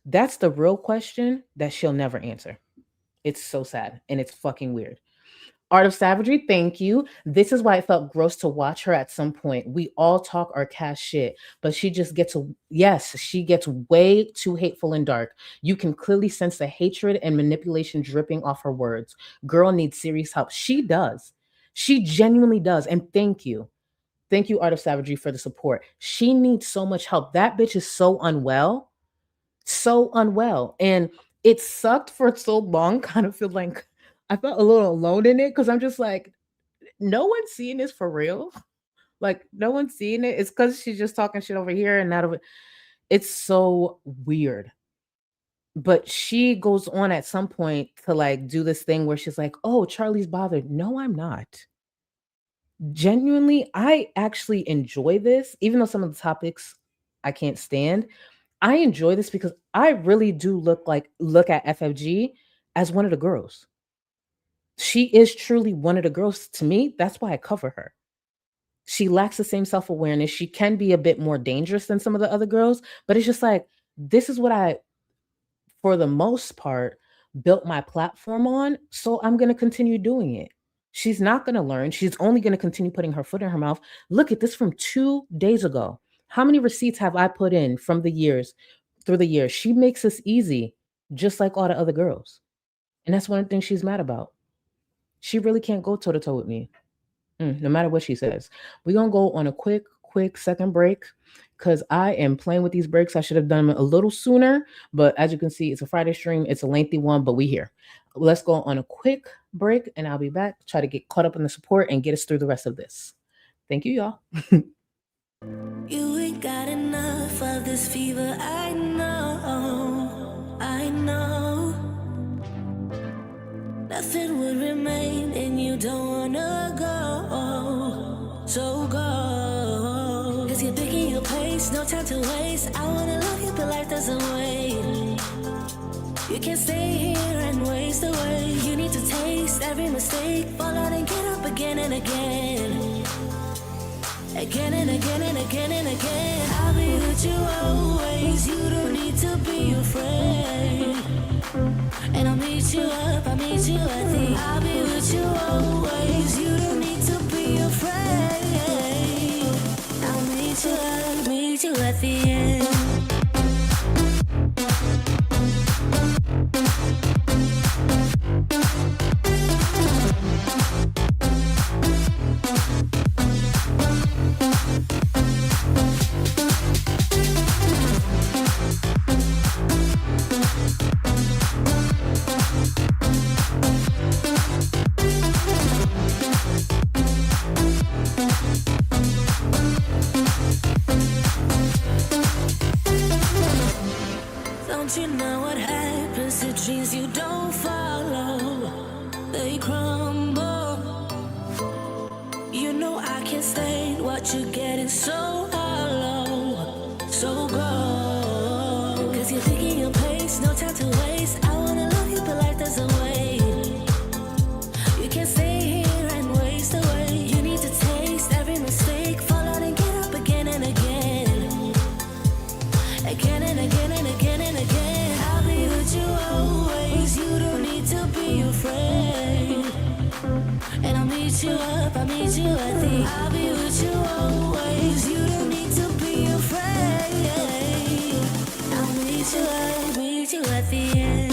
That's the real question that she'll never answer. It's so sad and it's fucking weird. Art of Savagery, thank you. This is why it felt gross to watch her at some point. We all talk our cash shit, but she just gets, she gets way too hateful and dark. You can clearly sense the hatred and manipulation dripping off her words. Girl needs serious help. She does. She genuinely does. And thank you. Thank you, Art of Savagery, for the support. She needs so much help. That bitch is so unwell. So unwell. And it sucked for so long. Kind of feel like I felt a little alone in it because I'm just like, no one's seeing this for real. Like, no one's seeing it. It's because she's just talking shit over here and not over. It's so weird. But she goes on at some point to like do this thing where she's like, oh, Charlie's bothered. No, I'm not. Genuinely, I actually enjoy this, even though some of the topics I can't stand. I enjoy this because I really do look at FFG as one of the girls. She is truly one of the girls to me. That's why I cover her. She lacks the same self-awareness. She can be a bit more dangerous than some of the other girls, but it's just like, this is what I, for the most part, built my platform on. So I'm going to continue doing it. She's not going to learn. She's only going to continue putting her foot in her mouth. Look at this from 2 days ago. How many receipts have I put in from the years, through the years? She makes this easy, just like all the other girls. And that's one of the things she's mad about. She really can't go toe to toe with me, no matter what she says. We're going to go on a quick second break because I am playing with these breaks. I should have done them a little sooner, but as you can see, it's a Friday stream. It's a lengthy one, but we here. Let's go on a quick break and I'll be back. Try to get caught up in the support and get us through the rest of this. Thank you, y'all. You ain't got enough of this fever, I know, I know. Nothing would remain and you don't wanna go, so go. Cause you're thinking your place, no time to waste. I wanna love you but life doesn't wait. You can't stay here and waste away. You need to taste every mistake, fall out and get up again and again. Again and again and again and again. I'll be with you always. You don't need to be afraid. And I'll meet you up, I'll meet you at the. I'll be with you always. You don't need to be afraid. I'll meet you up, meet you at the end. Don't you know what happens to dreams you don't follow? They crumble. You know I can't stand what you're getting so hollow. So go. Cause you're thinking your place, no time to waste. I wanna love you but life doesn't wait. You can't stay here and waste away. You need to taste every mistake, fall out and get up again and again. Again and again and again and again. I'll be with you always. You don't need to be afraid. And I'll meet you up, I'll meet you at the. I'll be with you always. You don't need to be afraid. I'll meet you at the end.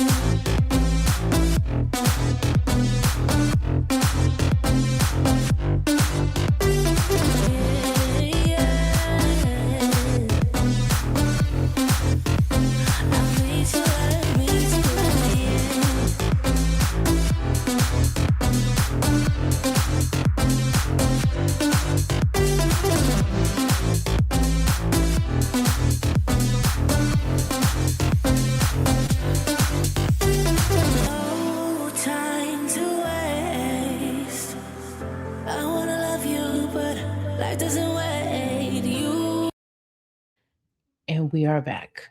And we are back.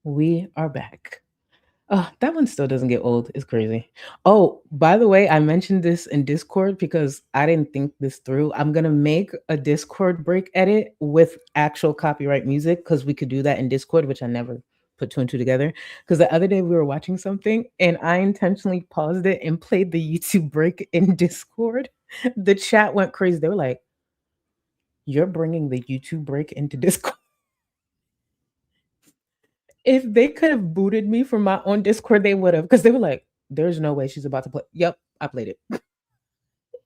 We are back. That one still doesn't get old. It's crazy. Oh, by the way, I mentioned this in Discord because I didn't think this through. I'm gonna make a Discord break edit with actual copyright music because we could do that in Discord, which I never put two and two together. Because the other day we were watching something and I intentionally paused it and played the YouTube break in Discord. The chat went crazy. They were like, "You're bringing the YouTube break into Discord." If they could have booted me from my own Discord, they would have, because they were like, "There's no way she's about to play." Yep, I played it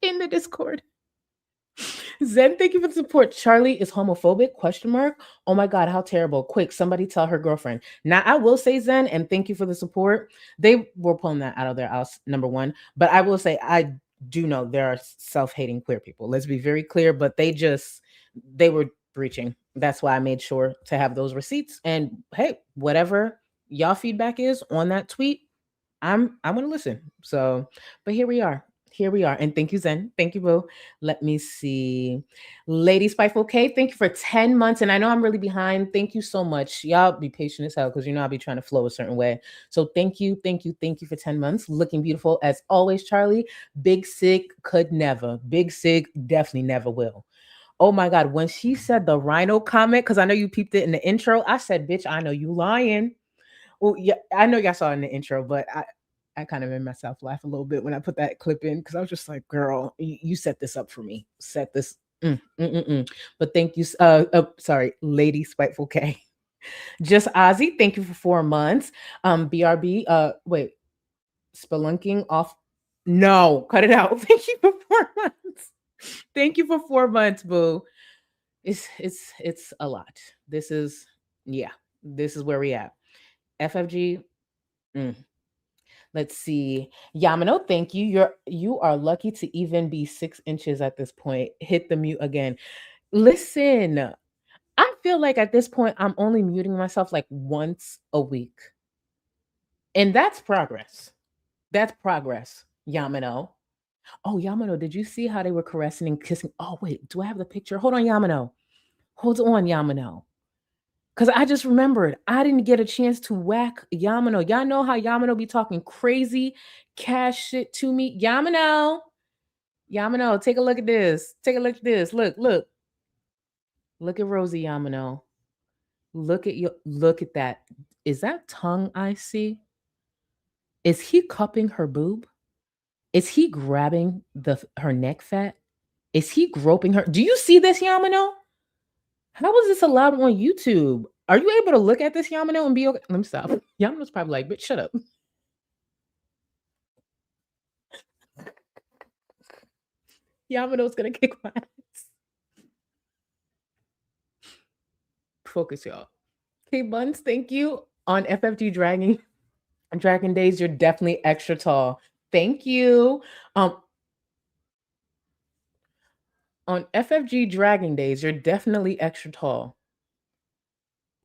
in the Discord. Zen, thank you for the support. Charlie is homophobic? Question mark. Oh my god, how terrible! Quick, somebody tell her girlfriend. Now I will say, Zen, and thank you for the support. They were pulling that out of their house, number one. But I will say, I do know there are self-hating queer people. Let's be very clear. But they were breaching. That's why I made sure to have those receipts. And hey, whatever y'all feedback is on that tweet, I'm gonna listen. So, but here we are. Here we are. And thank you, Zen. Thank you, Boo. Let me see. Lady Spiteful K, thank you for 10 months. And I know I'm really behind. Thank you so much. Y'all be patient as hell because you know I'll be trying to flow a certain way. So thank you, thank you, thank you for 10 months. Looking beautiful as always, Charlie. Big Sig could never. Big Sig definitely never will. Oh my God. When she said the rhino comment, because I know you peeped it in the intro, I said, bitch, I know you lying. Well, yeah, I know y'all saw it in the intro, but I kind of made myself laugh a little bit when I put that clip in because I was just like, girl, you set this up for me. Set this. But thank you. Sorry, Lady Spiteful K. Just Ozzy, thank you for 4 months. BRB, wait, spelunking off. No, cut it out. Thank you for 4 months. Thank you for 4 months, boo. It's a lot. This is where we at. FFG. Let's see. Yamano, thank you. You are lucky to even be 6 inches at this point. Hit the mute again. Listen, I feel like at this point I'm only muting myself like once a week. And that's progress. That's progress, Yamano. Oh, Yamano, did you see how they were caressing and kissing? Oh, wait, do I have the picture? Hold on, Yamano. Hold on, Yamano. Because I just remembered I didn't get a chance to whack Yamano. Y'all know how Yamano be talking crazy cash shit to me. Yamano, take a look at this. Take a look at this. Look. Look at Rosie Yamano. Look at that. Is that tongue I see? Is he cupping her boob? Is he grabbing her neck fat? Is he groping her? Do you see this, Yamano? How is this allowed on YouTube? Are you able to look at this, Yamano, and be okay? Let me stop. Yamano's probably like, bitch, shut up. Yamano's gonna kick my ass. Focus, y'all. K Buns, thank you. On FFG Dragon Days, you're definitely extra tall. Thank you. On FFG Dragon Days, you're definitely extra tall.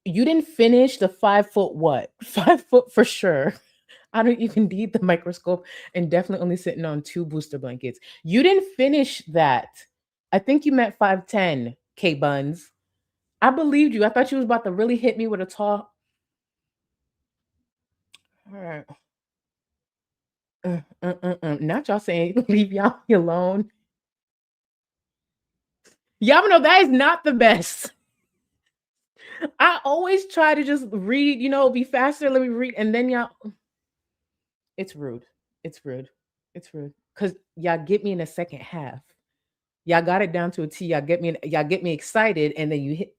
You didn't finish the 5 foot what? 5 foot for sure. I don't even need the microscope and definitely only sitting on 2 booster blankets. You didn't finish that. I think you meant 5'10", K Buns. I believed you. I thought you was about to really hit me with a tall. All right. Not y'all saying leave y'all alone. Y'all know that is not the best. I always try to just read, be faster. Let me read. And then y'all. It's rude. It's rude. It's rude. Because y'all get me in the second half. Y'all got it down to a T. Y'all get me excited. And then you hit.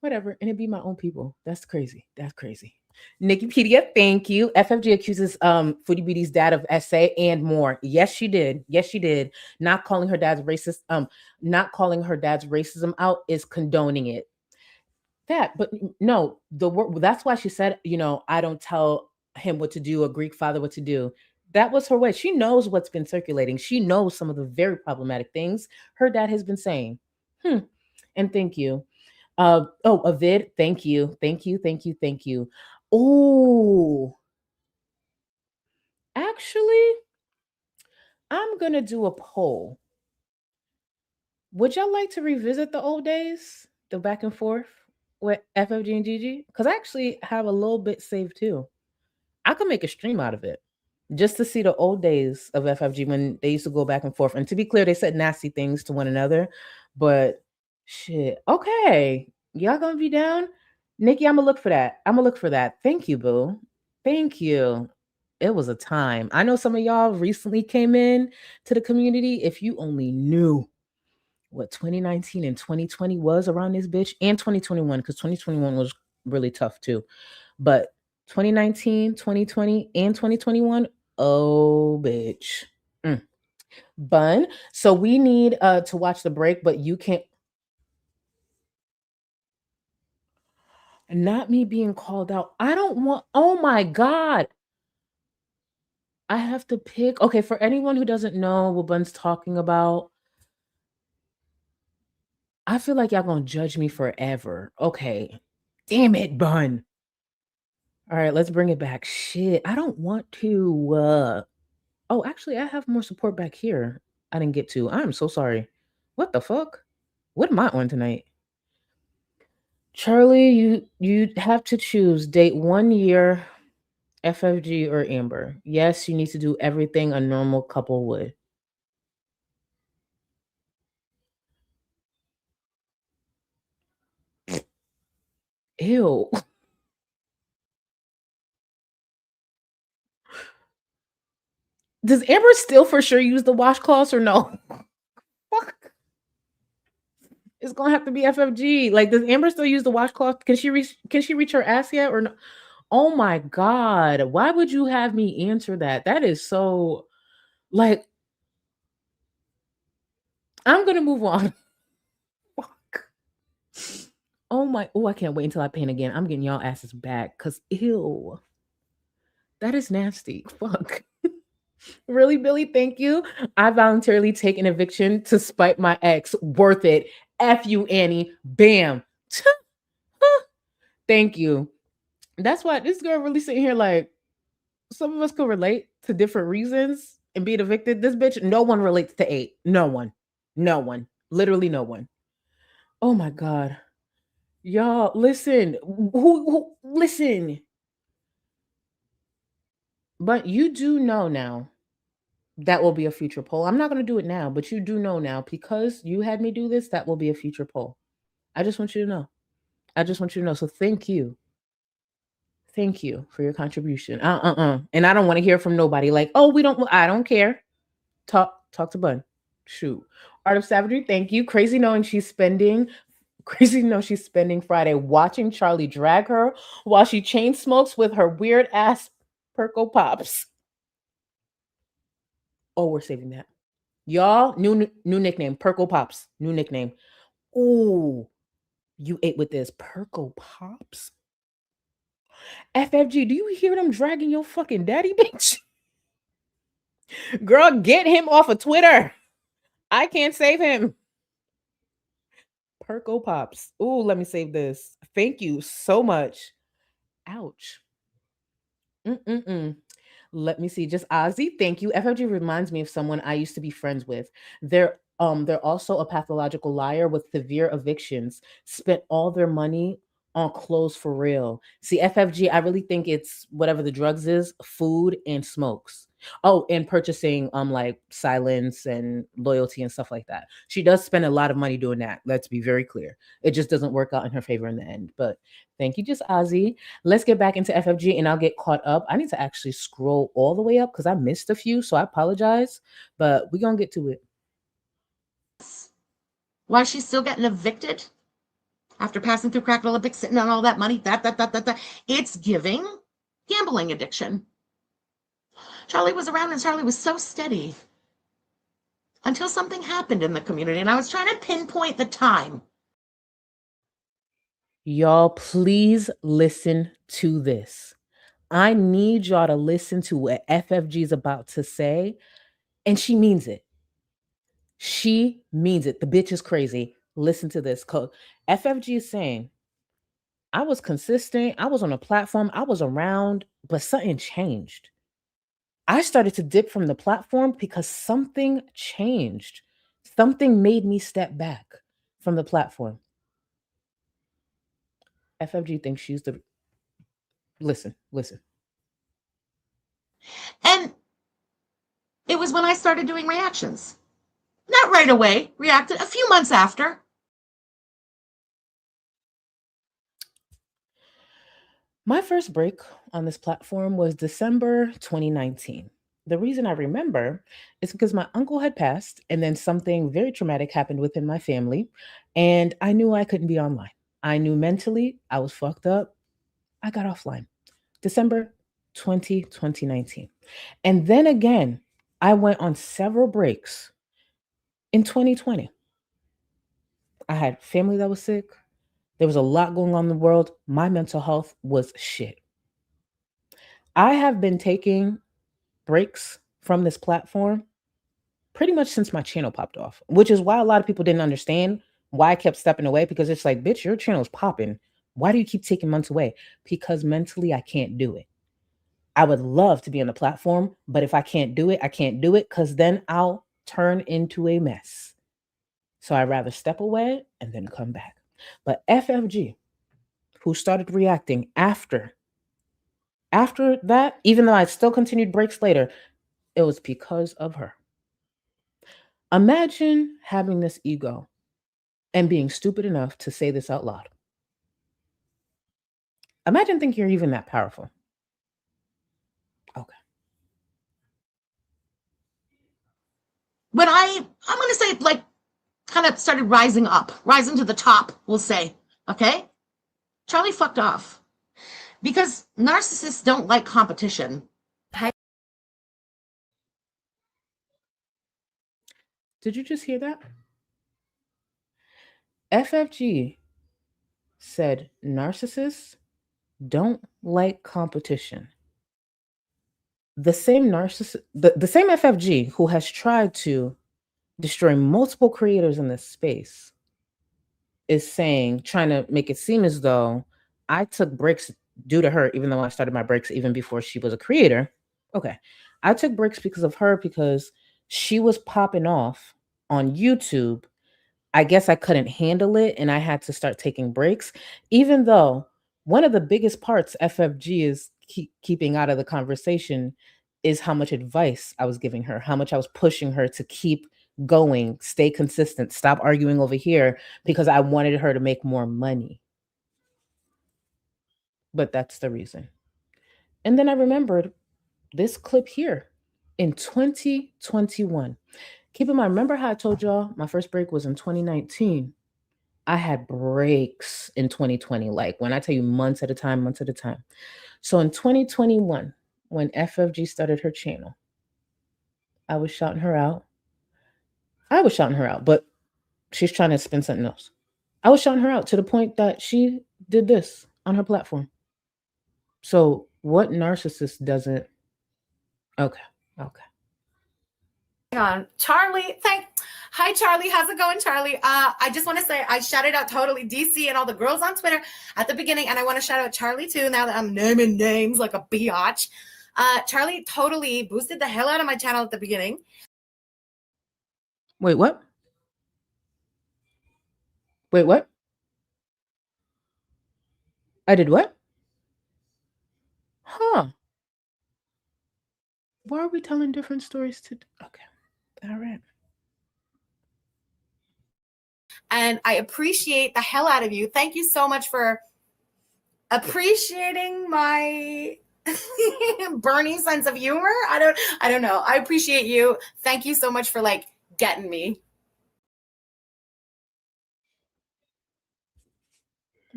Whatever. And it be my own people. That's crazy. That's crazy. Nikipedia, thank you. FFG accuses Foodie Beauty's dad of essay and more. Yes, she did. Yes, she did. Not calling her dad's racism out is condoning it. But no, the word, that's why she said, I don't tell him what to do, a Greek father what to do. That was her way. She knows what's been circulating. She knows some of the very problematic things her dad has been saying. And thank you. Avid, thank you. Oh, actually, I'm gonna do a poll. Would y'all like to revisit the old days, the back and forth? with FFG and GG? Because I actually have a little bit saved too. I could make a stream out of it just to see the old days of FFG when they used to go back and forth. And to be clear, they said nasty things to one another, but shit. Okay. Y'all gonna be down? Nikki, I'm gonna look for that. I'm gonna look for that. Thank you, boo. Thank you. It was a time. I know some of y'all recently came in to the community. If you only knew what 2019 and 2020 was around this bitch, and 2021, because 2021 was really tough too. But 2019, 2020, and 2021, oh bitch. Bun. So we need to watch the break, but you can't. Not me being called out. I don't want. Oh my god. I have to pick. Okay, for anyone who doesn't know what Bun's talking about, I feel like y'all gonna judge me forever. Okay. Damn it, Bun. All right, let's bring it back. Shit, I don't want to. Oh, actually, I have more support back here. I didn't get to. I'm so sorry. What the fuck? What am I on tonight? Charlie, you have to choose date 1 year, FFG or Amber. Yes, you need to do everything a normal couple would. Ew. Does Amber still for sure use the washcloths or no? Fuck. It's gonna have to be FFG. Like, does Amber still use the washcloth? Can she reach her ass yet or no? Oh my god. Why would you have me answer that? That is so like I'm gonna move on. Fuck. Oh my, I can't wait until I paint again. I'm getting y'all asses back because ew. That is nasty. Fuck. Really, Billy? Thank you. I voluntarily take an eviction to spite my ex. Worth it. F you, Annie. Bam. Thank you. That's why this girl really sitting here like some of us could relate to different reasons and being evicted. This bitch, no one relates to 8. No one. No one. Literally no one. Oh my God. Y'all, listen. Who listen. But you do know now that will be a future poll. I'm not going to do it now, but you do know now because you had me do this, that will be a future poll. I just want you to know. I just want you to know. So thank you. Thank you for your contribution. And I don't want to hear from nobody like, oh, I don't care. Talk to Bun. Shoot. Art of Savagery, thank you. Crazy knowing she's spending Friday watching Charlie drag her while she chain smokes with her weird ass Perco Pops. Oh, we're saving that. Y'all, new nickname, Perco Pops. New nickname. Ooh, you ate with this Perco Pops? FFG, do you hear them dragging your fucking daddy, bitch? Girl, get him off of Twitter. I can't save him. Perco Pops. Ooh, let me save this. Thank you so much. Ouch. Let me see. Just Ozzy. Thank you. FFG reminds me of someone I used to be friends with. They're also a pathological liar with severe evictions. Spent all their money on clothes for real. See, FFG, I really think it's whatever the drugs is, food and smokes. Oh, and purchasing like silence and loyalty and stuff like that. She does spend a lot of money doing that. Let's be very clear. It just doesn't work out in her favor in the end. But thank you, just Ozzy. Let's get back into FFG and I'll get caught up. I need to actually scroll all the way up because I missed a few, so I apologize. But we're gonna get to it. Why she's still getting evicted after passing through Crack Olympics, sitting on all that money, that. It's giving gambling addiction. Charlie was around and Charlie was so steady until something happened in the community. And I was trying to pinpoint the time. Y'all, please listen to this. I need y'all to listen to what FFG is about to say. And she means it. She means it. The bitch is crazy. Listen to this. FFG is saying, I was consistent. I was on a platform. I was around, but something changed. I started to dip from the platform because something changed. Something made me step back from the platform. FFG thinks she's the. Listen. And it was when I started doing reactions. Not right away, reacted a few months after. My first break on this platform was December 2019. The reason I remember is because my uncle had passed, and then something very traumatic happened within my family, and I knew I couldn't be online. I knew mentally I was fucked up. I got offline. December 2019. And then again, I went on several breaks in 2020. I had family that was sick. There was a lot going on in the world. My mental health was shit. I have been taking breaks from this platform pretty much since my channel popped off, which is why a lot of people didn't understand why I kept stepping away, because it's like, bitch, your channel's popping. Why do you keep taking months away? Because mentally I can't do it. I would love to be on the platform, but if I can't do it, I can't do it, because then I'll turn into a mess. So I'd rather step away and then come back. But FFG, who started reacting after that, even though I still continued breaks later, it was because of her. Imagine having this ego and being stupid enough to say this out loud. Imagine thinking you're even that powerful. Okay. When I'm going to say, like, kind of started rising to the top, we'll say, okay? Charlie fucked off. Because narcissists don't like competition. Did you just hear that? FFG said narcissists don't like competition. The same narcissist, the same FFG who has tried to destroy multiple creators in this space is trying to make it seem as though I took breaks due to her, even though I started my breaks even before she was a creator. Okay. I took breaks because of her, because she was popping off on YouTube. I guess I couldn't handle it and I had to start taking breaks, even though one of the biggest parts FFG is keeping out of the conversation is how much advice I was giving her, how much I was pushing her to keep going, stay consistent, stop arguing over here, because I wanted her to make more money. But that's the reason. And then I remembered this clip here in 2021. Keep in mind, remember how I told y'all my first break was in 2019? I had breaks in 2020, like when I tell you months at a time. So in 2021, when FFG started her channel, I was shouting her out, but she's trying to spin something else. I was shouting her out to the point that she did this on her platform. So what narcissist doesn't? Okay. Hang on, Charlie. Hi, Charlie. How's it going, Charlie? I just want to say I shouted out totally DC and all the girls on Twitter at the beginning, and I want to shout out Charlie too. Now that I'm naming names like a biatch, Charlie totally boosted the hell out of my channel at the beginning. Wait, what? I did what? Huh. Why are we telling different stories today? Okay. All right. And I appreciate the hell out of you. Thank you so much for appreciating my Bernie sense of humor. I don't know. I appreciate you. Thank you so much for like getting me.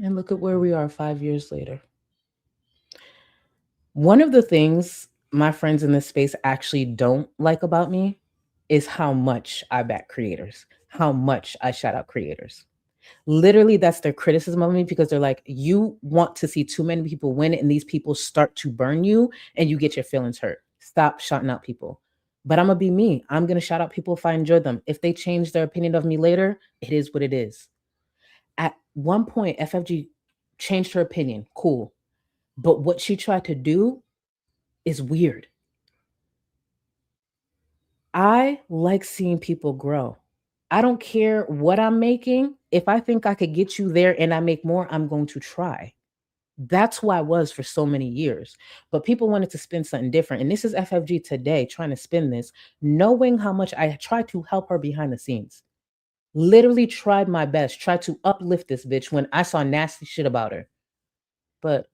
And look at where we are 5 years later. One of the things my friends in this space actually don't like about me is how much I back creators, how much I shout out creators. Literally, that's their criticism of me, because they're like, you want to see too many people win and these people start to burn you and you get your feelings hurt. Stop shouting out people. But I'm going to be me. I'm going to shout out people if I enjoy them. If they change their opinion of me later, it is what it is. At one point, FFG changed her opinion. Cool. But what she tried to do is weird. I like seeing people grow. I don't care what I'm making. if I think I could get you there and I make more, I'm going to try. That's who I was for so many years. But people wanted to spin something different. And this is FFG today trying to spin this, knowing how much I tried to help her behind the scenes. Literally tried my best, tried to uplift this bitch when I saw nasty shit about her. But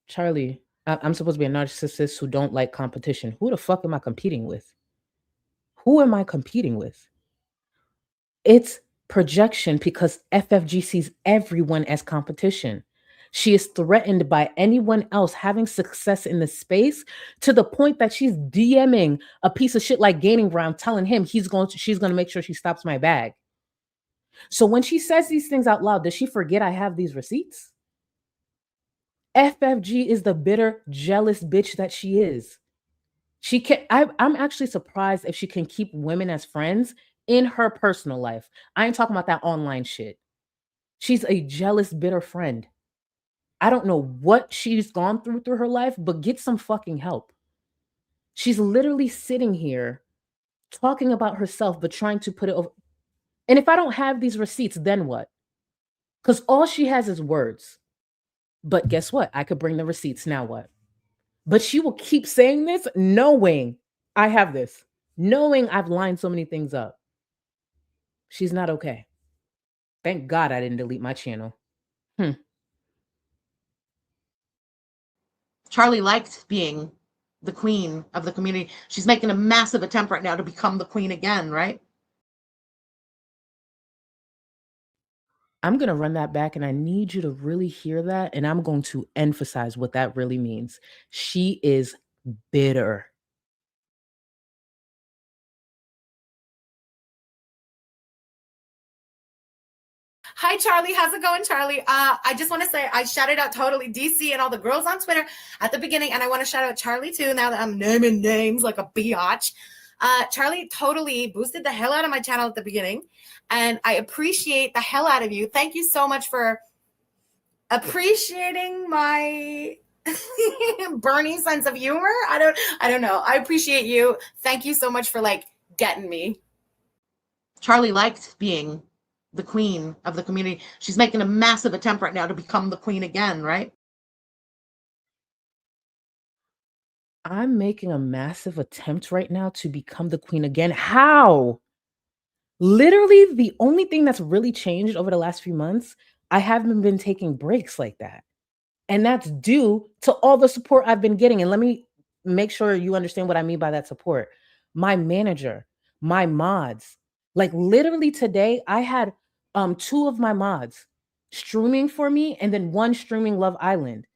Charlie, I'm supposed to be a narcissist who don't like competition. Who the fuck am I competing with? Who am I competing with? It's projection because FFG sees everyone as competition. She is threatened by anyone else having success in the space to the point that she's DMing a piece of shit like Gaining Ground, telling him she's going to make sure she stops my bag. So when she says these things out loud, does she forget I have these receipts? FFG is the bitter, jealous bitch that she is. She can. I'm actually surprised if she can keep women as friends in her personal life. I ain't talking about that online shit. She's a jealous, bitter friend. I don't know what she's gone through her life, but get some fucking help. She's literally sitting here talking about herself, but trying to put it over. And if I don't have these receipts, then what? Because all she has is words. But guess what? I could bring the receipts. Now what? But she will keep saying this, knowing I have this, knowing I've lined so many things up. She's not okay. Thank God I didn't delete my channel. Charlie liked being the queen of the community. She's making a massive attempt right now to become the queen again, right? I'm going to run that back and I need you to really hear that. And I'm going to emphasize what that really means. She is bitter. Hi, Charlie. How's it going, Charlie? I just want to say I shouted out totally DC and all the girls on Twitter at the beginning, and I want to shout out Charlie too. Now that I'm naming names like a biatch, Charlie totally boosted the hell out of my channel at the beginning, and I appreciate the hell out of you. Thank you so much for appreciating my Bernie sense of humor. I don't know. I appreciate you. Thank you so much for like getting me. Charlie liked being the queen of the community. She's making a massive attempt right now to become the queen again, right? I'm making a massive attempt right now to become the queen again. How? Literally, the only thing that's really changed over the last few months, I haven't been taking breaks like that. And that's due to all the support I've been getting. And let me make sure you understand what I mean by that support. My manager, my mods, like literally today, I had 2 of my mods streaming for me and then 1 streaming Love Island.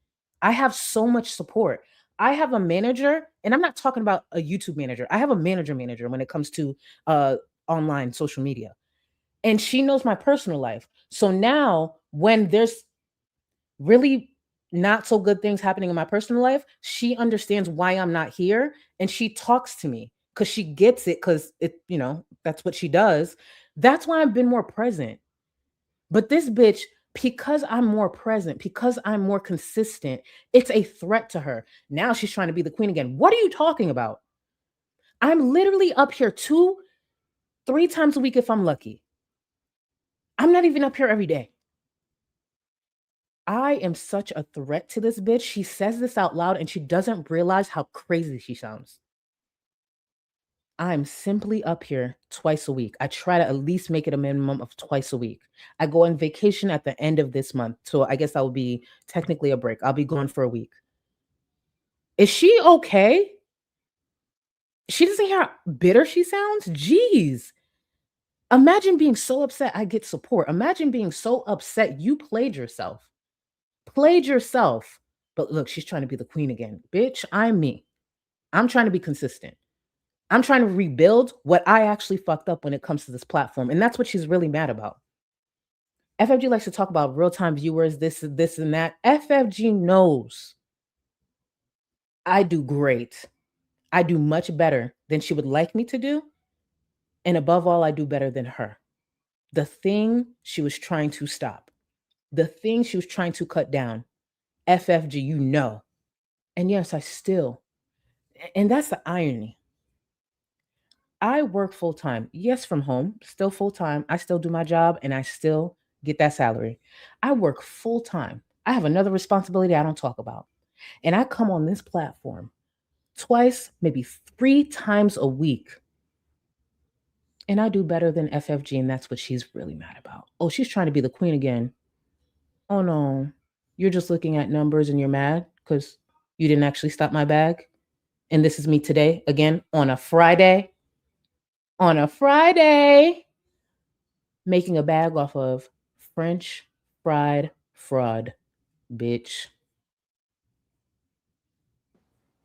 I have so much support. I have a manager, and I'm not talking about a YouTube manager. I have a manager when it comes to online social media. And she knows my personal life. So now when there's really not so good things happening in my personal life, she understands why I'm not here and she talks to me because she gets it because it, that's what she does. That's why I've been more present. But this bitch, because I'm more present, because I'm more consistent, it's a threat to her. Now she's trying to be the queen again. What are you talking about? I'm literally up here 2-3 times a week if I'm lucky. I'm not even up here every day. I am such a threat to this bitch. She says this out loud and she doesn't realize how crazy she sounds. I'm simply up here twice a week. I try to at least make it a minimum of twice a week. I go on vacation at the end of this month. So I guess that will be technically a break. I'll be gone for a week. Is she okay? She doesn't hear how bitter she sounds? Jeez. Imagine being so upset I get support. Imagine being so upset you played yourself. But look, she's trying to be the queen again. Bitch, I'm me. I'm trying to be consistent. I'm trying to rebuild what I actually fucked up when it comes to this platform. And that's what she's really mad about. FFG likes to talk about real-time viewers, this and that. FFG knows I do great. I do much better than she would like me to do. And above all, I do better than her. The thing she was trying to stop, the thing she was trying to cut down, FFG, you know. And yes, and that's the irony. I work full time. Yes, from home, still full time. I still do my job and I still get that salary. I work full time. I have another responsibility I don't talk about. And I come on this platform twice, maybe 3 times a week. And I do better than FFG, and that's what she's really mad about. Oh, she's trying to be the queen again. Oh no, you're just looking at numbers and you're mad because you didn't actually stop my bag. And this is me today, again, on a Friday. On a Friday, making a bag off of French fried fraud, bitch.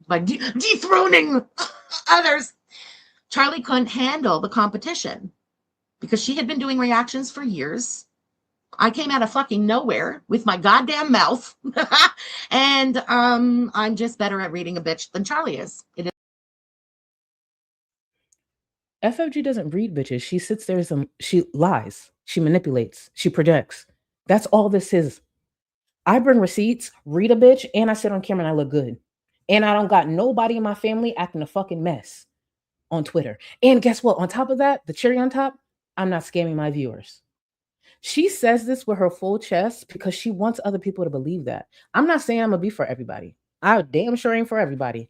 By dethroning others. Charlie couldn't handle the competition because she had been doing reactions for years. I came out of fucking nowhere with my goddamn mouth. And I'm just better at reading a bitch than Charlie is. It is. FFG doesn't read bitches. She sits there she lies. She manipulates. She projects. That's all this is. I bring receipts, read a bitch, and I sit on camera and I look good. And I don't got nobody in my family acting a fucking mess on Twitter. And guess what? On top of that, the cherry on top, I'm not scamming my viewers. She says this with her full chest because she wants other people to believe that. I'm not saying I'm going to be for everybody. I damn sure ain't for everybody.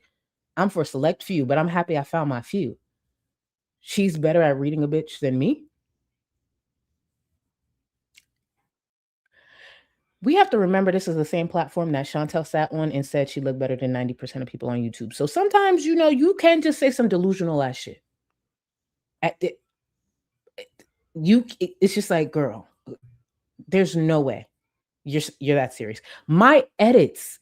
I'm for a select few, but I'm happy I found my few. She's better at reading a bitch than me. We have to remember this is the same platform that Chantel sat on and said she looked better than 90% of people on YouTube. So sometimes, you can just say some delusional ass shit. It's just like, girl, there's no way you're that serious. My edits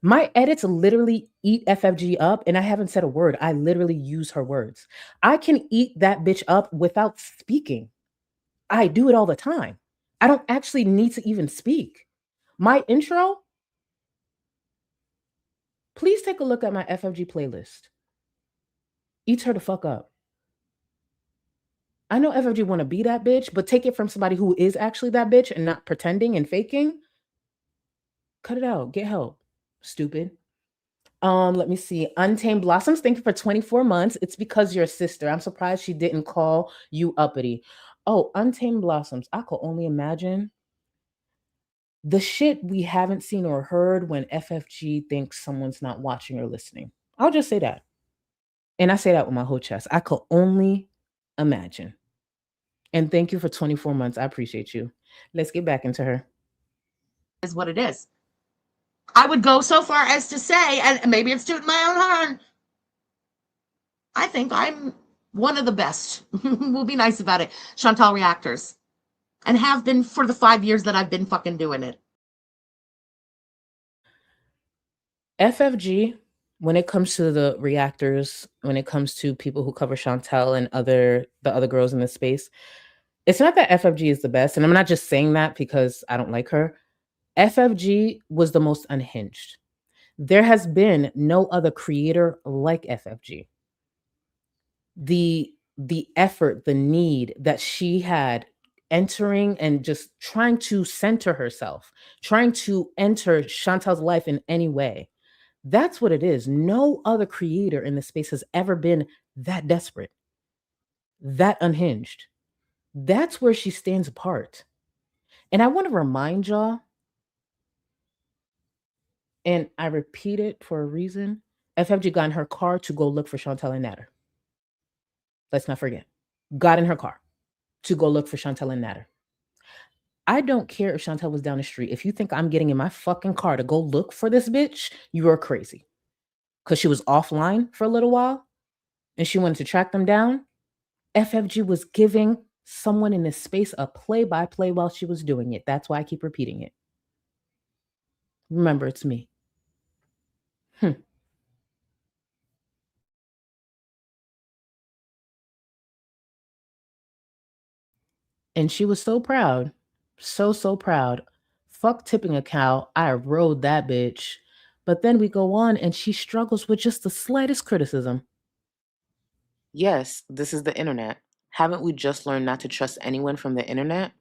literally eat FFG up, and I haven't said a word. I literally use her words. I can eat that bitch up without speaking. I do it all the time. I don't actually need to even speak. My intro, please take a look at my FFG playlist. Eats her the fuck up. I know FFG want to be that bitch, but take it from somebody who is actually that bitch and not pretending and faking. Cut it out. Get help. Stupid. Let me see. Untamed Blossoms, thank you for 24 months. It's because you're a sister. I'm surprised she didn't call you uppity. Oh, Untamed Blossoms. I could only imagine the shit we haven't seen or heard when FFG thinks someone's not watching or listening. I'll just say that. And I say that with my whole chest. I could only imagine. And thank you for 24 months. I appreciate you. Let's get back into her. Is what it is. I would go so far as to say, and maybe it's tooting my own horn, I think I'm one of the best. We'll be nice about it. Chantal reactors. And have been for the 5 years that I've been fucking doing it. FFG, when it comes to the reactors, when it comes to people who cover Chantel and the other girls in this space, it's not that FFG is the best. And I'm not just saying that because I don't like her. FFG was the most unhinged. There has been no other creator like FFG. The effort, the need that she had entering and just trying to center herself, trying to enter Chantel's life in any way. That's what it is. No other creator in the space has ever been that desperate, that unhinged. That's where she stands apart. And I want to remind y'all, and I repeat it for a reason, FFG got in her car to go look for Chantel and Natter. Let's not forget. Got in her car to go look for Chantel and Natter. I don't care if Chantel was down the street. If you think I'm getting in my fucking car to go look for this bitch, you are crazy. Because she was offline for a little while and she wanted to track them down. FFG was giving someone in this space a play-by-play while she was doing it. That's why I keep repeating it. Remember, it's me. And she was so proud. So proud. Fuck tipping a cow. I rode that bitch. But then we go on and she struggles with just the slightest criticism. Yes, this is the internet. Haven't we just learned not to trust anyone from the internet?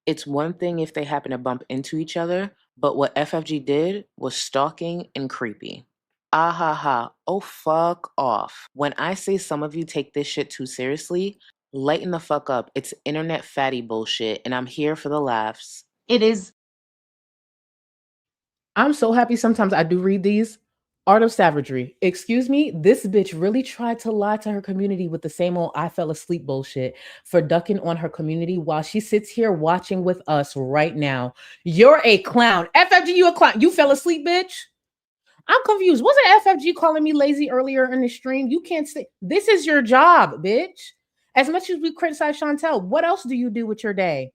It's one thing if they happen to bump into each other, but what FFG did was stalking and creepy. Ah ha ha. Oh, fuck off. When I say some of you take this shit too seriously, lighten the fuck up. It's internet fatty bullshit, and I'm here for the laughs. It is. I'm so happy sometimes I do read these. Art of Savagery. Excuse me, this bitch really tried to lie to her community with the same old I fell asleep bullshit for ducking on her community while she sits here watching with us right now. You're a clown. FFG, you a clown. You fell asleep, bitch? I'm confused. Wasn't FFG calling me lazy earlier in the stream? You can't say this is your job, bitch. As much as we criticize Chantel, what else do you do with your day?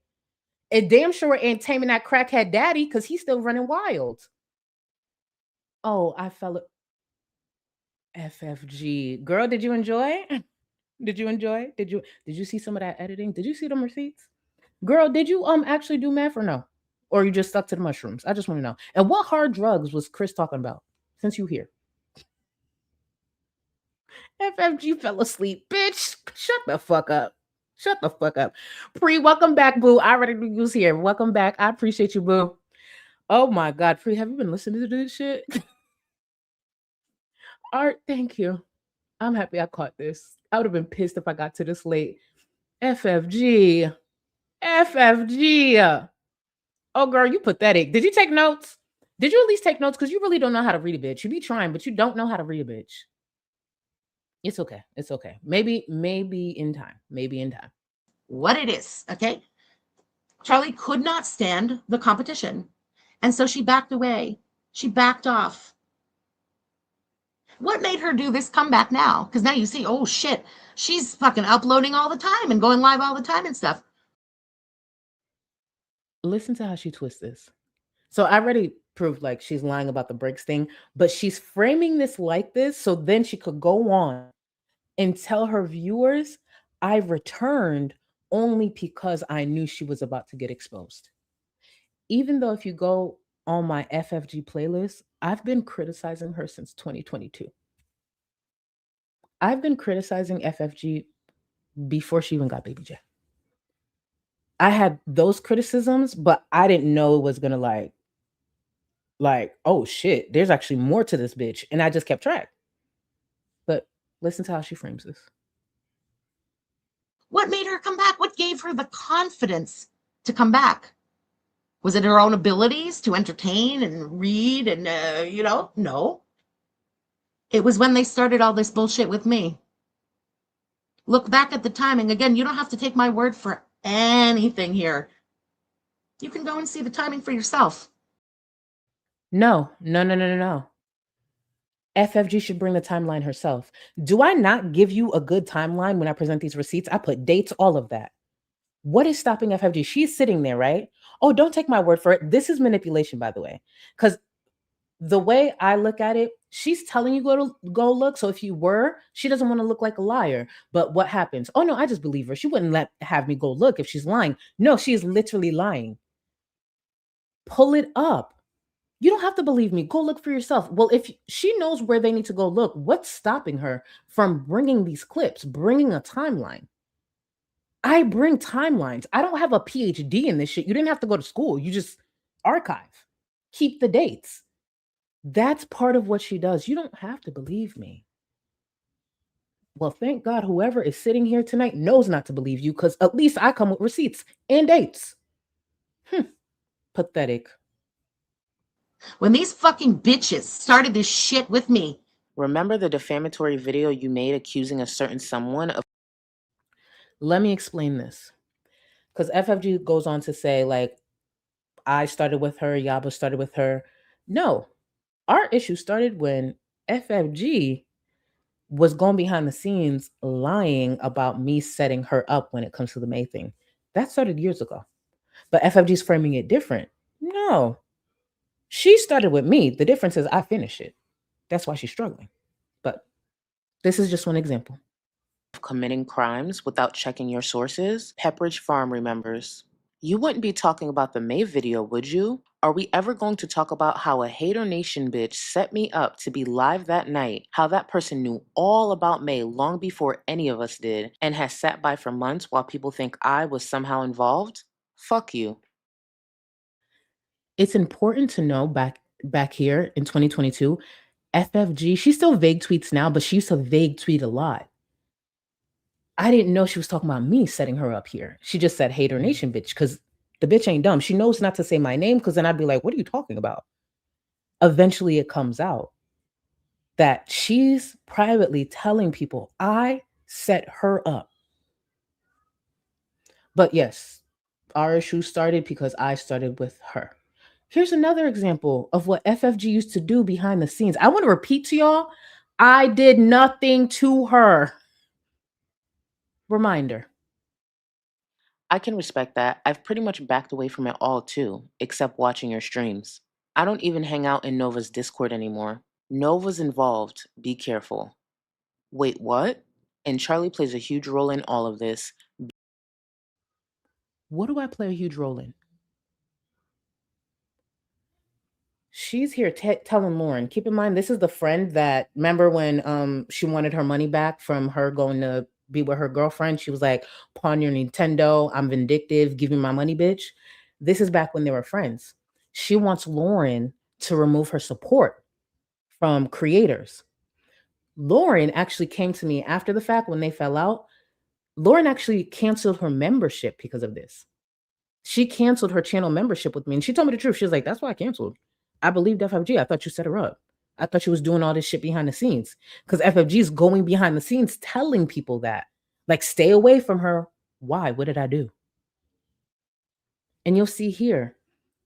It damn sure ain't taming that crackhead daddy because he's still running wild. Oh, I fell. FFG. Girl, did you enjoy? Did you enjoy? Did you see some of that editing? Did you see them receipts? Girl, did you actually do math or no? Or you just stuck to the mushrooms? I just want to know. And what hard drugs was Chris talking about since you here? FFG fell asleep. Bitch, shut the fuck up. Shut the fuck up. Pre, welcome back, boo. I already knew you was here. Welcome back. I appreciate you, boo. Oh my God, Pre, have you been listening to this shit? Art, thank you. I'm happy I caught this. I would have been pissed if I got to this late. FFG. FFG. Oh, girl, you pathetic. Did you take notes? Did you at least take notes? Because you really don't know how to read a bitch. You be trying, but you don't know how to read a bitch. It's okay. It's okay. Maybe in time. Maybe in time. What it is, okay? Charlie could not stand the competition. And so she backed away. She backed off. What made her do this comeback now? Because now you see, oh shit, she's fucking uploading all the time and going live all the time and stuff. Listen to how she twists this. So I already proved like she's lying about the breaks thing, but she's framing this like this so then she could go on and tell her viewers, I returned only because I knew she was about to get exposed. Even though if you go on my FFG playlist, I've been criticizing her since 2022. I've been criticizing FFG before she even got Baby J. I had those criticisms, but I didn't know it was gonna like, oh shit, there's actually more to this bitch. And I just kept track. But listen to how she frames this. What made her come back? What gave her the confidence to come back? Was it her own abilities to entertain and read and, No. It was when they started all this bullshit with me. Look back at the timing. Again, you don't have to take my word for anything here. You can go and see the timing for yourself. No. FFG should bring the timeline herself. Do I not give you a good timeline when I present these receipts? I put dates, all of that. What is stopping FFG? She's sitting there, right? Oh, don't take my word for it. This is manipulation, by the way. Because the way I look at it, she's telling you go look. So if you were, she doesn't want to look like a liar. But what happens? Oh no, I just believe her. She wouldn't have me go look if she's lying. No, she is literally lying. Pull it up. You don't have to believe me. Go look for yourself. Well, if she knows where they need to go look, what's stopping her from bringing these clips, bringing a timeline? I bring timelines. I don't have a PhD in this shit. You didn't have to go to school. You just archive, keep the dates. That's part of what she does. You don't have to believe me. Well, thank God whoever is sitting here tonight knows not to believe you because at least I come with receipts and dates. Pathetic. When these fucking bitches started this shit with me. Remember the defamatory video you made accusing a certain someone of... Let me explain this. Because FFG goes on to say, like, I started with her, Yaba started with her. No, our issue started when FFG was going behind the scenes lying about me setting her up when it comes to the May thing. That started years ago. But FFG's framing it different. No. She started with me. The difference is I finished it. That's why she's struggling. But this is just one example. Committing crimes without checking your sources? Pepperidge Farm remembers. You wouldn't be talking about the May video, would you? Are we ever going to talk about how a Hater Nation bitch set me up to be live that night, how that person knew all about May long before any of us did, and has sat by for months while people think I was somehow involved? Fuck you. It's important to know back here in 2022, FFG, she still vague tweets now, but she used to vague tweet a lot. I didn't know she was talking about me setting her up here. She just said Hater Nation bitch because the bitch ain't dumb. She knows not to say my name because then I'd be like, what are you talking about? Eventually it comes out that she's privately telling people I set her up. But yes, our issue started because I started with her. Here's another example of what FFG used to do behind the scenes. I want to repeat to y'all, I did nothing to her. Reminder. I can respect that. I've pretty much backed away from it all too, except watching your streams. I don't even hang out in Nova's Discord anymore. Nova's involved. Be careful. Wait, what? And Charlie plays a huge role in all of this. What do I play a huge role in? She's here telling Lauren. Keep in mind, this is the friend that, remember when she wanted her money back from her going to be with her girlfriend? She was like, pawn your Nintendo. I'm vindictive. Give me my money, bitch. This is back when they were friends. She wants Lauren to remove her support from creators. Lauren actually came to me after the fact when they fell out. Lauren actually canceled her membership because of this. She canceled her channel membership with me. And she told me the truth. She was like, that's why I canceled. I believed FFG. I thought you set her up. I thought she was doing all this shit behind the scenes. Because FFG is going behind the scenes telling people that. Like, stay away from her. Why? What did I do? And you'll see here,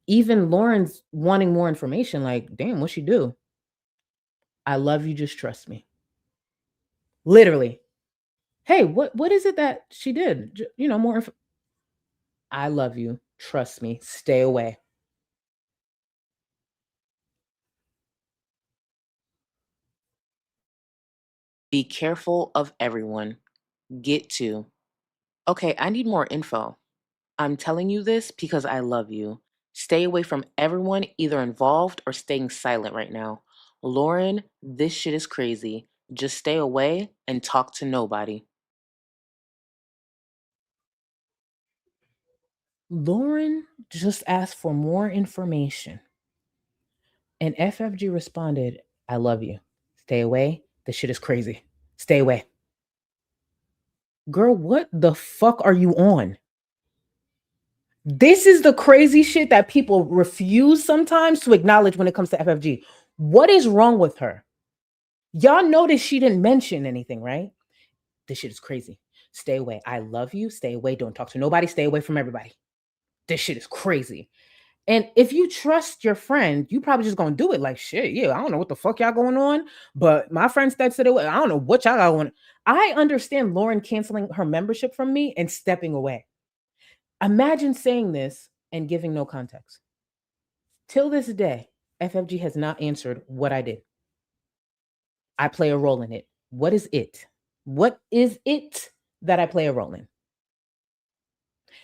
even Lauren's wanting more information. Like, damn, what'd she do? I love you. Just trust me. Literally. Hey, what is it that she did? You know, more info. I love you. Trust me. Stay away. Be careful of everyone. Get to. Okay, I need more info. I'm telling you this because I love you. Stay away from everyone either involved or staying silent right now. Lauren, this shit is crazy. Just stay away and talk to nobody. Lauren just asked for more information. And FFG responded, I love you. Stay away. This shit is crazy. Stay away. Girl, what the fuck are you on? This is the crazy shit that people refuse sometimes to acknowledge when it comes to FFG. What is wrong with her? Y'all notice she didn't mention anything, right? This shit is crazy. Stay away. I love you. Stay away. Don't talk to nobody. Stay away from everybody. This shit is crazy. And if you trust your friend, you probably just gonna do it like shit. Yeah, I don't know what the fuck y'all going on, but my friend said away. I don't know what y'all got going. I understand Lauren canceling her membership from me and stepping away. Imagine saying this and giving no context. Till this day, FFG has not answered what I did. I play a role in it. What is it? What is it that I play a role in?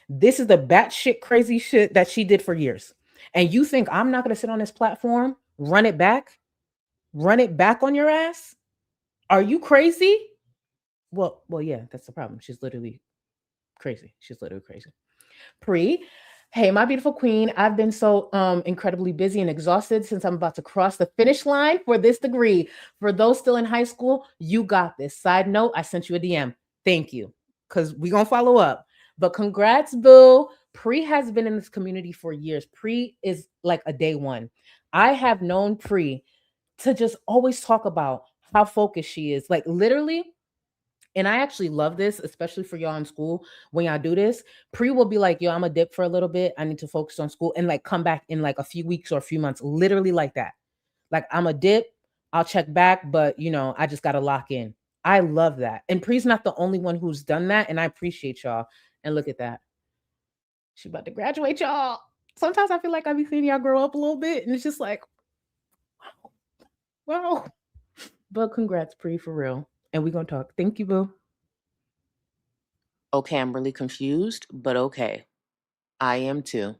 This is the batshit crazy shit that she did for years. And you think I'm not going to sit on this platform, run it back on your ass? Are you crazy? Well, yeah, that's the problem. She's literally crazy. She's literally crazy. Pre, hey, my beautiful queen, I've been so incredibly busy and exhausted since I'm about to cross the finish line for this degree. For those still in high school, you got this. Side note, I sent you a DM. Thank you, because we're going to follow up. But congrats, boo. Pre has been in this community for years. Pre is like a day one. I have known Pre to just always talk about how focused she is. Like literally, and I actually love this, especially for y'all in school. When y'all do this, Pre will be like, yo, I'm a dip for a little bit. I need to focus on school and like come back in like a few weeks or a few months, literally like that. Like I'm a dip, I'll check back, but you know, I just got to lock in. I love that. And Pre's not the only one who's done that. And I appreciate y'all. And look at that. She's about to graduate, y'all. Sometimes I feel like I be seeing y'all grow up a little bit. And it's just like, wow. But congrats, Pre, for real. And we're going to talk. Thank you, boo. Okay, I'm really confused, but okay. I am too.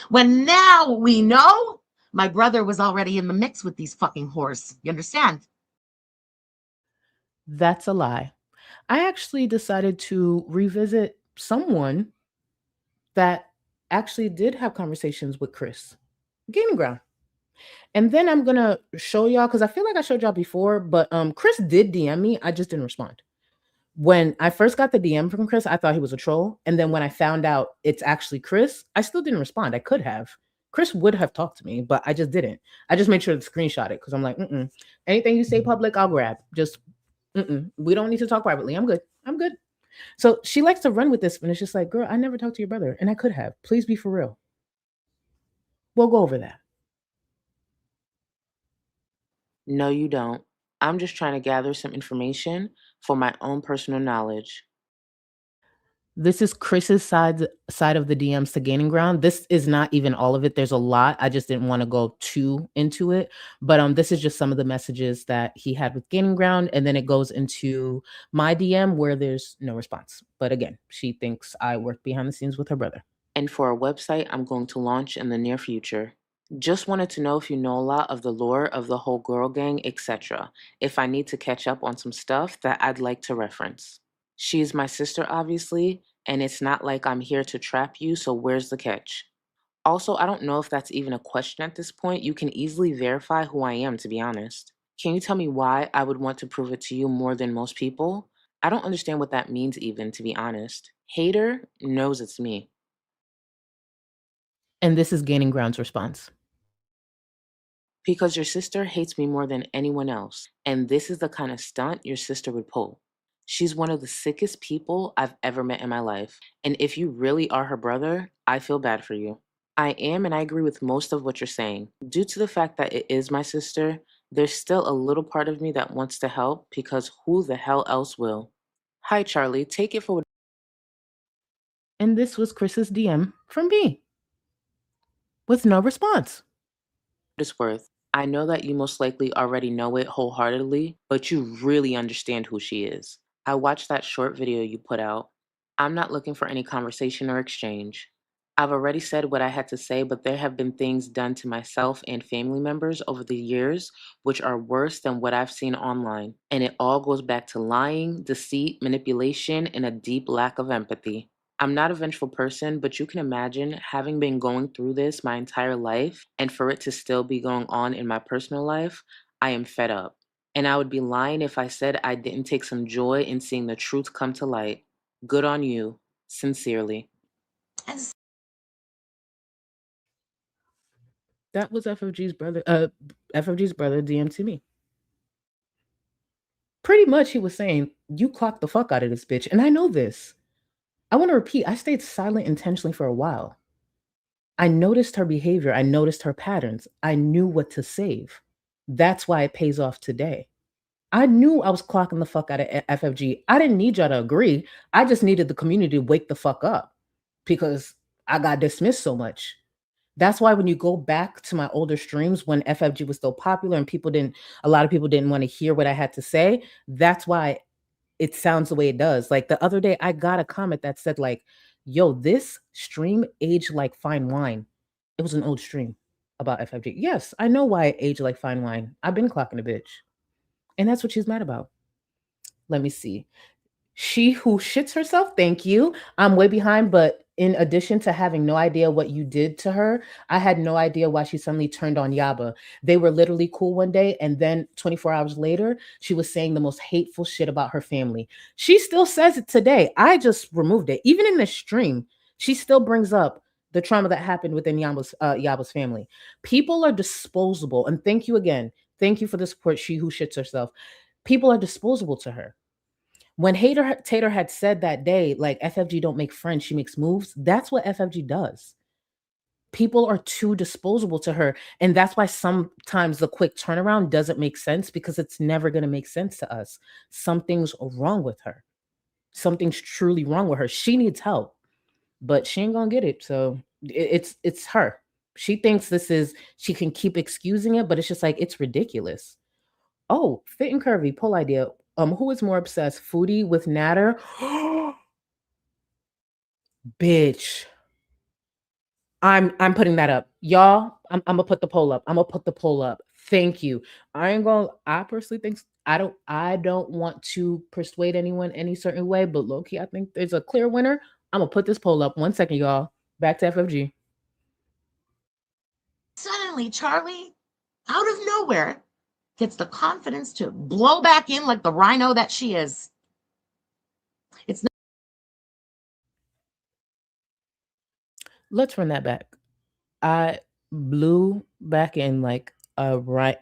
When now we know my brother was already in the mix with these fucking whores. You understand? That's a lie. I actually decided to revisit someone that actually did have conversations with Chris. Gaming Ground. And then I'm gonna show y'all, because I feel like I showed y'all before, but Chris did DM me. I just didn't respond. When I first got the DM from Chris, I thought he was a troll. And then when I found out it's actually Chris, I still didn't respond. I could have. Chris would have talked to me, but I just didn't. I just made sure to screenshot it because I'm like, anything you say public, I'll grab. Just, we don't need to talk privately. I'm good. I'm good. So she likes to run with this, and it's just like, girl, I never talked to your brother, and I could have. Please be for real. We'll go over that. No, you don't. I'm just trying to gather some information for my own personal knowledge. This is Chris's side of the DMs to Gaining Ground. This is not even all of it. There's a lot. I just didn't want to go too into it. But this is just some of the messages that he had with Gaining Ground, and then it goes into my DM where there's no response. But again, she thinks I work behind the scenes with her brother. And for a website I'm going to launch in the near future. Just wanted to know if you know a lot of the lore of the whole girl gang, etc. If I need to catch up on some stuff that I'd like to reference. She's my sister, obviously, and it's not like I'm here to trap you, so where's the catch? Also, I don't know if that's even a question at this point. You can easily verify who I am, to be honest. Can you tell me why I would want to prove it to you more than most people? I don't understand what that means even, to be honest. Hater knows it's me. And this is Gaining Ground's response. Because your sister hates me more than anyone else, and this is the kind of stunt your sister would pull. She's one of the sickest people I've ever met in my life, and if you really are her brother, I feel bad for you. I am, and I agree with most of what you're saying. Due to the fact that it is my sister, there's still a little part of me that wants to help, because who the hell else will? Hi, Charlie. Take it for what And this was Chris's DM from me with no response. it's worth. I know that you most likely already know it wholeheartedly, but you really understand who she is. I watched that short video you put out. I'm not looking for any conversation or exchange. I've already said what I had to say, but there have been things done to myself and family members over the years which are worse than what I've seen online. And it all goes back to lying, deceit, manipulation, and a deep lack of empathy. I'm not a vengeful person, but you can imagine having been going through this my entire life and for it to still be going on in my personal life, I am fed up. And I would be lying if I said I didn't take some joy in seeing the truth come to light. Good on you. Sincerely. That was FFG's brother. FFG's brother DM to me. Pretty much, he was saying, "You clocked the fuck out of this bitch," and I know this. I want to repeat. I stayed silent intentionally for a while. I noticed her behavior. I noticed her patterns. I knew what to save. That's why it pays off today. I knew I was clocking the fuck out of FFG. I didn't need y'all to agree. I just needed the community to wake the fuck up because I got dismissed so much. That's why when you go back to my older streams when FFG was still popular and a lot of people didn't want to hear what I had to say, that's why it sounds the way it does. Like the other day, I got a comment that said like, yo, this stream aged like fine wine. It was an old stream about FFG. Yes, I know why it aged like fine wine. I've been clocking a bitch. And that's what she's mad about. Let me see. She who shits herself, thank you. I'm way behind, but in addition to having no idea what you did to her, I had no idea why she suddenly turned on Yaba. They were literally cool one day, and then 24 hours later, she was saying the most hateful shit about her family. She still says it today. I just removed it. Even in the stream, she still brings up the trauma that happened within Yaba's family. People are disposable, and thank you again. Thank you for the support, she who shits herself. People are disposable to her. When Tater had said that day, like FFG don't make friends, she makes moves. That's what FFG does. People are too disposable to her. And that's why sometimes the quick turnaround doesn't make sense because it's never going to make sense to us. Something's wrong with her. Something's truly wrong with her. She needs help, but she ain't going to get it. So it's her. She thinks she can keep excusing it, but it's just like, it's ridiculous. Oh, fit and curvy, poll idea. Who is more obsessed, Foodie with Natter? Bitch. I'm putting that up. Y'all, I'm gonna put the poll up. Thank you. I personally think I don't want to persuade anyone any certain way, but low-key, I think there's a clear winner. I'm gonna put this poll up. 1 second, y'all. Back to FFG. Suddenly, Charlie out of nowhere, gets the confidence to blow back in like the rhino that she is. It's Let's run that back. I blew back in like a right.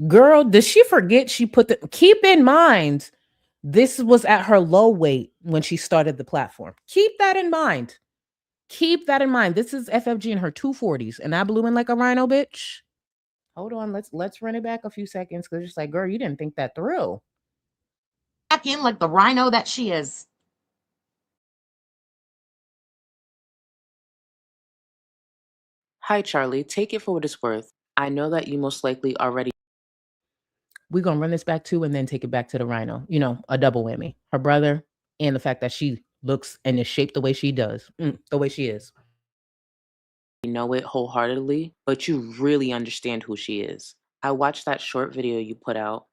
Girl, does she forget she put the. Keep in mind, this was at her low weight when she started the platform. Keep that in mind. Keep that in mind. This is FFG in her 240s, and I blew in like a rhino, bitch. Hold on, let's run it back a few seconds because it's like, girl, you didn't think that through. back in like the rhino that she is. Hi, Charlie. Take it for what it's worth. I know that you most likely already. We're gonna run this back too and then take it back to the rhino. You know, a double whammy. Her brother and the fact that she looks and is shaped the way she does, the way she is. know it wholeheartedly, but you really understand who she is. I watched that short video you put out.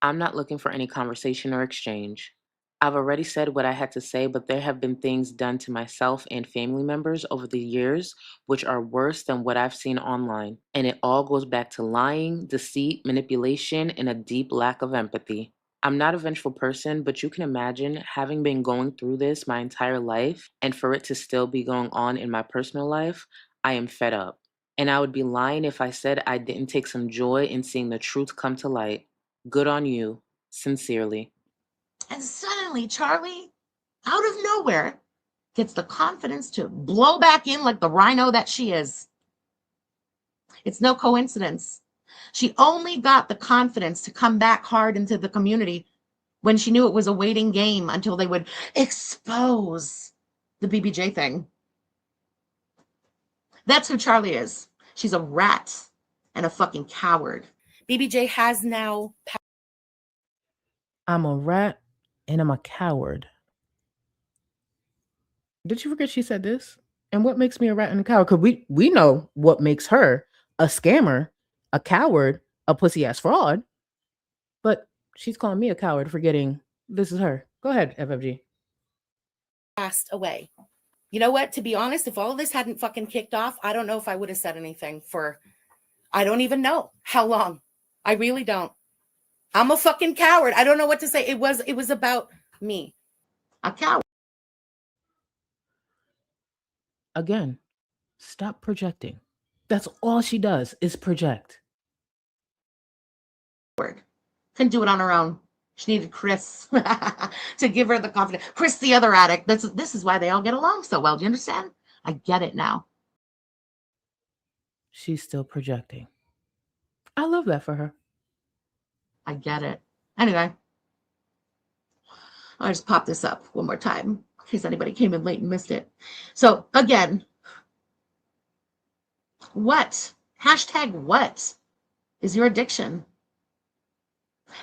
I'm not looking for any conversation or exchange. I've already said what I had to say, but there have been things done to myself and family members over the years which are worse than what I've seen online. And it all goes back to lying, deceit, manipulation, and a deep lack of empathy. I'm not a vengeful person, but you can imagine having been going through this my entire life and for it to still be going on in my personal life. I am fed up. And I would be lying if I said I didn't take some joy in seeing the truth come to light. Good on you. Sincerely. And suddenly, Charlie, out of nowhere, gets the confidence to blow back in like the rhino that she is. It's no coincidence. She only got the confidence to come back hard into the community when she knew it was a waiting game until they would expose the BBJ thing. That's who Charlie is. She's a rat and a fucking coward. BBJ has now. I'm a rat and I'm a coward. Did you forget she said this? And what makes me a rat and a coward? Because we know what makes her a scammer, a coward, a pussy ass fraud. But she's calling me a coward, forgetting this is her. Go ahead, FFG. Passed away. You know what? To be honest, if all this hadn't fucking kicked off, I don't know if I would have said anything for, I don't even know how long. I really don't. I'm a fucking coward. I don't know what to say. It was about me. A coward. Again, stop projecting. That's all she does is project. Couldn't do it on her own. She needed Chris to give her the confidence. Chris, the other addict. This is why they all get along so well. Do you understand? I get it now. She's still projecting. I love that for her. I get it. Anyway, I'll just pop this up one more time in case anybody came in late and missed it. So again, what? Hashtag what is your addiction?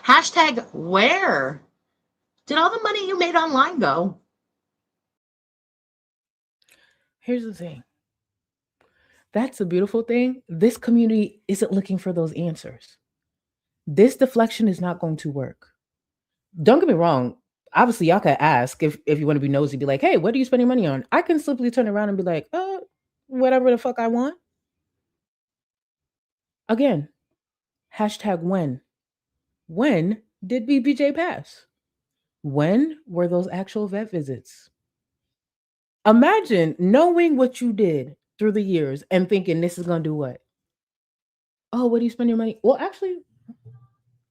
Hashtag where did all the money you made online go? Here's the thing. That's a beautiful thing. This community isn't looking for those answers. This deflection is not going to work. Don't get me wrong. Obviously, y'all could ask if you want to be nosy, be like, hey, what are you spending money on? I can simply turn around and be like, whatever the fuck I want. Again, hashtag when. When did BBJ pass? When were those actual vet visits? Imagine knowing what you did through the years and thinking this is going to do what? Oh, what do you spend your money? Well, actually,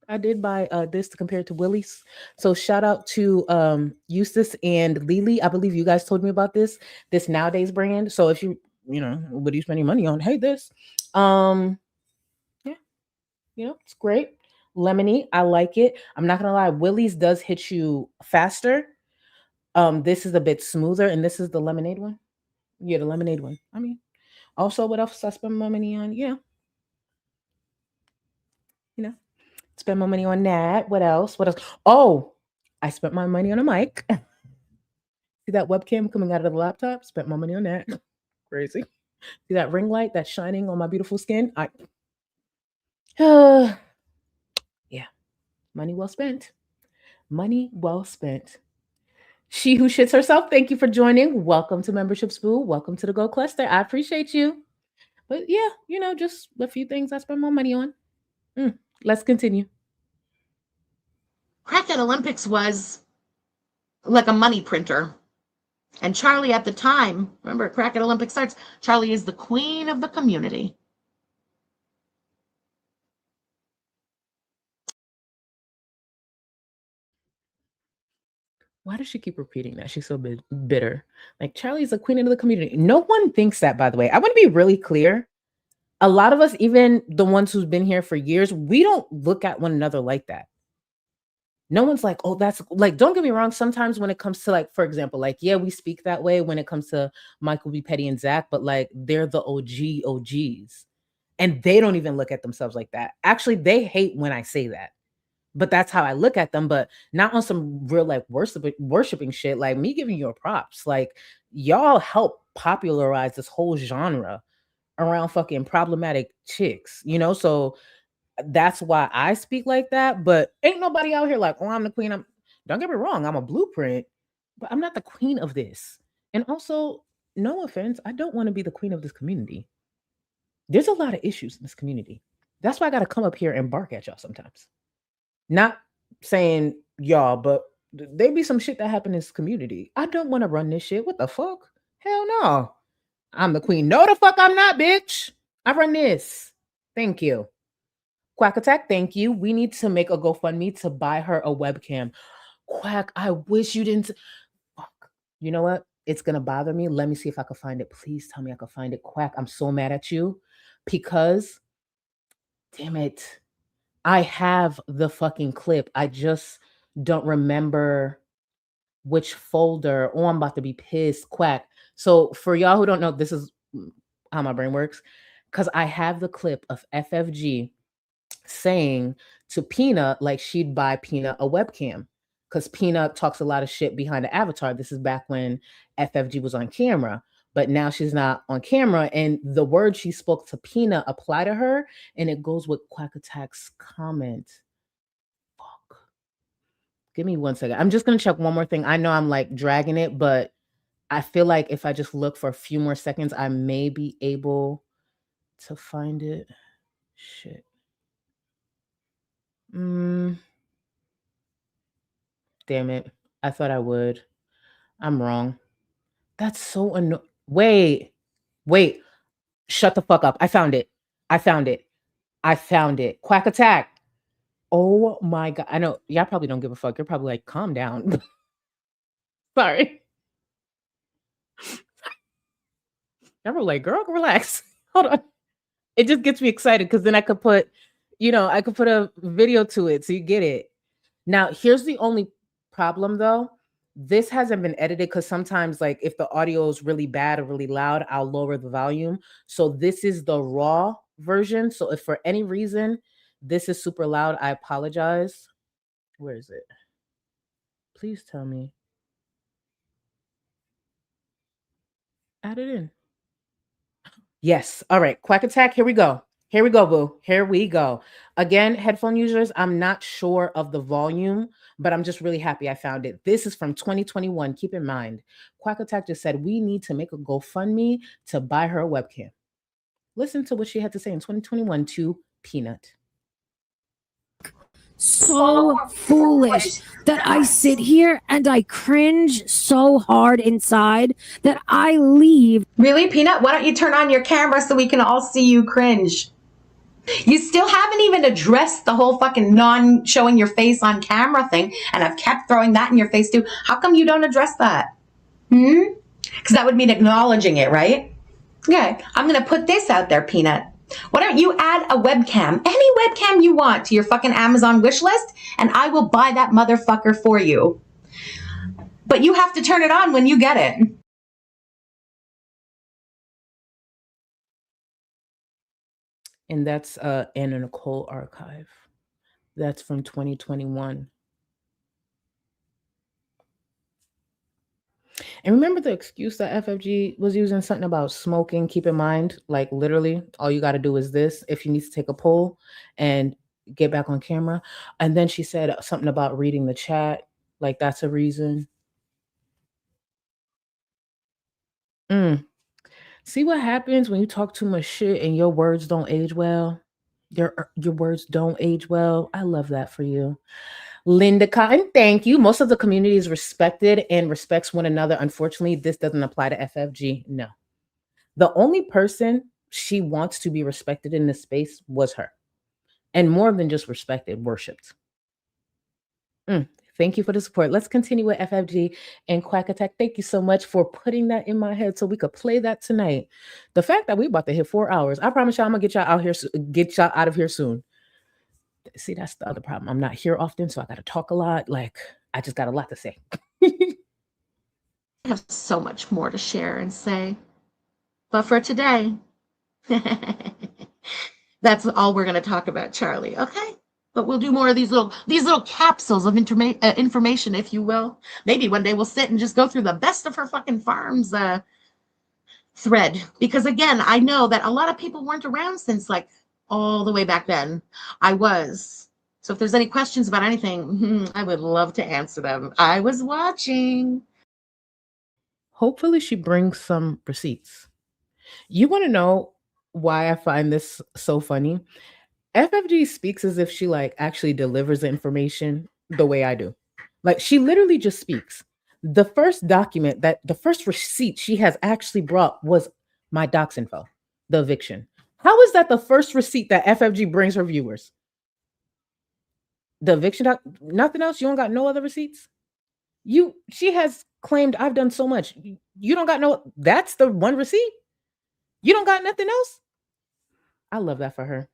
I did buy this to compare it to Willie's. So shout out to Eustace and Lily. I believe you guys told me about this Nowadays brand. So if what do you spend your money on? Hey, this. Yeah, it's great. Lemony, I like it. I'm not gonna lie, Willie's does hit you faster. This is a bit smoother, and this is the lemonade one. Yeah, the lemonade one. I mean, also, what else I spend my money on? Spend my money on that. What else? What else? Oh, I spent my money on a mic. See that webcam coming out of the laptop? Spent my money on that. Crazy. See that ring light that's shining on my beautiful skin? Yeah, money well spent. Money well spent. She who shits herself, thank you for joining. Welcome to Membership Spool. Welcome to the Go Cluster. I appreciate you. But yeah, just a few things I spend my money on. Let's continue. Crackhead Olympics was like a money printer. And Charlie at the time, remember, Crackhead Olympics starts, Charlie is the queen of the community. Why does she keep repeating that? She's so bitter. Like, Charlie's the queen of the community. No one thinks that, by the way. I want to be really clear. A lot of us, even the ones who's been here for years, we don't look at one another like that. No one's like, oh, that's like, don't get me wrong. Sometimes when it comes to, like, for example, like, yeah, we speak that way when it comes to Michael B. Petty and Zach, but like, they're the OGs. And they don't even look at themselves like that. Actually, they hate when I say that. But that's how I look at them, but not on some real like worshiping shit. Like me giving you props. Like y'all help popularize this whole genre around fucking problematic chicks, you know? So that's why I speak like that. But ain't nobody out here like, oh, I'm the queen. Don't get me wrong, I'm a blueprint, but I'm not the queen of this. And also, no offense, I don't want to be the queen of this community. There's a lot of issues in this community. That's why I gotta come up here and bark at y'all sometimes. Not saying y'all, but there be some shit that happen in this community. I don't want to run this shit. What the fuck? Hell no. I'm the queen. No, the fuck I'm not, bitch. I run this. Thank you. Quack Attack, thank you. We need to make a GoFundMe to buy her a webcam. Quack, I wish you didn't. Fuck. You know what? It's going to bother me. Let me see if I can find it. Please tell me I can find it. Quack, I'm so mad at you because, damn it, I have the fucking clip. I just don't remember which folder. Oh, I'm about to be pissed. Quack. So for y'all who don't know, this is how my brain works. Because I have the clip of FFG saying to Peanut like she'd buy Peanut a webcam. Because Peanut talks a lot of shit behind the avatar. This is back when FFG was on camera. But now she's not on camera. And the words she spoke to Peanut apply to her. And it goes with Quack Attack's comment. Fuck. Give me 1 second. I'm just going to check one more thing. I know I'm like dragging it, but I feel like if I just look for a few more seconds, I may be able to find it. Shit. Damn it. I thought I would. I'm wrong. That's so annoying. Wait. Shut the fuck up. I found it. Quack Attack. Oh my God. I know y'all probably don't give a fuck. You're probably like, calm down. Sorry. Y'all were like, girl, relax. Hold on. It just gets me excited because then I could put a video to it so you get it. Now, here's the only problem though. This hasn't been edited because sometimes like if the audio is really bad or really loud, I'll lower the volume. So this is the raw version. So if for any reason this is super loud, I apologize. Where is it? Please tell me. Add it in. Yes. All right. Quack Attack. Here we go. Boo. Here we go. Again, headphone users, I'm not sure of the volume, but I'm just really happy I found it. This is from 2021. Keep in mind, Quack Attack just said, we need to make a GoFundMe to buy her a webcam. Listen to what she had to say in 2021 to Peanut. So foolish that I sit here and I cringe so hard inside that I leave. Really, Peanut? Why don't you turn on your camera so we can all see you cringe? You still haven't even addressed the whole fucking non-showing your face on camera thing, and I've kept throwing that in your face too. How come you don't address that? Because that would mean acknowledging it, right? Okay, I'm going to put this out there, Peanut. Why don't you add a webcam, any webcam you want, to your fucking Amazon wish list, and I will buy that motherfucker for you. But you have to turn it on when you get it. And that's Anna Nicole archive. That's from 2021. And remember the excuse that FFG was using, something about smoking. Keep in mind, like literally, all you got to do is this. If you need to take a poll and get back on camera. And then she said something about reading the chat. Like that's a reason. See what happens when you talk too much shit and your words don't age well? Your words don't age well. I love that for you. Linda Cotton, thank you. Most of the community is respected and respects one another. Unfortunately, this doesn't apply to FFG. No. The only person she wants to be respected in this space was her. And more than just respected, worshipped. Thank you for the support. Let's continue with FFG and Quack Attack. Thank you so much for putting that in my head so we could play that tonight. The fact that we about to hit 4 hours, I promise y'all I'm gonna get y'all out of here soon. See, that's the other problem. I'm not here often, so I gotta talk a lot. Like, I just got a lot to say. I have so much more to share and say. But for today, that's all we're going to talk about, Charlie, okay? But we'll do more of these little capsules of information, if you will. Maybe one day we'll sit and just go through the best of her fucking farms thread. Because again, I know that a lot of people weren't around since like all the way back then. I was. So if there's any questions about anything, I would love to answer them. I was watching. Hopefully she brings some receipts. You want to know why I find this so funny? FFG speaks as if she like actually delivers the information the way I do. Like she literally just speaks. The first receipt she has actually brought was my docs info, the eviction. How is that the first receipt that FFG brings her viewers? The eviction doc, nothing else? You don't got no other receipts? She has claimed I've done so much. You don't got no, that's the one receipt? You don't got nothing else? I love that for her.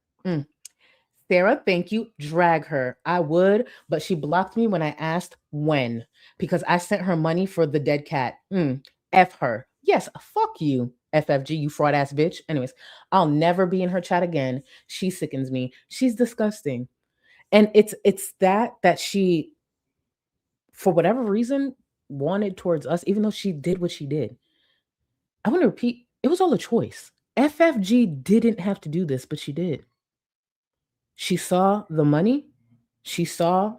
Sarah, thank you. Drag her. I would, but she blocked me when I asked when because I sent her money for the dead cat. F her. Yes, fuck you, FFG, you fraud ass bitch. Anyways, I'll never be in her chat again. She sickens me. She's disgusting. And it's that she, for whatever reason, wanted towards us, even though she did what she did. I want to repeat, it was all a choice. FFG didn't have to do this, but she did. She saw the money. She saw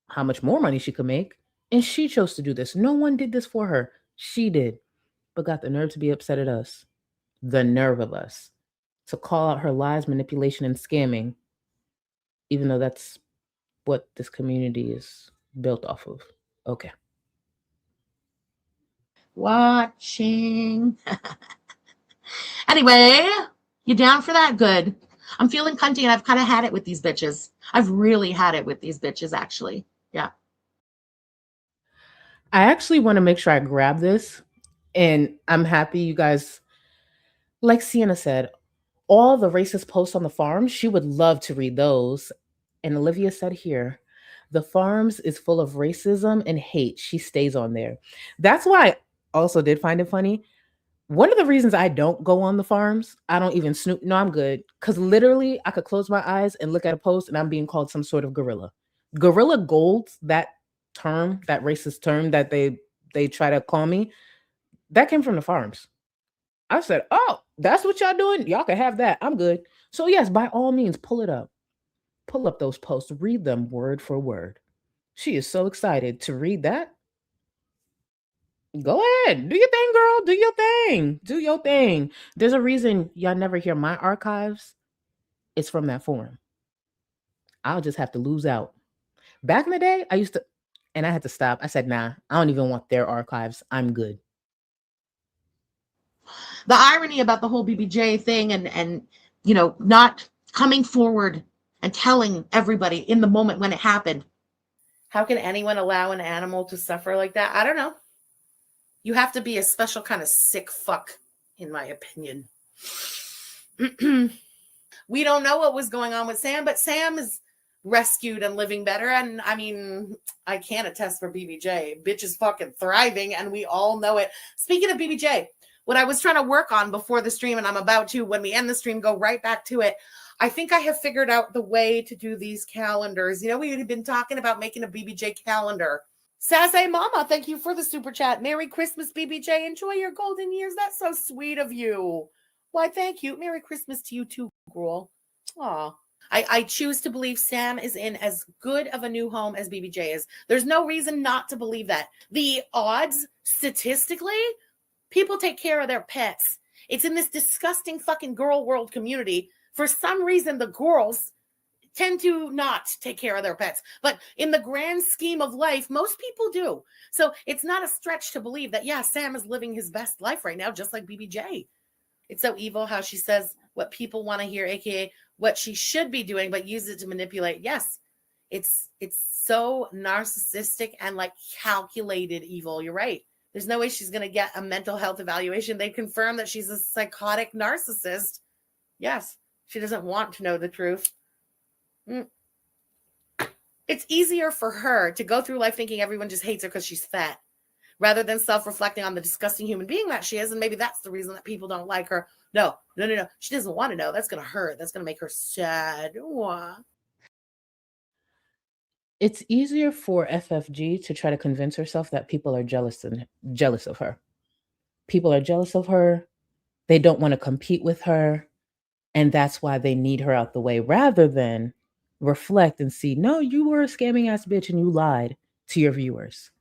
how much more money she could make, and she chose to do this. No one did this for her. She did, but got the nerve to be upset at us. The nerve of us to call out her lies, manipulation, and scamming, even though that's what this community is built off of. Okay. Watching. Anyway, you down for that? Good. I'm feeling cunty and I've kind of had it with these bitches. I've really had it with these bitches, actually. Yeah. I actually want to make sure I grab this, and I'm happy you guys, like Sienna said, all the racist posts on the farm, she would love to read those. And Olivia said here, the farms is full of racism and hate. She stays on there. That's why I also did find it funny. One of the reasons I don't go on the farms, I don't even snoop. No, I'm good. Because literally, I could close my eyes and look at a post and I'm being called some sort of gorilla. Gorilla gold, that term, that racist term that they try to call me, that came from the farms. I said, oh, that's what y'all doing? Y'all can have that. I'm good. So yes, by all means, pull it up. Pull up those posts. Read them word for word. She is so excited to read that. Go ahead. Do your thing, girl. Do your thing. Do your thing. There's a reason y'all never hear my archives. It's from that forum. I'll just have to lose out. Back in the day, I used to, and I had to stop. I said, nah, I don't even want their archives. I'm good. The irony about the whole BBJ thing and you know, not coming forward and telling everybody in the moment when it happened. How can anyone allow an animal to suffer like that? I don't know. You have to be a special kind of sick fuck, in my opinion. We don't know what was going on with Sam, but Sam is rescued and living better. And I mean, I can't attest for BBJ. Bitch is fucking thriving, and we all know it. Speaking of BBJ, what I was trying to work on before the stream, and I'm about to, when we end the stream, go right back to it. I think I have figured out the way to do these calendars. You know, we had been talking about making a BBJ calendar. Sassy Mama, thank you for the super chat. Merry Christmas, BBJ. Enjoy your golden years. That's so sweet of you. Why, thank you. Merry Christmas to you too, Gorl. Aw. I choose to believe Sam is in as good of a new home as BBJ is. There's no reason not to believe that. The odds, statistically, people take care of their pets. It's in this disgusting fucking girl world community. For some reason, the girls tend to not take care of their pets. But in the grand scheme of life, most people do. So it's not a stretch to believe that, yeah, Sam is living his best life right now, just like BBJ. It's so evil how she says what people want to hear, aka what she should be doing, but use it to manipulate. Yes, it's so narcissistic and like calculated evil. You're right. There's no way she's going to get a mental health evaluation. They confirm that she's a psychotic narcissist. Yes, she doesn't want to know the truth. It's easier for her to go through life thinking everyone just hates her because she's fat, rather than self-reflecting on the disgusting human being that she is. And maybe that's the reason that people don't like her. No. She doesn't want to know. That's going to hurt. That's going to make her sad. It's easier for FFG to try to convince herself that people are jealous of her. People are jealous of her. They don't want to compete with her. And that's why they need her out the way, rather than reflect and see, no, you were a scamming ass bitch and you lied to your viewers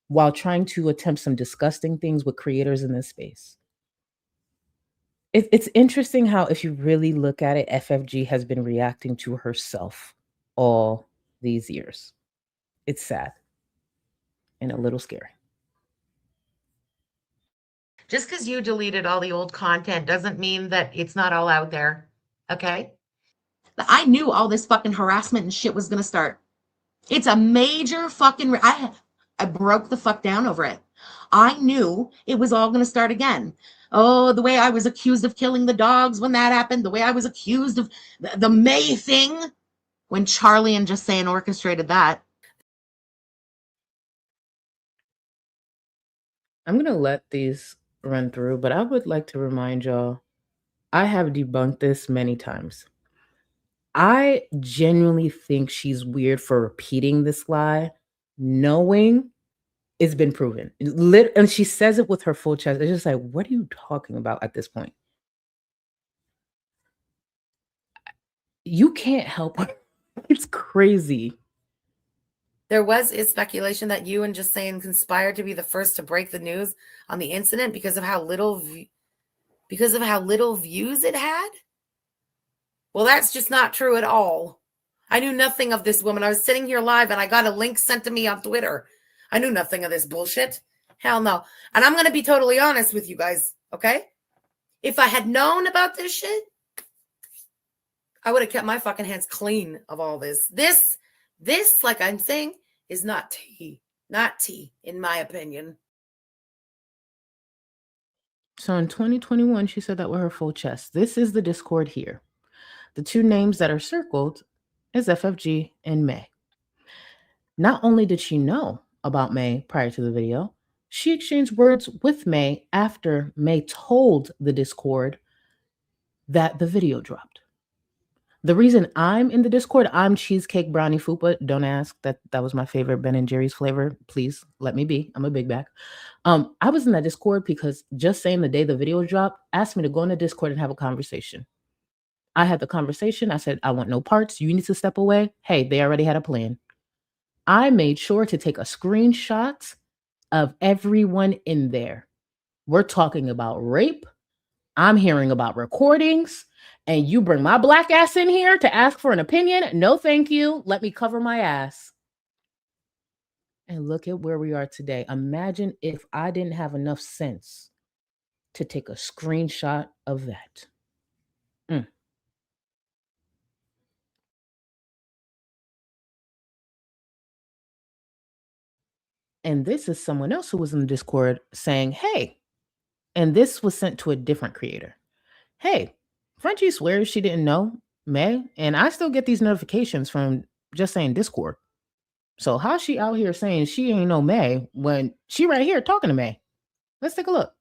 while trying to attempt some disgusting things with creators in this space. It's interesting how, if you really look at it, FFG has been reacting to herself all these years. It's sad and a little scary. Just because you deleted all the old content doesn't mean that it's not all out there. Okay? I knew all this fucking harassment and shit was going to start. It's a major fucking... I broke the fuck down over it. I knew it was all going to start again. Oh, the way I was accused of killing the dogs when that happened. The way I was accused of the May thing when Charlie and Just Saying orchestrated that. I'm going to let these run through, but I would like to remind y'all, I have debunked this many times. I genuinely think she's weird for repeating this lie, knowing it's been proven. And she says it with her full chest. It's just like, what are you talking about at this point? You can't help her. It's crazy. There was speculation that you and Just Saying conspired to be the first to break the news on the incident because of how little views it had. Well, that's just not true at all. I knew nothing of this woman. I was sitting here live and I got a link sent to me on Twitter. I knew nothing of this bullshit. Hell no. And I'm going to be totally honest with you guys, okay? If I had known about this shit, I would have kept my fucking hands clean of all this. This, like I'm saying, is not tea. Not tea, in my opinion. So in 2021, she said that with her full chest. This is the Discord here. The two names that are circled is FFG and May. Not only did she know about May prior to the video, she exchanged words with May after May told the Discord that the video dropped. The reason I'm in the Discord, I'm Cheesecake Brownie Fupa. Don't ask. That was my favorite Ben & Jerry's flavor. Please let me be. I'm a big bag. I was in that Discord because Just Saying the day the video dropped asked me to go in the Discord and have a conversation. I had the conversation. I said, I want no parts. You need to step away. Hey, they already had a plan. I made sure to take a screenshot of everyone in there. We're talking about rape. I'm hearing about recordings. And you bring my black ass in here to ask for an opinion? No, thank you. Let me cover my ass. And look at where we are today. Imagine if I didn't have enough sense to take a screenshot of that. And this is someone else who was in the Discord saying, hey, and this was sent to a different creator. Hey, Frenchie swears she didn't know May, and I still get these notifications from Just Saying Discord. So how's she out here saying she ain't know May when she right here talking to May? Let's take a look.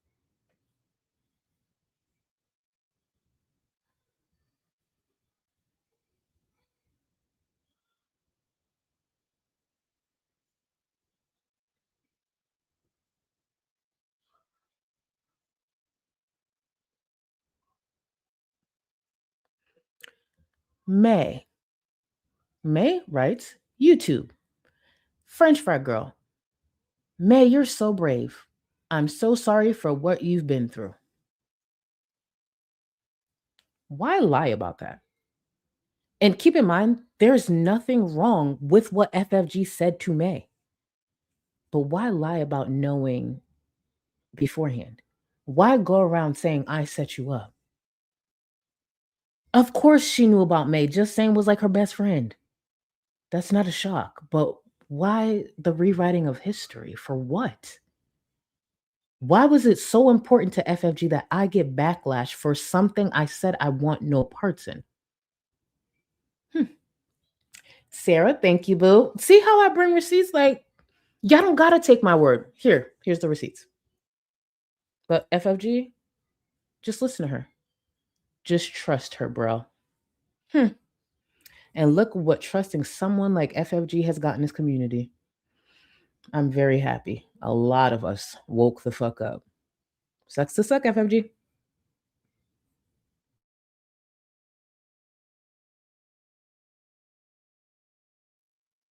May writes, YouTube. French fry girl. May, you're so brave. I'm so sorry for what you've been through. Why lie about that? And keep in mind, there's nothing wrong with what FFG said to May. But why lie about knowing beforehand? Why go around saying I set you up? Of course she knew about May. Just saying was like her best friend. That's not a shock. But why the rewriting of history? For what? Why was it so important to FFG that I get backlash for something I said I want no parts in? Sarah, thank you, boo. See how I bring receipts? Like, y'all don't gotta take my word. Here's the receipts. But FFG, just listen to her. Just trust her, bro. And look what trusting someone like FFG has gotten this community. I'm very happy. A lot of us woke the fuck up. Sucks to suck, FFG.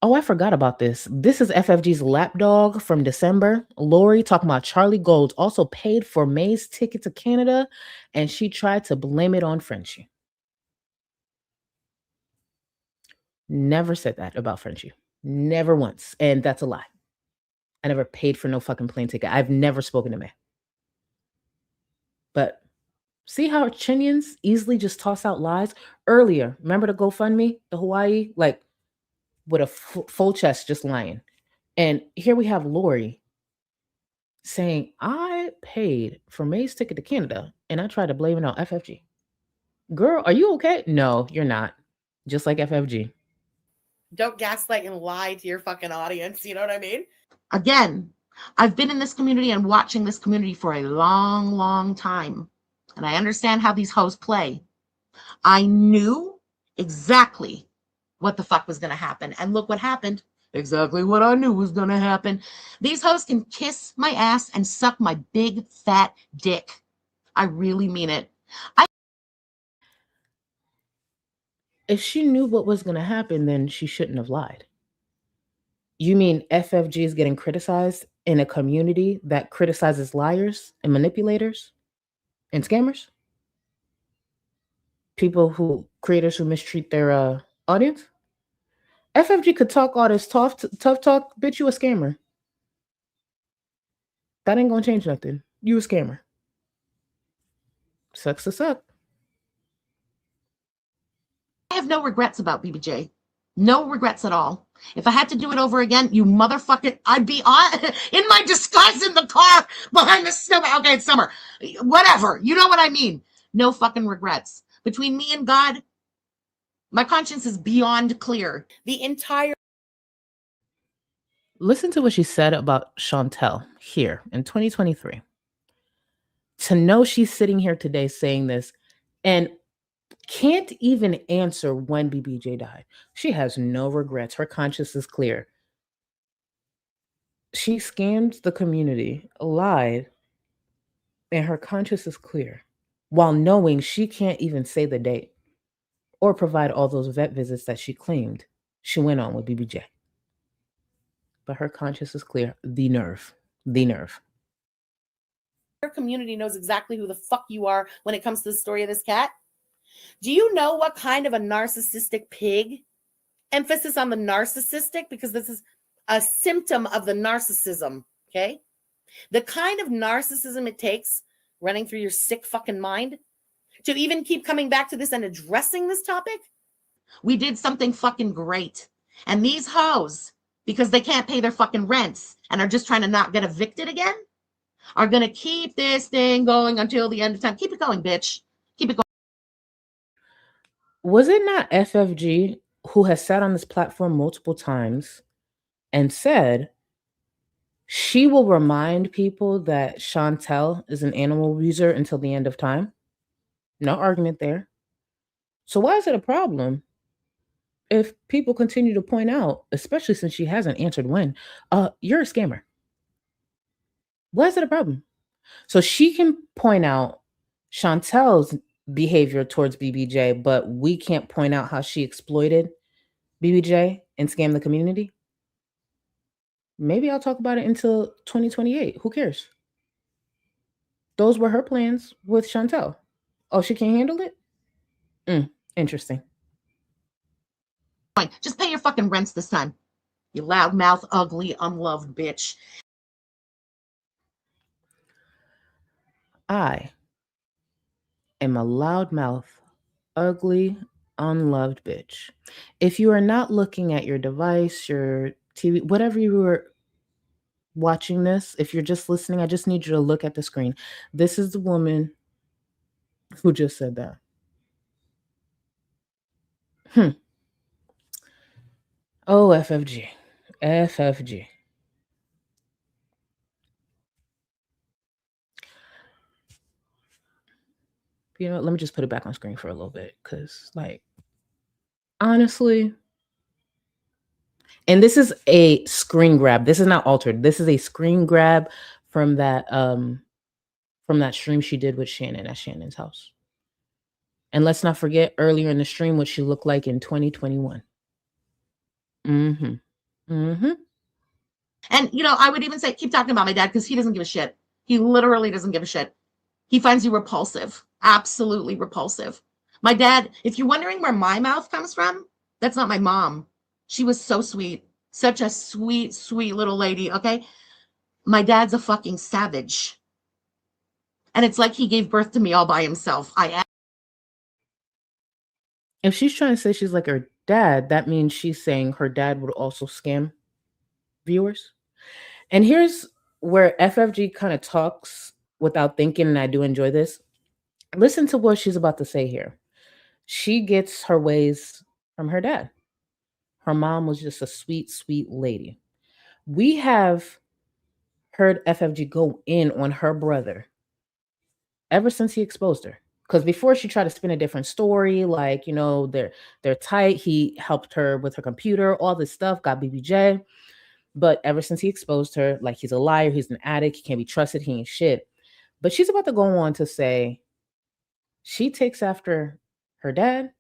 Oh, I forgot about this. This is FFG's lapdog from December. Lori talking about Charlie Gold also paid for May's ticket to Canada, and she tried to blame it on Frenchie. Never said that about Frenchie. Never once. And that's a lie. I never paid for no fucking plane ticket. I've never spoken to May. But see how Chinians easily just toss out lies? Earlier, remember the GoFundMe, the Hawaii? Like, with a full chest just lying. And here we have Lori saying, I paid for May's ticket to Canada and I tried to blame it on FFG. Girl, are you okay? No, you're not. Just like FFG. Don't gaslight and lie to your fucking audience. You know what I mean? Again, I've been in this community and watching this community for a long, long time. And I understand how these hoes play. I knew exactly what the fuck was going to happen. And look what happened. Exactly what I knew was going to happen. These hoes can kiss my ass and suck my big fat dick. I really mean it. If she knew what was going to happen, then she shouldn't have lied. You mean FFG is getting criticized in a community that criticizes liars and manipulators and scammers? Creators who mistreat their audience? FFG could talk all this tough talk, bitch, you a scammer. That ain't gonna change nothing. You a scammer. Sucks to suck. I have no regrets about BBJ. No regrets at all. If I had to do it over again, you motherfucker, I'd be on in my disguise in the car behind the summer. Okay, it's summer. Whatever. You know what I mean. No fucking regrets. Between me and God, my conscience is beyond clear. The entire. Listen to what she said about Chantel here in 2023. To know she's sitting here today saying this and can't even answer when BBJ died. She has no regrets. Her conscience is clear. She scammed the community, lied, and her conscience is clear while knowing she can't even say the date or provide all those vet visits that she claimed she went on with BBJ. But her conscience is clear. The nerve. The nerve. Your community knows exactly who the fuck you are when it comes to the story of this cat. Do you know what kind of a narcissistic pig? Emphasis on the narcissistic, because this is a symptom of the narcissism, okay? The kind of narcissism it takes running through your sick fucking mind to even keep coming back to this and addressing this topic. We did something fucking great. And these hoes, because they can't pay their fucking rents and are just trying to not get evicted again, are going to keep this thing going until the end of time. Keep it going, bitch. Keep it going. Was it not FFG who has sat on this platform multiple times and said she will remind people that Chantel is an animal abuser until the end of time? No argument there. So why is it a problem if people continue to point out, especially since she hasn't answered when, you're a scammer? Why is it a problem? So she can point out Chantel's behavior towards BBJ, but we can't point out how she exploited BBJ and scammed the community? Maybe I'll talk about it until 2028. Who cares? Those were her plans with Chantel. Oh, she can't handle it? Interesting. Just pay your fucking rents this time. You loudmouth, ugly, unloved bitch. I am a loudmouth, ugly, unloved bitch. If you are not looking at your device, your TV, whatever you are watching this, if you're just listening, I just need you to look at the screen. This is the woman who just said that. Oh, FFG. FFG. You know what? Let me just put it back on screen for a little bit because, like, honestly, and this is a screen grab. This is not altered. This is a screen grab from that stream she did with Shannon at Shannon's house. And let's not forget earlier in the stream what she looked like in 2021. Mm-hmm. Mm-hmm. And, you know, I would even say, keep talking about my dad because he doesn't give a shit. He literally doesn't give a shit. He finds you repulsive. Absolutely repulsive. My dad, if you're wondering where my mouth comes from, that's not my mom. She was so sweet. Such a sweet, sweet little lady, okay? My dad's a fucking savage. And it's like he gave birth to me all by himself. If she's trying to say she's like her dad, that means she's saying her dad would also scam viewers. And here's where FFG kind of talks without thinking, and I do enjoy this. Listen to what she's about to say here. She gets her ways from her dad. Her mom was just a sweet, sweet lady. We have heard FFG go in on her brother ever since he exposed her. Because before she tried to spin a different story, like, you know, they're tight. He helped her with her computer, all this stuff, got BBJ. But ever since he exposed her, like, he's a liar, he's an addict, he can't be trusted, he ain't shit. But she's about to go on to say she takes after her dad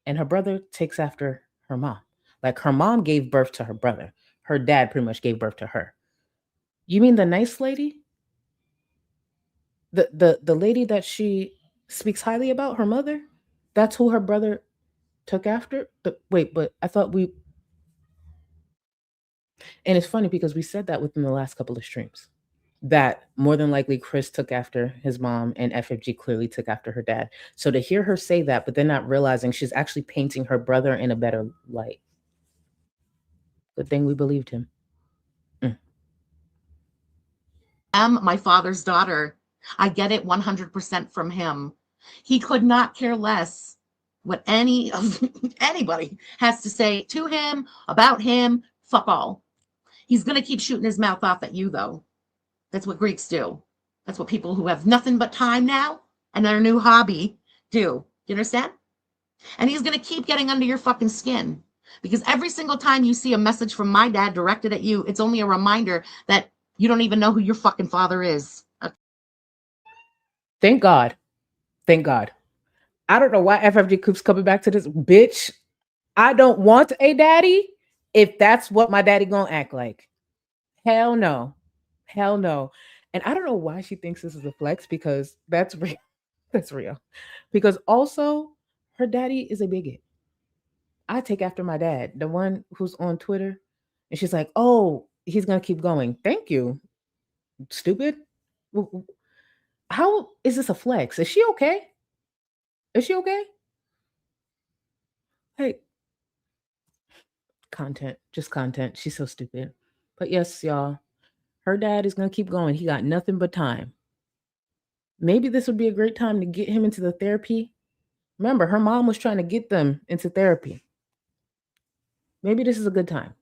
and her brother takes after her mom. Like, her mom gave birth to her brother. Her dad pretty much gave birth to her. You mean the nice lady? The lady that she speaks highly about, her mother? That's who her brother took after? Wait, but I thought we... And it's funny because we said that within the last couple of streams. That more than likely Chris took after his mom and FFG clearly took after her dad. So to hear her say that, but then not realizing she's actually painting her brother in a better light. Good thing we believed him. I'm my father's daughter. I get it 100% from him. He could not care less what anybody has to say to him, about him, fuck all. He's going to keep shooting his mouth off at you, though. That's what Greeks do. That's what people who have nothing but time now and their new hobby do. You understand? And he's going to keep getting under your fucking skin. Because every single time you see a message from my dad directed at you, it's only a reminder that you don't even know who your fucking father is. Thank God. Thank God. I don't know why FFG keeps coming back to this. Bitch, I don't want a daddy if that's what my daddy gonna act like. Hell no. Hell no. And I don't know why she thinks this is a flex because that's real. That's real. Because also, her daddy is a bigot. I take after my dad, the one who's on Twitter. And she's like, oh, he's going to keep going. Thank you. Stupid. How is this a flex? Is she okay? Is she okay? Hey, content, just content. She's so stupid. But yes, y'all, her dad is going to keep going. He got nothing but time. Maybe this would be a great time to get him into the therapy. Remember, her mom was trying to get them into therapy. Maybe this is a good time.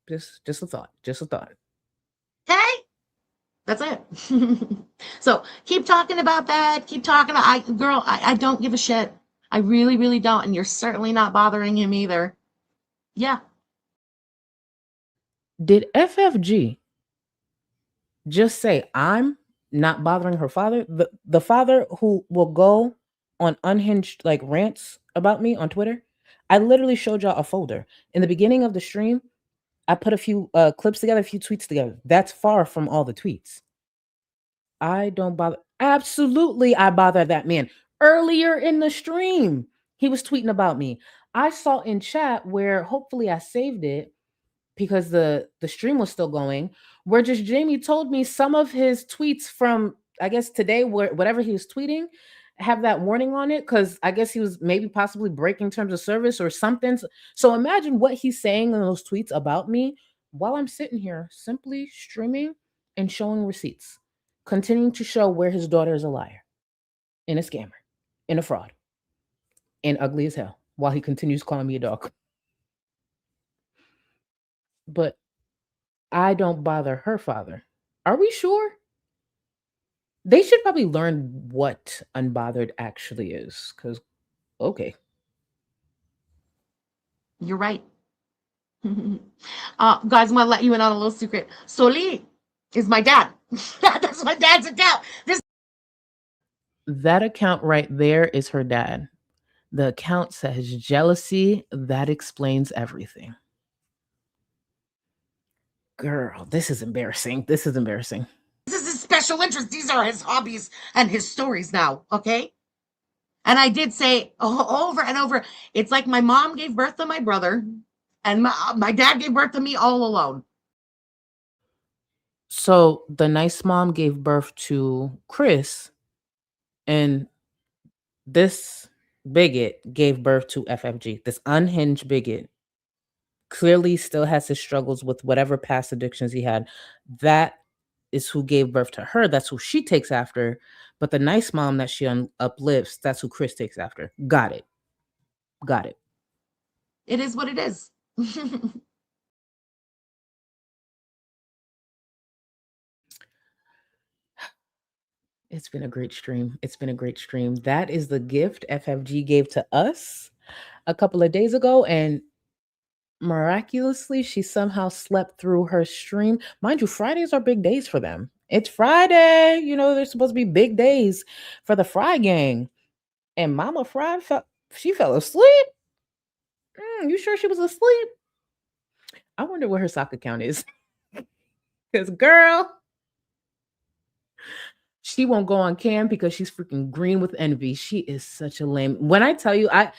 Just a thought. Just a thought. Okay? That's it. So keep talking about that. Keep talking. I don't give a shit. I really, really don't. And you're certainly not bothering him either. Yeah. Did FFG just say, I'm not bothering her father? The father who will go on unhinged like rants about me on Twitter? I literally showed y'all a folder. In the beginning of the stream, I put a few clips together, a few tweets together. That's far from all the tweets. I don't bother. Absolutely, I bother that man. Earlier in the stream, he was tweeting about me. I saw in chat where hopefully I saved it because the stream was still going, where just Jamie told me some of his tweets from I guess today, whatever he was tweeting, have that warning on it because I guess he was maybe possibly breaking terms of service or something. So imagine what he's saying in those tweets about me while I'm sitting here simply streaming and showing receipts, continuing to show where his daughter is a liar and a scammer and a fraud and ugly as hell while he continues calling me a dog. But I don't bother her father. Are we sure? They should probably learn what unbothered actually is. Because, okay. You're right. Guys, I'm gonna let you in on a little secret. Soli is my dad. That's my dad's account. That account right there is her dad. The account says jealousy. That explains everything. Girl, this is embarrassing. This is embarrassing. This is his special interest. These are his hobbies and his stories now, okay? And I did say over and over, it's like my mom gave birth to my brother and my dad gave birth to me all alone. So the nice mom gave birth to Chris, and this bigot gave birth to FFG. This unhinged bigot clearly still has his struggles with whatever past addictions he had. That is who gave birth to her. That's who she takes after. But the nice mom that she uplifts, that's who Chris takes after. Got it. Got it. It is what it is. It's been a great stream. It's been a great stream. That is the gift FFG gave to us a couple of days ago. And miraculously, she somehow slept through her stream. Mind you, Fridays are big days for them. It's Friday. You know, there's supposed to be big days for the Fry gang. And Mama Fry, she fell asleep. You sure she was asleep? I wonder what her sock account is. Because, girl, she won't go on cam because she's freaking green with envy. She is such a lame. When I tell you, I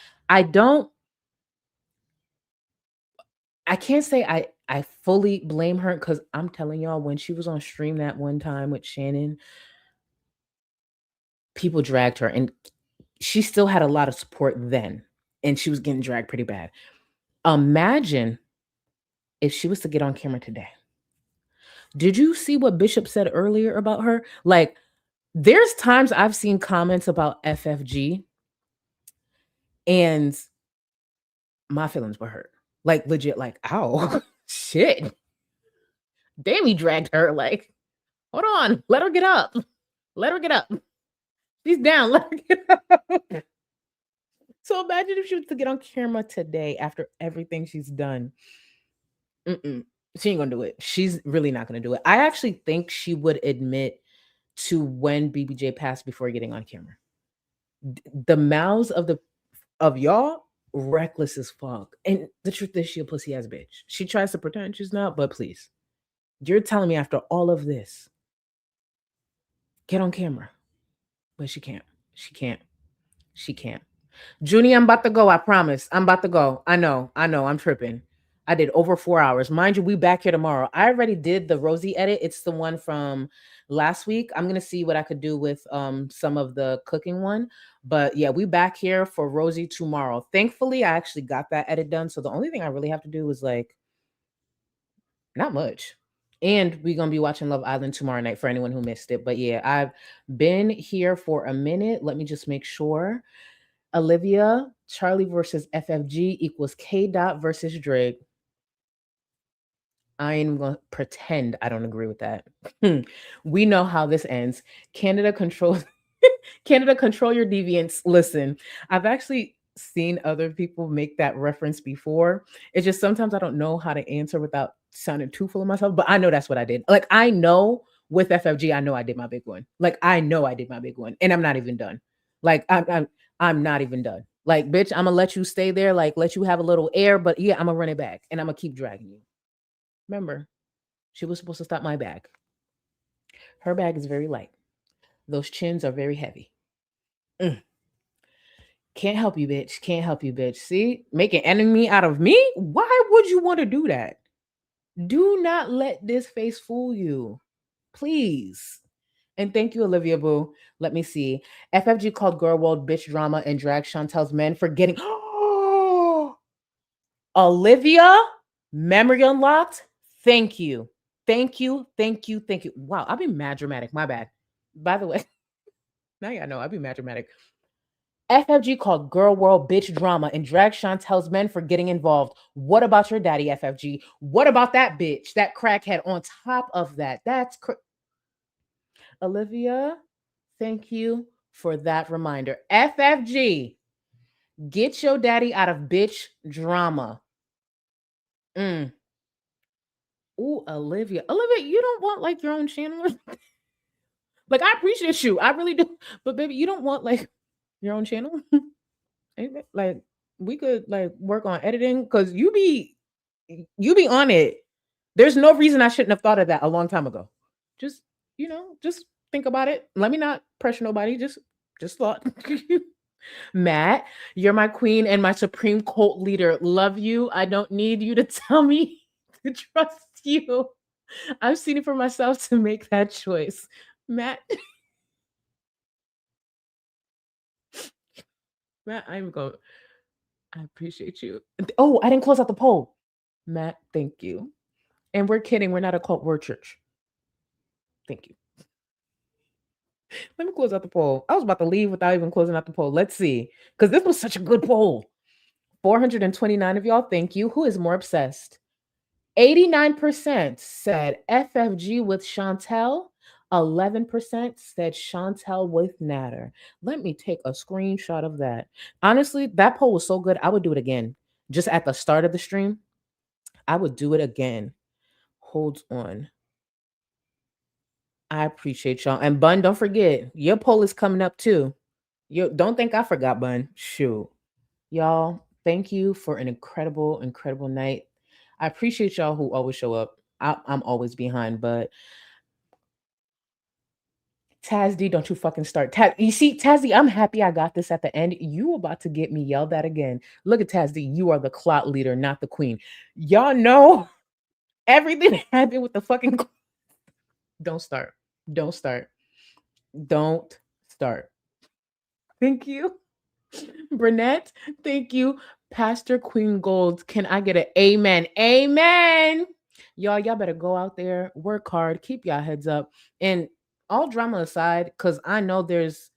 can't say I fully blame her because I'm telling y'all, when she was on stream that one time with Shannon, people dragged her and she still had a lot of support then. And she was getting dragged pretty bad. Imagine if she was to get on camera today. Did you see what Bishop said earlier about her? Like, there's times I've seen comments about FFG and my feelings were hurt. Like, legit, like, ow, shit. Damn, he dragged her. Like, hold on, let her get up. Let her get up. She's down, let her get up. So imagine if she was to get on camera today after everything she's done. She ain't gonna do it. She's really not gonna do it. I actually think she would admit to when BBJ passed before getting on camera. The mouths of y'all reckless as fuck. And the truth is, she a pussy ass bitch. She tries to pretend she's not, but please. You're telling me after all of this, get on camera. But she can't. She can't. She can't. Junie, I'm about to go. I promise. I'm about to go. I know. I'm tripping. I did over 4 hours. Mind you, we back here tomorrow. I already did the Rosie edit. It's the one from last week. I'm going to see what I could do with some of the cooking one. But yeah, we back here for Rosie tomorrow. Thankfully, I actually got that edit done. So the only thing I really have to do is like, not much. And we're going to be watching Love Island tomorrow night for anyone who missed it. But yeah, I've been here for a minute. Let me just make sure. Olivia, Charlie versus FFG equals K. Dot versus Drake. I ain't going to pretend I don't agree with that. We know how this ends. Canada control your deviance. Listen, I've actually seen other people make that reference before. It's just sometimes I don't know how to answer without sounding too full of myself, but I know that's what I did. Like, I know with FFG, I know I did my big one. Like, I know I did my big one, and I'm not even done. Like, I'm not even done. Like, bitch, I'm gonna let you stay there, like, let you have a little air, but yeah, I'm gonna run it back, and I'm gonna keep dragging you. Remember, she was supposed to stop my bag. Her bag is very light. Those chins are very heavy. Can't help you, bitch. Can't help you, bitch. See? Make an enemy out of me? Why would you want to do that? Do not let this face fool you. Please. And thank you, Olivia Boo. Let me see. FFG called Gorl bitch drama and dragged Chantel's men for getting. Olivia, memory unlocked. Thank you. Thank you. Thank you. Thank you. Wow, I'll be mad dramatic. My bad. By the way, now y'all know I'll be mad dramatic. FFG called Girl World bitch drama and dragged Chantel's men for getting involved. What about your daddy, FFG? What about that bitch, that crackhead on top of that? That's Olivia, thank you for that reminder. FFG, get your daddy out of bitch drama. Ooh, Olivia. Olivia, you don't want like your own channel? Like, I appreciate you. I really do. But baby, you don't want like your own channel? Like, we could like work on editing because you be on it. There's no reason I shouldn't have thought of that a long time ago. Just, just think about it. Let me not pressure nobody. Just thought. Matt, you're my queen and my supreme cult leader. Love you. I don't need you to tell me to trust you. I've seen it for myself to make that choice. Matt. Matt, I appreciate you. Oh, I didn't close out the poll. Matt, thank you. And we're kidding. We're not a cult. We're a church. Thank you. Let me close out the poll. I was about to leave without even closing out the poll. Let's see. Because this was such a good poll. 429 of y'all, thank you. Who is more obsessed? 89% said FFG with Chantel. 11% said Chantel with Natter. Let me take a screenshot of that. Honestly, that poll was so good, I would do it again. Just at the start of the stream, I would do it again. Hold on. I appreciate y'all. And Bun, don't forget, your poll is coming up too. Don't think I forgot, Bun. Shoot. Y'all, thank you for an incredible, incredible night. I appreciate y'all who always show up. I'm always behind, but Tazdy, don't you fucking start. You see, Tazdy, I'm happy I got this at the end. You about to get me yelled at again. Look at Tazdy. You are the clout leader, not the queen. Y'all know everything happened with the fucking. Don't start. Don't start. Don't start. Thank you. Burnett, thank you. Pastor Queen Gold, can I get an amen? Amen. Y'all better go out there, work hard, keep y'all heads up. And all drama aside, because I know there's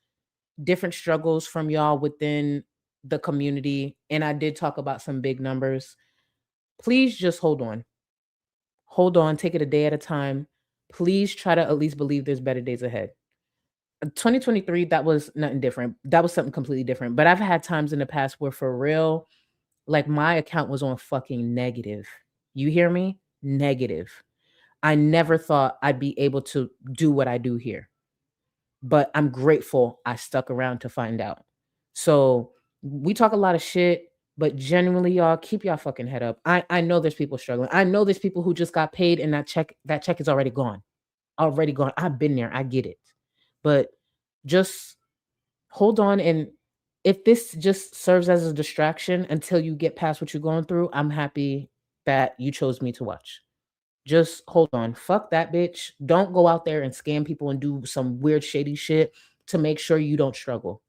different struggles from y'all within the community. And I did talk about some big numbers. Please just hold on. Hold on. Take it a day at a time. Please try to at least believe there's better days ahead. 2023, that was nothing different. That was something completely different. But I've had times in the past where for real, like my account was on fucking negative. You hear me? Negative. I never thought I'd be able to do what I do here. But I'm grateful I stuck around to find out. So we talk a lot of shit, but genuinely, y'all, keep y'all fucking head up. I know there's people struggling. I know there's people who just got paid and that check is already gone. Already gone. I've been there. I get it. But just hold on. And if this just serves as a distraction until you get past what you're going through, I'm happy that you chose me to watch. Just hold on. Fuck that bitch. Don't go out there and scam people and do some weird shady shit to make sure you don't struggle.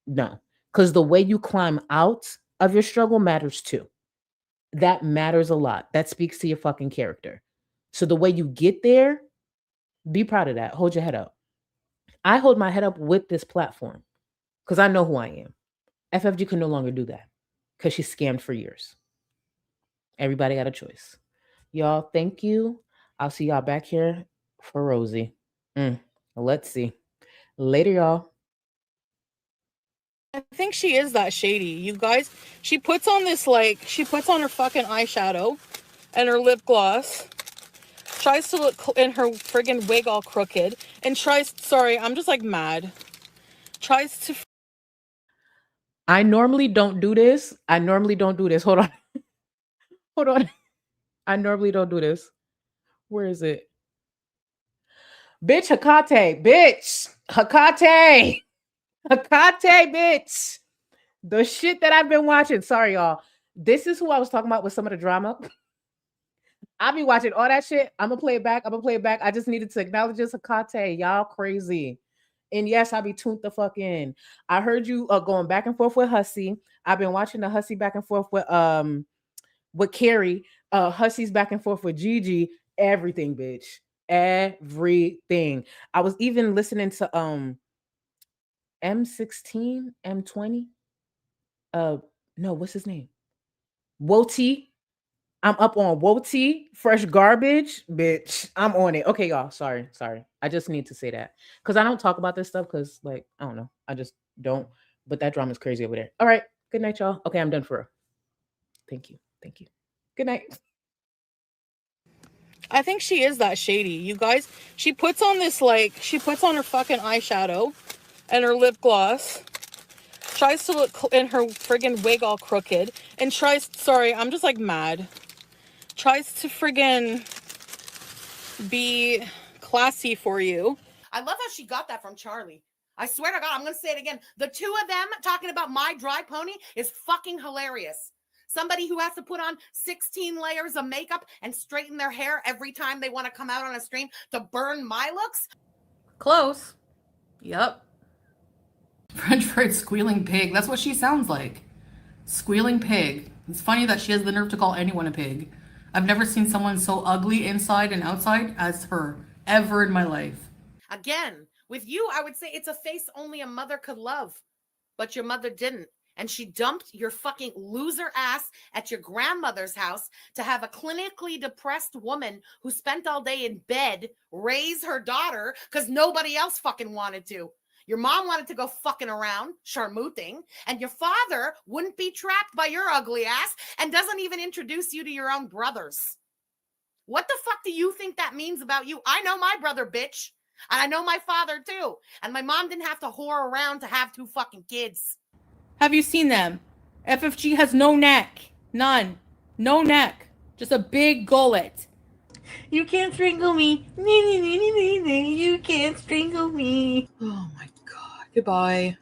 No. Because the way you climb out of your struggle matters too. That matters a lot. That speaks to your fucking character. So the way you get there, be proud of that. Hold your head up. I hold my head up with this platform because I know who I am. FFG can no longer do that because she's scammed for years. Everybody got a choice. Y'all, thank you. I'll see y'all back here for Rosie. Let's see. Later, y'all. I think she is that shady, you guys. She puts on her fucking eyeshadow and her lip gloss. Tries to look in her friggin' wig all crooked and sorry, I'm just like mad. Tries to. I normally don't do this. Hold on. Hold on. I normally don't do this. Where is it? Bitch, Hakate. Bitch. Hakate. Hakate, bitch. The shit that I've been watching. Sorry, y'all. This is who I was talking about with some of the drama. I be watching all that shit. I'm gonna play it back. I just needed to acknowledge this. Akate, y'all crazy. And yes, I be tuned the fuck in. I heard you going back and forth with Hussy. I've been watching the Hussy back and forth with Carrie. Hussy's back and forth with Gigi. Everything, bitch. Everything. I was even listening to M16, M20. No, what's his name? Woti. I'm up on Woti, fresh garbage, bitch. I'm on it. Okay, y'all. Sorry. I just need to say that because I don't talk about this stuff because, like, I don't know. I just don't. But that drama's crazy over there. All right. Good night, y'all. Okay, I'm done for real. Thank you. Good night. I think she is that shady. You guys, she puts on this, like, she puts on her fucking eyeshadow and her lip gloss. Tries to look in her friggin' wig all crooked. And tries, sorry, I'm just like mad. Tries to friggin' be classy for you. I love how she got that from Charlie. I swear to God, I'm going to say it again. The two of them talking about my dry pony is fucking hilarious. Somebody who has to put on 16 layers of makeup and straighten their hair every time they want to come out on a stream to burn my looks. Close. Yep. French fried squealing pig. That's what she sounds like. Squealing pig. It's funny that she has the nerve to call anyone a pig. I've never seen someone so ugly inside and outside as her ever in my life. Again, with you, I would say it's a face only a mother could love, but your mother didn't. And she dumped your fucking loser ass at your grandmother's house to have a clinically depressed woman who spent all day in bed raise her daughter because nobody else fucking wanted to. Your mom wanted to go fucking around, charmooting, and your father wouldn't be trapped by your ugly ass and doesn't even introduce you to your own brothers. What the fuck do you think that means about you? I know my brother, bitch. And I know my father, too. And my mom didn't have to whore around to have 2 fucking kids. Have you seen them? FFG has no neck. None. No neck. Just a big gullet. You can't strangle me. You can't strangle me. Oh my God. Goodbye.